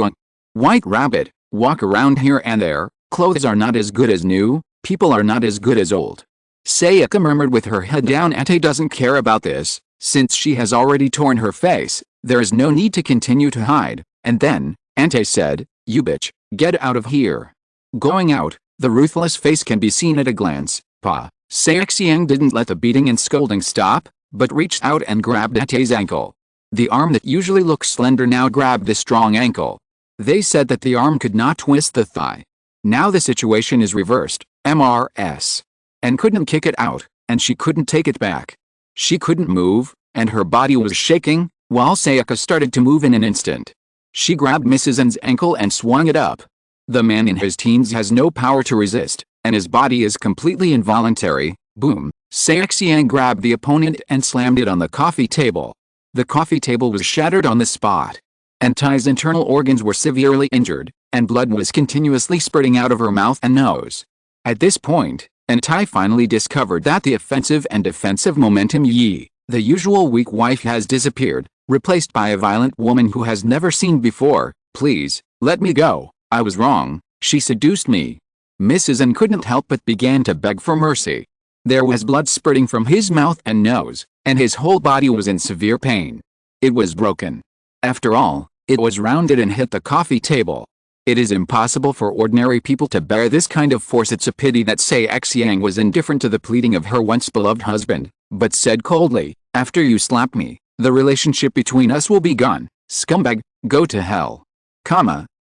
white rabbit, walk around here and there, clothes are not as good as new, people are not as good as old. Sayaka murmured with her head down. Ante doesn't care about this, since she has already torn her face, there is no need to continue to hide. And then, Ante said, you bitch, get out of here. Going out, the ruthless face can be seen at a glance. Xiang didn't let the beating and scolding stop, but reached out and grabbed Ante's ankle. The arm that usually looks slender now grabbed the strong ankle. They said that the arm could not twist the thigh. Now the situation is reversed, MRS. And couldn't kick it out, and she couldn't take it back. She couldn't move, and her body was shaking, while Sayaka started to move in an instant. She grabbed Mrs. N's ankle and swung it up. The man in his teens has no power to resist, and his body is completely involuntary. Boom. Xiang grabbed the opponent and slammed it on the coffee table. The coffee table was shattered on the spot. Antai's internal organs were severely injured, and blood was continuously spurting out of her mouth and nose. At this point, Antai finally discovered that the offensive and defensive momentum the usual weak wife has disappeared, replaced by a violent woman who has never seen before. Please, let me go, I was wrong, she seduced me. Mrs. N couldn't help but began to beg for mercy. There was blood spurting from his mouth and nose, and his whole body was in severe pain. It was broken. After all, it was rounded and hit the coffee table. It is impossible for ordinary people to bear this kind of force. It's a pity that Xiang was indifferent to the pleading of her once beloved husband, but said coldly, after you slap me, the relationship between us will be gone. Scumbag, go to hell.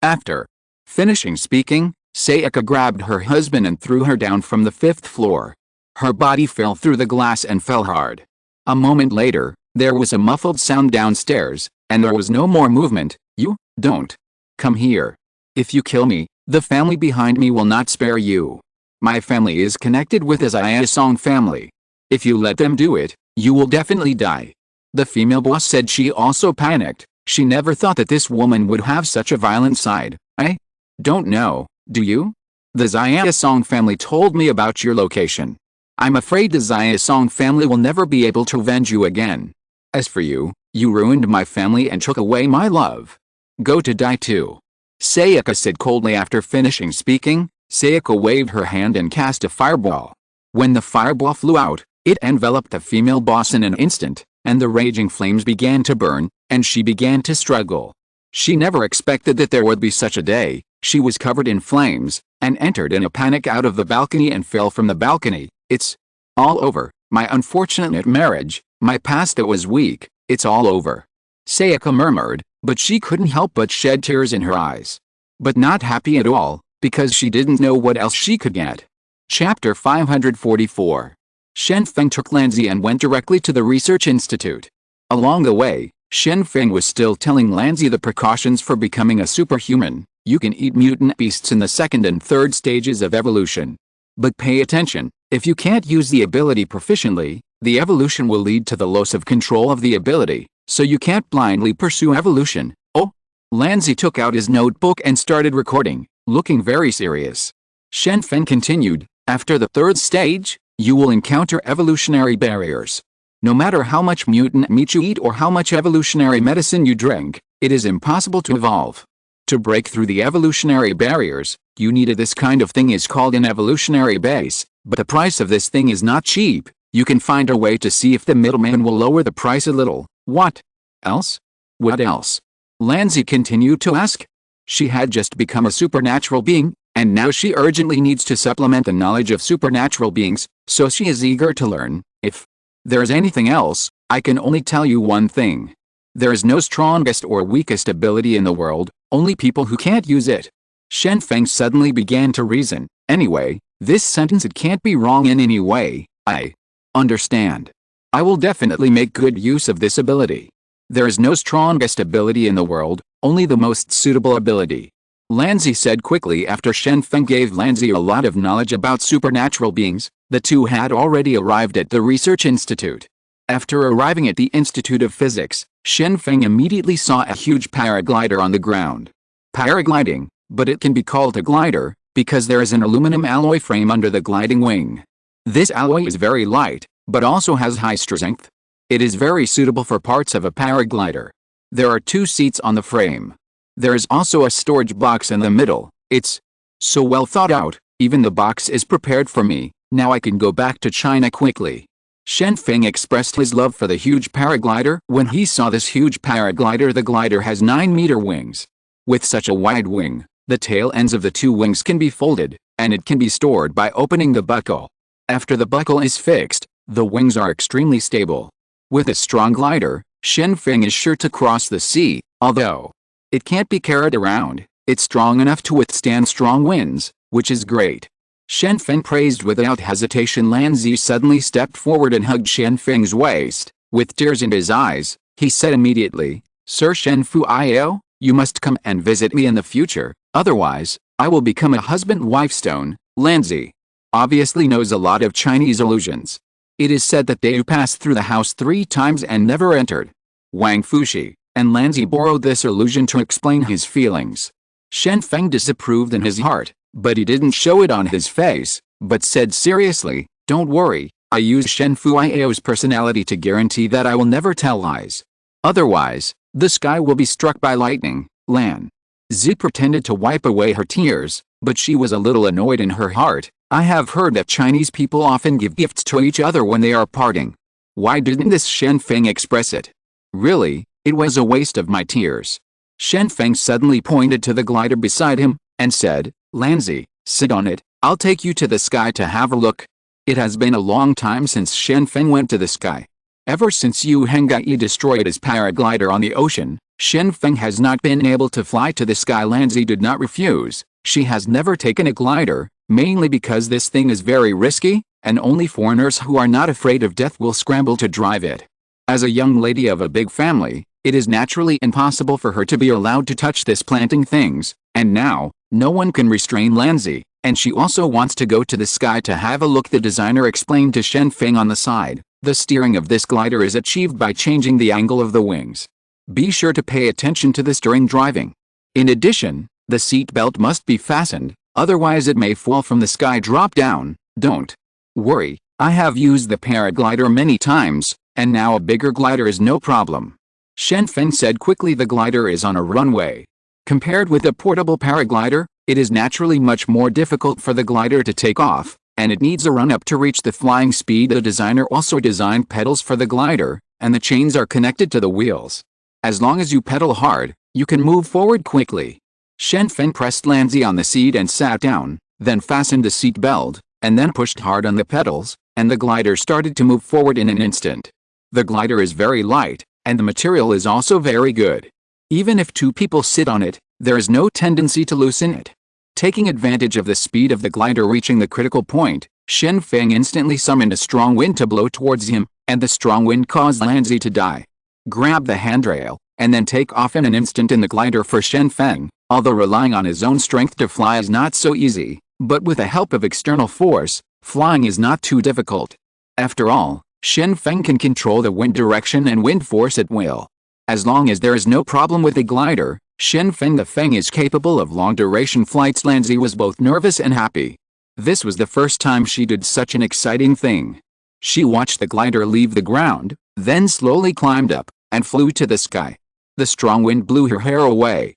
After finishing speaking, Sayaka grabbed her husband and threw her down from the 5th floor. Her body fell through the glass and fell hard. A moment later, there was a muffled sound downstairs, and there was no more movement. You don't come here. If you kill me, the family behind me will not spare you. My family is connected with the Song family. If you let them do it, you will definitely die. The female boss said she also panicked. She never thought that this woman would have such a violent side. I don't know, do you? The Song family told me about your location. I'm afraid the Song family will never be able to avenge you again. As for you, you ruined my family and took away my love. Go to die too. Sayaka said coldly after finishing speaking. Sayaka waved her hand and cast a fireball. When the fireball flew out, it enveloped the female boss in an instant, and the raging flames began to burn, and she began to struggle. She never expected that there would be such a day. She was covered in flames, and entered in a panic out of the balcony and fell from the balcony. It's all over. My unfortunate marriage, my past that was weak, it's all over. Sayaka murmured, but she couldn't help but shed tears in her eyes. But not happy at all, because she didn't know what else she could get. Chapter 544. Shen Feng took Lanzi and went directly to the research institute. Along the way, Shen Feng was still telling Lanzi the precautions for becoming a superhuman. You can eat mutant beasts in the second and third stages of evolution. But pay attention, if you can't use the ability proficiently, the evolution will lead to the loss of control of the ability, so you can't blindly pursue evolution. Oh! Lanzi took out his notebook and started recording, looking very serious. Shen Feng continued, after the third stage, you will encounter evolutionary barriers. No matter how much mutant meat you eat or how much evolutionary medicine you drink, it is impossible to evolve. To break through the evolutionary barriers, you need this kind of thing is called an evolutionary base, but the price of this thing is not cheap. You can find a way to see if the middleman will lower the price a little. What else? What else? Lanzi continued to ask. She had just become a supernatural being, and now she urgently needs to supplement the knowledge of supernatural beings, so she is eager to learn. If there's anything else, I can only tell you one thing. There is no strongest or weakest ability in the world, only people who can't use it. Shen Feng suddenly began to reason. Anyway, this sentence it can't be wrong in any way. I understand. I will definitely make good use of this ability. There is no strongest ability in the world, only the most suitable ability. Lanzi said quickly after Shen Feng gave Lanzi a lot of knowledge about supernatural beings. The two had already arrived at the research institute. After arriving at the Institute of Physics, Shen Feng immediately saw a huge paraglider on the ground. Paragliding, but it can be called a glider, because there is an aluminum alloy frame under the gliding wing. This alloy is very light, but also has high strength. It is very suitable for parts of a paraglider. There are 2 seats on the frame. There is also a storage box in the middle. It's so well thought out, even the box is prepared for me. Now I can go back to China quickly. Shen Feng expressed his love for the huge paraglider. When he saw this huge paraglider, the glider has 9-meter wings. With such a wide wing, the tail ends of the 2 wings can be folded, and it can be stored by opening the buckle. After the buckle is fixed, the wings are extremely stable. With a strong glider, Shen Feng is sure to cross the sea, although it can't be carried around. It's strong enough to withstand strong winds, which is great. Shen Feng praised without hesitation. Lanzi suddenly stepped forward and hugged Shen Feng's waist. With tears in his eyes, he said immediately, Sir Shen Fuio, you must come and visit me in the future, otherwise, I will become a husband-wife stone. Lanzi obviously knows a lot of Chinese illusions. It is said that they passed through the house 3 times and never entered. Wang Fushi and Lanzi borrowed this illusion to explain his feelings. Shen Feng disapproved in his heart, but he didn't show it on his face, but said seriously, don't worry, I use Shen Fuio's personality to guarantee that I will never tell lies. Otherwise, the sky will be struck by lightning. Lanzi pretended to wipe away her tears, but she was a little annoyed in her heart. I have heard that Chinese people often give gifts to each other when they are parting. Why didn't this Shen Feng express it? Really, it was a waste of my tears. Shen Feng suddenly pointed to the glider beside him, and said, Lanzi, sit on it, I'll take you to the sky to have a look. It has been a long time since Shen Feng went to the sky. Ever since Yu Henggai destroyed his paraglider on the ocean, Shen Feng has not been able to fly to the sky. Lanzi did not refuse. She has never taken a glider, mainly because this thing is very risky, and only foreigners who are not afraid of death will scramble to drive it. As a young lady of a big family, it is naturally impossible for her to be allowed to touch this planting things, and now, no one can restrain Lanzi, and she also wants to go to the sky to have a look. The designer explained to Shen Feng on the side. The steering of this glider is achieved by changing the angle of the wings. Be sure to pay attention to this during driving. In addition, the seat belt must be fastened, otherwise it may fall from the sky. Drop down. Don't worry, I have used the paraglider many times, and now a bigger glider is no problem. Shen Feng said quickly. The glider is on a runway. Compared with a portable paraglider, it is naturally much more difficult for the glider to take off, and it needs a run-up to reach the flying speed. The designer also designed pedals for the glider, and the chains are connected to the wheels. As long as you pedal hard, you can move forward quickly. Shen Feng pressed Lanzi on the seat and sat down, then fastened the seat belt, and then pushed hard on the pedals, and the glider started to move forward in an instant. The glider is very light, and the material is also very good. Even if two people sit on it, there is no tendency to loosen it. Taking advantage of the speed of the glider reaching the critical point, Shen Feng instantly summoned a strong wind to blow towards him, and the strong wind caused Lanzi to die. Grab the handrail, and then take off in an instant in the glider. For Shen Feng, although relying on his own strength to fly is not so easy, but with the help of external force, flying is not too difficult. After all, Shen Feng can control the wind direction and wind force at will. As long as there is no problem with the glider, Shen Feng the Feng is capable of long-duration flights. Lanzi was both nervous and happy. This was the first time she did such an exciting thing. She watched the glider leave the ground, then slowly climbed up, and flew to the sky. The strong wind blew her hair away.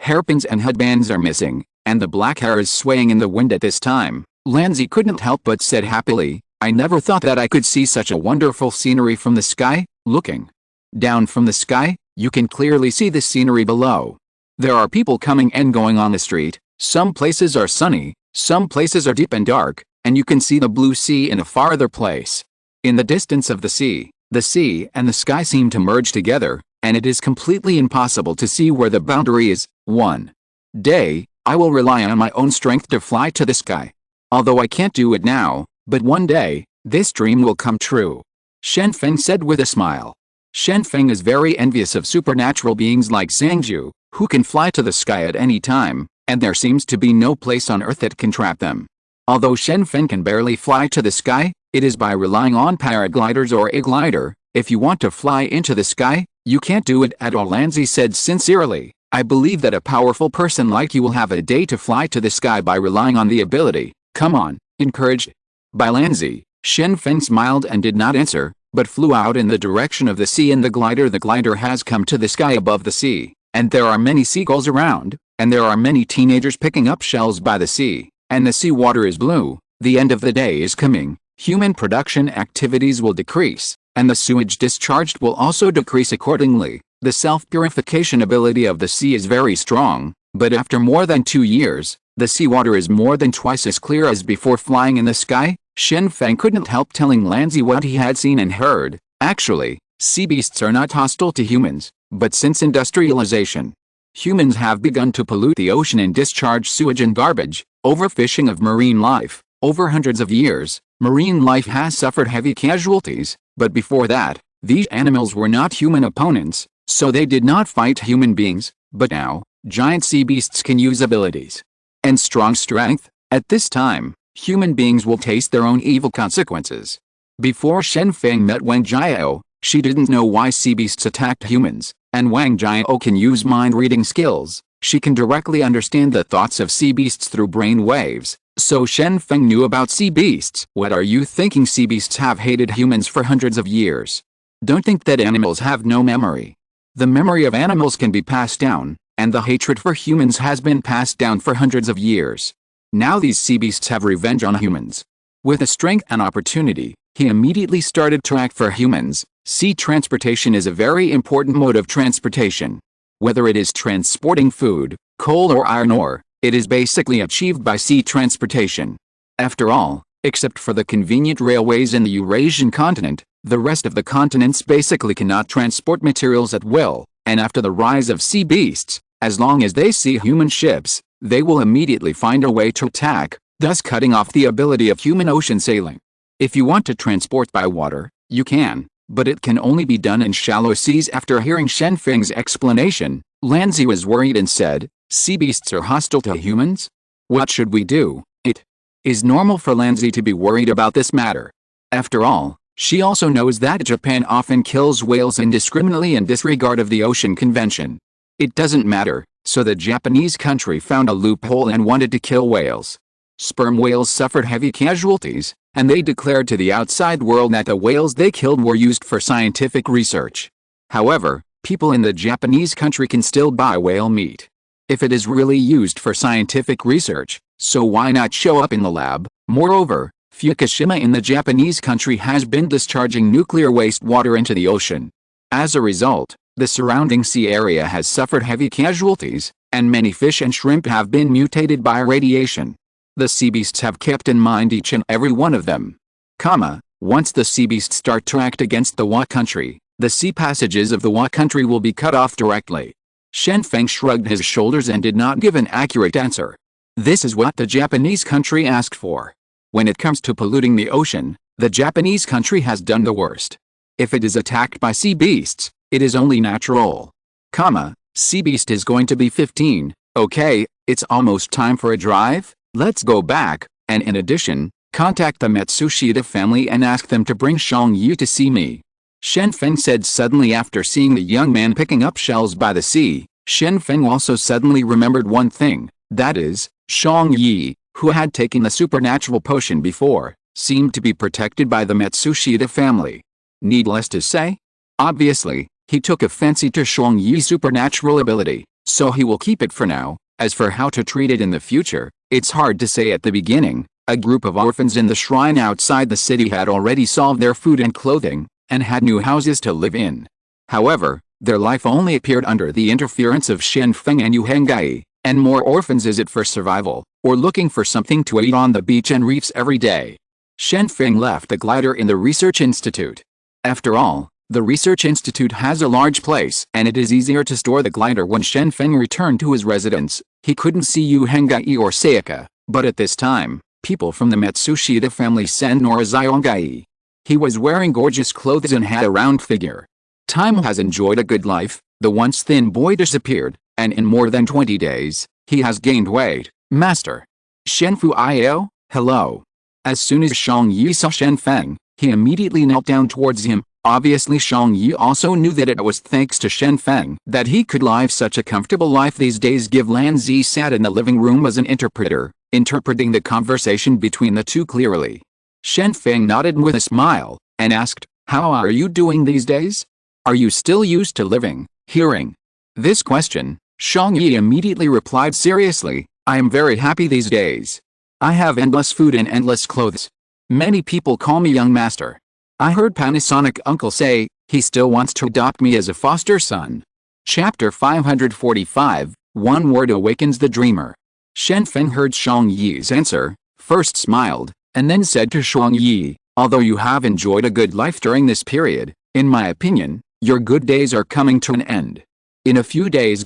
Hairpins and headbands are missing, and the black hair is swaying in the wind at this time. Lanzi couldn't help but said happily, "I never thought that I could see such a wonderful scenery from the sky." Looking down from the sky, you can clearly see the scenery below. There are people coming and going on the street. Some places are sunny, some places are deep and dark, and you can see the blue sea in a farther place. In the distance of the sea and the sky seem to merge together, and it is completely impossible to see where the boundary is. One day, I will rely on my own strength to fly to the sky. Although I can't do it now, but one day, this dream will come true," Shen Feng said with a smile. Shen Feng is very envious of supernatural beings like Zhangju, who can fly to the sky at any time, and there seems to be no place on earth that can trap them. Although Shen Feng can barely fly to the sky, it is by relying on paragliders or a glider. If you want to fly into the sky, you can't do it at all. Lanzi said sincerely, "I believe that a powerful person like you will have a day to fly to the sky by relying on the ability. Come on." Encouraged by Lanzi, Shen Feng smiled and did not answer, but flew out in the direction of the sea and the glider. The glider has come to the sky above the sea, and there are many seagulls around, and there are many teenagers picking up shells by the sea, and the sea water is blue. The end of the day is coming. Human production activities will decrease, and the sewage discharged will also decrease accordingly. The self-purification ability of the sea is very strong, but after more than 2 years, the seawater is more than twice as clear as before flying in the sky. Shen Feng couldn't help telling Lanzi what he had seen and heard. Actually, sea beasts are not hostile to humans, but since industrialization, humans have begun to pollute the ocean and discharge sewage and garbage. Overfishing of marine life. Over hundreds of years, marine life has suffered heavy casualties, but before that, these animals were not human opponents, so they did not fight human beings. But now, giant sea beasts can use abilities and strong strength. At this time, human beings will taste their own evil consequences. Before Shen Feng met Wang Jiao, she didn't know why sea beasts attacked humans, and Wang Jiao can use mind-reading skills. She can directly understand the thoughts of sea beasts through brain waves, so Shen Feng knew about sea beasts. What are you thinking? Sea beasts have hated humans for hundreds of years. Don't think that animals have no memory. The memory of animals can be passed down, and the hatred for humans has been passed down for hundreds of years. Now these sea beasts have revenge on humans. With a strength and opportunity, he immediately started to act for humans. Sea transportation is a very important mode of transportation. Whether it is transporting food, coal or iron ore, it is basically achieved by sea transportation. After all, except for the convenient railways in the Eurasian continent, the rest of the continents basically cannot transport materials at will, and after the rise of sea beasts, as long as they see human ships, they will immediately find a way to attack, thus cutting off the ability of human ocean sailing. If you want to transport by water, you can, but it can only be done in shallow seas. After hearing Shen Feng's explanation, Lanzi was worried and said, "Sea beasts are hostile to humans? What should we do?" It is normal for Lanzi to be worried about this matter. After all, she also knows that Japan often kills whales indiscriminately in disregard of the Ocean Convention. It doesn't matter, so the Japanese country found a loophole and wanted to kill whales. Sperm whales suffered heavy casualties, and they declared to the outside world that the whales they killed were used for scientific research. However, People in the Japanese country can still buy whale meat. If it is really used for scientific research, so why not show up in the lab? Moreover, Fukushima in the Japanese country has been discharging nuclear wastewater into the ocean. As a result, the surrounding sea area has suffered heavy casualties, and many fish and shrimp have been mutated by radiation. The sea beasts have kept in mind each and every one of them. Once the sea beasts start to act against the Wa country, the sea passages of the Wa country will be cut off directly. Shen Feng shrugged his shoulders and did not give an accurate answer. This is what the Japanese country asked for. When it comes to polluting the ocean, the Japanese country has done the worst. If it is attacked by sea beasts, it is only natural. Sea beast is going to be 15, okay, it's almost time for a drive, let's go back, and in addition, contact the Matsushita family and ask them to bring Shang Yi to see me. Shen Feng said suddenly after seeing the young man picking up shells by the sea. Shen Feng also suddenly remembered one thing, that is, Shang Yi, who had taken the supernatural potion before, seemed to be protected by the Matsushita family. Needless to say, obviously, he took a fancy to Shang Yi's supernatural ability, so he will keep it for now. As for how to treat it in the future, it's hard to say at the beginning. A group of orphans in the shrine outside the city had already solved their food and clothing, and had new houses to live in. However, their life only appeared under the interference of Shen Feng and Yu Hengai, and more orphans is it for survival, or looking for something to eat on the beach and reefs every day. Shen Feng left the glider in the research institute. After all, the research institute has a large place, and it is easier to store the glider. When Shen Feng returned to his residence, he couldn't see Yu Hengai or Sayaka, but at this time, people from the Matsushita family sent Noriziongai. He was wearing gorgeous clothes and had a round figure. Time has enjoyed a good life, the once thin boy disappeared, and in more than 20 days, he has gained weight. Master. Shenfu Io, hello. As soon as Shang Yi saw Shen Feng, he immediately knelt down towards him. Obviously Shang Yi also knew that it was thanks to Shen Feng that he could live such a comfortable life these days. Lan Zi sat in the living room as an interpreter, interpreting the conversation between the two clearly. Shen Feng nodded with a smile, and asked, "How are you doing these days? Are you still used to living, hearing?" This question, Shang Yi immediately replied seriously, "I am very happy these days. I have endless food and endless clothes. Many people call me young master. I heard Panasonic uncle say, he still wants to adopt me as a foster son." Chapter 545, One Word Awakens the Dreamer. Shen Feng heard Shang Yi's answer, first smiled, and then said to Shang Yi, "Although you have enjoyed a good life during this period, in my opinion, your good days are coming to an end. In a few days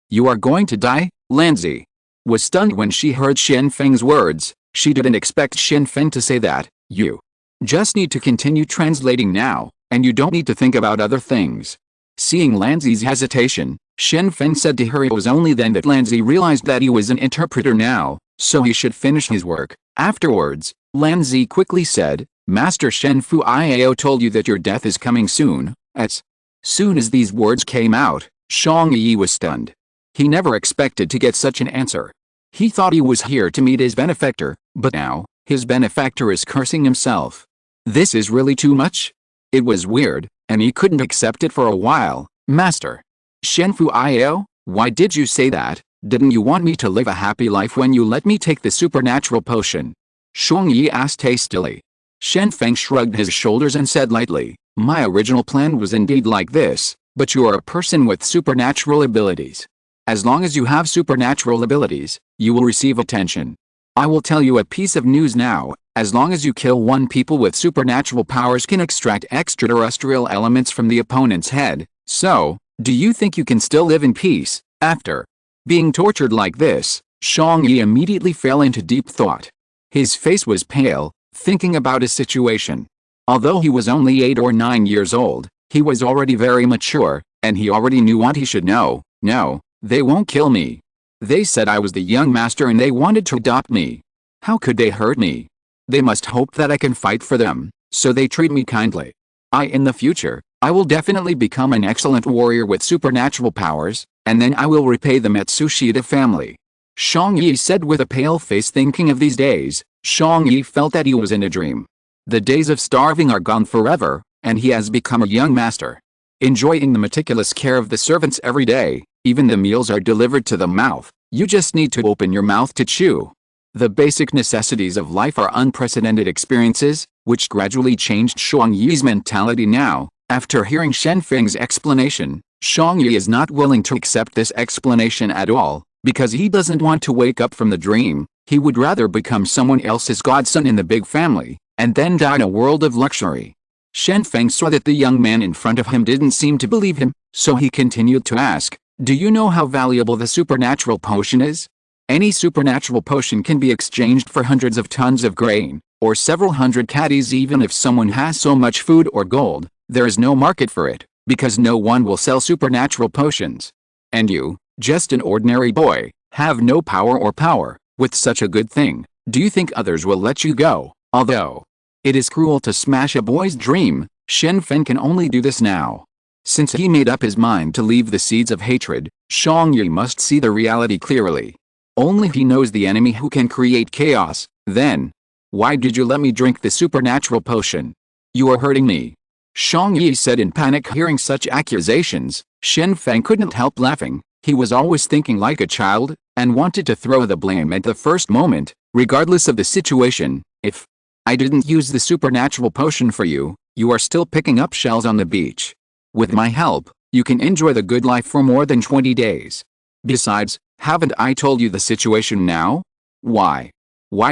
you are going to die." Lanzi was stunned when she heard Shen Feng's words. She didn't expect Shen Feng to say that. "You just need to continue translating now, and you don't need to think about other things." Seeing Lanzi's hesitation, Shen Feng said to her. It was only then that Lanzi realized that he was an interpreter now, so he should finish his work. Afterwards, Lanzi quickly said, "Master Shen Fu Iao told you that your death is coming soon." As soon as these words came out, Shang Yi was stunned. He never expected to get such an answer. He thought he was here to meet his benefactor, but now, his benefactor is cursing himself. This is really too much? It was weird, and he couldn't accept it for a while. "Master Shenfu Io, why did you say that? Didn't you want me to live a happy life when you let me take the supernatural potion?" Shang Yi asked hastily. Shen Feng shrugged his shoulders and said lightly, "My original plan was indeed like this, but you are a person with supernatural abilities. As long as you have supernatural abilities, you will receive attention. I will tell you a piece of news now. As long as you kill one, people with supernatural powers can extract extraterrestrial elements from the opponent's head. So, do you think you can still live in peace, after being tortured like this?" Shang Yi immediately fell into deep thought. His face was pale, thinking about his situation. Although he was only 8 or 9 years old, he was already very mature, and he already knew what he should know. "No, they won't kill me. They said I was the young master and they wanted to adopt me. How could they hurt me? They must hope that I can fight for them, so they treat me kindly. In the future, I will definitely become an excellent warrior with supernatural powers, and then I will repay the Matsushita family." Shang Yi said with a pale face. Thinking of these days, Shang Yi felt that he was in a dream. The days of starving are gone forever, and he has become a young master. enjoying the meticulous care of the servants every day. Even the meals are delivered to the mouth. You just need to open your mouth to chew. The basic necessities of life are unprecedented experiences, which gradually changed Shuang Yi's mentality now. After hearing Shen Feng's explanation, Shuang Yi is not willing to accept this explanation at all, because he doesn't want to wake up from the dream. He would rather become someone else's godson in the big family, and then die in a world of luxury. Shen Feng saw that the young man in front of him didn't seem to believe him, so he continued to ask, "Do you know how valuable the supernatural potion is? Any supernatural potion can be exchanged for hundreds of tons of grain, or several hundred caddies. Even if someone has so much food or gold, there is no market for it, because no one will sell supernatural potions. And you, just an ordinary boy, have no power or power. With such a good thing, do you think others will let you go? Although it is cruel to smash a boy's dream, Shen Feng can only do this now. Since he made up his mind to leave the seeds of hatred, Shuang Yi must see the reality clearly. Only he knows the enemy who can create chaos. Then, why did you let me drink the supernatural potion? You are hurting me." Shuang Yi said in panic. Hearing such accusations, Shen Feng couldn't help laughing. He was always thinking like a child, and wanted to throw the blame at the first moment, regardless of the situation. "If I didn't use the supernatural potion for you, you are still picking up shells on the beach. With my help, you can enjoy the good life for more than 20 days. Besides, haven't I told you the situation now? Why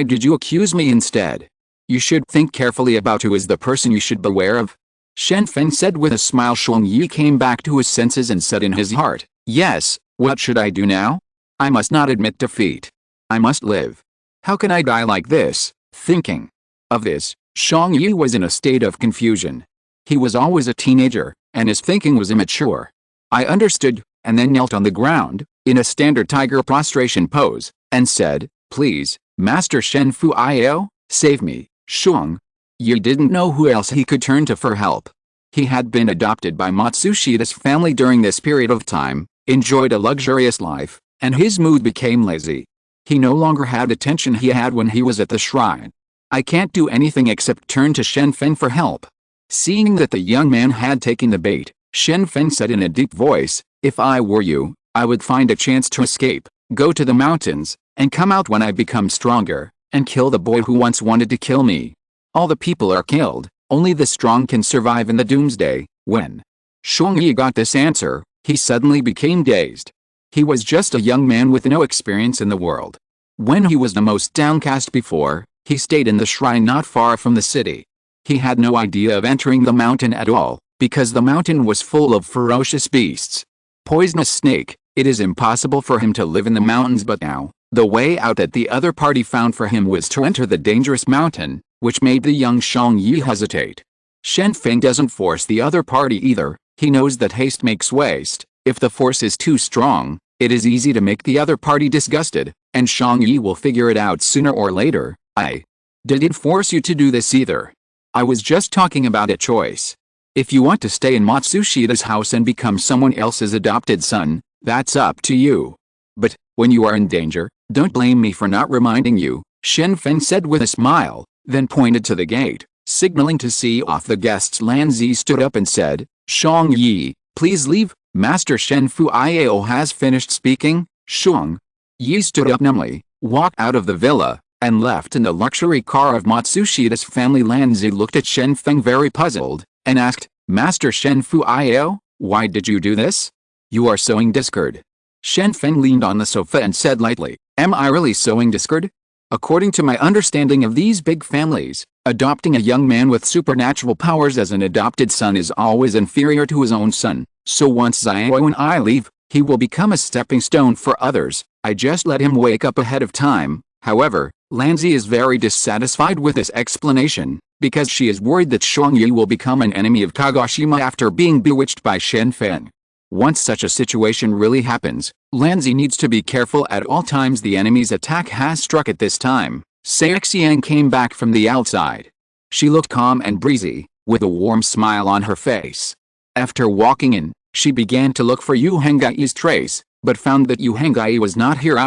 did you accuse me instead? You should think carefully about who is the person you should beware of." Shen Feng said with a smile. Shuang Yi came back to his senses and said in his heart, "Yes, what should I do now? I must not admit defeat. I must live. How can I die like this?" Thinking of this, Shuang Yi was in a state of confusion. He was always a teenager, and his thinking was immature. "I understood," and then knelt on the ground, in a standard tiger prostration pose, and said, "Please, Master Shen Fuiao, save me." Shuang Yi didn't know who else he could turn to for help. He had been adopted by Matsushida's family during this period of time, enjoyed a luxurious life, and his mood became lazy. He no longer had the tension he had when he was at the shrine. "I can't do anything except turn to Shen Feng for help." Seeing that the young man had taken the bait, Shen Feng said in a deep voice, "If I were you, I would find a chance to escape, go to the mountains, and come out when I become stronger, and kill the boy who once wanted to kill me. All the people are killed, only the strong can survive in the doomsday." When Shuang Yi got this answer, he suddenly became dazed. He was just a young man with no experience in the world. When he was the most downcast before, he stayed in the shrine not far from the city. He had no idea of entering the mountain at all, because the mountain was full of ferocious beasts. Poisonous snake, it is impossible for him to live in the mountains. But now, the way out that the other party found for him was to enter the dangerous mountain, which made the young Shuang Yi hesitate. Shen Feng doesn't force the other party either. He knows that haste makes waste. If the force is too strong, it is easy to make the other party disgusted, and Shuang Yi will figure it out sooner or later. "I didn't force you to do this either. I was just talking about a choice. If you want to stay in Matsushida's house and become someone else's adopted son, that's up to you. But, when you are in danger, don't blame me for not reminding you," Shen Feng said with a smile, then pointed to the gate, signaling to see off the guests. Lan Zi stood up and said, "Shuang Yi, please leave, Master Shen Fuiao has finished speaking." Shuang Yi stood up numbly, walked out of the villa, and left in the luxury car of Matsushida's family. Lan Zi looked at Shen Feng very puzzled, and asked, "Master Shen Fuiao, why did you do this? You are sowing discord." Shen Feng leaned on the sofa and said lightly, "Am I really sowing discord? According to my understanding of these big families, adopting a young man with supernatural powers as an adopted son is always inferior to his own son, so once Xiao and I leave, he will become a stepping stone for others. I just let him wake up ahead of time." However, Lan Zi is very dissatisfied with this explanation, because she is worried that Shuang Yi will become an enemy of Kagoshima after being bewitched by Shen Feng. Once such a situation really happens, Lan Zi needs to be careful at all times. The enemy's attack has struck at this time. Saixiang came back from the outside. She looked calm and breezy, with a warm smile on her face. After walking in, she began to look for Yu Hengai's trace, but found that Yu Hengai was not here.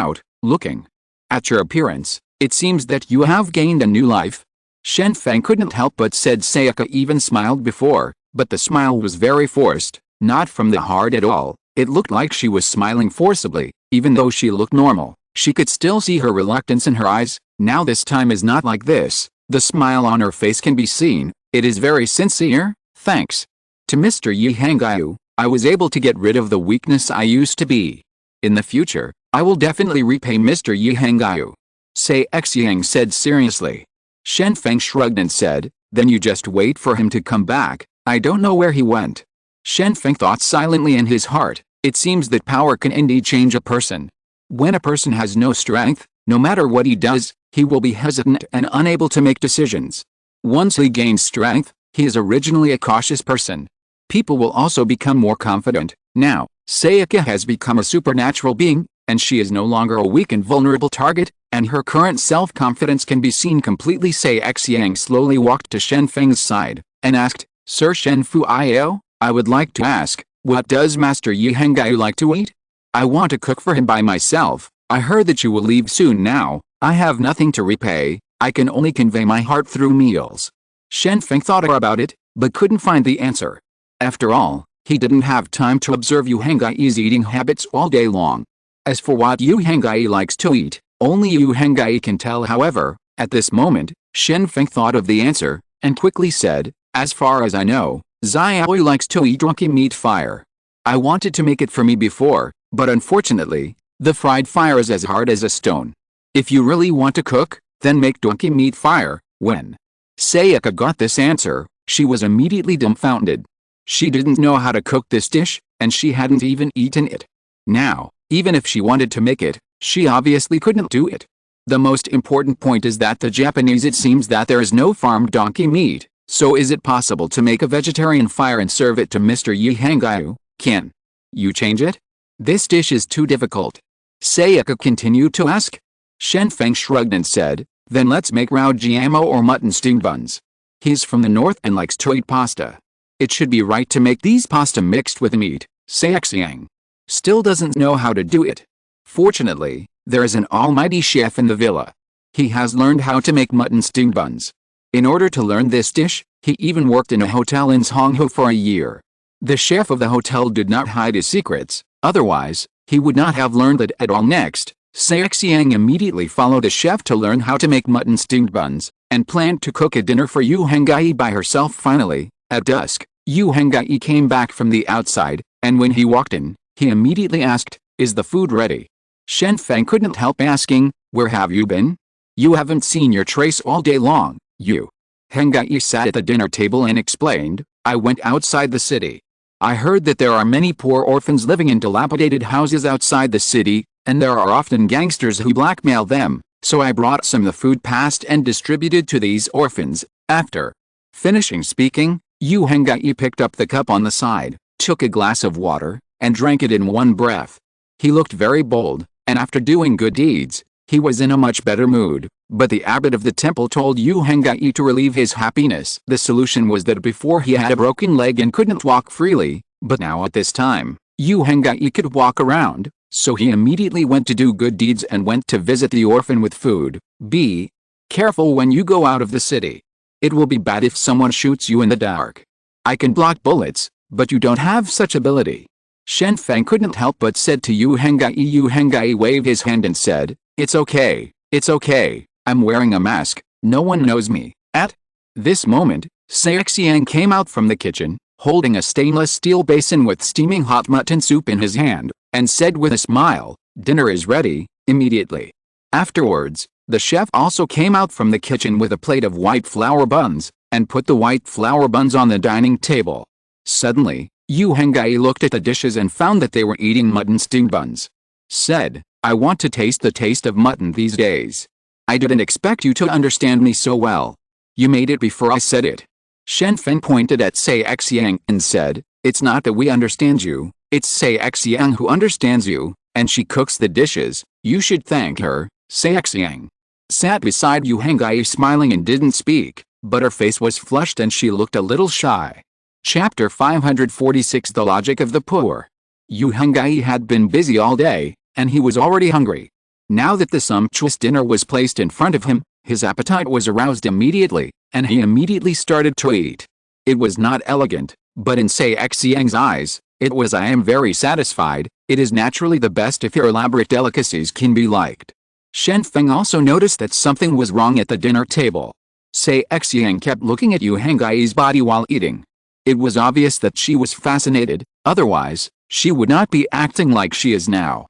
Looking at your appearance, it seems that you have gained a new life." Shen Feng couldn't help but said Sayaka even smiled before, but the smile was very forced. Not from the heart at all. It looked like she was smiling forcibly. Even though she looked normal, she could still see her reluctance in her eyes. Now this time is not like this. The smile on her face can be seen. It is very sincere. Thanks to Mr. Yi Hangyu, I was able to get rid of the weakness I used to be. In the future, I will definitely repay Mr. Yi Hangyu. Say Xiang said seriously. Shen Feng shrugged and said, then you just wait for him to come back. I don't know where he went. Shen Feng thought silently in his heart. It seems that power can indeed change a person. When a person has no strength, no matter what he does, he will be hesitant and unable to make decisions. Once he gains strength, he is originally a cautious person. People will also become more confident. Now, Sayaka has become a supernatural being, and she is no longer a weak and vulnerable target, and her current self-confidence can be seen completely. Xiang slowly walked to Shen Feng's side, and asked, Sir Shen Fu Io, I would like to ask, what does Master Yi Hangyu like to eat? I want to cook for him by myself. I heard that you will leave soon now. I have nothing to repay. I can only convey my heart through meals. Shen Feng thought about it, but couldn't find the answer. After all, he didn't have time to observe Yu Hangai's eating habits all day long. As for what Yu Hangai likes to eat, only Yu Hangai can tell. However, at this moment, Shen Feng thought of the answer, and quickly said, as far as I know, Xiaoi likes to eat donkey meat fire. I wanted to make it for me before, but unfortunately, the fried fire is as hard as a stone. If you really want to cook, then make donkey meat fire. When Sayaka got this answer, she was immediately dumbfounded. She didn't know how to cook this dish, and she hadn't even eaten it. Now, even if she wanted to make it, she obviously couldn't do it. The most important point is that the Japanese, it seems that there is no farmed donkey meat, so is it possible to make a vegetarian fire and serve it to Mr. Yi Hangyu? Can you change it? This dish is too difficult. Sayaka continued to ask. Shen Feng shrugged and said, then let's make Rao Jiamo or mutton steamed buns. He's from the north and likes to eat pasta. It should be right to make these pasta mixed with meat. Xiang still doesn't know how to do it. Fortunately, there is an almighty chef in the villa. He has learned how to make mutton steamed buns. In order to learn this dish, he even worked in a hotel in Zhonghu for a year. The chef of the hotel did not hide his secrets, otherwise, he would not have learned it at all. Next, Xiang immediately followed the chef to learn how to make mutton steamed buns, and planned to cook a dinner for Yu Hangai by herself. Finally, at dusk, Yu Hangai came back from the outside, and when he walked in, he immediately asked, is the food ready? Shen Feng couldn't help asking, where have you been? You haven't seen your trace all day long. Yu Hangai sat at the dinner table and explained, I went outside the city. I heard that there are many poor orphans living in dilapidated houses outside the city, and there are often gangsters who blackmail them, so I brought some of the food passed and distributed to these orphans. After finishing speaking, Yu Hangai picked up the cup on the side, took a glass of water, and drank it in one breath. He looked very bold, and after doing good deeds, he was in a much better mood. But the abbot of the temple told Yu Hangai to relieve his happiness. The solution was that before he had a broken leg and couldn't walk freely, but now at this time, Yu Hangai could walk around, so he immediately went to do good deeds and went to visit the orphan with food. Be careful when you go out of the city. It will be bad if someone shoots you in the dark. I can block bullets, but you don't have such ability. Shen Feng couldn't help but said to Yu Hangai. Yu Hangai waved his hand and said, it's okay, it's okay. I'm wearing a mask, no one knows me. At this moment, Xiang came out from the kitchen, holding a stainless steel basin with steaming hot mutton soup in his hand, and said with a smile, dinner is ready, immediately. Afterwards, the chef also came out from the kitchen with a plate of white flour buns, and put the white flour buns on the dining table. Suddenly, Yu Hangai looked at the dishes and found that they were eating mutton steamed buns. Said, I want to taste the taste of mutton these days. I didn't expect you to understand me so well. You made it before I said it. Shen Feng pointed at Xiang and said, it's not that we understand you, it's Xiang who understands you, and she cooks the dishes. You should thank her. Xiang sat beside Yu Hangai smiling and didn't speak, but her face was flushed and she looked a little shy. Chapter 546 The Logic of the Poor. Yu Hangai had been busy all day, and he was already hungry. Now that the sumptuous dinner was placed in front of him, his appetite was aroused immediately, and he immediately started to eat. It was not elegant, but in Xiang's eyes, It was I am very satisfied. It is naturally the best if your elaborate delicacies can be liked. Shen Feng also noticed that something was wrong at the dinner table. Sei Xiang kept looking at Yu Hengai's body while eating. It was obvious that she was fascinated, otherwise, she would not be acting like she is now.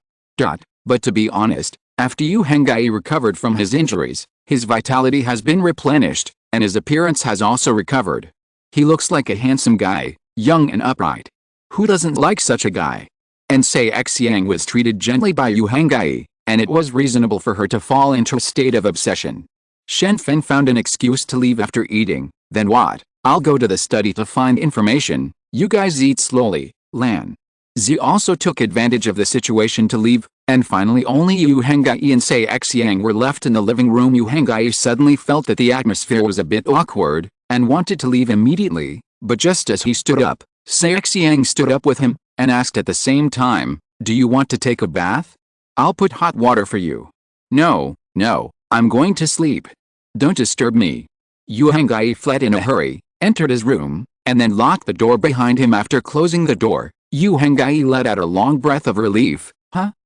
But to be honest, after Yu Hengai recovered from his injuries, his vitality has been replenished, and his appearance has also recovered. He looks like a handsome guy, young and upright. Who doesn't like such a guy? And Sei Xiang was treated gently by Yu Hengai, and it was reasonable for her to fall into a state of obsession. Shen Feng found an excuse to leave after eating. Then what? I'll go to the study to find information. You guys eat slowly, Lan. Zi also took advantage of the situation to leave, and finally only Yu Hengai and Sei Xiang were left in the living room. Yu Hengai suddenly felt that the atmosphere was a bit awkward, and wanted to leave immediately, but just as he stood up, Sei Xiang stood up with him, and asked at the same time, "Do you want to take a bath? I'll put hot water for you." No, I'm going to sleep. Don't disturb me." Yu Hengai fled in a hurry, entered his room, and then locked the door behind him. After closing the door, Yu Hengai let out a long breath of relief.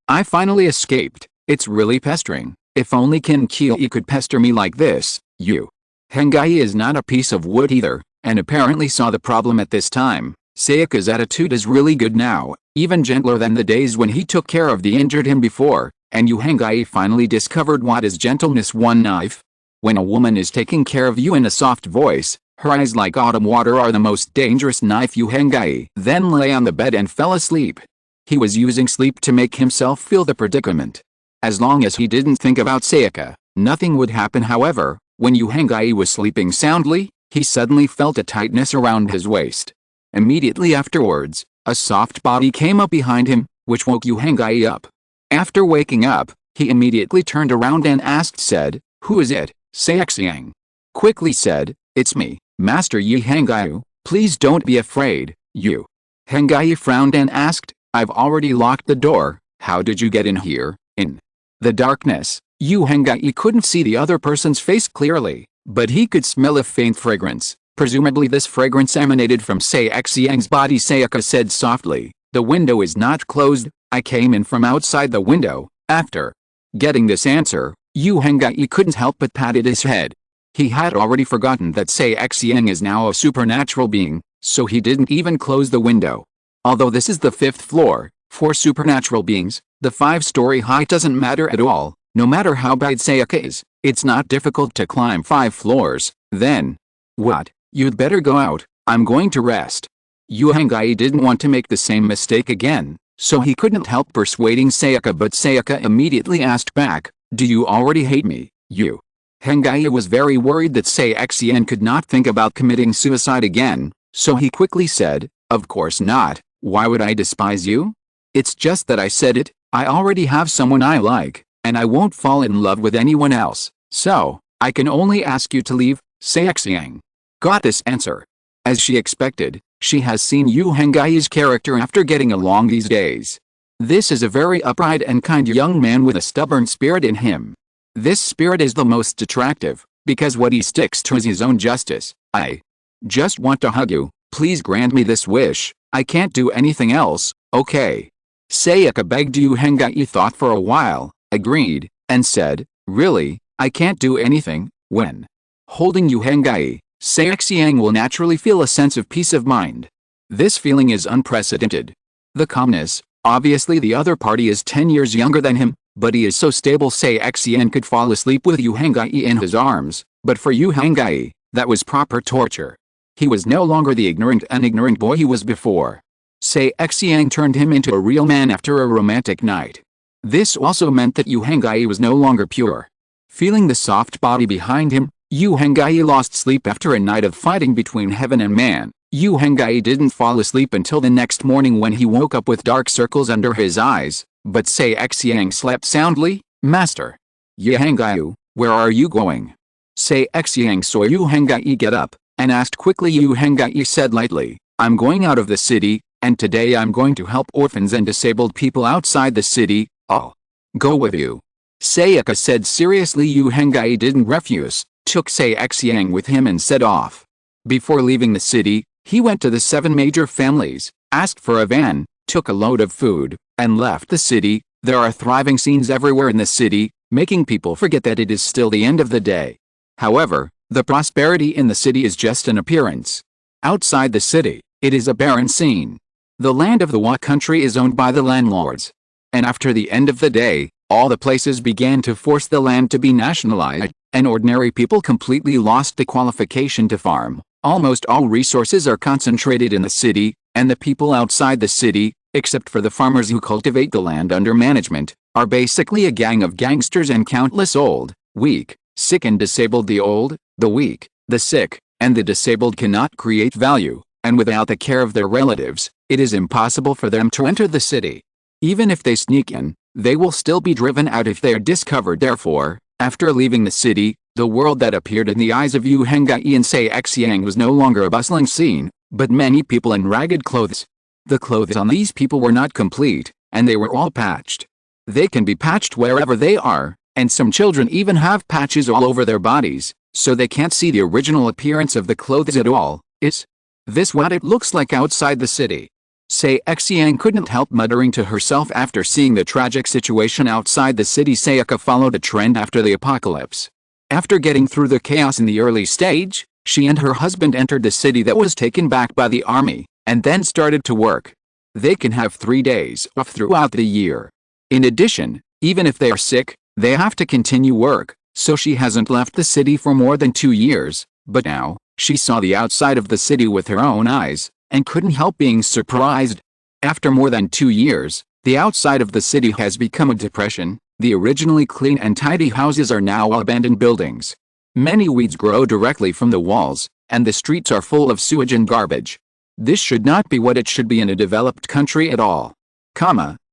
I finally escaped. It's really pestering. If only Qin Qiyi could pester me like this. Yu Hengai is not a piece of wood either, and apparently saw the problem at this time. Sayaka's attitude is really good now, even gentler than the days when he took care of the injured him before, and Yu Hengai finally discovered what is gentleness. One knife. When a woman is taking care of you in a soft voice, her eyes like autumn water are the most dangerous knife. Yu Hengai then lay on the bed and fell asleep. He was using sleep to make himself feel the predicament. As long as he didn't think about Sayaka, nothing would happen. However, when Yu Hengai was sleeping soundly, he suddenly felt a tightness around his waist. Immediately afterwards, a soft body came up behind him, which woke Yu Hengai up. After waking up, he immediately turned around and said, "Who is it?" Sei Xiang quickly said, "It's me, Master Yu Hengai. Please don't be afraid." Yu Hengai frowned and asked, "I've already locked the door. How did you get in here?" In the darkness, Yu Hengai couldn't see the other person's face clearly, but he could smell a faint fragrance. Presumably this fragrance emanated from Sei Xiang's body. Sayaka said softly, "The window is not closed. I came in from outside the window." After getting this answer, Yu Hengai couldn't help but patted his head. He had already forgotten that Sei Xiang is now a supernatural being, so he didn't even close the window. Although this is the 5th floor, for supernatural beings, the 5-story height doesn't matter at all. No matter how bad Sayaka is, it's not difficult to climb 5 floors. Then, what? You'd better go out. I'm going to rest. Yu Hengai didn't want to make the same mistake again, so he couldn't help persuading Sayaka, but Sayaka immediately asked back, "Do you already hate me?" Yu Hengai was very worried that Sei Xiang could not think about committing suicide again, so he quickly said, "Of course not. Why would I despise you? It's just that I said it. I already have someone I like, and I won't fall in love with anyone else, so I can only ask you to leave." Sei Xiang got this answer. As she expected, she has seen Yu Hengai's character after getting along these days. This is a very upright and kind young man with a stubborn spirit in him. This spirit is the most attractive, because what he sticks to is his own justice. "I just want to hug you. Please grant me this wish. I can't do anything else, okay?" Sayaka begged. Yu Hengai thought for a while, agreed, and said, "Really, I can't do anything." When holding Yu Hengai, Sei Xiang will naturally feel a sense of peace of mind. This feeling is unprecedented. The calmness. Obviously the other party is 10 years younger than him, but he is so stable. Sei Xiang could fall asleep with Yu Hengai in his arms, but for Yu Hengai, that was proper torture. He was no longer the ignorant boy he was before. Sei Xiang turned him into a real man after a romantic night. This also meant that Yu Hengai was no longer pure. Feeling the soft body behind him, Yu Hengai lost sleep after a night of fighting between heaven and man. Yu Hengai didn't fall asleep until the next morning when he woke up with dark circles under his eyes, but Sei Xiang slept soundly. "Master Yu Hengai, where are you going?" Sei Xiang saw Yu Hengai get up, and asked quickly. Yu Hengai said lightly, "I'm going out of the city, and today I'm going to help orphans and disabled people outside the city. I'll go with you." Sayaka said seriously. Yu Hengai didn't refuse, took Sei Xiang with him and set off. Before leaving the city, he went to the 7 major families, asked for a van, took a load of food, and left the city. There are thriving scenes everywhere in the city, making people forget that it is still the end of the day. However, the prosperity in the city is just an appearance. Outside the city, it is a barren scene. The land of the Wa country is owned by the landlords. And after the end of the day, all the places began to force the land to be nationalized, and ordinary people completely lost the qualification to farm. Almost all resources are concentrated in the city, and the people outside the city, except for the farmers who cultivate the land under management, are basically a gang of gangsters and countless old, weak, sick and disabled. The old, the weak, the sick, and the disabled cannot create value, and without the care of their relatives, it is impossible for them to enter the city. Even if they sneak in, they will still be driven out if they are discovered. Therefore, after leaving the city, the world that appeared in the eyes of Yu Henggai and Sei Xiang was no longer a bustling scene, but many people in ragged clothes. The clothes on these people were not complete, and they were all patched. They can be patched wherever they are, and some children even have patches all over their bodies, so they can't see the original appearance of the clothes at all. Is this what it looks like outside the city? Sei Xiang couldn't help muttering to herself after seeing the tragic situation outside the city. Sayaka followed a trend after the apocalypse. After getting through the chaos in the early stage, she and her husband entered the city that was taken back by the army, and then started to work. They can have 3 days off throughout the year. In addition, even if they are sick, they have to continue work, so she hasn't left the city for more than 2 years, but now, she saw the outside of the city with her own eyes, and couldn't help being surprised. After more than 2 years, the outside of the city has become a depression. The originally clean and tidy houses are now abandoned buildings. Many weeds grow directly from the walls, and the streets are full of sewage and garbage. This should not be what it should be in a developed country at all.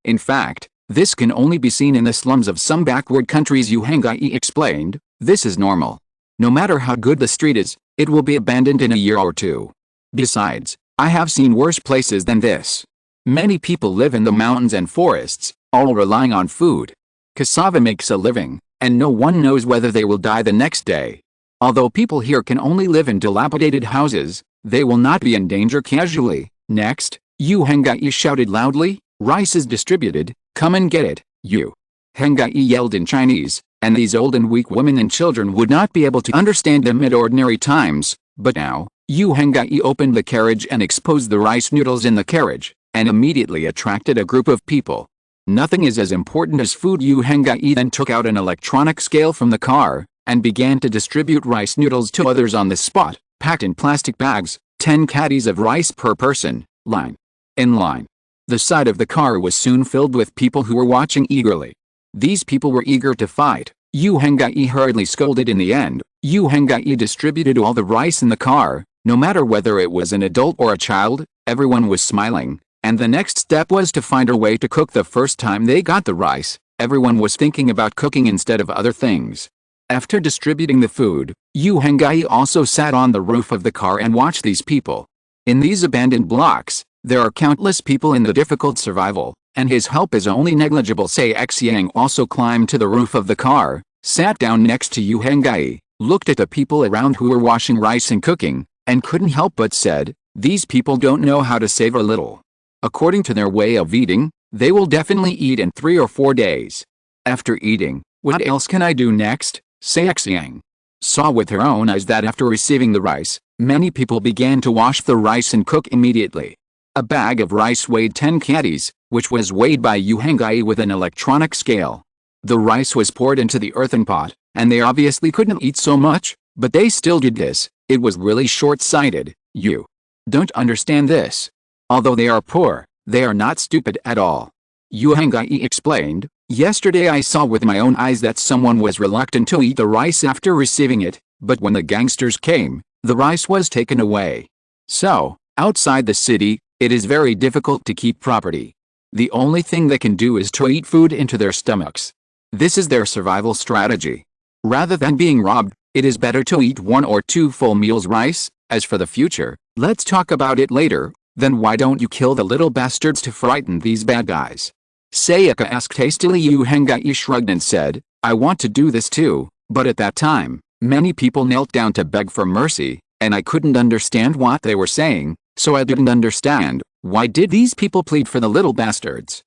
In fact, this can only be seen in the slums of some backward countries. Yu Henggai explained. This is normal. No matter how good the street is, it will be abandoned in a year or two. Besides, I have seen worse places than this. Many people live in the mountains and forests, all relying on food. Cassava makes a living, and no one knows whether they will die the next day. Although people here can only live in dilapidated houses, they will not be in danger casually. Next, Yu Henggai shouted loudly, "Rice is distributed, come and get it." Yu Henggai yelled in Chinese, and these old and weak women and children would not be able to understand them at ordinary times, but now, Yu Henggai opened the carriage and exposed the rice noodles in the carriage, and immediately attracted a group of people. Nothing is as important as food. Yu Henggai then took out an electronic scale from the car, and began to distribute rice noodles to others on the spot, packed in plastic bags, 10 caddies of rice per person, line in line. The side of the car was soon filled with people who were watching eagerly. These people were eager to fight. Yu Henggai hurriedly scolded. In the end, Yu Henggai distributed all the rice in the car, no matter whether it was an adult or a child. Everyone was smiling, and the next step was to find a way to cook. The first time they got the rice, everyone was thinking about cooking instead of other things. After distributing the food, Yu Henggai also sat on the roof of the car and watched these people. In these abandoned blocks, there are countless people in the difficult survival, and his help is only negligible. Sei Xiang also climbed to the roof of the car, sat down next to Yu Henggai, looked at the people around who were washing rice and cooking, and couldn't help but said, "These people don't know how to save a little. According to their way of eating, they will definitely eat in 3 or 4 days. After eating, what else can I do next?" Sei Xiang saw with her own eyes that after receiving the rice, many people began to wash the rice and cook immediately. A bag of rice weighed 10 caddies, which was weighed by Yu Henggai with an electronic scale. The rice was poured into the earthen pot, and they obviously couldn't eat so much, but they still did this. It was really short-sighted. You don't understand this. Although they are poor, they are not stupid at all. Yu Henggai explained, "Yesterday I saw with my own eyes that someone was reluctant to eat the rice after receiving it, but when the gangsters came, the rice was taken away. So, outside the city, it is very difficult to keep property. The only thing they can do is to eat food into their stomachs. This is their survival strategy. Rather than being robbed, it is better to eat 1 or 2 full meals rice. As for the future, let's talk about it later. Then why don't you kill the little bastards to frighten these bad guys?" Sayaka asked hastily. Yu Henggai shrugged and said, "I want to do this too, but at that time, many people knelt down to beg for mercy, and I couldn't understand what they were saying, so I didn't understand Why did these people plead for the little bastards?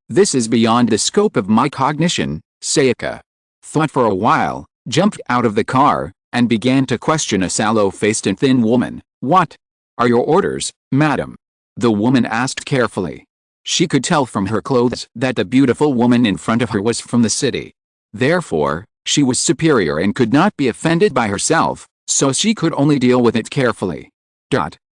This is beyond the scope of my cognition, Sayaka thought for a while, jumped out of the car, and began to question a sallow-faced and thin woman. What are your orders, madam? The woman asked carefully. She could tell from her clothes that the beautiful woman in front of her was from the city. Therefore, she was superior and could not be offended by herself, so she could only deal with it carefully.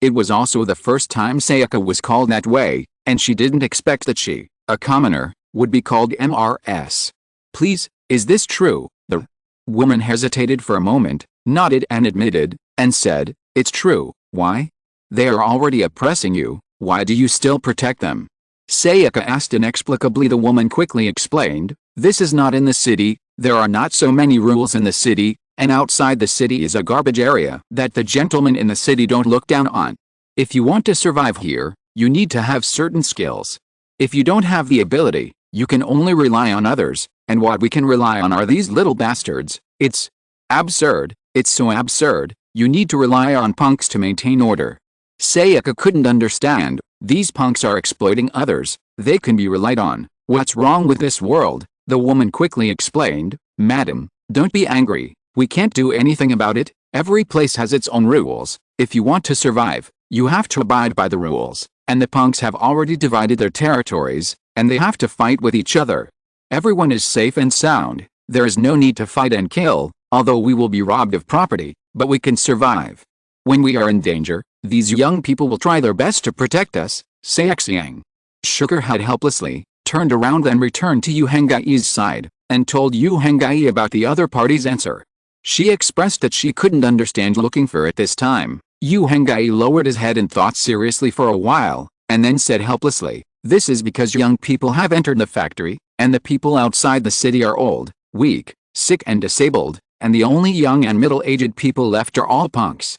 It was also the first time Sayaka was called that way, and she didn't expect that she, a commoner, would be called MRS. Please, is this true? The woman hesitated for a moment, nodded and admitted, and said, it's true. Why? They are already oppressing you, why do you still protect them? Sayaka asked inexplicably. The woman quickly explained, this is not in the city, there are not so many rules in the city, and outside the city is a garbage area that the gentlemen in the city don't look down on. If you want to survive here, you need to have certain skills. If you don't have the ability, you can only rely on others, and what we can rely on are these little bastards. It's absurd, it's so absurd, you need to rely on punks to maintain order. Sayaka couldn't understand, these punks are exploiting others, they can be relied on. What's wrong with this world? The woman quickly explained, madam, don't be angry, we can't do anything about it, every place has its own rules, if you want to survive, you have to abide by the rules, and the punks have already divided their territories, and they have to fight with each other. Everyone is safe and sound, there is no need to fight and kill, although we will be robbed of property, but we can survive. When we are in danger, these young people will try their best to protect us. Sayaka shook her head helplessly, turned around and returned to Yu Hengai's side, and told Yu Hengai about the other party's answer. She expressed that she couldn't understand looking for it this time. Yu Hengai lowered his head and thought seriously for a while, and then said helplessly, this is because young people have entered the factory, and the people outside the city are old, weak, sick and disabled, and the only young and middle-aged people left are all punks.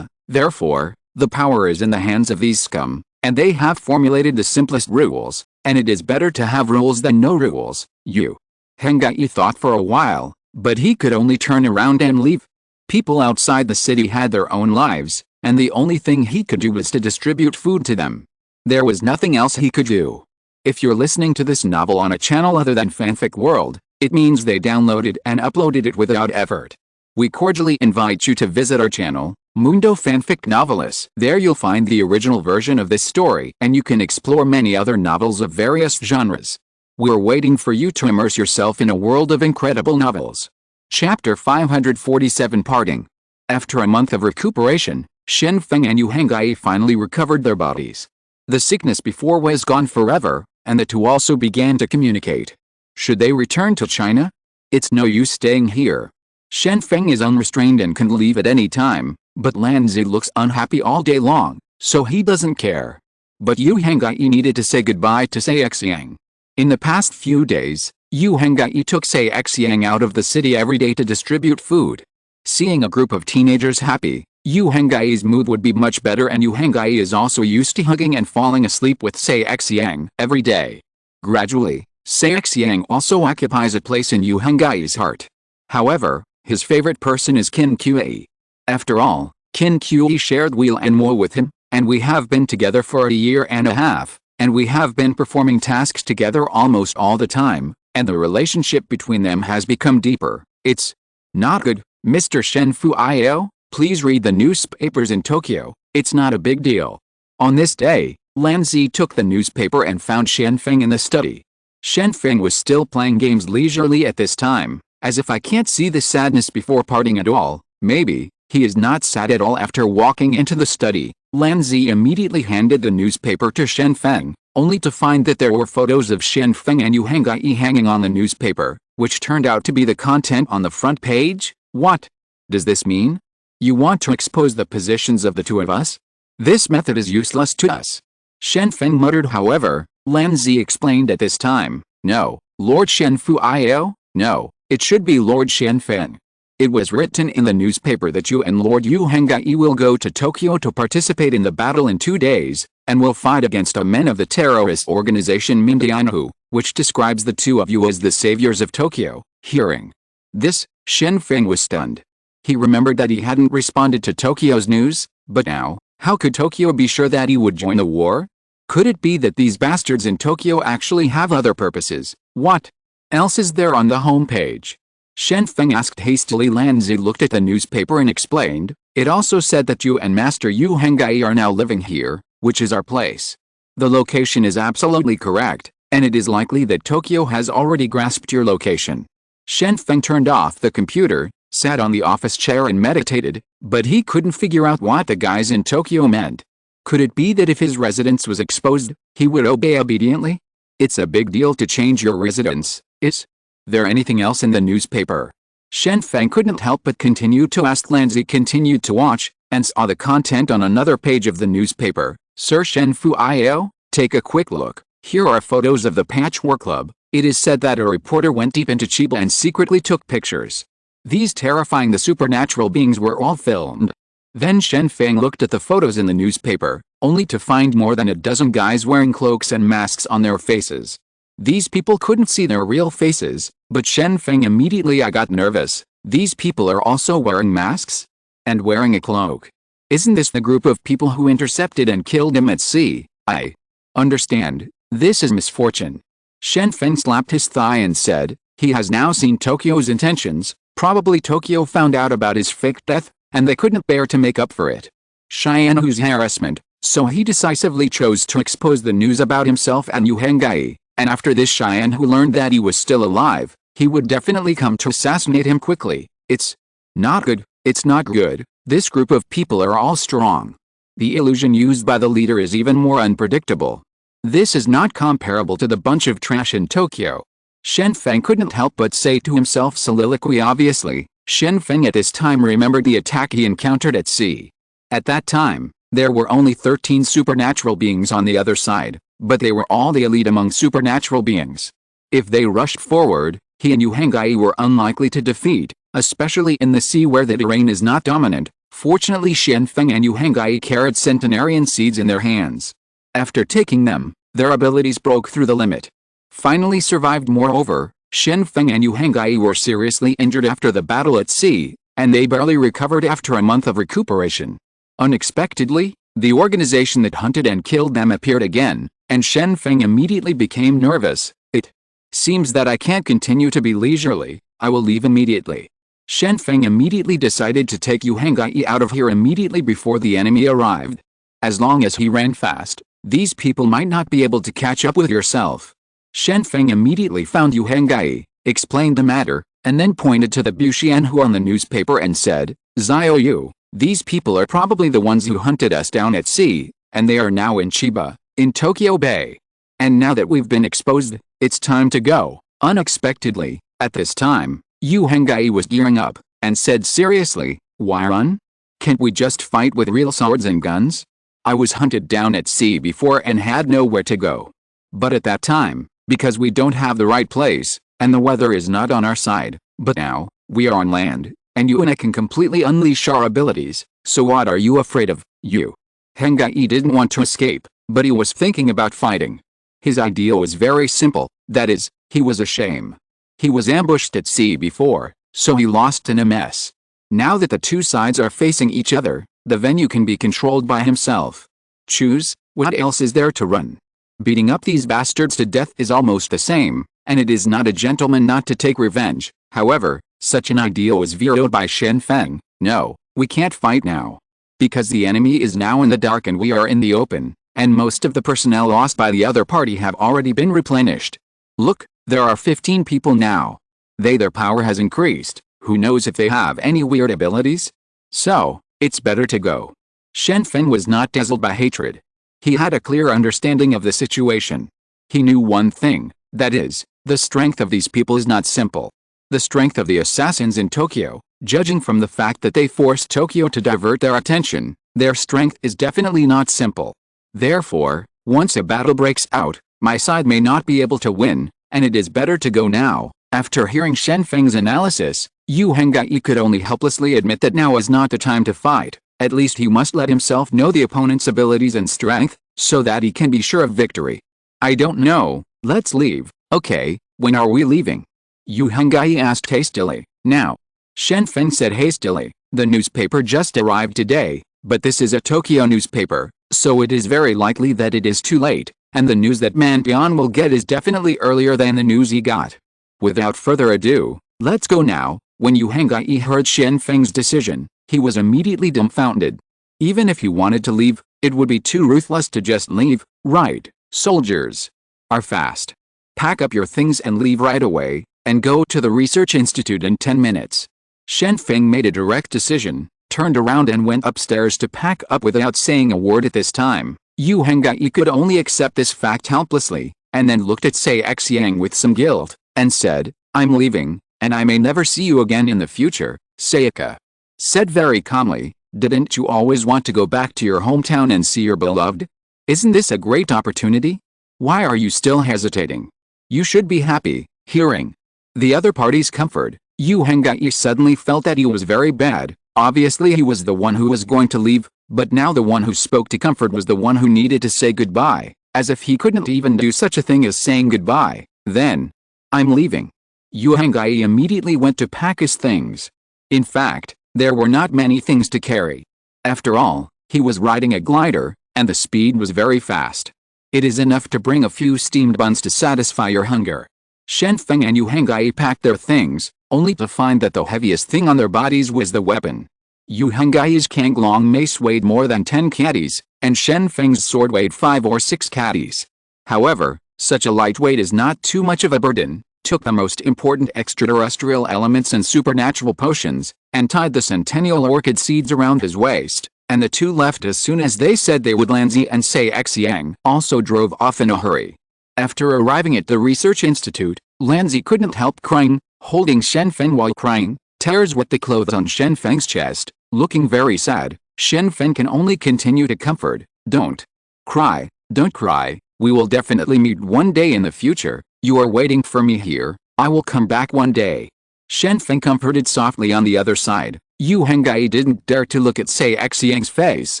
Therefore, the power is in the hands of these scum, and they have formulated the simplest rules, and it is better to have rules than no rules. Yu Hengai thought for a while, but he could only turn around and leave. People outside the city had their own lives, and the only thing he could do was to distribute food to them. There was nothing else he could do. If you're listening to this novel on a channel other than Fanfic World, it means they downloaded and uploaded it without effort. We cordially invite you to visit our channel, Mundo Fanfic Novelis. There you'll find the original version of this story, and you can explore many other novels of various genres. We're waiting for you to immerse yourself in a world of incredible novels. Chapter 547 Parting. After a month of recuperation, Shen Feng and Yu Hengai finally recovered their bodies. The sickness before was gone forever, and the two also began to communicate. Should they return to China? It's no use staying here. Shen Feng is unrestrained and can leave at any time, but Lanzi looks unhappy all day long, so he doesn't care. But Yu Hengai needed to say goodbye to Sayaka. In the past few days, Yu Hengai took Sayaka out of the city every day to distribute food. Seeing a group of teenagers happy, Yu Hengai's mood would be much better, and Yu Hengai is also used to hugging and falling asleep with Sayaka every day. Gradually, Sayaka also occupies a place in Yu Hengai's heart. However, his favorite person is Qin Kui. After all, Qin Kui shared Wheel and Mo with him, and we have been together for a year and a half, and we have been performing tasks together almost all the time, and the relationship between them has become deeper. It's not good, Mr. Shen Feng. Please read the newspapers in Tokyo, it's not a big deal. On this day, Lanzi took the newspaper and found Shen Feng in the study. Shen Feng was still playing games leisurely at this time, as if I can't see the sadness before parting at all. Maybe he is not sad at all. After walking into the study, Lanzi immediately handed the newspaper to Shen Feng, only to find that there were photos of Shen Feng and Yu Hengai hanging on the newspaper, which turned out to be the content on the front page. What does this mean? You want to expose the positions of the two of us? This method is useless to us. Shen Feng muttered. However, Lanzi explained at this time, no, Lord Shen Feng, no, it should be Lord Shen Feng. It was written in the newspaper that you and Lord Yu Hengai will go to Tokyo to participate in the battle in 2 days, and will fight against a men of the terrorist organization Mintianahu, which describes the two of you as the saviors of Tokyo. Hearing this, Shen Feng was stunned. He remembered that he hadn't responded to Tokyo's news, but now, How could Tokyo be sure that he would join the war? Could it be that these bastards in Tokyo actually have other purposes? What else is there on the homepage? Shen Feng asked hastily. Lanzi looked at the newspaper and explained, it also said that you and Master Yu Hengai are now living here, which is our place. The location is absolutely correct, and it is likely that Tokyo has already grasped your location. Shen Feng turned off the computer, sat on the office chair and meditated, but he couldn't figure out what the guys in Tokyo meant. Could it be that if his residence was exposed, he would obey obediently? It's a big deal to change your residence. Is there anything else in the newspaper? Shen Feng couldn't help but continue to ask. Lanzi continued to watch, and saw the content on another page of the newspaper. Sir Shen Fu-io, take a quick look. Here are photos of the Patchwork Club. It is said that a reporter went deep into Chiba and secretly took pictures. These terrifying the supernatural beings were all filmed. Then Shen Feng looked at the photos in the newspaper, only to find more than a dozen guys wearing cloaks and masks on their faces. These people couldn't see their real faces, but Shen Feng immediately got nervous. These people are also wearing masks? And wearing a cloak. Isn't this the group of people who intercepted and killed him at sea? I understand. This is misfortune. Shen Feng slapped his thigh and said, he has now seen Tokyo's intentions. Probably Tokyo found out about his fake death, and they couldn't bear to make up for it. Xianhu's harassment, so he decisively chose to expose the news about himself and Yu Hengai, and after this Xianhu learned that he was still alive, he would definitely come to assassinate him quickly. It's not good, it's not good. This group of people are all strong. The illusion used by the leader is even more unpredictable. This is not comparable to the bunch of trash in Tokyo. Shen Feng couldn't help but say to himself soliloquy. Obviously, Shen Feng at this time remembered the attack he encountered at sea. At that time, there were only 13 supernatural beings on the other side, but they were all the elite among supernatural beings. If they rushed forward, he and Yu Hengai were unlikely to defeat, especially in the sea where the terrain is not dominant. Fortunately, Shen Feng and Yu Hengai carried centenarian seeds in their hands. After taking them, their abilities broke through the limit. Finally survived. Moreover, Shen Feng and Yu Hengai were seriously injured after the battle at sea, and they barely recovered after a month of recuperation. Unexpectedly, the organization that hunted and killed them appeared again, and Shen Feng immediately became nervous. It seems that I can't continue to be leisurely. I will leave immediately. Shen Feng immediately decided to take Yu Hengai out of here immediately before the enemy arrived. As long as he ran fast, these people might not be able to catch up with yourself. Shen Feng immediately found Yu Hengai, explained the matter, and then pointed to the Buxianhu on the newspaper and said, Zio Yu, these people are probably the ones who hunted us down at sea, and they are now in Chiba, in Tokyo Bay. And now that we've been exposed, it's time to go. Unexpectedly, at this time, Yu Hengai was gearing up, and said seriously, why run? Can't we just fight with real swords and guns? I was hunted down at sea before and had nowhere to go. But at that time, because we don't have the right place, and the weather is not on our side, but now, we are on land, and you and I can completely unleash our abilities, so what are you afraid of? Yu Hengai didn't want to escape, but he was thinking about fighting. His idea was very simple, that is, he was ashamed. He was ambushed at sea before, so he lost in a mess. Now that the two sides are facing each other, the venue can be controlled by himself. Choose, what else is there to run? Beating up these bastards to death is almost the same, and it is not a gentleman not to take revenge. However, such an idea was vetoed by Shen Feng. No, we can't fight now. Because the enemy is now in the dark and we are in the open, and most of the personnel lost by the other party have already been replenished. Look, there are 15 people now. Their power has increased. Who knows if they have any weird abilities? So, it's better to go. Shen Feng was not dazzled by hatred. He had a clear understanding of the situation. He knew one thing, that is, the strength of these people is not simple. The strength of the assassins in Tokyo, judging from the fact that they forced Tokyo to divert their attention, their strength is definitely not simple. Therefore, once a battle breaks out, my side may not be able to win, and it is better to go now. After hearing Shen Feng's analysis, Yu Hengai could only helplessly admit that now is not the time to fight. At least he must let himself know the opponent's abilities and strength, so that he can be sure of victory. I don't know, let's leave. Okay, when are we leaving? Yu Hengai asked hastily. Now. Shen Feng said hastily, the newspaper just arrived today, But this is a Tokyo newspaper, so it is very likely that it is too late, and the news that Mantian will get is definitely earlier than the news he got. Without further ado, let's go now. When Yu Hengyi heard Shen Feng's decision, he was immediately dumbfounded. Even if he wanted to leave, it would be too ruthless to just leave, right? Soldiers are fast. Pack up your things and leave right away, and go to the research institute in 10 minutes. Shen Feng made a direct decision, turned around and went upstairs to pack up without saying a word at this time. Yu Hengyi could only accept this fact helplessly, and then looked at Sei Xiang with some guilt, and said, I'm leaving, and I may never see you again in the future. Sayaka said very calmly, didn't you always want to go back to your hometown and see your beloved? Isn't this a great opportunity? Why are you still hesitating? You should be happy. Hearing the other party's comfort, Yu Hengyi suddenly felt that he was very bad. Obviously he was the one who was going to leave, but now the one who spoke to comfort was the one who needed to say goodbye, as if he couldn't even do such a thing as saying goodbye. Then, I'm leaving. Yu Hengyi immediately went to pack his things. In fact, there were not many things to carry. After all, he was riding a glider, and the speed was very fast. It is enough to bring a few steamed buns to satisfy your hunger. Shen Feng and Yu Hengyi packed their things, only to find that the heaviest thing on their bodies was the weapon. Yu Hengyi's Kanglong mace weighed more than 10 caddies, and Shen Feng's sword weighed 5 or 6 caddies. However, such a light weight is not too much of a burden. Took the most important extraterrestrial elements and supernatural potions, and tied the centennial orchid seeds around his waist, and the two left as soon as they said they would. Lanzi and Sei Xiang also drove off in a hurry. After arriving at the research institute, Lanzi couldn't help crying, holding Shen Feng while crying. Tears wet the clothes on Shen Feng's chest. Looking very sad, Shen Feng can only continue to comfort. Don't cry, don't cry, we will definitely meet one day in the future. You are waiting for me here, I will come back one day. Shen Feng comforted softly on the other side. Yu Hengyi didn't dare to look at Sei Xiang's face,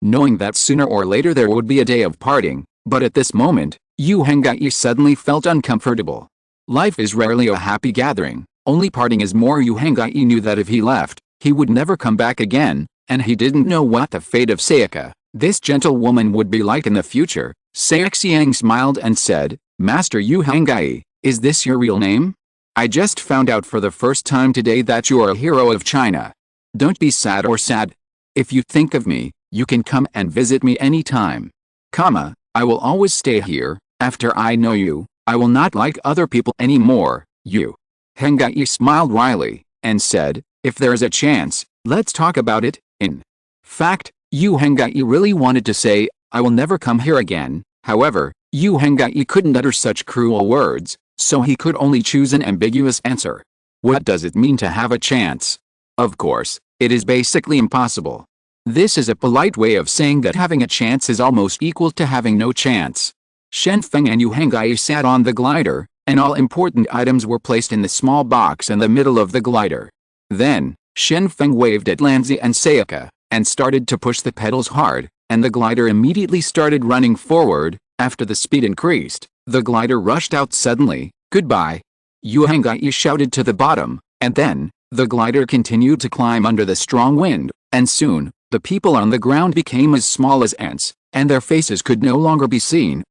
knowing that sooner or later there would be a day of parting, but at this moment, Yu Hengyi suddenly felt uncomfortable. Life is rarely a happy gathering, only parting is more. Yu Hengyi knew that if he left, he would never come back again, and he didn't know what the fate of Sayaka, this gentle woman, would be like in the future. Sei Xiang smiled and said, Master Yu Hengyi, is this your real name? I just found out for the first time today that you are a hero of China. Don't be sad or sad. If you think of me, you can come and visit me anytime. I will always stay here. After I know you, I will not like other people anymore. Yu Hengyi smiled wryly, and said, if there is a chance, let's talk about it. In fact, Yu Hengyi really wanted to say, I will never come here again. However, Yu Hengyi couldn't utter such cruel words, so he could only choose an ambiguous answer. What does it mean to have a chance? Of course, it is basically impossible. This is a polite way of saying that having a chance is almost equal to having no chance. Shen Feng and Yu Hengyi sat on the glider, and all important items were placed in the small box in the middle of the glider. Then, Shen Feng waved at Lanzi and Sayaka, and started to push the pedals hard, and the glider immediately started running forward. After the speed increased, the glider rushed out suddenly. Goodbye! Yu Hengyi shouted to the bottom, and then, the glider continued to climb under the strong wind, and soon, the people on the ground became as small as ants, and their faces could no longer be seen.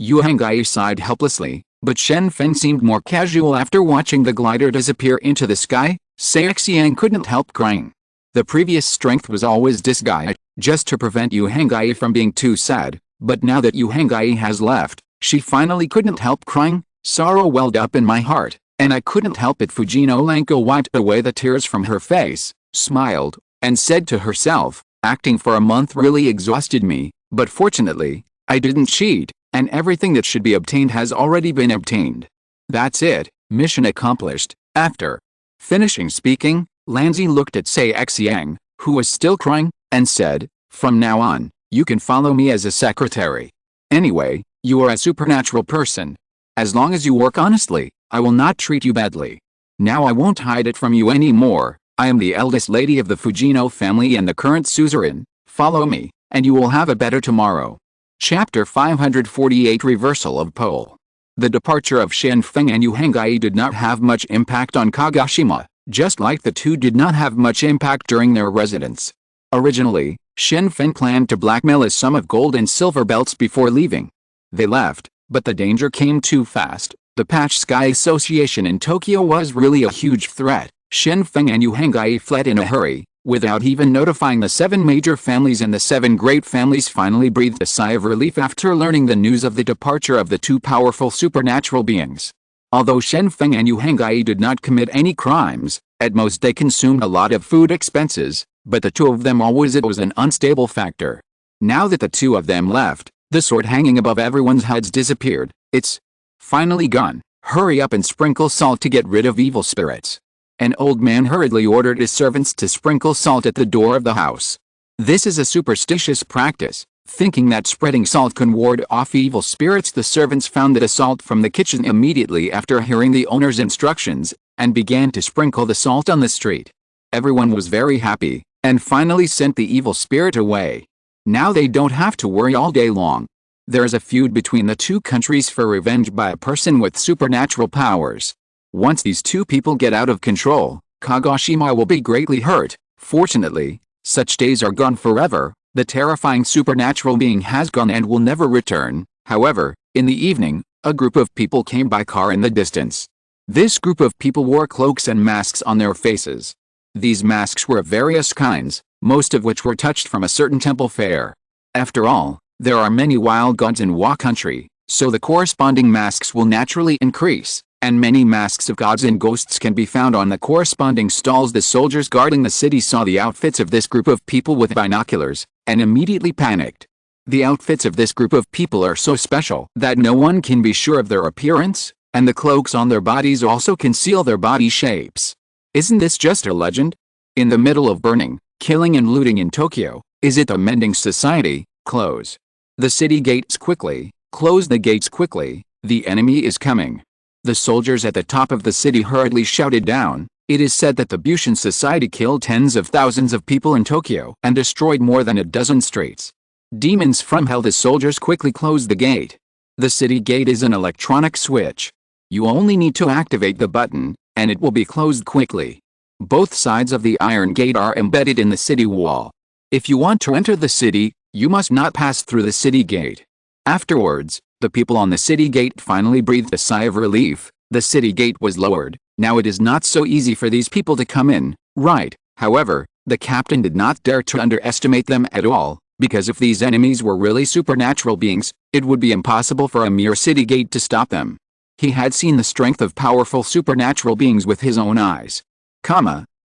Yu Hengyi sighed helplessly, but Shen Feng seemed more casual after watching the glider disappear into the sky. Sei Xiang couldn't help crying. The previous strength was always disguised, just to prevent Yu Hengyi from being too sad, but now that Yu Hengyi has left, she finally couldn't help crying. Sorrow welled up in my heart, and I couldn't help it. Fujino Lanko wiped away the tears from her face, smiled, and said to herself, acting for a month really exhausted me, but fortunately, I didn't cheat, and everything that should be obtained has already been obtained. That's it, mission accomplished. After finishing speaking, Lanzi looked at Sei Xiang, who was still crying, and said, from now on, you can follow me as a secretary. Anyway, you are a supernatural person. As long as you work honestly, I will not treat you badly. Now I won't hide it from you anymore. I am the eldest lady of the Fujino family and the current suzerain. Follow me, and you will have a better tomorrow. Chapter 548 Reversal of Pole. The departure of Shen Feng and Yu Hengyi did not have much impact on Kagoshima, just like the two did not have much impact during their residence. Originally, Shen Feng planned to blackmail a sum of gold and silver belts before leaving. They left, but the danger came too fast. The Patch Sky Association in Tokyo was really a huge threat. Shen Feng and Yu Henggai fled in a hurry, without even notifying the 7 major families, and the 7 great families finally breathed a sigh of relief after learning the news of the departure of the 2 powerful supernatural beings. Although Shen Feng and Yu Henggai did not commit any crimes, at most they consumed a lot of food expenses, but the 2 of them always it was an unstable factor. Now that the 2 of them left, the sword hanging above everyone's heads disappeared. It's finally gone. Hurry up and sprinkle salt to get rid of evil spirits. An old man hurriedly ordered his servants to sprinkle salt at the door of the house. This is a superstitious practice. Thinking that spreading salt can ward off evil spirits, the servants found the salt from the kitchen immediately after hearing the owner's instructions, and began to sprinkle the salt on the street. Everyone was very happy, and finally sent the evil spirit away. Now they don't have to worry all day long. There is a feud between the 2 countries for revenge by a person with supernatural powers. Once these 2 people get out of control, Kagoshima will be greatly hurt. Fortunately, such days are gone forever. The terrifying supernatural being has gone and will never return. However, in the evening, a group of people came by car in the distance. This group of people wore cloaks and masks on their faces. These masks were of various kinds, most of which were touched from a certain temple fair. After all, there are many wild gods in Wa country, so the corresponding masks will naturally increase. And many masks of gods and ghosts can be found on the corresponding stalls. The soldiers guarding the city saw the outfits of this group of people with binoculars, and immediately panicked. The outfits of this group of people are so special that no one can be sure of their appearance, and the cloaks on their bodies also conceal their body shapes. Isn't this just a legend? In the middle of burning, killing and looting in Tokyo, is it the mending society? Close the city gates quickly, close the gates quickly, the enemy is coming. The soldiers at the top of the city hurriedly shouted down. It is said that the Bushin Society killed tens of thousands of people in Tokyo and destroyed more than a dozen streets. Demons from hell. The soldiers quickly closed the gate. The city gate is an electronic switch. You only need to activate the button, and it will be closed quickly. Both sides of the iron gate are embedded in the city wall. If you want to enter the city, you must not pass through the city gate. Afterwards, the people on the city gate finally breathed a sigh of relief. The city gate was lowered. Now it is not so easy for these people to come in, right? However, the captain did not dare to underestimate them at all, because if these enemies were really supernatural beings, it would be impossible for a mere city gate to stop them. He had seen the strength of powerful supernatural beings with his own eyes.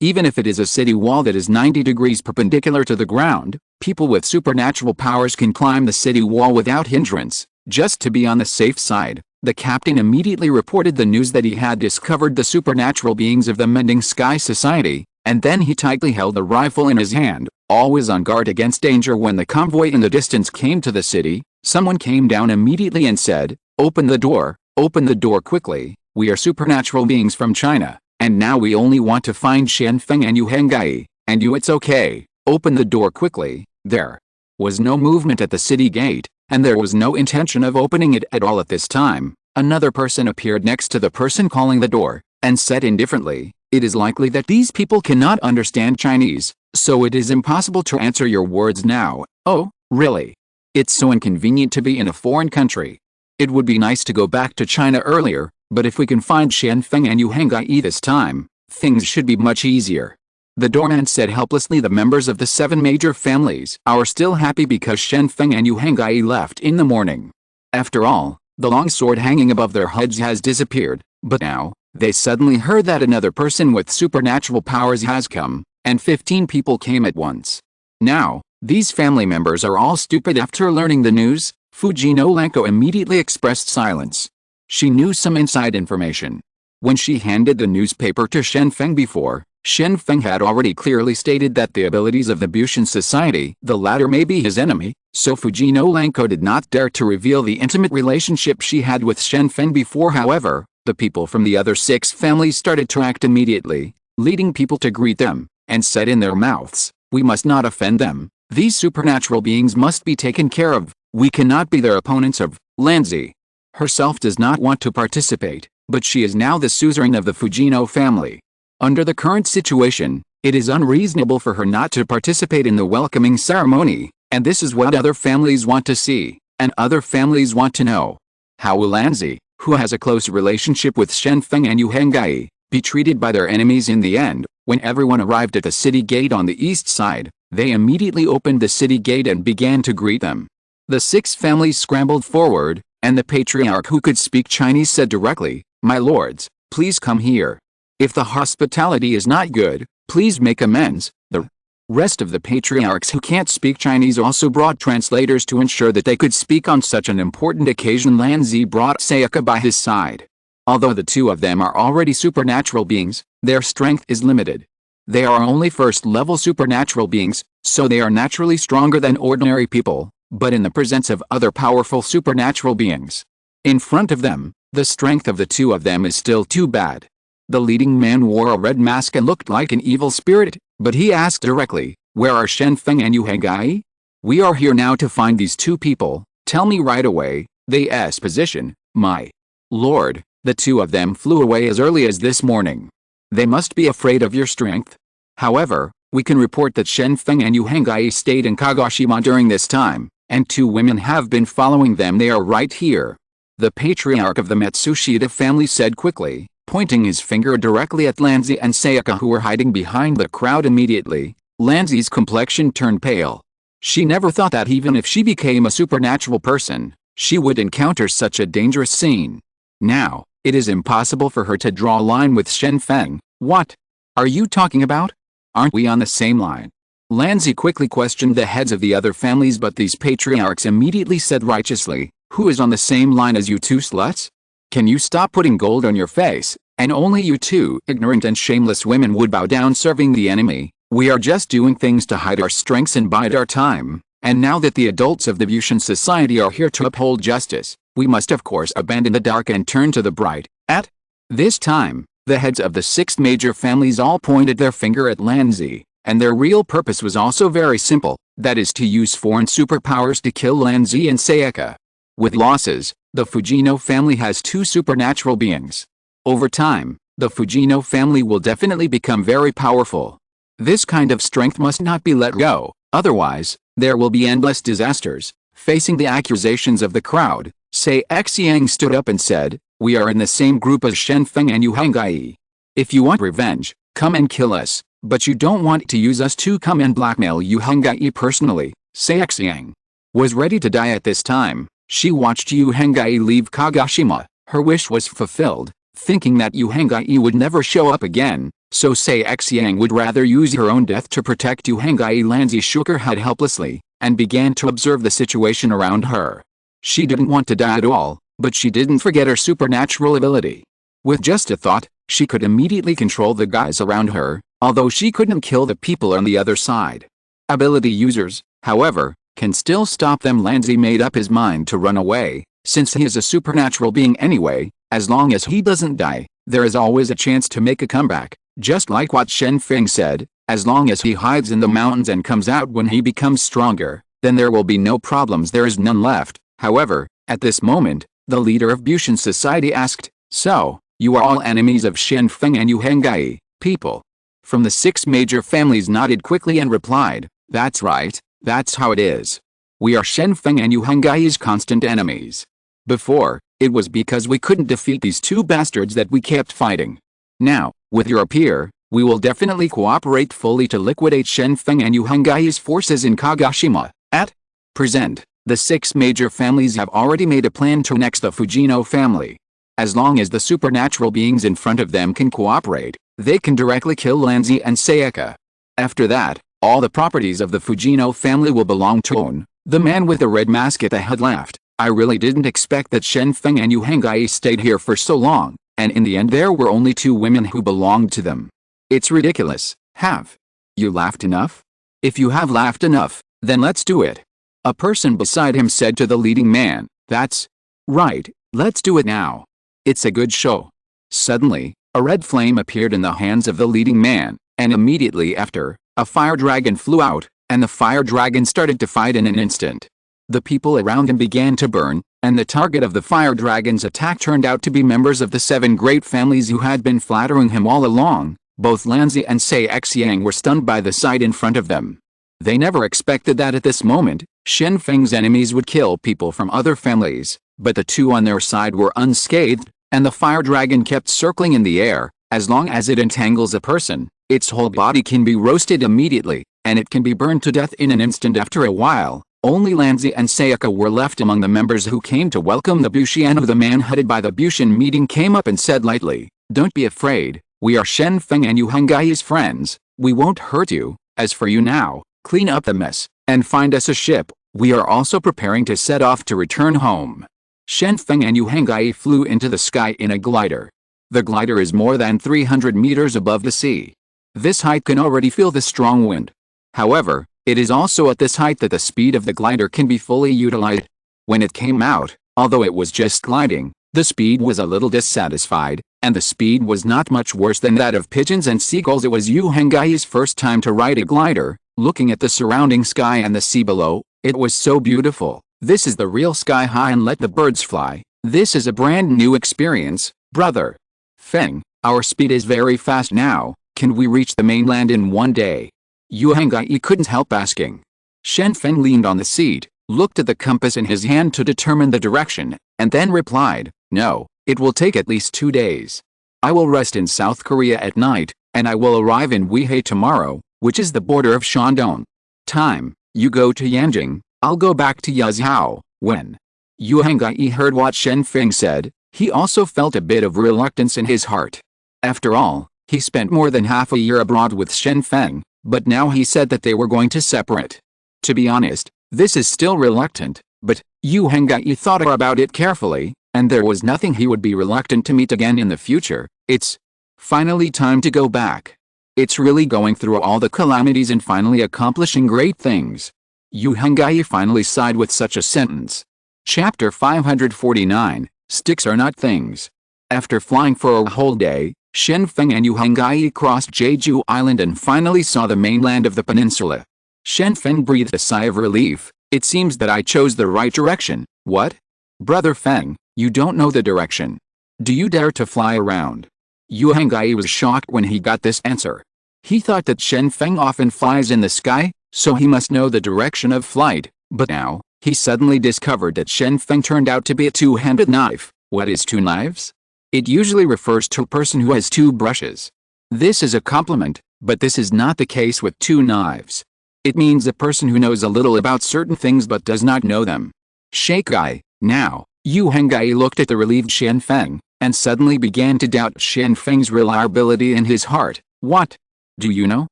Even if it is a city wall that is 90 degrees perpendicular to the ground, people with supernatural powers can climb the city wall without hindrance. Just to be on the safe side, the captain immediately reported the news that he had discovered the supernatural beings of the Mending Sky Society, and then he tightly held the rifle in his hand, always on guard against danger. When the convoy in the distance came to the city, someone came down immediately and said, open the door quickly, we are supernatural beings from China, and now we only want to find Shen Feng and Yu Henggai, and you it's okay, open the door quickly. There was no movement at the city gate, and there was no intention of opening it at all at this time. Another person appeared next to the person calling the door, and said indifferently, it is likely that these people cannot understand Chinese, so it is impossible to answer your words now. Oh, really? It's so inconvenient to be in a foreign country. It would be nice to go back to China earlier, but if we can find Shen Feng and Yu Henggai this time, things should be much easier. The doorman said helplessly. The members of the 7 major families are still happy because Shen Feng and Yu Henggai left in the morning. After all, the long sword hanging above their heads has disappeared, but now, they suddenly heard that another person with supernatural powers has come, and 15 people came at once. Now, these family members are all stupid. After learning the news, Fujino Lanko immediately expressed silence. She knew some inside information. When she handed the newspaper to Shen Feng before, Shen Feng had already clearly stated that the abilities of the Bushin Society, the latter may be his enemy, so Fujino Lanko did not dare to reveal the intimate relationship she had with Shen Feng before. However, the people from the other 6 families started to act immediately, leading people to greet them, and said in their mouths, we must not offend them, these supernatural beings must be taken care of, we cannot be their opponents. Of Lanzi herself does not want to participate, but she is now the suzerain of the Fujino family. Under the current situation, it is unreasonable for her not to participate in the welcoming ceremony, and this is what other families want to see, and other families want to know. How will Lanzi, who has a close relationship with Shen Feng and Yu Henggai, be treated by their enemies in the end? When everyone arrived at the city gate on the east side, they immediately opened the city gate and began to greet them. The 6 families scrambled forward, and the patriarch who could speak Chinese said directly, "My lords, please come here. If the hospitality is not good, please make amends." The rest of the patriarchs who can't speak Chinese also brought translators to ensure that they could speak on such an important occasion. Lanzi brought Sayaka by his side. Although the 2 of them are already supernatural beings, their strength is limited. They are only first-level supernatural beings, so they are naturally stronger than ordinary people, but in the presence of other powerful supernatural beings, in front of them, the strength of the 2 of them is still too bad. The leading man wore a red mask and looked like an evil spirit, but he asked directly, "Where are Shen Feng and Yu Henggai? We are here now to find these 2 people, tell me right away." They's position, "My lord, the 2 of them flew away as early as this morning. They must be afraid of your strength. However, we can report that Shen Feng and Yu Henggai stayed in Kagoshima during this time, and 2 women have been following them. They are right here." The patriarch of the Matsushita family said quickly, pointing his finger directly at Lanzi and Sayaka, who were hiding behind the crowd. Immediately, Lanzi's complexion turned pale. She never thought that even if she became a supernatural person, she would encounter such a dangerous scene. Now, it is impossible for her to draw a line with Shen Feng. "What are you talking about? Aren't we on the same line?" Lanzi quickly questioned the heads of the other families, but these patriarchs immediately said righteously, "Who is on the same line as you 2 sluts? Can you stop putting gold on your face? And only you 2 ignorant and shameless women would bow down serving the enemy. We are just doing things to hide our strengths and bide our time, and now that the adults of the Bushin society are here to uphold justice, we must of course abandon the dark and turn to the bright." At this time, the heads of the 6 major families all pointed their finger at Lanzi, and their real purpose was also very simple, that is to use foreign superpowers to kill Lanzi and Sayaka. With losses, the Fujino family has 2 supernatural beings. Over time, the Fujino family will definitely become very powerful. This kind of strength must not be let go, otherwise, there will be endless disasters. Facing the accusations of the crowd, Xiang stood up and said, "We are in the same group as Shen Feng and Yu Henggai. If you want revenge, come and kill us, but you don't want to use us to come and blackmail Yu Henggai personally." Xiang was ready to die at this time. She watched Yu Henggai leave Kagoshima. Her wish was fulfilled, thinking that Yu Henggai would never show up again, so Xiang would rather use her own death to protect Yu Henggai. Lanzi shook her head helplessly, and began to observe the situation around her. She didn't want to die at all, but she didn't forget her supernatural ability. With just a thought, she could immediately control the guys around her, although she couldn't kill the people on the other side. Ability users, however, can still stop them. Lanzi made up his mind to run away, since he is a supernatural being anyway. As long as he doesn't die, there is always a chance to make a comeback, just like what Shen Feng said, as long as he hides in the mountains and comes out when he becomes stronger, then there will be no problems. There is none left. However, at this moment, the leader of Bushin society asked, "So, you are all enemies of Shen Feng and Yu Henggai, people?" From the 6 major families nodded quickly and replied, "That's right, that's how it is. We are Shen Feng and Yu Henggai's constant enemies. Before, it was because we couldn't defeat these 2 bastards that we kept fighting. Now, with your appear, we will definitely cooperate fully to liquidate Shen Feng and Yu Henggai's forces in Kagoshima." At present, the 6 major families have already made a plan to annex the Fujino family. As long as the supernatural beings in front of them can cooperate, they can directly kill Lanzi and Sayaka. After that, all the properties of the Fujino family will belong to One. The man with the red mask at the head laughed. "I really didn't expect that Shen Feng and Yu Henggai stayed here for so long, and in the end there were only 2 women who belonged to them. It's ridiculous. Have you laughed enough? If you have laughed enough, then let's do it." A person beside him said to the leading man, "That's right, let's do it now. It's a good show." Suddenly, a red flame appeared in the hands of the leading man, and immediately after, a fire dragon flew out, and the fire dragon started to fight in an instant. The people around him began to burn, and the target of the fire dragon's attack turned out to be members of the 7 great families who had been flattering him all along. Both Lanzi and Xiang were stunned by the sight in front of them. They never expected that at this moment, Shen Feng's enemies would kill people from other families, but the two on their side were unscathed, and the fire dragon kept circling in the air. As long as it entangles a person, its whole body can be roasted immediately, and it can be burned to death in an instant. After a while, only Lanzi and Sayaka were left among the members who came to welcome the Bushiano. The man headed by the Bushin meeting came up and said lightly, "Don't be afraid, we are Shen Feng and Yu Hengai's friends, we won't hurt you. As for you now, clean up the mess, and find us a ship, we are also preparing to set off to return home." Shen Feng and Yu Hengai flew into the sky in a glider. The glider is more than 300 meters above the sea. This height can already feel the strong wind. However, it is also at this height that the speed of the glider can be fully utilized. When it came out, although it was just gliding, the speed was a little dissatisfied, and the speed was not much worse than that of pigeons and seagulls. It was Yu Hengai's first time to ride a glider. Looking at the surrounding sky and the sea below, it was so beautiful. This is the real sky high and let the birds fly. This is a brand new experience, brother. Feng, our speed is very fast now, can we reach the mainland in one day? Yu Hengai couldn't help asking. Shen Feng leaned on the seat, looked at the compass in his hand to determine the direction, and then replied, "No, it will take at least 2 days. I will rest in South Korea at night, and I will arrive in Weihai tomorrow, which is the border of Shandong. Time, you go to Yanjing, I'll go back to Yazhou." When Yu Hengai heard what Shen Feng said, he also felt a bit of reluctance in his heart. After all, he spent more than half a year abroad with Shen Feng, but now he said that they were going to separate. To be honest, this is still reluctant, but Yu Hengai thought about it carefully, and there was nothing he would be reluctant to meet again in the future. It's finally time to go back. It's really going through all the calamities and finally accomplishing great things. Yu Hengai finally sighed with such a sentence. Chapter 549, Sticks Are Not Things. After flying for a whole day, Shen Feng and Yu Hengai crossed Jeju Island and finally saw the mainland of the peninsula. Shen Feng breathed a sigh of relief. "It seems that I chose the right direction." "What? Brother Feng, you don't know the direction. Do you dare to fly around?" Yu Hengai was shocked when he got this answer. He thought that Shen Feng often flies in the sky, so he must know the direction of flight, but now, he suddenly discovered that Shen Feng turned out to be a two-handed knife. What is two knives? It usually refers to a person who has two brushes. This is a compliment, but this is not the case with two knives. It means a person who knows a little about certain things but does not know them. Shakai. Now, Yu Hengai looked at the relieved Shen Feng, and suddenly began to doubt Shen Feng's reliability in his heart. "What? Do you know?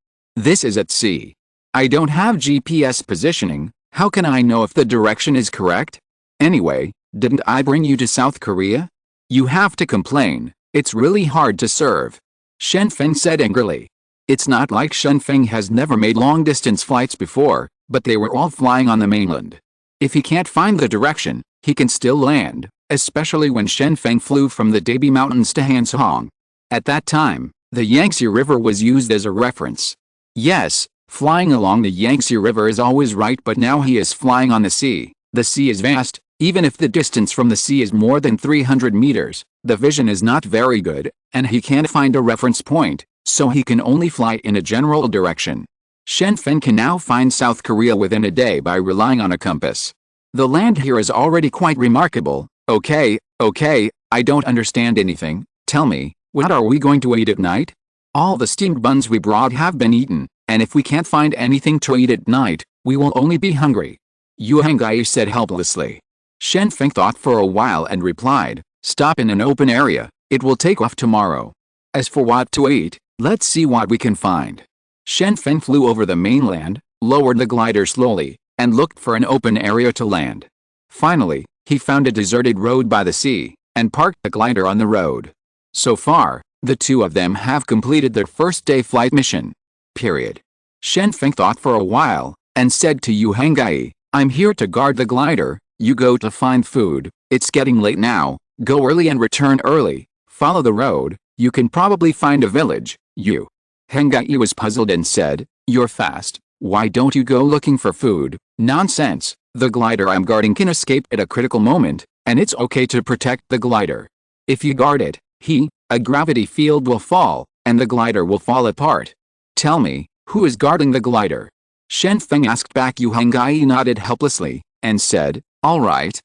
This is at sea. I don't have GPS positioning, how can I know if the direction is correct? Anyway, didn't I bring you to South Korea? You have to complain, it's really hard to serve." Shen Feng said angrily. It's not like Shen Feng has never made long-distance flights before, but they were all flying on the mainland. If he can't find the direction, he can still land, especially when Shen Feng flew from the Dabi Mountains to Hansong. At that time, the Yangtze River was used as a reference. Yes, flying along the Yangtze River is always right, but now he is flying on the sea. The sea is vast, even if the distance from the sea is more than 300 meters, the vision is not very good, and he can't find a reference point, so he can only fly in a general direction. Shen Feng can now find South Korea within a day by relying on a compass. The land here is already quite remarkable. Okay, I don't understand anything. Tell me, what are we going to eat at night? All the steamed buns we brought have been eaten, and if we can't find anything to eat at night, we will only be hungry. Yu Hengai said helplessly. Shen Feng thought for a while and replied, "Stop in an open area, it will take off tomorrow. As for what to eat, let's see what we can find." Shen Feng flew over the mainland, lowered the glider slowly, and looked for an open area to land. Finally, he found a deserted road by the sea, and parked the glider on the road. So far, the two of them have completed their first day flight mission. Period. Shen Feng thought for a while, and said to Yu Hengai, "I'm here to guard the glider, you go to find food, it's getting late now, go early and return early, follow the road, you can probably find a village." Yu Hengai was puzzled and said, "You're fast, why don't you go looking for food?" "Nonsense, the glider I'm guarding can escape at a critical moment, and it's okay to protect the glider. If you guard it, a gravity field will fall, and the glider will fall apart. Tell me, who is guarding the glider? Shen Feng asked back. Yu Hengyi nodded helplessly, and said, all right,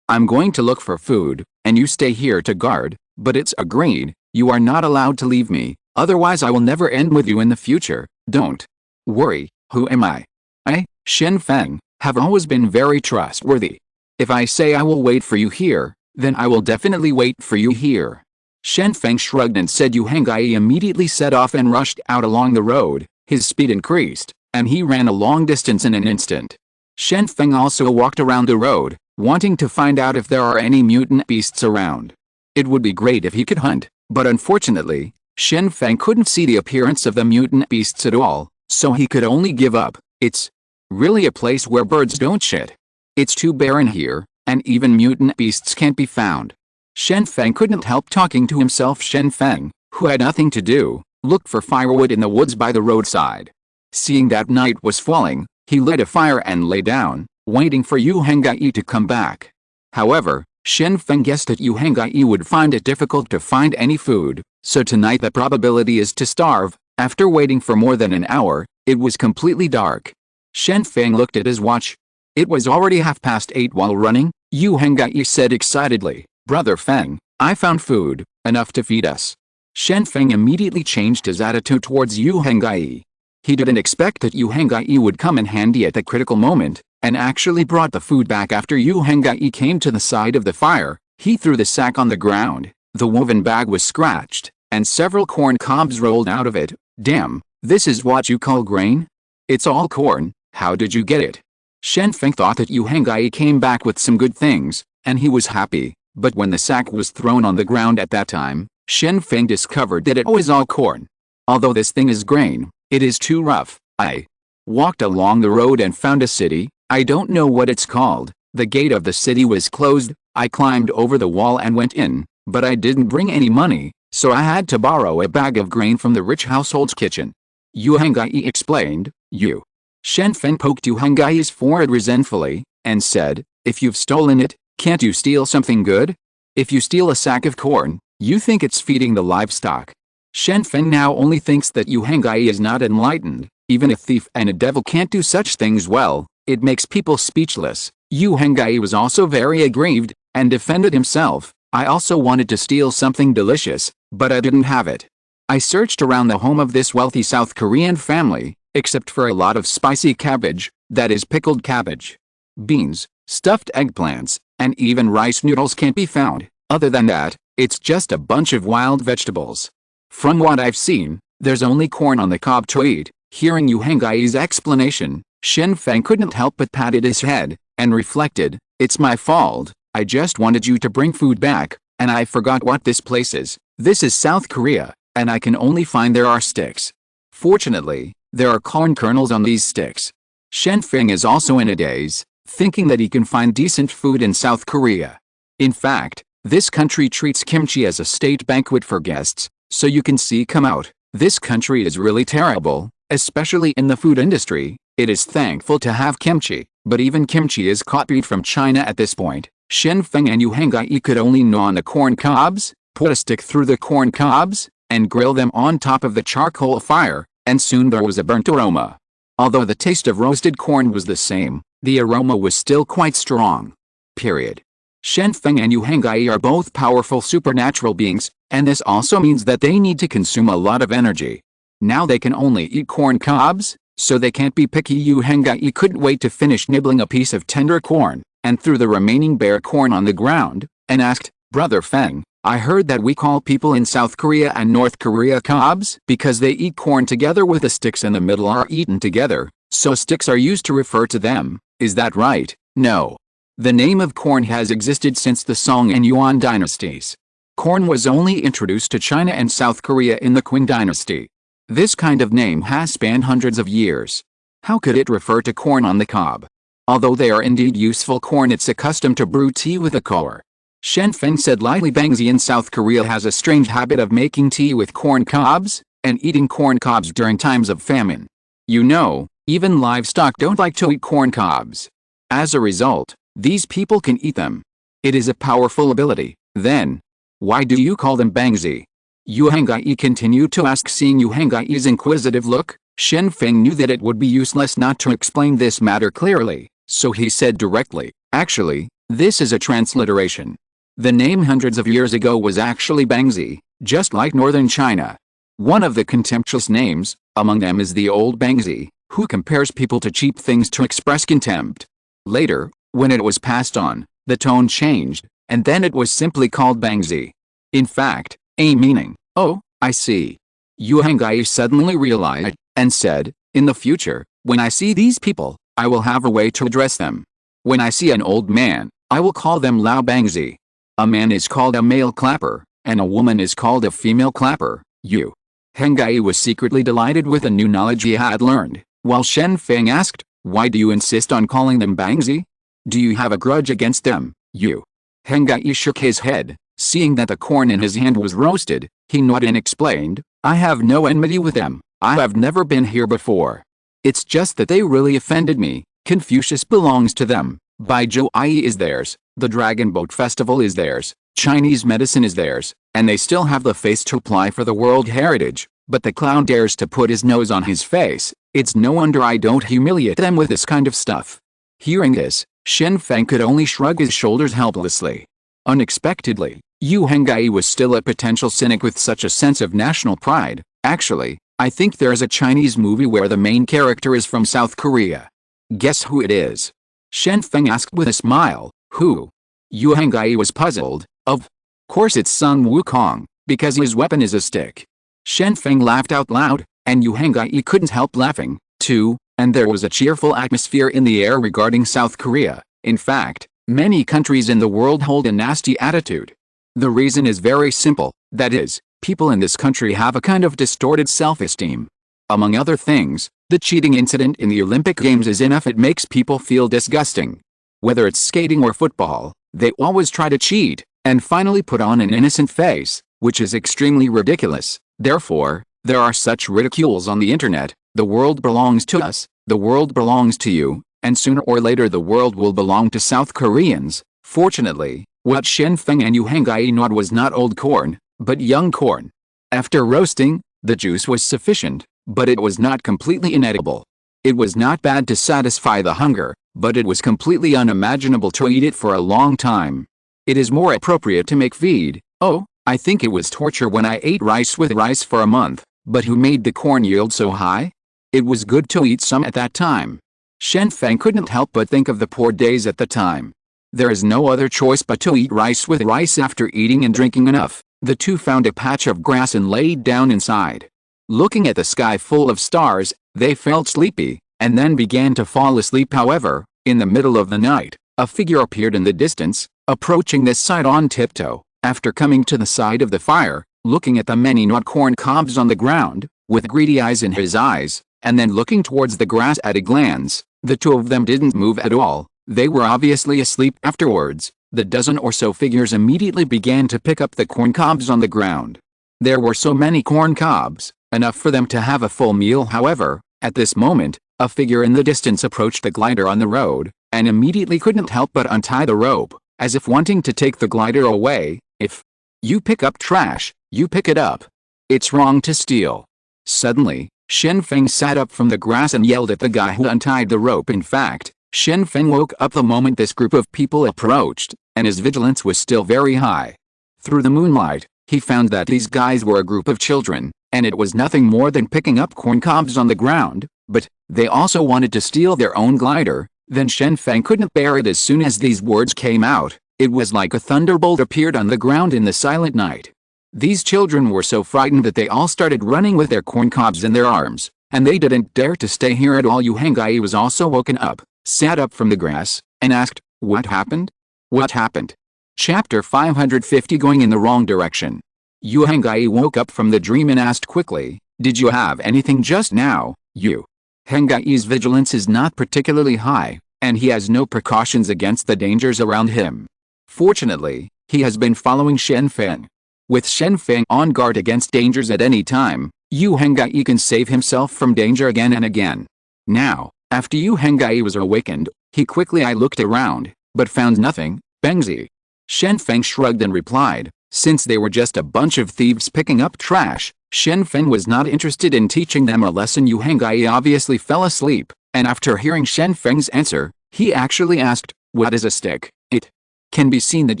I'm going to look for food, and you stay here to guard, but it's agreed, you are not allowed to leave me, otherwise I will never end with you in the future. Don't worry, who am I? I, Shen Feng, have always been very trustworthy. If I say I will wait for you here, then I will definitely wait for you here. Shen Feng shrugged and said. Yu Hengyi immediately set off and rushed out along the road. His speed increased, and he ran a long distance in an instant. Shen Feng also walked around the road, wanting to find out if there are any mutant beasts around. It would be great if he could hunt, but unfortunately, Shen Feng couldn't see the appearance of the mutant beasts at all, so he could only give up. It's really a place where birds don't shit. It's too barren here, and even mutant beasts can't be found. Shen Feng couldn't help talking to himself. Shen Feng, who had nothing to do, looked for firewood in the woods by the roadside. Seeing that night was falling, he lit a fire and lay down, waiting for Yu Hengyi to come back. However, Shen Feng guessed that Yu Hengyi would find it difficult to find any food, so tonight the probability is to starve. After waiting for more than an hour, it was completely dark. Shen Feng looked at his watch. It was already 8:30 while running. Yu Hengyi said excitedly, Brother Feng, I found food, enough to feed us. Shen Feng immediately changed his attitude towards Yu Hengyi. He didn't expect that Yu Hengyi would come in handy at the critical moment, and actually brought the food back. After Yu Hengyi came to the side of the fire, he threw the sack on the ground. The woven bag was scratched, and several corn cobs rolled out of it. Damn, this is what you call grain? It's all corn, how did you get it? Shen Feng thought that Yu Hengyi came back with some good things, and he was happy, but when the sack was thrown on the ground at that time, Shen Feng discovered that it was all corn. Although this thing is grain, it is too rough. I walked along the road and found a city. I don't know what it's called. The gate of the city was closed. I climbed over the wall and went in, but I didn't bring any money, so I had to borrow a bag of grain from the rich household's kitchen. Yu Hengyi explained. You. Shen Feng poked Yu Hengyi's forehead resentfully, and said, if you've stolen it, can't you steal something good? If you steal a sack of corn, you think it's feeding the livestock. Shen Feng now only thinks that Yu Hengyi is not enlightened. Even a thief and a devil can't do such things well. It makes people speechless. Yu Hengyi was also very aggrieved, and defended himself. I also wanted to steal something delicious, but I didn't have it. I searched around the home of this wealthy South Korean family, except for a lot of spicy cabbage, that is pickled cabbage, beans, stuffed eggplants, and even rice noodles can't be found. Other than that, it's just a bunch of wild vegetables. From what I've seen, there's only corn on the cob to eat. Hearing Yu Hengyi's explanation, Shen Feng couldn't help but patted his head, and reflected, it's my fault. I just wanted you to bring food back, and I forgot what this place is. This is South Korea, and I can only find there are sticks. Fortunately, there are corn kernels on these sticks. Shen Feng is also in a daze, thinking that he can find decent food in South Korea. In fact, this country treats kimchi as a state banquet for guests, so you can see come out. This country is really terrible, especially in the food industry. It is thankful to have kimchi, but even kimchi is copied from China at this point. Shen Feng and Yu Hengyi could only gnaw on the corn cobs, put a stick through the corn cobs, and grill them on top of the charcoal fire, and soon there was a burnt aroma. Although the taste of roasted corn was the same, the aroma was still quite strong. Period. Shen Feng and Yu Hengyi are both powerful supernatural beings, and this also means that they need to consume a lot of energy. Now they can only eat corn cobs, so they can't be picky. Yu Hengyi couldn't wait to finish nibbling a piece of tender corn, and threw the remaining bare corn on the ground, and asked, Brother Feng, I heard that we call people in South Korea and North Korea cobs because they eat corn together with the sticks in the middle are eaten together, so sticks are used to refer to them. Is that right? No. The name of corn has existed since the Song and Yuan dynasties. Corn was only introduced to China and South Korea in the Qing dynasty. This kind of name has spanned hundreds of years. How could it refer to corn on the cob? Although they are indeed useful corn, it's accustomed to brew tea with a core. Shen Feng said lightly. Bangzi in South Korea has a strange habit of making tea with corn cobs, and eating corn cobs during times of famine. You know, even livestock don't like to eat corn cobs. As a result, these people can eat them. It is a powerful ability. Then, why do you call them Bangzi? Yu Hengyi continued to ask. Seeing Yu Hengyi's inquisitive look, Shen Feng knew that it would be useless not to explain this matter clearly, so he said directly, actually, this is a transliteration. The name hundreds of years ago was actually Bangzi, just like northern China. One of the contemptuous names, among them is the old Bangzi, who compares people to cheap things to express contempt. Later, when it was passed on, the tone changed, and then it was simply called Bangzi. In fact, a meaning, oh, I see. Yu Hengyi suddenly realized, and said, in the future, when I see these people, I will have a way to address them. When I see an old man, I will call them Lao Bangzi. A man is called a male clapper, and a woman is called a female clapper. Yu Hengyi was secretly delighted with the new knowledge he had learned, while Shen Feng asked, why do you insist on calling them Bangzi? Do you have a grudge against them? Yu Hengyi shook his head. Seeing that the corn in his hand was roasted, he nodded and explained, I have no enmity with them. I have never been here before. It's just that they really offended me. Confucius belongs to them. Baijiu is theirs. The Dragon Boat Festival is theirs. Chinese medicine is theirs. And they still have the face to apply for the World Heritage. But the clown dares to put his nose on his face. It's no wonder I don't humiliate them with this kind of stuff. Hearing this, Shen Feng could only shrug his shoulders helplessly. Unexpectedly, Yu Hengyi was still a potential cynic with such a sense of national pride. Actually, I think there's a Chinese movie where the main character is from South Korea. Guess who it is? Shen Feng asked with a smile. Who? Yu Hengyi was puzzled. Of course it's Sun Wukong, because his weapon is a stick. Shen Feng laughed out loud, and Yu Hengyi couldn't help laughing, too, and there was a cheerful atmosphere in the air regarding South Korea. In fact, many countries in the world hold a nasty attitude. The reason is very simple, that is, people in this country have a kind of distorted self-esteem. Among other things, the cheating incident in the Olympic Games is enough. It makes people feel disgusting. Whether it's skating or football, they always try to cheat, and finally put on an innocent face, which is extremely ridiculous. Therefore, there are such ridicules on the internet. The world belongs to us, the world belongs to you, and sooner or later the world will belong to South Koreans. Fortunately, what Shen Feng and Yu Hengyi gnawed was not old corn, but young corn. After roasting, the juice was sufficient, but it was not completely inedible. It was not bad to satisfy the hunger, but it was completely unimaginable to eat it for a long time. It is more appropriate to make feed. Oh, I think it was torture when I ate rice with rice for a month, but who made the corn yield so high? It was good to eat some at that time. Shen Feng couldn't help but think of the poor days at the time. There is no other choice but to eat rice with rice. After eating and drinking enough, the two found a patch of grass and laid down inside. Looking at the sky full of stars, they felt sleepy, and then began to fall asleep. However, in the middle of the night, a figure appeared in the distance, approaching this side on tiptoe. After coming to the side of the fire, looking at the many gnawed corn cobs on the ground, with greedy eyes in his eyes, and then looking towards the grass at a glance, the two of them didn't move at all. They were obviously asleep. Afterwards, the dozen or so figures immediately began to pick up the corn cobs on the ground. There were so many corn cobs, enough for them to have a full meal. However, at this moment, a figure in the distance approached the glider on the road, and immediately couldn't help but untie the rope, as if wanting to take the glider away. If you pick up trash, you pick it up. It's wrong to steal. Suddenly, Shen Feng sat up from the grass and yelled at the guy who untied the rope. In fact, Shen Feng woke up the moment this group of people approached, and his vigilance was still very high. Through the moonlight, he found that these guys were a group of children, and it was nothing more than picking up corn cobs on the ground, but they also wanted to steal their own glider. Then Shen Feng couldn't bear it. As soon as these words came out, it was like a thunderbolt appeared on the ground in the silent night. These children were so frightened that they all started running with their corn cobs in their arms, and they didn't dare to stay here at all. Yu Hengyi was also woken up, sat up from the grass, and asked, "What happened? What happened?" Chapter 550. Going in the wrong direction. Yu Hengyi woke up from the dream and asked quickly, "Did you have anything just now?" Yu Hengyi's vigilance is not particularly high, and he has no precautions against the dangers around him. Fortunately, he has been following Shen Feng. With Shen Feng on guard against dangers at any time, Yu Hengyi can save himself from danger again and again. Now, after Yu Hengyi was awakened, he quickly looked around, but found nothing. Bangzi. Shen Feng shrugged and replied, Since they were just a bunch of thieves picking up trash, Shen Feng was not interested in teaching them a lesson. Yu Hangai obviously fell asleep, and after hearing Shen Feng's answer, he actually asked, "What is a stick?" It can be seen that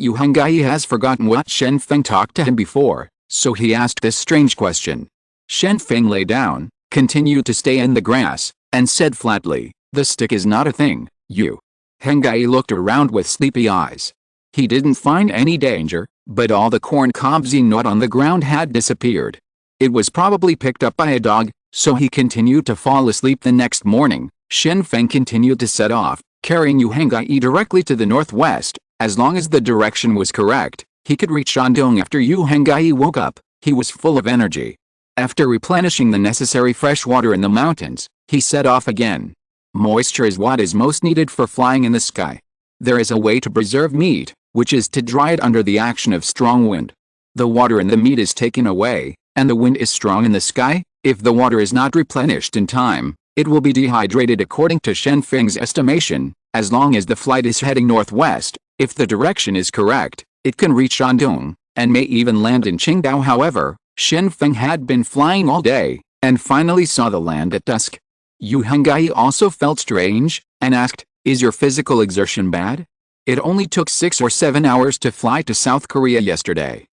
Yu Hangai has forgotten what Shen Feng talked to him before, so he asked this strange question. Shen Feng lay down, continued to stay in the grass, and said flatly, "The stick is not a thing." Yu Hangai looked around with sleepy eyes. He didn't find any danger, but all the corn cobs he gnawed on the ground had disappeared. It was probably picked up by a dog, so he continued to fall asleep. The next morning, Shen Feng continued to set off, carrying Yu Hangai directly to the northwest. As long as the direction was correct, he could reach Shandong. After Yu Hangai woke up, he was full of energy. After replenishing the necessary fresh water in the mountains, he set off again. Moisture is what is most needed for flying in the sky. There is a way to preserve meat, which is to dry it under the action of strong wind. The water in the meat is taken away, and the wind is strong in the sky. If the water is not replenished in time, it will be dehydrated. According to Shen Feng's estimation, as long as the flight is heading northwest, if the direction is correct, it can reach Shandong, and may even land in Qingdao. However, Shen Feng had been flying all day, and finally saw the land at dusk. Yu Hangai also felt strange, and asked, "Is your physical exertion bad? It only took 6 or 7 hours to fly to South Korea yesterday.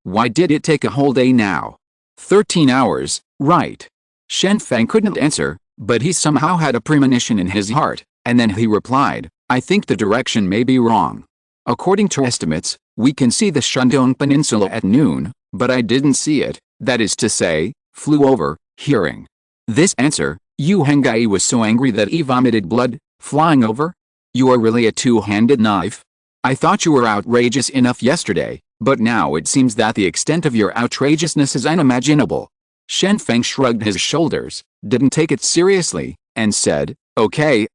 Why did it take a whole day now?" 13 hours, right? Shen Feng couldn't answer, but he somehow had a premonition in his heart, and then he replied, "I think the direction may be wrong. According to estimates, we can see the Shandong Peninsula at noon, but I didn't see it, that is to say, flew over." Hearing this answer, Yu Hangai was so angry that he vomited blood. "Flying over? You are really a two-handed knife? I thought you were outrageous enough yesterday, but now it seems that the extent of your outrageousness is unimaginable." Shen Feng shrugged his shoulders, didn't take it seriously, and said, Okay,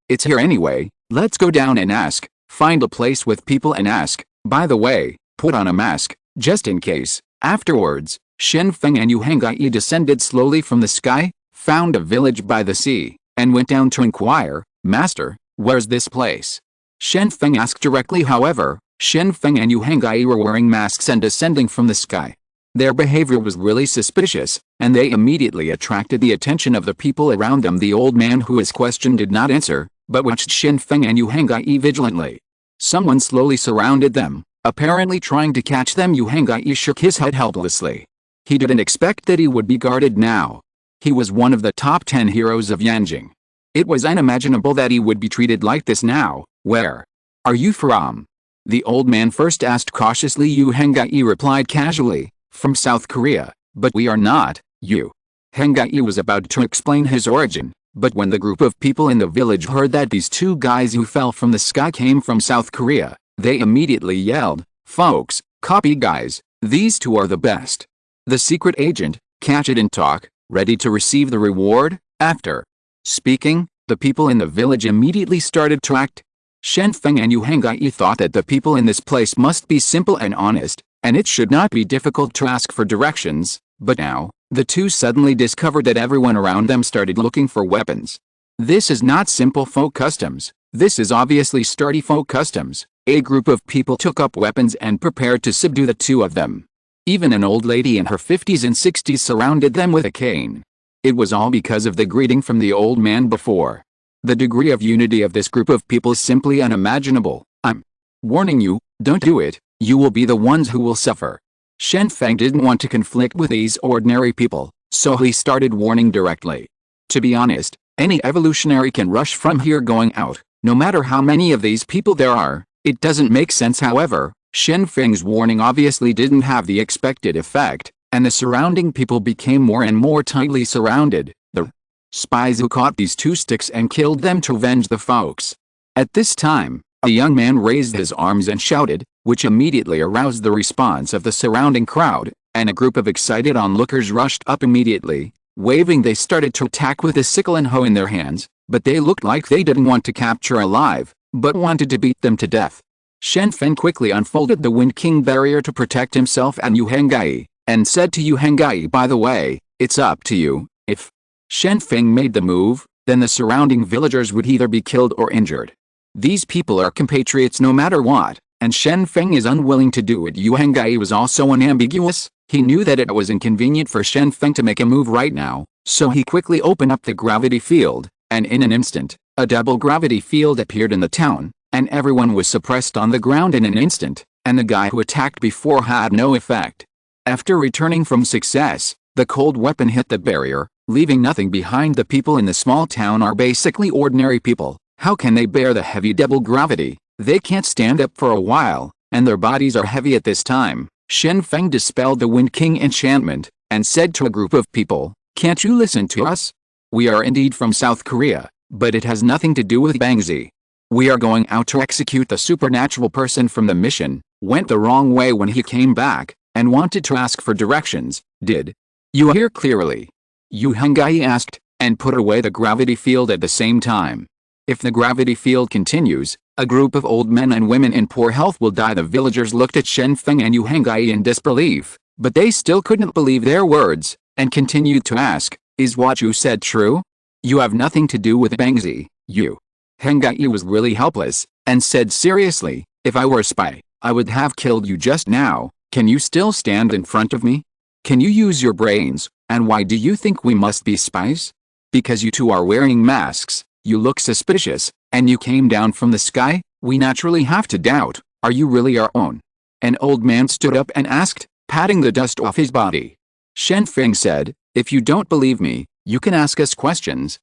it's here anyway, let's go down and ask, find a place with people and ask, by the way, put on a mask, just in case." Afterwards, Shen Feng and Yu Hangai descended slowly from the sky, found a village by the sea, and went down to inquire, "Master, where's this place?" Shen Feng asked directly. However, Shen Feng and Yu Hangai were wearing masks and descending from the sky. Their behavior was really suspicious, and they immediately attracted the attention of the people around them. The old man who was questioned did not answer, but watched Shen Feng and Yu Hangai vigilantly. Someone slowly surrounded them, apparently trying to catch them. Yu Hangai shook his head helplessly. He didn't expect that he would be guarded now. He was one of the top 10 heroes of Yanjing. It was unimaginable that he would be treated like this now. "Where are you from?" the old man first asked cautiously. Yu Hangai replied casually, "From South Korea, but we are not." Yu Hangai was about to explain his origin, but when the group of people in the village heard that these two guys who fell from the sky came from South Korea, they immediately yelled, "Folks, copy guys, these two are the best. The secret agent, catch it and talk, ready to receive the reward." After speaking, the people in the village immediately started to act. Shen Feng and Yu Hangai thought that the people in this place must be simple and honest, and it should not be difficult to ask for directions, but now, the two suddenly discovered that everyone around them started looking for weapons. This is not simple folk customs, this is obviously sturdy folk customs. A group of people took up weapons and prepared to subdue the two of them. Even an old lady in her 50s and 60s surrounded them with a cane. It was all because of the greeting from the old man before. The degree of unity of this group of people is simply unimaginable. "I'm warning you, don't do it, you will be the ones who will suffer." Shen Feng didn't want to conflict with these ordinary people, so he started warning directly. To be honest, any evolutionary can rush from here going out, no matter how many of these people there are. It doesn't make sense. However, Shen Feng's warning obviously didn't have the expected effect, and the surrounding people became more and more tightly surrounded. The spies who caught these two sticks and killed them to avenge the folks. At this time, a young man raised his arms and shouted, which immediately aroused the response of the surrounding crowd, and a group of excited onlookers rushed up immediately. Waving, they started to attack with a sickle and hoe in their hands, but they looked like they didn't want to capture alive, but wanted to beat them to death. Shen Feng quickly unfolded the Wind King barrier to protect himself and Yu Hangai, and said to Yu Hangai, "By the way, it's up to you. If Shen Feng made the move, then the surrounding villagers would either be killed or injured. These people are compatriots no matter what, and Shen Feng is unwilling to do it. Yu Henggai was also unambiguous. He knew that it was inconvenient for Shen Feng to make a move right now, so he quickly opened up the gravity field, and in an instant, a double gravity field appeared in the town, and everyone was suppressed on the ground in an instant, and the guy who attacked before had no effect. After returning from success, the cold weapon hit the barrier, leaving nothing behind. The people in the small town are basically ordinary people. How can they bear the heavy double gravity? They can't stand up for a while, and their bodies are heavy at this time. Shen Feng dispelled the Wind King enchantment, and said to a group of people, "Can't you listen to us? We are indeed from South Korea, but it has nothing to do with Bangzi. We are going out to execute the supernatural person from the mission, went the wrong way when he came back, and wanted to ask for directions. Did you hear clearly?" Yu Henggai asked, and put away the gravity field at the same time. "If the gravity field continues, a group of old men and women in poor health will die." The villagers looked at Shen Feng and Yu Henggai in disbelief, but they still couldn't believe their words, and continued to ask, "Is what you said true? You have nothing to do with Bangzi." Yu Henggai was really helpless, and said seriously, "If I were a spy, I would have killed you just now. Can you still stand in front of me? Can you use your brains? And why do you think we must be spies? Because you two are wearing masks, you look suspicious, and you came down from the sky. We naturally have to doubt, are you really our own?" An old man stood up and asked, patting the dust off his body. Shen Feng said, "If you don't believe me, you can ask us questions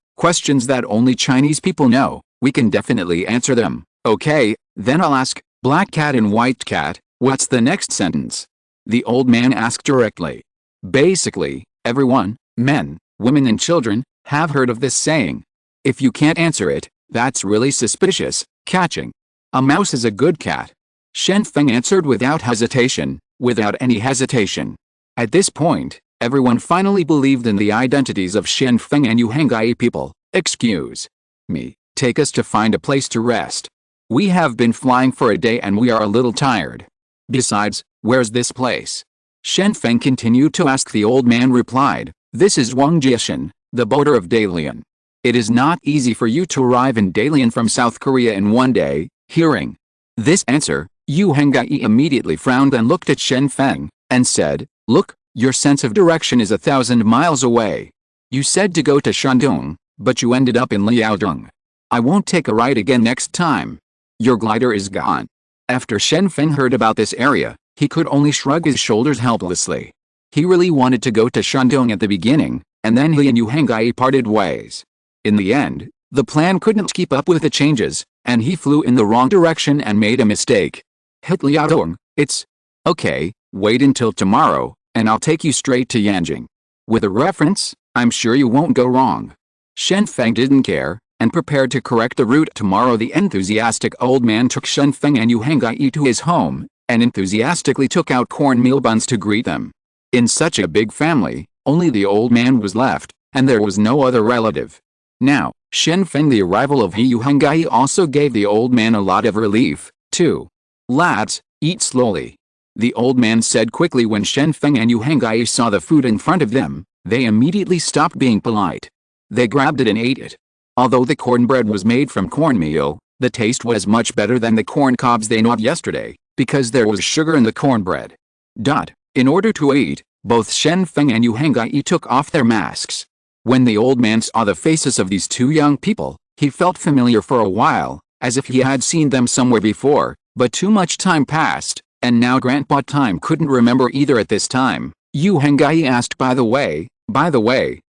that only Chinese people know. We can definitely answer them." "Okay, then I'll ask, Black Cat and White Cat, what's the next sentence?" The old man asked directly. "Basically, everyone, men, women and children, have heard of this saying. If you can't answer it, that's really suspicious. Catching a mouse is a good cat." Shen Feng answered without hesitation, without any hesitation. At this point, everyone finally believed in the identities of Shen Feng and Yu Henggai people. "Excuse me, take us to find a place to rest. We have been flying for a day and we are a little tired. Besides, where's this place?" Shen Feng continued to ask. The old man replied, "This is Wangjishan, the border of Dalian. It is not easy for you to arrive in Dalian from South Korea in one day." Hearing this answer, Yu Henggai immediately frowned and looked at Shen Feng, and said, "Look, your sense of direction is 1,000 miles away. You said to go to Shandong, but you ended up in Liaodong. I won't take a ride again next time. Your glider is gone." After Shen Feng heard about this area, he could only shrug his shoulders helplessly. He really wanted to go to Shandong at the beginning, and then he and Yu Henggai parted ways. In the end, the plan couldn't keep up with the changes, and he flew in the wrong direction and made a mistake. "Hit Liaodong, it's okay, wait until tomorrow, and I'll take you straight to Yanjing. With a reference, I'm sure you won't go wrong." Shen Feng didn't care, and prepared to correct the route tomorrow. The enthusiastic old man took Shen Feng and Yu Henggai to his home, and enthusiastically took out cornmeal buns to greet them. In such a big family, only the old man was left, and there was no other relative. Now, Shen Feng, the arrival of Yu Henggai also gave the old man a lot of relief, too. "Lads, eat slowly," the old man said quickly. When Shen Feng and Yu Henggai saw the food in front of them, they immediately stopped being polite. They grabbed it and ate it. Although the cornbread was made from cornmeal, the taste was much better than the corn cobs they gnawed yesterday, because there was sugar in the cornbread. In order to eat, both Shen Feng and Yu Henggai took off their masks. When the old man saw the faces of these two young people, he felt familiar for a while, as if he had seen them somewhere before, but too much time passed, and now Grandpa Time couldn't remember either at this time. Yu Henggai asked, by the way,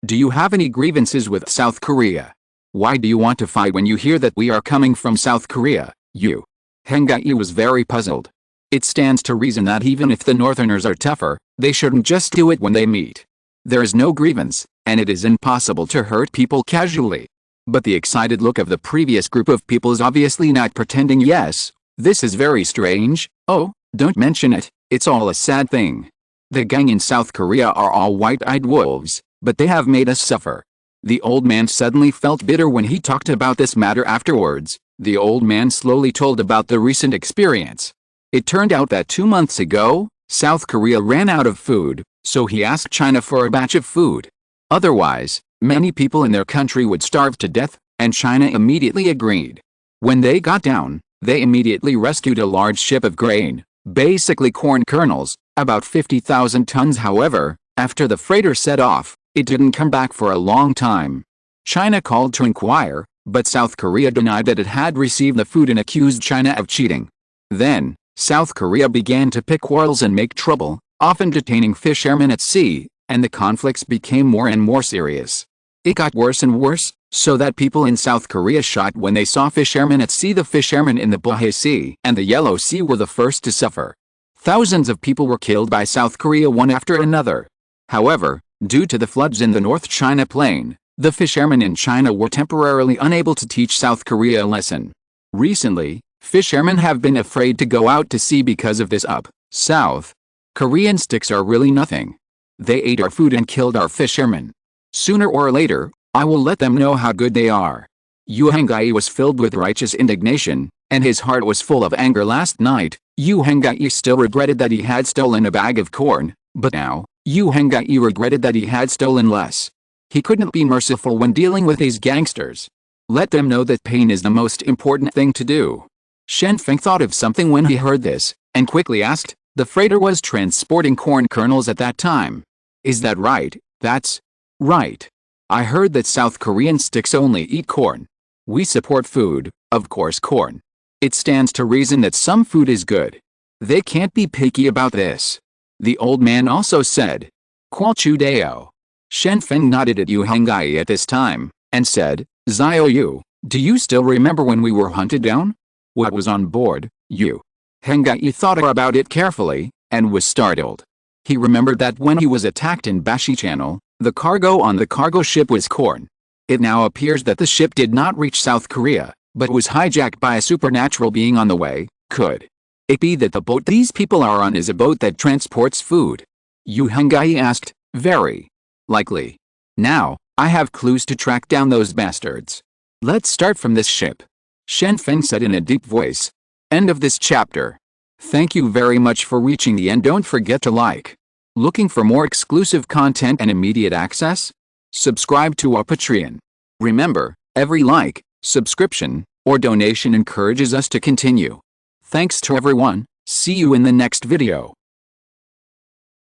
do you have any grievances with South Korea? Why do you want to fight when you hear that we are coming from South Korea?" Yu Henggai was very puzzled. It stands to reason that even if the Northerners are tougher, they shouldn't just do it when they meet. There is no grievance, and it is impossible to hurt people casually. But the excited look of the previous group of people is obviously not pretending. "Yes, this is very strange. Oh, don't mention it, it's all a sad thing. The gang in South Korea are all white-eyed wolves, but they have made us suffer." The old man suddenly felt bitter when he talked about this matter afterwards. The old man slowly told about the recent experience. It turned out that 2 months ago, South Korea ran out of food, so he asked China for a batch of food. Otherwise, many people in their country would starve to death, and China immediately agreed. When they got down, They immediately rescued a large ship of grain, basically corn kernels, about 50,000 tons. However, after the freighter set off, it didn't come back for a long time. China called to inquire, but South Korea denied that it had received the food and accused China of cheating. Then, South Korea began to pick quarrels and make trouble, often detaining fishermen at sea, and the conflicts became more and more serious. It got worse and worse, so that people in South Korea shot when they saw fishermen at sea. The fishermen in the Bohai Sea and the Yellow Sea were the first to suffer. Thousands of people were killed by South Korea one after another. However, due to the floods in the North China Plain, the fishermen in China were temporarily unable to teach South Korea a lesson. Recently, fishermen have been afraid to go out to sea because of this. South Korean sticks are really nothing. They ate our food and killed our fishermen. Sooner or later, I will let them know how good they are. Yu Henggai was filled with righteous indignation, and his heart was full of anger. Last night, Yu Henggai still regretted that he had stolen a bag of corn, but now, Yu Henggai regretted that he had stolen less. He couldn't be merciful when dealing with these gangsters. Let them know that pain is the most important thing to do. Shen Feng thought of something when he heard this, and quickly asked, the freighter was transporting corn kernels at that time. Is that right? That's right. I heard that South Korean sticks only eat corn. We support food, of course corn. It stands to reason that some food is good. They can't be picky about this. The old man also said, Qual Chu Deo. Shen Feng nodded at Yu Henggai at this time, and said, Zio Yu, do you still remember when we were hunted down? What was on board, Yu? Henggai thought about it carefully, and was startled. He remembered that when he was attacked in Bashi Channel, the cargo on the cargo ship was corn. It now appears that the ship did not reach South Korea, but was hijacked by a supernatural being on the way. Could it be that the boat these people are on is a boat that transports food? Yu Henggai asked. Very likely. Now, I have clues to track down those bastards. Let's start from this ship. Shen Feng said in a deep voice. End of this chapter. Thank you very much for reaching the end. Don't forget to like. Looking for more exclusive content and immediate access? Subscribe to our Patreon. Remember, every like, subscription, or donation encourages us to continue. Thanks to everyone. See you in the next video.